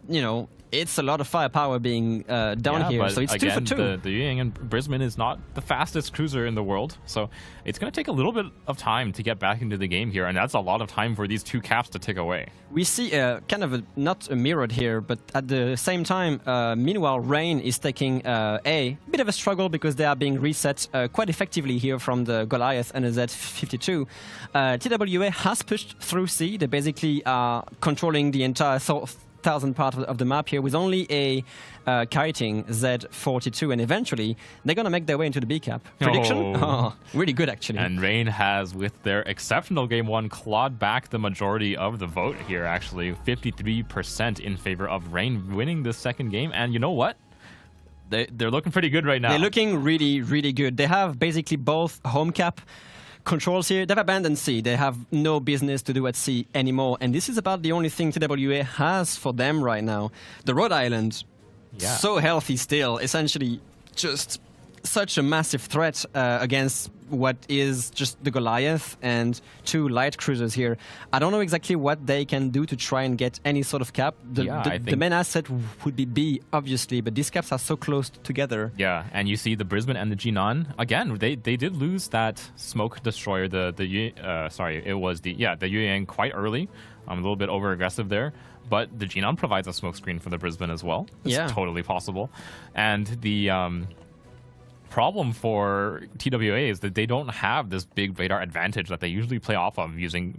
it's a lot of firepower being done here. So it's again, 2 for 2. The Yueyang and Brisbane is not the fastest cruiser in the world, so it's going to take a little bit of time to get back into the game here, and that's a lot of time for these two caps to tick away. We see kind of not a mirrored here, but at the same time, meanwhile, Rain is taking a bit of a struggle because they are being reset quite effectively here from the Goliath and the Z52. TWA has pushed through C. They basically are controlling the entire southern part of the map here with only a kiting Z42, and eventually they're going to make their way into the B cap. Prediction? Oh, really good, actually. And Rain has, with their exceptional Game 1, clawed back the majority of the vote here, actually. 53% in favor of Rain winning this second game, and you know what? They're looking pretty good right now. They're looking really good. They have basically both home cap controls here. They've abandoned C. They have no business to do at C anymore. And this is about the only thing TWA has for them right now. The Rhode Island, so healthy still. Essentially just such a massive threat against what is just the Goliath and two light cruisers here. I don't know exactly what they can do to try and get any sort of cap. The main asset would be B, obviously, but these caps are so close together. Yeah, and you see the Brisbane and the Jinan again. They did lose that smoke destroyer. The Yueyang quite early. A little bit over aggressive there. But the Jinan provides a smoke screen for the Brisbane as well. It's totally possible. And the problem for TWA is that they don't have this big radar advantage that they usually play off of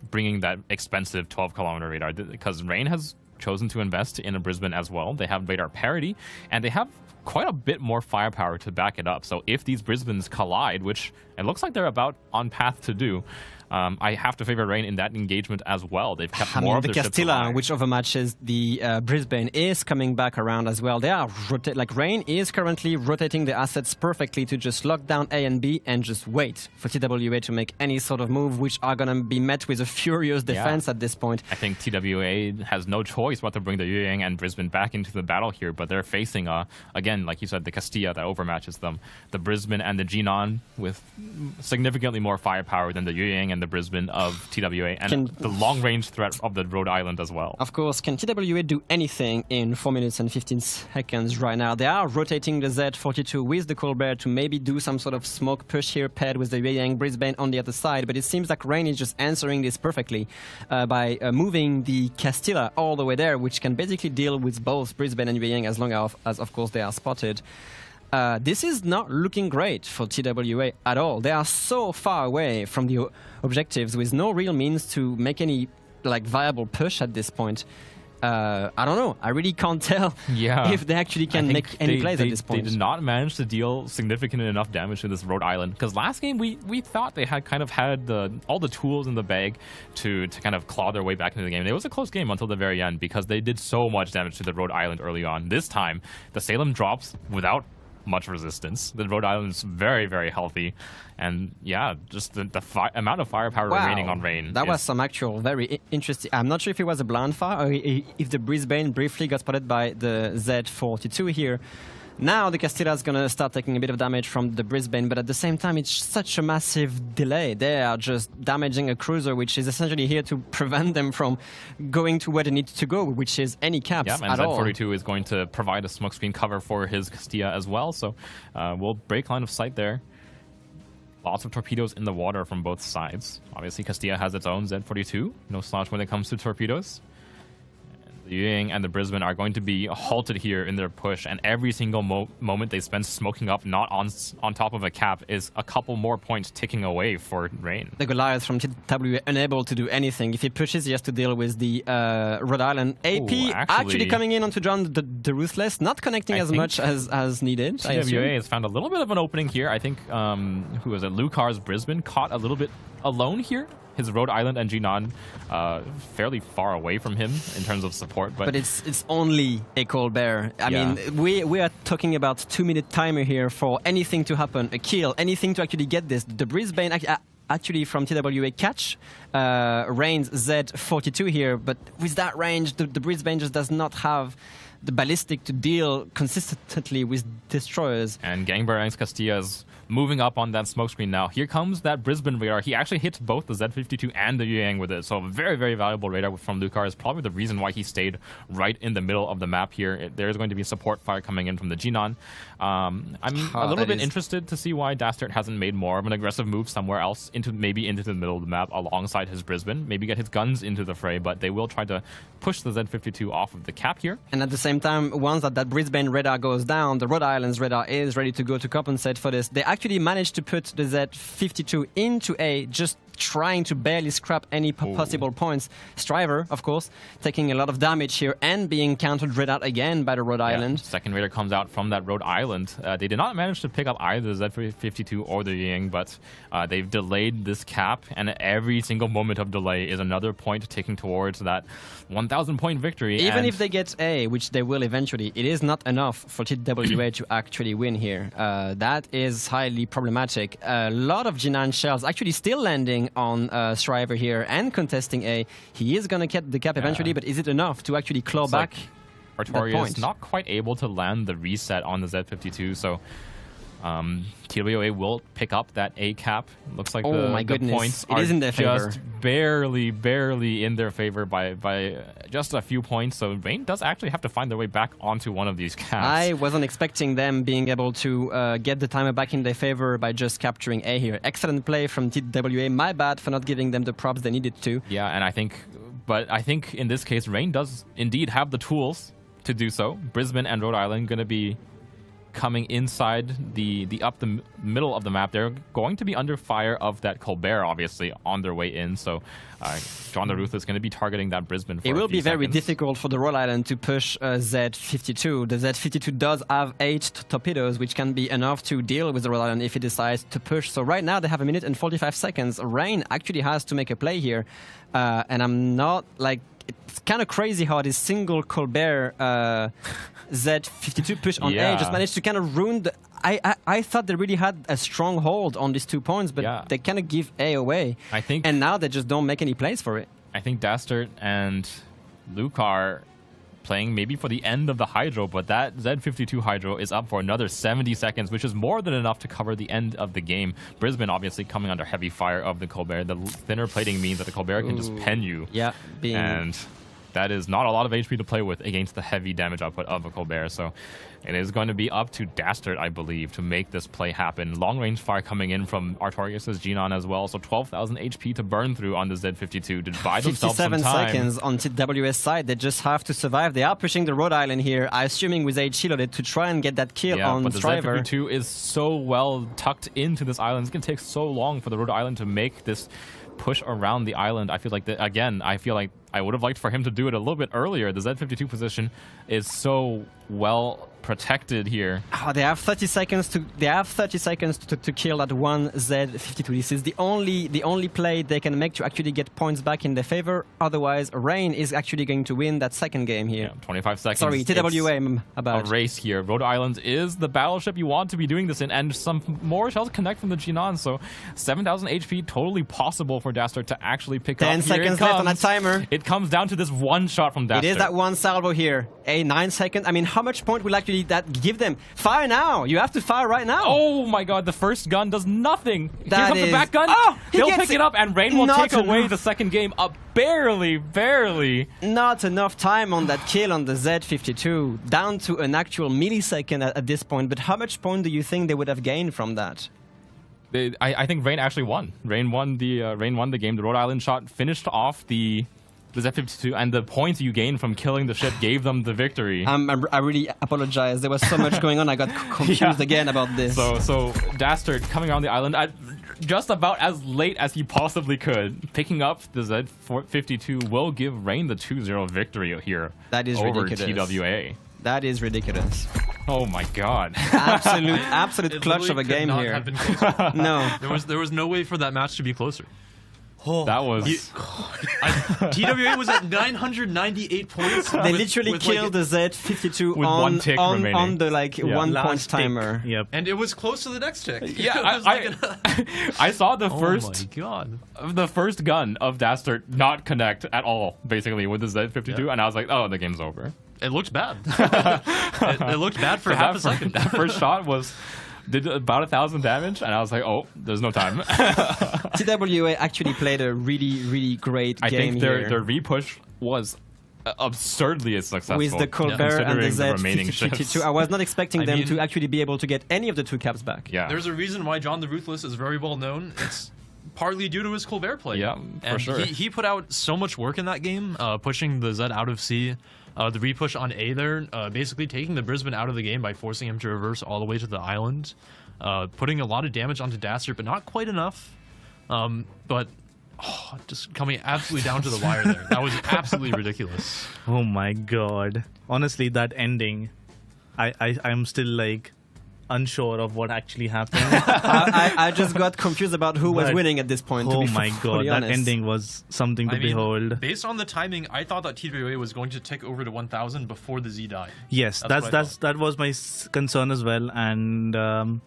bringing that expensive 12-kilometer radar, because Rain has chosen to invest in a Brisbane as well. They have radar parity, and they have quite a bit more firepower to back it up. So if these Brisbanes collide, which it looks like they're about on path to do, I have to favor Rain in that engagement as well. They've kept more of the their ships Castilla, alive. which overmatches the Brisbane, is coming back around as well. They are like Rain is currently rotating the assets perfectly to just lock down A and B and just wait for TWA to make any sort of move, which are going to be met with a furious defense at this point. I think TWA has no choice but to bring the Yuyang and Brisbane back into the battle here, but they're facing, again, like you said, the Castilla that overmatches them. The Brisbane and the Jinan with significantly more firepower than the Yuyang and the Brisbane of TWA, and the long-range threat of the Rhode Island as well. Of course, can TWA do anything in 4 minutes and 15 seconds right now? They are rotating the Z42 with the Colbert to maybe do some sort of smoke push here paired with the Yuyang Brisbane on the other side, but it seems like Rain is just answering this perfectly by moving the Castilla all the way there, which can basically deal with both Brisbane and Yuyang as long as of course, they are spotted. This is not looking great for TWA at all. They are so far away from the objectives with no real means to make any viable push at this point. I don't know. I really can't tell if they actually can make any plays at this point. They did not manage to deal significant enough damage to this Rhode Island, because last game we thought they had kind of had all the tools in the bag to kind of claw their way back into the game. It was a close game until the very end because they did so much damage to the Rhode Island early on. This time, the Salem drops without much resistance. The Rhode Island's very, very healthy, and yeah, just the amount of firepower remaining on Rain. That was some actual very interesting. I'm not sure if it was a blind fire or if the Brisbane briefly got spotted by the Z42 here. Now the Castilla is going to start taking a bit of damage from the Brisbane, but at the same time it's such a massive delay. They are just damaging a cruiser which is essentially here to prevent them from going to where they need to go, which is any caps and at all. Z42 is going to provide a smokescreen cover for his Castilla as well, so we'll break line of sight there. Lots of torpedoes in the water from both sides. Obviously Castilla has its own Z42, no slouch when it comes to torpedoes. The Yuyang and the Brisbane are going to be halted here in their push, and every single moment they spend smoking up, not on top of a cap, is a couple more points ticking away for Rain. The Goliath from TWA unable to do anything. If he pushes, he has to deal with the Rhode Island AP. Actually coming in onto John the Ruthless, not connecting as much as needed. TWA has found a little bit of an opening here. I think, who was it? Lucar's Brisbane caught a little bit alone here. His Rhode Island and Jinan fairly far away from him in terms of support. But it's only a Colbert. I mean, we are talking about 2-minute timer here for anything to happen, a kill, anything to actually get this. The Brisbane actually from TWA catch Rain's Z42 here, but with that range, the Brisbane just does not have the ballistic to deal consistently with destroyers. And Gangbarang's Castilla is moving up on that smokescreen now. Here comes that Brisbane radar. He actually hits both the Z52 and the Yuyang with it. So a very, very valuable radar from Lucar is probably the reason why he stayed right in the middle of the map here. There's going to be support fire coming in from the Jinan. I'm a little bit interested to see why Dastard hasn't made more of an aggressive move somewhere else, maybe into the middle of the map alongside his Brisbane. Maybe get his guns into the fray, but they will try to push the Z52 off of the cap here. And at the same time, once that Brisbane radar goes down, the Rhode Island's radar is ready to go to compensate for this. They actually managed to put the Z52 into A, just trying to barely scrap any possible points. Striver, of course, taking a lot of damage here and being countered radar again by the Rhode Island. Second radar comes out from that Rhode Island. They did not manage to pick up either the Z52 or the Yuyang, but they've delayed this cap, and every single moment of delay is another point ticking towards that 1,000-point victory. Even if they get A, which they will eventually, it is not enough for TWA to actually win here. That is highly problematic. A lot of Jinan shells actually still landing on Striver here and contesting A. He is going to get the cap eventually, but is it enough to actually claw back Artoria is not quite able to land the reset on the Z52, so TWA will pick up that A cap. Looks like the points are just barely in their favor by just a few points. So Rain does actually have to find their way back onto one of these caps. I wasn't expecting them being able to get the timer back in their favor by just capturing A here. Excellent play from TWA. My bad for not giving them the props they needed to. Yeah, and I think in this case, Rain does indeed have the tools to do so. Brisbane and Rhode Island going to be coming inside the middle of the map. They're going to be under fire of that Colbert, obviously, on their way in. So John the Ruthless is going to be targeting that Brisbane for It a will few be very seconds. difficult for the Rhode Island to push Z52. The Z52 does have 8 torpedoes, which can be enough to deal with the Rhode Island if it decides to push. So right now they have 1 minute and 45 seconds. Rain actually has to make a play here. And I'm not like... It's kind of crazy how this single Colbert Z52 push on A just managed to kind of ruin the... I thought they really had a strong hold on these 2 points, but they kind of give A away. I think, and now they just don't make any plays for it. I think Dastard and Luke are playing maybe for the end of the Hydro, but that Z52 Hydro is up for another 70 seconds, which is more than enough to cover the end of the game. Brisbane obviously coming under heavy fire of the Colbert. The thinner plating means that the Colbert can just pen you. Yeah, and that is not a lot of HP to play with against the heavy damage output of a Colbert. So it is going to be up to Dastard, I believe, to make this play happen. Long-range fire coming in from Artorias' Genon as well. So 12,000 HP to burn through on the Z52 to buy themselves some time. 57 seconds on TWS side. They just have to survive. They are pushing the Rhode Island here, assuming with H shielded to try and get that kill on but the Striver. Z52 is so well tucked into this island. It's going to take so long for the Rhode Island to make this push around the island. I feel like, I would have liked for him to do it a little bit earlier. The Z52 position is so well protected here. Oh, they have 30 seconds to kill that one Z52. This is the only play they can make to actually get points back in their favor. Otherwise, Rain is actually going to win that second game here. Yeah, 25 seconds. Sorry, TWA about. A race here. Rhode Island is the battleship you want to be doing this in, and some more shells connect from the Genon. So 7,000 HP, totally possible for Dastard to actually pick up. 10 seconds left on that timer. It comes down to this one shot from Dastard. It is that one salvo here. 9 seconds. I mean, how much point will actually that give them? Fire now! You have to fire right now! Oh my god, the first gun does nothing! Here comes the back gun! Oh! He'll pick it up, and Rain will take away the second game up barely. Not enough time on that kill on the Z52. Down to an actual millisecond at this point. But how much point do you think they would have gained from that? I think Rain actually won. Rain won the game. The Rhode Island shot finished off the Z52, and the points you gained from killing the ship gave them the victory. I really apologize. There was so much going on. I got confused again about this. So Dastard coming around the island at just about as late as he possibly could, picking up the Z52 will give Rain the 2-0 victory here. That is over ridiculous. TWA. That is ridiculous. Oh my god. Absolute clutch of a game here. No. There was no way for that match to be closer. Oh, that was... TWA was at 998 points. They literally killed the Z52 with one tick remaining. On the 1 point timer. Yep. And it was close to the next tick. Yeah, I saw the first... Oh my god. The first gun of Dastard not connect at all, basically, with the Z52, and I was like, oh, the game's over. It looked bad. it looked bad for half a second. That first shot did about 1,000 damage, and I was like, oh, there's no time. TWA actually played a really great game here. I think their repush was absurdly successful. With the Colbert and the Z52. I was not expecting them to actually be able to get any of the 2 caps back. Yeah. There's a reason why John the Ruthless is very well known. It's partly due to his Colbert play. Yeah, for sure. He put out so much work in that game, pushing the Z out of C. The repush on A there, basically taking the Brisbane out of the game by forcing him to reverse all the way to the island, putting a lot of damage onto Dastard, but not quite enough. But just coming absolutely down to the wire there. That was absolutely ridiculous. Oh my god. Honestly, that ending, I'm still unsure of what actually happened. I just got confused about who was winning at this point. Oh my god, that ending was something to behold. Based on the timing, I thought that TWA was going to tick over to 1,000 before the Z died. Yes, that was my concern as well, and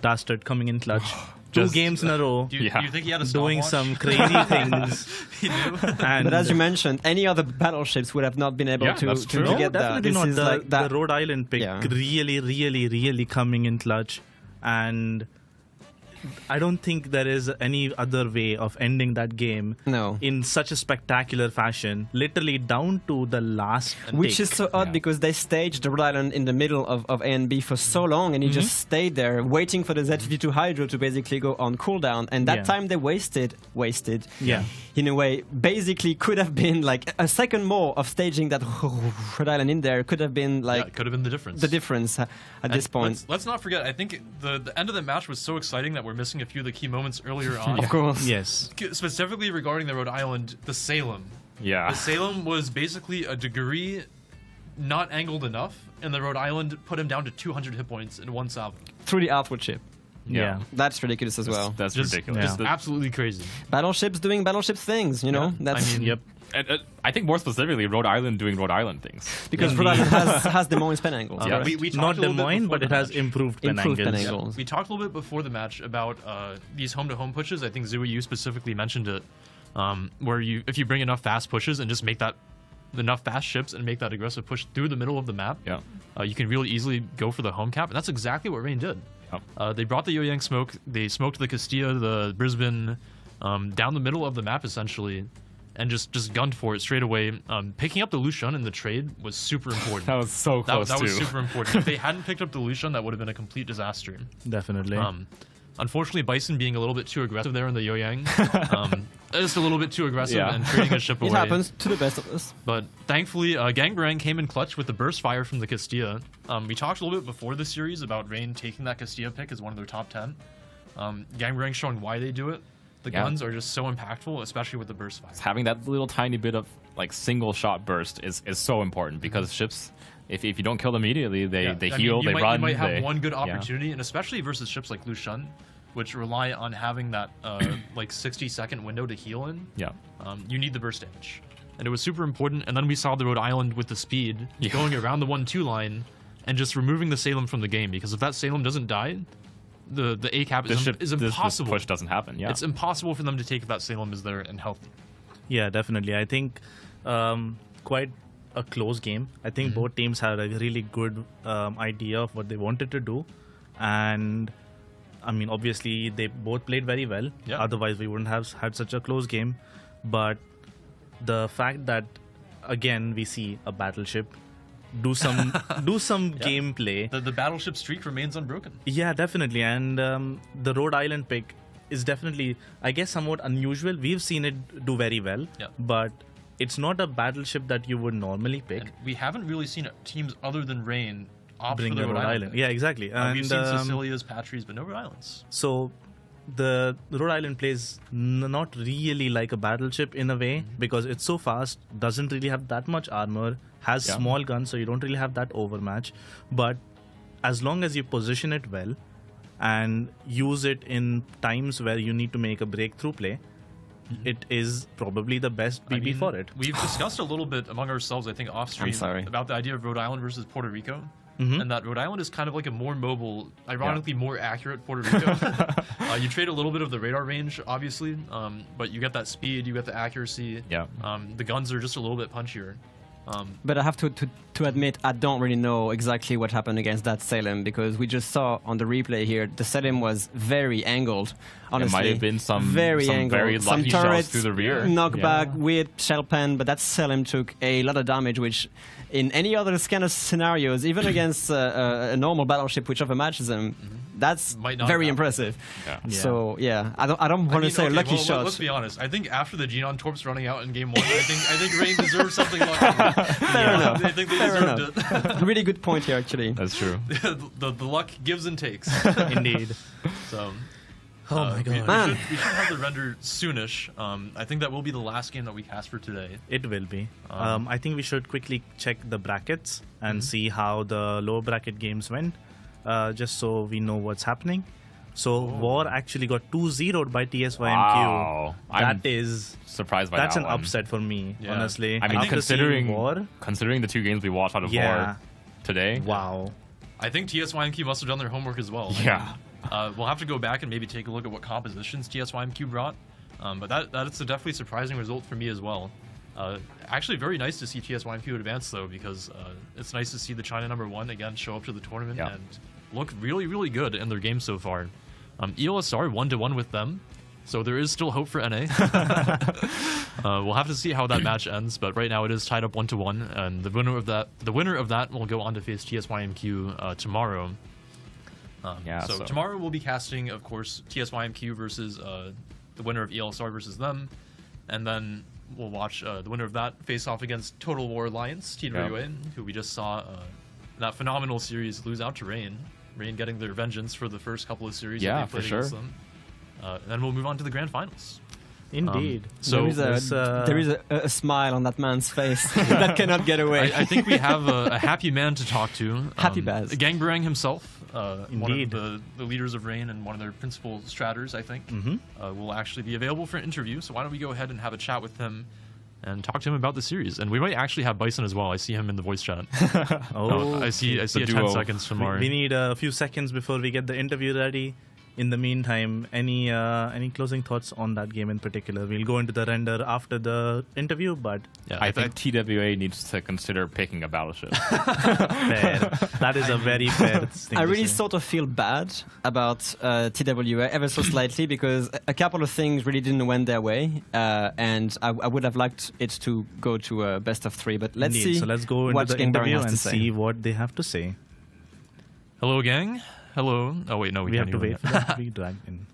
Dastard coming in clutch. 2 games in a row. Do you think he had a doing some crazy things? He knew. But as you mentioned, any other battleships would have not been able to get that. This is the Rhode Island pick really coming in clutch, and I don't think there is any other way of ending that game in such a spectacular fashion, literally down to the last Which tick. is so odd because they staged the Rhode Island in the middle of A and B for so long, and he just stayed there waiting for the Z52 Hydro to basically go on cooldown, and that time they wasted in a way. Basically could have been like a second more of staging that Rhode Island in there could have been like it could have been the difference. At this point. Let's not forget, I think the end of the match was so exciting that we're missing a few of the key moments earlier on. Of course. Yes. Specifically regarding the Rhode Island, the Salem. Yeah. The Salem was basically a degree not angled enough, and the Rhode Island put him down to 200 hit points in one salvo. Through the outward chip. Yeah. That's ridiculous as well. That's Just ridiculous. Just absolutely crazy. Battleships doing battleships things, you know? That's I mean, Yep. And, I think more specifically, Rhode Island doing Rhode Island things. because Rhode Island has Des Moines pen angles. Yeah. correct? we talked Not a Des little bit Moines, before but the it has match. improved pen Improved pen angles. angles. We talked a little bit before the match about these home-to-home pushes. I think Zui, you specifically mentioned it, where if you bring enough fast pushes and just make that enough fast ships and make that aggressive push through the middle of the map, you can really easily go for the home cap, and that's exactly what Rain did. They brought the Yoyang smoke, they smoked the Castilla, the Brisbane, down the middle of the map essentially, and just gunned for it straight away. Picking up the Lucian in the trade was super important. That was so close that was too. super important. If they hadn't picked up the Lucian, that would have been a complete disaster. Definitely. Unfortunately, Bison being a little bit too aggressive there in the Yoyang, just a little bit too aggressive and trading his ship away. It happens to the best of us. But thankfully, Gangbarang came in clutch with the burst fire from the Castilla. We talked a little bit before the series about Rain taking that Castilla pick as one of their top 10. Gangbarang showing why they do it. The guns are just so impactful, especially with the burst fire. Having that little tiny bit of like single shot burst is so important because ships, if you don't kill them immediately, they heal, they run. You might have one good opportunity, and especially versus ships like Lucian, which rely on having that like 60-second window to heal in. You need the burst damage, and it was super important. And then we saw the Rhode Island with the speed going around the 1-2 line and just removing the Salem from the game, because if that Salem doesn't die, the A cap is impossible. This push doesn't happen. It's impossible for them to take if that Salem is there and healthy. Yeah, definitely. I think quite a close game. I think both teams had a really good idea of what they wanted to do, and I mean, obviously they both played very well. Otherwise, we wouldn't have had such a close game. But the fact that again we see a battleship do some gameplay. The battleship streak remains unbroken. Yeah, definitely. And the Rhode Island pick is definitely, I guess, somewhat unusual. We've seen it do very well, but it's not a battleship that you would normally pick. And we haven't really seen teams other than Rain opt Bring for the Rhode Island. Yeah, exactly. And we've seen Sicilia's, Patri's, but no Rhode Islands. So the Rhode Island plays not really like a battleship in a way, because it's so fast, doesn't really have that much armor, has small guns, so you don't really have that overmatch. But as long as you position it well and use it in times where you need to make a breakthrough play, it is probably the best BB for it. We've discussed a little bit among ourselves, I think, off stream about the idea of Rhode Island versus Puerto Rico. And that Rhode Island is kind of like a more mobile, ironically more accurate Puerto Rico. You trade a little bit of the radar range, obviously, but you get that speed, you get the accuracy. The guns are just a little bit punchier. But I have to admit, I don't really know exactly what happened against that Salem, because we just saw on the replay here, the Salem was very angled. Honestly, it might have been some very lucky turrets, shots through the rear. Knockback, weird shell pen, but that Salem took a lot of damage, which in any other kind of scenarios, even against a normal battleship which overmatches them, that's very impressive. So I don't want to say lucky shots. Let's be honest. I think after the Genon Torps running out in game 1, I think Rain deserves something lucky. Fair enough. I think they deserved it. Really good point here, actually. That's true. the luck gives and takes. Indeed. So. Oh my god. We should have the render soonish. I think that will be the last game that we cast for today. It will be. I think we should quickly check the brackets and see how the lower bracket games went, just so we know what's happening. So War actually got 2-0'd by TSYMQ. Wow. That is surprised by that's that an one. upset for me, honestly. I mean, After considering War, considering the two games we watched out of War today. Wow. I think TSYMQ must have done their homework as well. We'll have to go back and maybe take a look at what compositions TSYMQ brought. But that's a definitely surprising result for me as well. Actually, very nice to see TSYMQ advance, though, because it's nice to see the China #1 again show up to the tournament and look really, really good in their game so far. ELSR 1-1 with them, so there is still hope for NA. We'll have to see how that match ends, but right now it is tied up 1-1, and the winner of that will go on to face TSYMQ tomorrow. So tomorrow we'll be casting, of course, TSYMQ versus the winner of ELSR versus them, and then we'll watch the winner of that face off against Total War Alliance, TWA, who we just saw that phenomenal series lose out to Rain. Rain getting their vengeance for the first couple of series that they played against them. And then we'll move on to the grand finals. Indeed. So there is a smile on that man's face that cannot get away. I think we have a happy man to talk to. Happy Baz. Gangbarang himself, Indeed. one of the leaders of Rain and one of their principal stratters, I think, will actually be available for an interview. So why don't we go ahead and have a chat with him and talk to him about the series. And we might actually have Bison as well. I see him in the voice chat. I see a 10 seconds from our... We need a few seconds before we get the interview ready. In the meantime, any closing thoughts on that game in particular? We'll go into the render after the interview, but... Yeah, I think TWA needs to consider picking a battleship. Fair. That is a very fair thing I to really say. sort of feel bad about TWA ever so slightly because a couple of things really didn't went their way, and I would have liked it to go to a best of 3. But let's Indeed. see. So let's go into what the Gangbarang interview has to and say. see what they have to say. Hello, gang. Hello. Oh, wait, no, we have can't to even wait for that to be dragged in.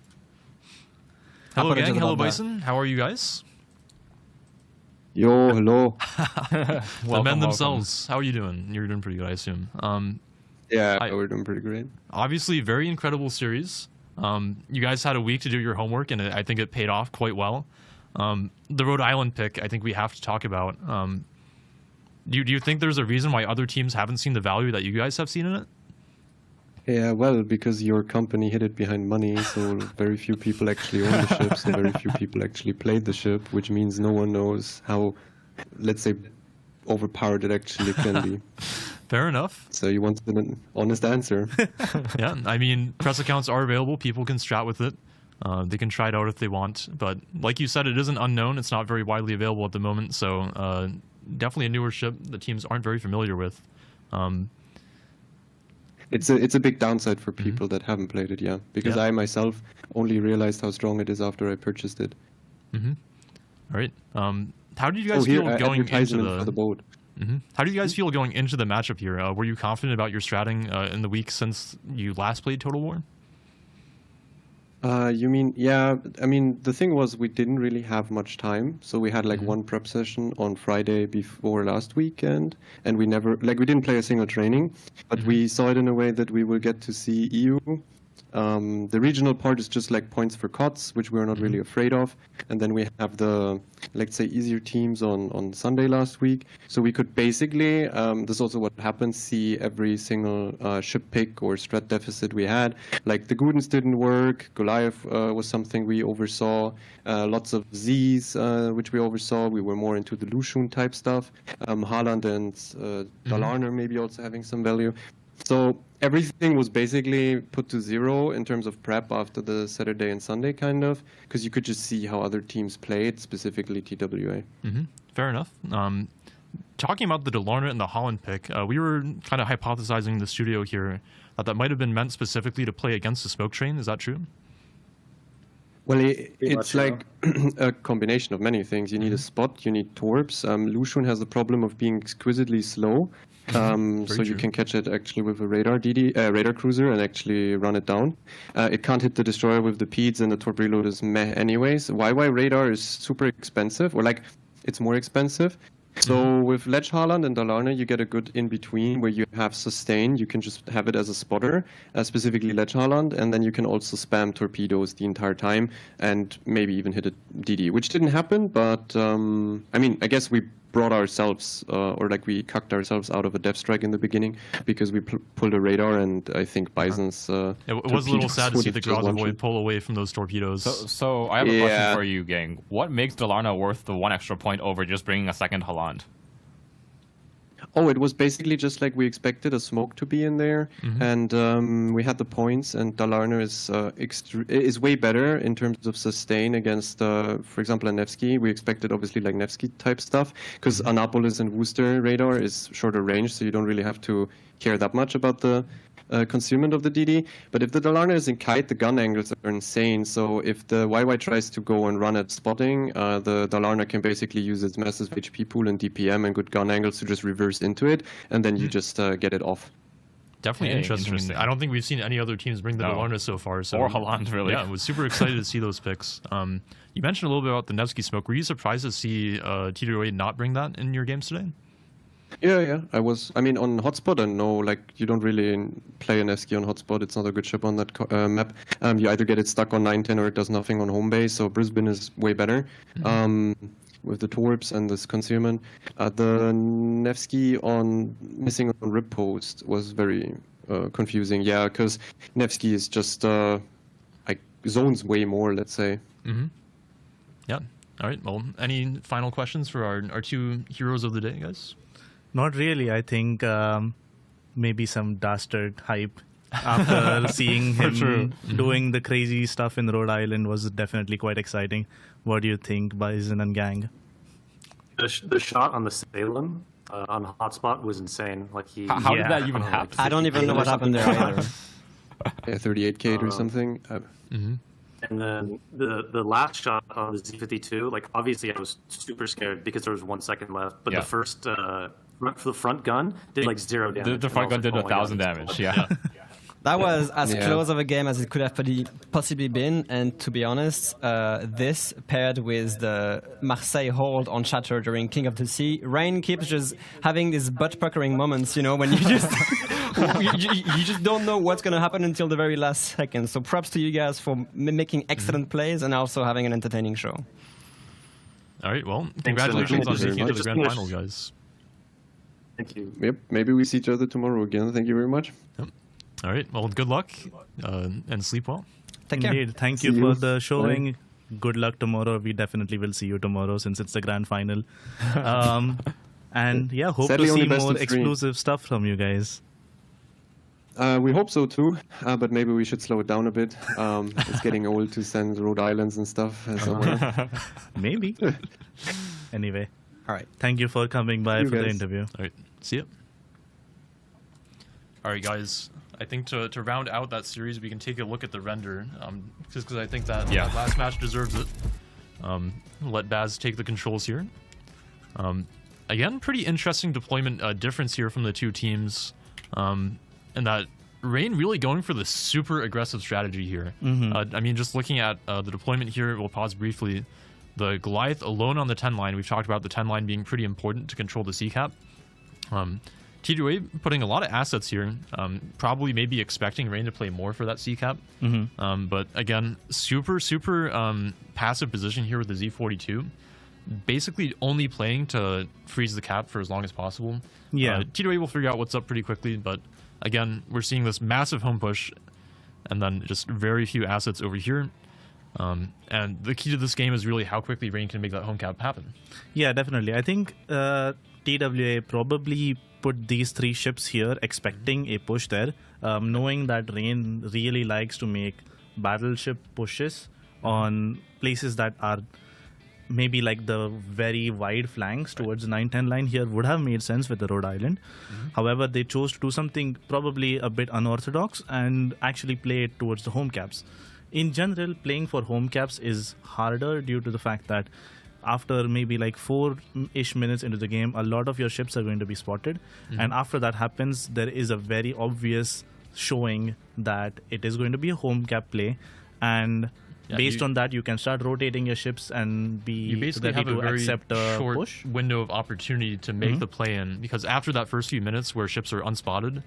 Hello, Apologies gang. Hello, about that. Bison. How are you guys? Yo, hello. The men themselves. How are you doing? You're doing pretty good, I assume. Yeah, we're doing pretty great. Obviously, very incredible series. You guys had a week to do your homework, and I think it paid off quite well. The Rhode Island pick, I think we have to talk about. Do you think there's a reason why other teams haven't seen the value that you guys have seen in it? Yeah, well, because your company hid it behind money, so very few people actually own the ship, so very few people actually played the ship, which means no one knows how, let's say, overpowered it actually can be. Fair enough. So you wanted an honest answer. Yeah, I mean, press accounts are available. People can strat with it. They can try it out if they want. But like you said, it is an unknown. It's not very widely available at the moment, so definitely a newer ship that teams aren't very familiar with. It's a big downside for people that haven't played it, yeah. Because I myself only realized how strong it is after I purchased it. All right. How did you guys feel going into for the boat? How did you guys feel going into the matchup here? Were you confident about your stratting in the week since you last played Total War? You mean, yeah, I mean, the thing was we didn't really have much time. So we had like one prep session on Friday before last weekend, and we didn't play a single training, but we saw it in a way that we will get to see EU. The regional part is just like points for COTS, which we're not really afraid of. And then we have the, let's say, easier teams on Sunday last week. So we could basically, this is also what happened, see every single ship pick or strat deficit we had. Like the Gudens didn't work, Goliath was something we oversaw, lots of Z's, which we oversaw. We were more into the Lushun type stuff. Haaland and Dalarner maybe also having some value. So everything was basically put to zero in terms of prep after the Saturday and Sunday, kind of, because you could just see how other teams played, specifically TWA. Fair enough. Talking about the Dalarna and the Holland pick, we were kind of hypothesizing in the studio here that might have been meant specifically to play against the smoke train. Is that true? Well, it's like a combination of many things. You need a spot, you need torps. Lushun has the problem of being exquisitely slow. So you can catch it actually with a radar cruiser and actually run it down. It can't hit the destroyer with the PEDs, and the torp reload is meh anyways. YY radar is super expensive, or like it's more expensive. So with Ledge Haaland and Dalarna, you get a good in-between where you have sustain. You can just have it as a spotter, specifically Ledge Haaland, and then you can also spam torpedoes the entire time and maybe even hit a DD, which didn't happen, but I mean, I guess we brought ourselves, or like we cucked ourselves out of a depth strike in the beginning because we pulled a radar, and I think Bison's it was a little sad to see the Grozavoid pull away from those torpedoes. So I have a question for you, gang. What makes Dalarna worth the 1 extra point over just bringing a second Haaland? Oh, it was basically just like we expected, a smoke to be in there, and we had the points, and Dalarna is way better in terms of sustain against, for example, a Nevsky. We expected obviously like Nevsky type stuff, because Annapolis and Worcester radar is shorter range, so you don't really have to care that much about the consummate of the DD. But if the Dalarna is in kite, the gun angles are insane. So if the YY tries to go and run at spotting, the Dalarna can basically use its massive HP pool and DPM and good gun angles to just reverse into it, and then you just get it off. Definitely interesting. I don't think we've seen any other teams bring the Dalarna so far. So or Holland, really. Yeah, I was super excited to see those picks. You mentioned a little bit about the Nevsky smoke. Were you surprised to see TWA not bring that in your games today? Yeah, I was. I mean, on hotspot, I know, like, you don't really play an Nevsky on hotspot. It's not a good ship on that map. You either get it stuck on 9-10 or it does nothing on home base. So Brisbane is way better with the torps and this concealment. The Nevsky on missing on rip post was very confusing. Yeah, because Nevsky is just like zones way more, let's say. Yeah. All right. Well, any final questions for our two heroes of the day, guys? Not really. I think maybe some dastard hype after seeing him doing the crazy stuff in Rhode Island was definitely quite exciting. What do you think, Bison and gang? The shot on the Salem on hotspot was insane. Like how did that even happen? I don't even know what happened there either. Yeah, 38K or something. And then the last shot on the Z52, like, obviously I was super scared because there was 1 second left. But the first for the front gun did like 0 damage. The front gun did 1,000 damage. Yeah. That was as close of a game as it could have possibly been, and to be honest, this paired with the Marseille hold on Shatter during King of the Sea, Rain keeps just having these butt-puckering moments, you know, when you just you just don't know what's going to happen until the very last second. So props to you guys for making excellent plays and also having an entertaining show. All right, well, congratulations on making it to the grand final, guys. Thank you. Yep, maybe we see each other tomorrow again. Thank you very much. Yep. All right. Well, good luck and sleep well. Take care. Indeed. Thank you for the showing. Good luck tomorrow. We definitely will see you tomorrow since it's the grand final. And yeah, hope Sadly, to only see best more of three. exclusive stuff from you guys. We hope so too, but maybe we should slow it down a bit. It's getting old to send Rhode Islands and stuff somewhere. Maybe. Anyway. All right. Thank you for coming by for the interview. All right. See ya. All right, guys. I think to round out that series, we can take a look at the render, just because I think that last match deserves it. Let Baz take the controls here. Again, pretty interesting deployment difference here from the two teams, and that Rain really going for the super aggressive strategy here. I mean, just looking at the deployment here, we'll pause briefly. The Goliath alone on the 10 line, we've talked about the 10 line being pretty important to control the C-cap. TWA putting a lot of assets here, probably maybe expecting Rain to play more for that C-cap. But again, super passive position here with the Z42. Basically only playing to freeze the cap for as long as possible. TWA will figure out what's up pretty quickly, but again, we're seeing this massive home push and then just very few assets over here. And the key to this game is really how quickly Rain can make that home cap happen. Yeah, definitely. I think TWA probably put these 3 ships here expecting a push there, knowing that Rain really likes to make battleship pushes on places that are maybe like the very wide flanks towards the 9-10 line here would have made sense with the Rhode Island. However, they chose to do something probably a bit unorthodox and actually play it towards the home caps. In general, playing for home caps is harder due to the fact that after maybe like 4-ish minutes into the game, a lot of your ships are going to be spotted. And after that happens, there is a very obvious showing that it is going to be a home cap play. And based on that, you can start rotating your ships and be ready to accept a short push. Window of opportunity to make the play in, because after that first few minutes where ships are unspotted,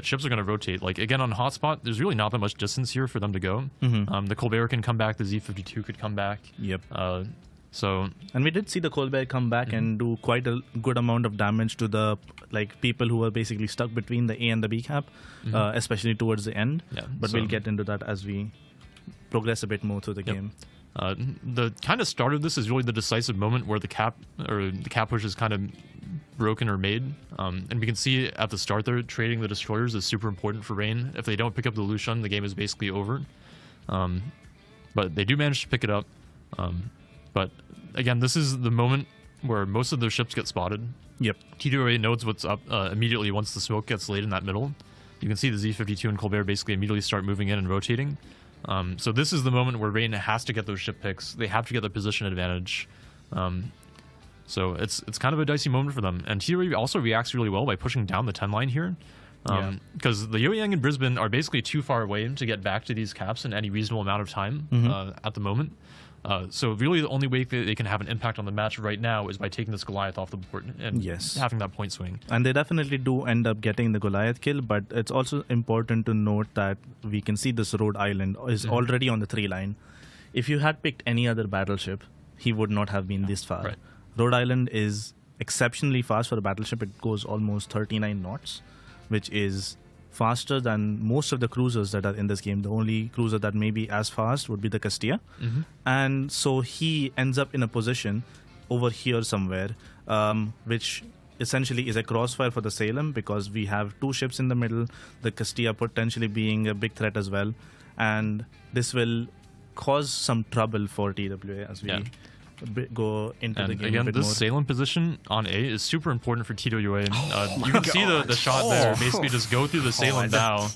ships are going to rotate. Like, again, on hotspot, there's really not that much distance here for them to go. The Colbert can come back, the Z52 could come back. And we did see the Colbert come back and do quite a good amount of damage to the people who were basically stuck between the A and the B cap, especially towards the end. But we'll get into that as we progress a bit more through the game. The kind of start of this is really the decisive moment where the cap push is kind of broken or made, and we can see at the start there, trading the destroyers is super important for Rain. If they don't pick up the Lucian, the game is basically over. But they do manage to pick it up. But again, this is the moment where most of their ships get spotted. TWA knows what's up immediately once the smoke gets laid in that middle. you can see the Z52 and Colbert basically immediately start moving in and rotating. So this is the moment where Rain has to get those ship picks. They have to get the position advantage. So it's kind of a dicey moment for them. And TWA also reacts really well by pushing down the 10 line here. Because the Yoyang and Brisbane are basically too far away to get back to these caps in any reasonable amount of time at the moment. So really the only way they can have an impact on the match right now is by taking this Goliath off the board and having that point swing. And they definitely do end up getting the Goliath kill, but it's also important to note that we can see this Rhode Island is already on the 3 line. If you had picked any other battleship, he would not have been this far. Right. Rhode Island is exceptionally fast for a battleship. It goes almost 39 knots, which is faster than most of the cruisers that are in this game. The only cruiser that may be as fast would be the Castilla. And so he ends up in a position over here somewhere, which essentially is a crossfire for the Salem, because we have 2 ships in the middle, the Castilla potentially being a big threat as well. And this will cause some trouble for TWA as we go into the game again, a bit this more. Salem position on A is super important for TWA. You can see the shot there. Basically, just go through the Salem bow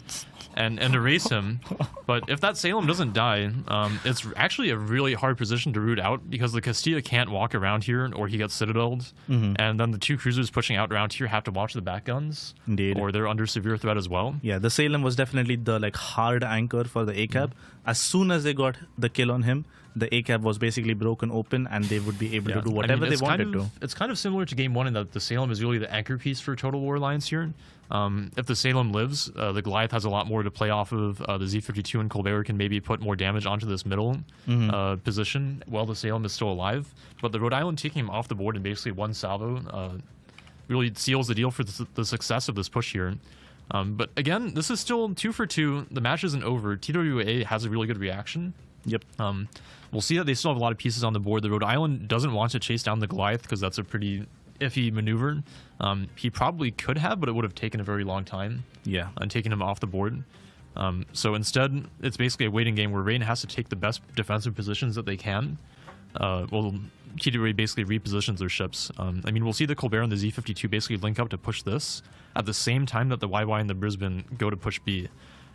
and erase him. But if that Salem doesn't die, it's actually a really hard position to root out, because the Castilla can't walk around here, or he gets citadeled. And then the 2 cruisers pushing out around here have to watch the back guns. Indeed. Or they're under severe threat as well. Yeah, the Salem was definitely the hard anchor for the ACAB. As soon as they got the kill on him, the ACAB was basically broken open, and they would be able to do whatever they wanted to. It's kind of similar to Game 1 in that the Salem is really the anchor piece for Total War Alliance here. If the Salem lives, the Goliath has a lot more to play off of. The Z52 and Colbert can maybe put more damage onto this middle position while the Salem is still alive. But the Rhode Island taking him off the board in basically one salvo really seals the deal for the success of this push here. But again, this is still 2 for 2. The match isn't over. TWA has a really good reaction. Yep. We'll see that they still have a lot of pieces on the board. The Rhode Island doesn't want to chase down the Goliath because that's a pretty iffy maneuver. He probably could have, but it would have taken a very long time. Yeah. And taking him off the board. So instead, it's basically a waiting game where Rain has to take the best defensive positions that they can. TWA basically repositions their ships. I mean, we'll see the Colbert and the Z52 basically link up to push this at the same time that the YY and the Brisbane go to push B.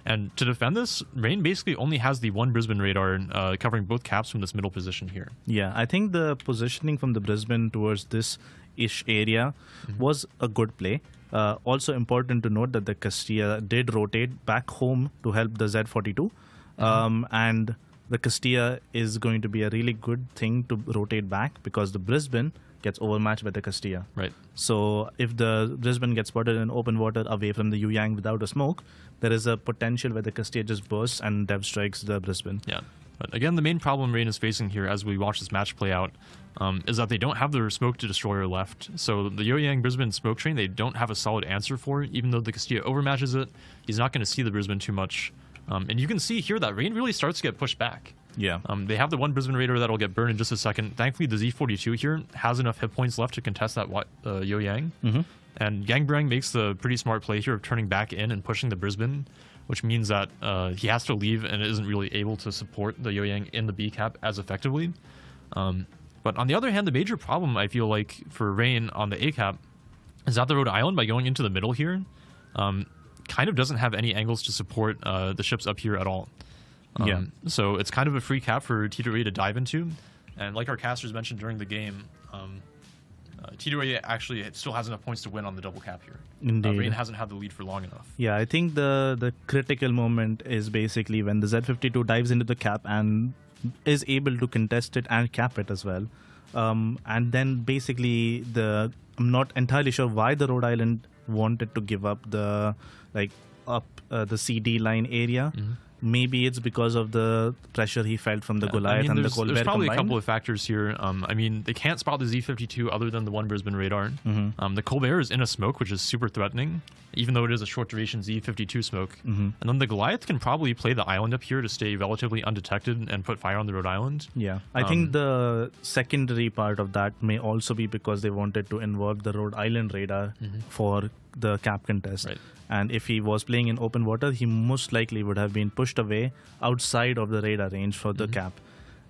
And to defend this, Rain basically only has the 1 Brisbane radar covering both caps from this middle position here. Yeah, I think the positioning from the Brisbane towards this-ish area was a good play. Also important to note that the Castilla did rotate back home to help the Z42. And the Castilla is going to be a really good thing to rotate back, because the Brisbane gets overmatched by the Castilla. Right. So if the Brisbane gets spotted in open water away from the Yoyang without a smoke, there is a potential where the Castilla just bursts and dev strikes the Brisbane. Yeah. But again, the main problem Rain is facing here as we watch this match play out is that they don't have their smoke to destroyer left. So the Yoyang Brisbane smoke train, they don't have a solid answer for it. Even though the Castilla overmatches it, he's not going to see the Brisbane too much. And you can see here that Rain really starts to get pushed back. Yeah. They have the 1 Brisbane Raider that'll get burned in just a second. Thankfully, the Z42 here has enough hit points left to contest that Yoyang. And Gangbrang makes the pretty smart play here of turning back in and pushing the Brisbane, which means that he has to leave and isn't really able to support the Yoyang in the B cap as effectively. But on the other hand, the major problem I feel like for Rain on the A cap is that the Rhode Island, by going into the middle here, kind of doesn't have any angles to support the ships up here at all. So it's kind of a free cap for TWA to dive into. And like our casters mentioned during the game, TWA actually still has enough points to win on the double cap here. Indeed. Rain hasn't had the lead for long enough. Yeah, I think the critical moment is basically when the Z52 dives into the cap and is able to contest it and cap it as well. And then basically I'm not entirely sure why the Rhode Island wanted to give up the CD line area. Maybe it's because of the pressure he felt from the Goliath and the Colbert there's probably combined. a couple of factors here. I mean, they can't spot the Z52 other than the 1 Brisbane radar. The Colbert is in a smoke, which is super threatening, even though it is a short duration Z52 smoke. And then the Goliath can probably play the island up here to stay relatively undetected and put fire on the Rhode Island. Yeah, I think the secondary part of that may also be because they wanted to involve the Rhode Island radar for the cap contest. Right. And if he was playing in open water, he most likely would have been pushed away outside of the radar range for the cap.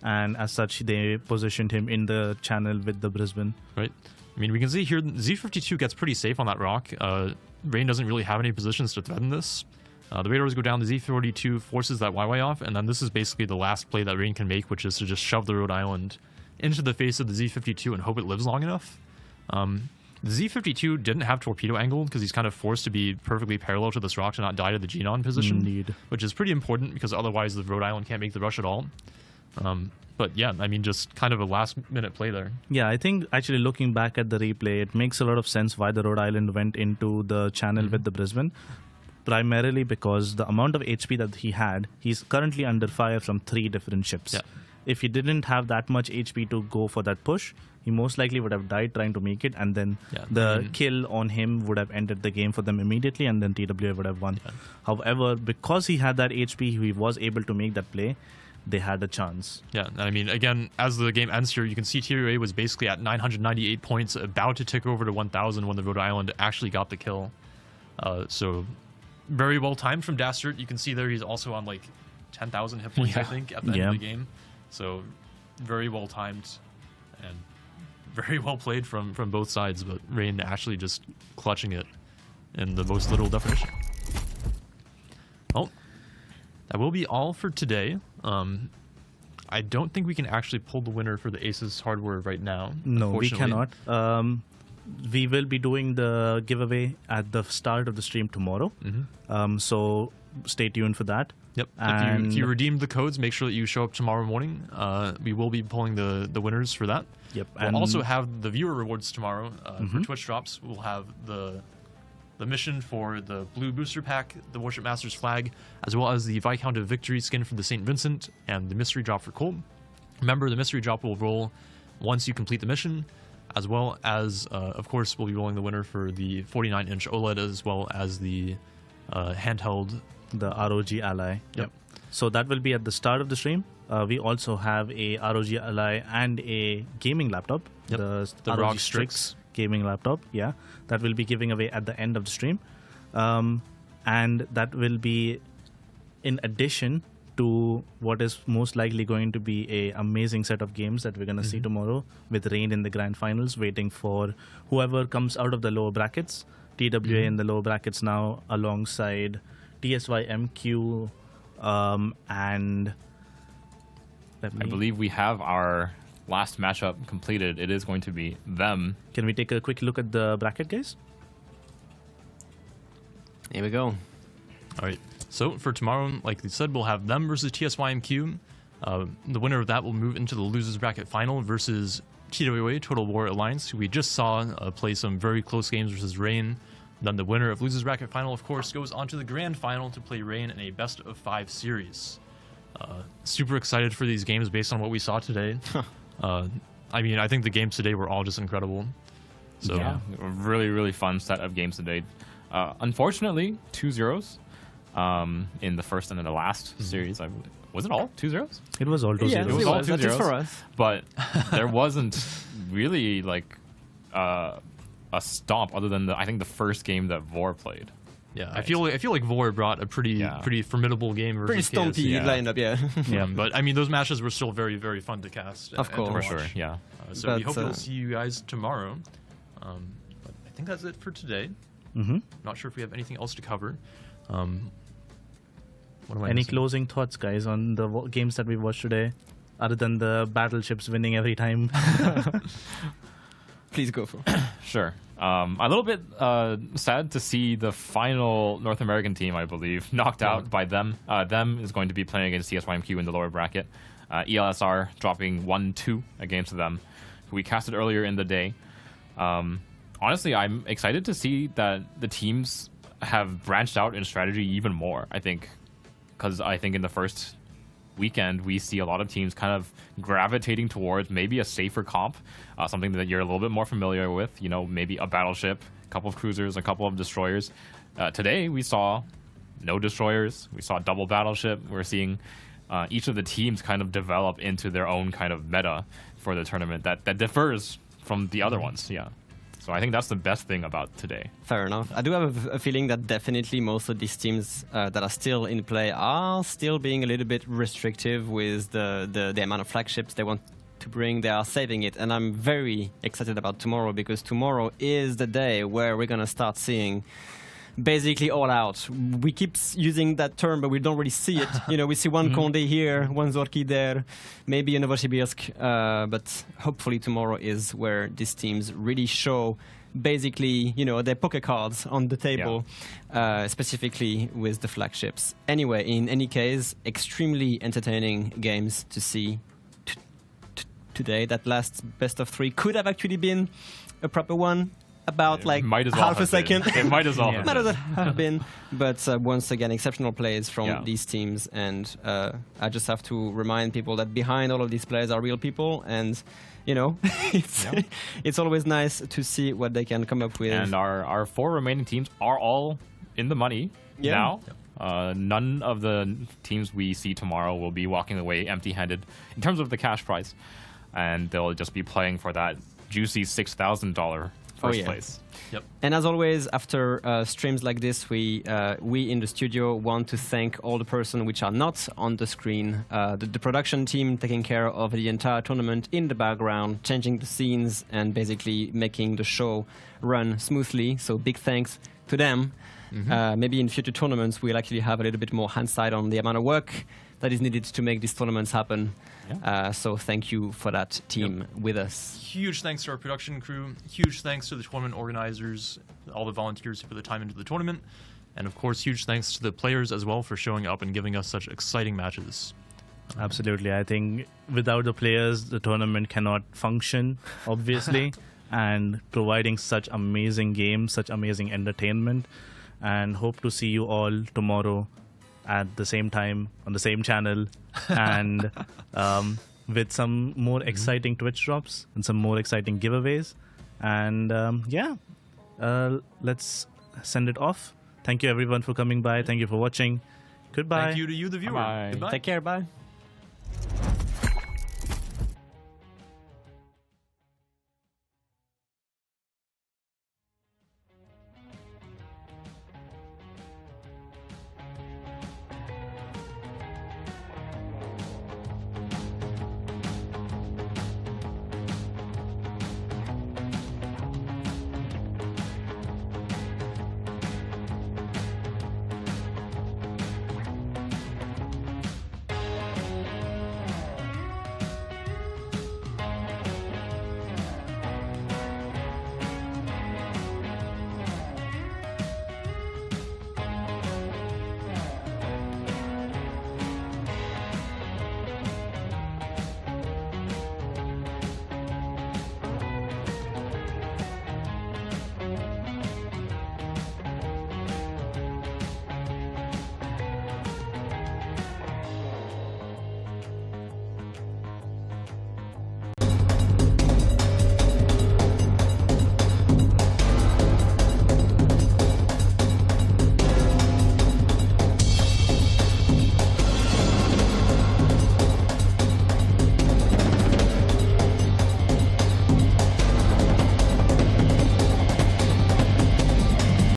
And as such, they positioned him in the channel with the Brisbane. Right. I mean, we can see here Z52 gets pretty safe on that rock. Rain doesn't really have any positions to threaten this. The radars go down, the Z42 forces that YY off, and then this is basically the last play that Rain can make, which is to just shove the Rhode Island into the face of the Z52 and hope it lives long enough. The Z52 didn't have torpedo angle because he's kind of forced to be perfectly parallel to this rock to not die to the Genon position. Indeed. Which is pretty important because otherwise the Rhode Island can't make the rush at all. But yeah, I mean, just kind of a last-minute play there. Yeah, I think actually looking back at the replay, it makes a lot of sense why the Rhode Island went into the channel with the Brisbane. Primarily because the amount of HP that he had, he's currently under fire from 3 different ships. Yeah. If he didn't have that much HP to go for that push, he most likely would have died trying to make it, and then the kill on him would have ended the game for them immediately, and then TWA would have won. Yeah. However, because he had that HP, he was able to make that play. They had a chance. Yeah, and I mean, again, as the game ends here, you can see TWA was basically at 998 points, about to tick over to 1,000 when the Rhode Island actually got the kill. So very well timed from Dastard. You can see there he's also on like 10,000 hit points, I think, at the end of the game. So very well timed and very well played from both sides, but Rain actually just clutching it in the most literal definition. Well, that will be all for today. I don't think we can actually pull the winner for the Aces hardware right now. No, we cannot. We will be doing the giveaway at the start of the stream tomorrow. So stay tuned for that. Yep. If you redeem the codes, make sure that you show up tomorrow morning. We will be pulling the winners for that. Yep. We'll also have the viewer rewards tomorrow for Twitch drops. We'll have the mission for the blue booster pack, the Warship Masters flag, as well as the Viscount of Victory skin for the St. Vincent, and the mystery drop for Colt. Remember, the mystery drop will roll once you complete the mission, as well as, of course, we'll be rolling the winner for the 49-inch OLED, as well as the handheld. The ROG Ally. Yep. So that will be at the start of the stream. We also have a ROG Ally and a gaming laptop. Yep. The ROG Strix gaming laptop. Yeah. That will be giving away at the end of the stream. And that will be in addition to what is most likely going to be a amazing set of games that we're going to see tomorrow, with Rain in the grand finals, waiting for whoever comes out of the lower brackets. TWA in the lower brackets now, alongside TSY MQ, and I believe we have our last matchup completed. It is going to be them. Can we take a quick look at the bracket, guys? Here we go. All right. So for tomorrow, like we said, we'll have them versus TSY MQ. The winner of that will move into the losers bracket final versus TWA Total War Alliance, who we just saw play some very close games versus Rain. Then the winner of losers bracket final, of course, goes on to the grand final to play Rain in a best of 5 series. Super excited for these games based on what we saw today. I mean, I think the games today were all just incredible. So yeah, a really, really fun set of games today. Unfortunately, 2-0s in the first and in the last series. Was it all 2-0s? It was all 2-0s. Yeah, it was all 2-0s for us. But there wasn't really like a stop other than I think the first game that Vor played. Yeah, right. I feel like Vor brought a pretty formidable game versus pretty stumpy lineup, yeah. But I mean, those matches were still very, very fun to cast. Of course, for sure. Yeah. So we hope we'll see you guys tomorrow. But I think that's it for today. Not sure if we have anything else to cover. Any closing thoughts, guys, on the games that we watched today, other than the battleships winning every time? Please go for it. Sure. A little bit sad to see the final North American team, I believe, knocked out by them. Them is going to be playing against TSYMQ in the lower bracket. ELSR dropping 1-2 against them, who we casted earlier in the day. Honestly, I'm excited to see that the teams have branched out in strategy even more, I think. Because I think in the first weekend, we see a lot of teams kind of gravitating towards maybe a safer comp, something that you're a little bit more familiar with, you know, maybe a battleship, a couple of cruisers, a couple of destroyers. Today, we saw no destroyers. We saw double battleship. We're seeing each of the teams kind of develop into their own kind of meta for the tournament that differs from the other ones. Yeah. So I think that's the best thing about today. Fair enough. I do have a feeling that definitely most of these teams that are still in play are still being a little bit restrictive with the amount of flagships they want to bring, they are saving it. And I'm very excited about tomorrow, because tomorrow is the day where we're going to start seeing basically all out. We keep using that term, but we don't really see it. You know, we see one Condé here, one Zorki there, maybe a Novosibirsk, but hopefully tomorrow is where these teams really show basically, you know, their poker cards on the table, specifically with the flagships. Anyway, in any case, extremely entertaining games to see today. That last best of 3 could have actually been a proper one. About like half a second. It might as well have been. But once again, exceptional plays from these teams. And I just have to remind people that behind all of these players are real people. And, you know, it's always nice to see what they can come up with. And our 4 remaining teams are all in the money now. None of the teams we see tomorrow will be walking away empty-handed in terms of the cash prize. And they'll just be playing for that juicy $6,000 first place. Yep. And as always, after streams like this, we in the studio want to thank all the person which are not on the screen, the production team taking care of the entire tournament in the background, changing the scenes and basically making the show run smoothly. So big thanks to them. Maybe in future tournaments, we'll actually have a little bit more hindsight on the amount of work that is needed to make these tournaments happen. So thank you for that team with us. Huge thanks to our production crew. Huge thanks to the tournament organizers, all the volunteers who put the time into the tournament. And of course, huge thanks to the players as well for showing up and giving us such exciting matches. Absolutely. I think without the players, the tournament cannot function, obviously. And providing such amazing games, such amazing entertainment. And hope to see you all tomorrow at the same time on the same channel, and with some more exciting Twitch drops and some more exciting giveaways. And let's send it off. Thank you everyone for coming by. Thank you for watching. Goodbye. Thank you to you, the viewer. Bye. Goodbye. Take care. Bye.